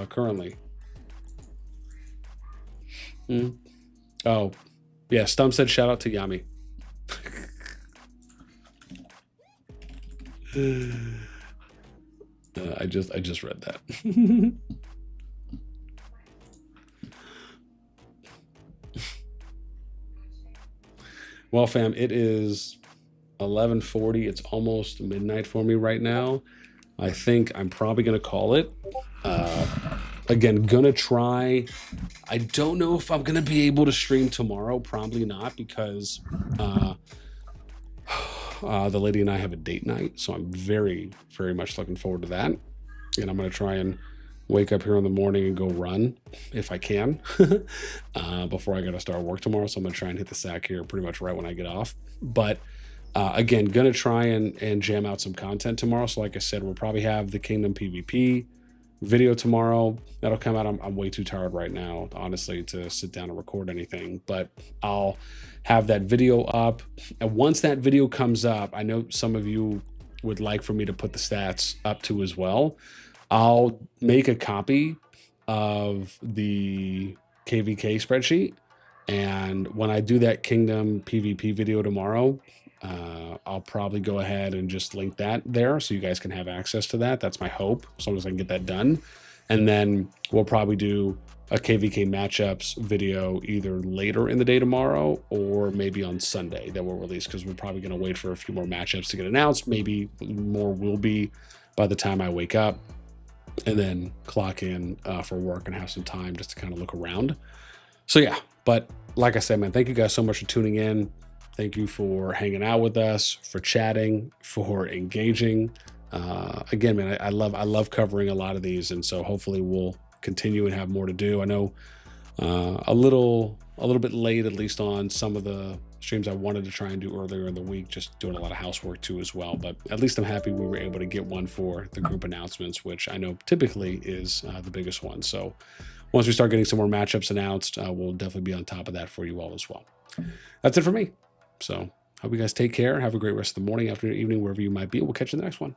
[SPEAKER 1] currently. Oh, yeah. Stump said shout out to Yami. I just read that. Well, fam, it is 11:40. It's almost midnight for me right now. I think I'm probably gonna call it. Again, gonna try. I don't know if I'm gonna be able to stream tomorrow. Probably not, because the lady and I have a date night, so I'm very, very much looking forward to that. And I'm gonna try and wake up here in the morning and go run if I can before I gotta start work tomorrow. So I'm gonna try and hit the sack here pretty much right when I get off. But again, gonna try and jam out some content tomorrow. So like I said, we'll probably have the Kingdom PvP video tomorrow. That'll come out. I'm way too tired right now, honestly, to sit down and record anything, but I'll have that video up. And once that video comes up, I know some of you would like for me to put the stats up too as well. I'll make a copy of the KvK spreadsheet, and when I do that Kingdom PvP video tomorrow, I'll probably go ahead and just link that there so you guys can have access to that. That's my hope, as long as I can get that done. And then we'll probably do a KvK matchups video either later in the day tomorrow or maybe on Sunday that we'll release, because we're probably going to wait for a few more matchups to get announced. Maybe more will be by the time I wake up, and then clock in for work and have some time just to kind of look around. So yeah, but like I said, man, thank you guys so much for tuning in. Thank you for hanging out with us, for chatting, for engaging. Again, man, I love covering a lot of these, and so hopefully we'll continue and have more to do. I know a little bit late, at least on some of the streams I wanted to try and do earlier in the week, just doing a lot of housework too as well. But at least I'm happy we were able to get one for the group announcements, which I know typically is the biggest one. So once we start getting some more matchups announced, we'll definitely be on top of that for you all as well. That's it for me. So hope you guys take care. Have a great rest of the morning, afternoon, evening, wherever you might be. We'll catch you in the next one.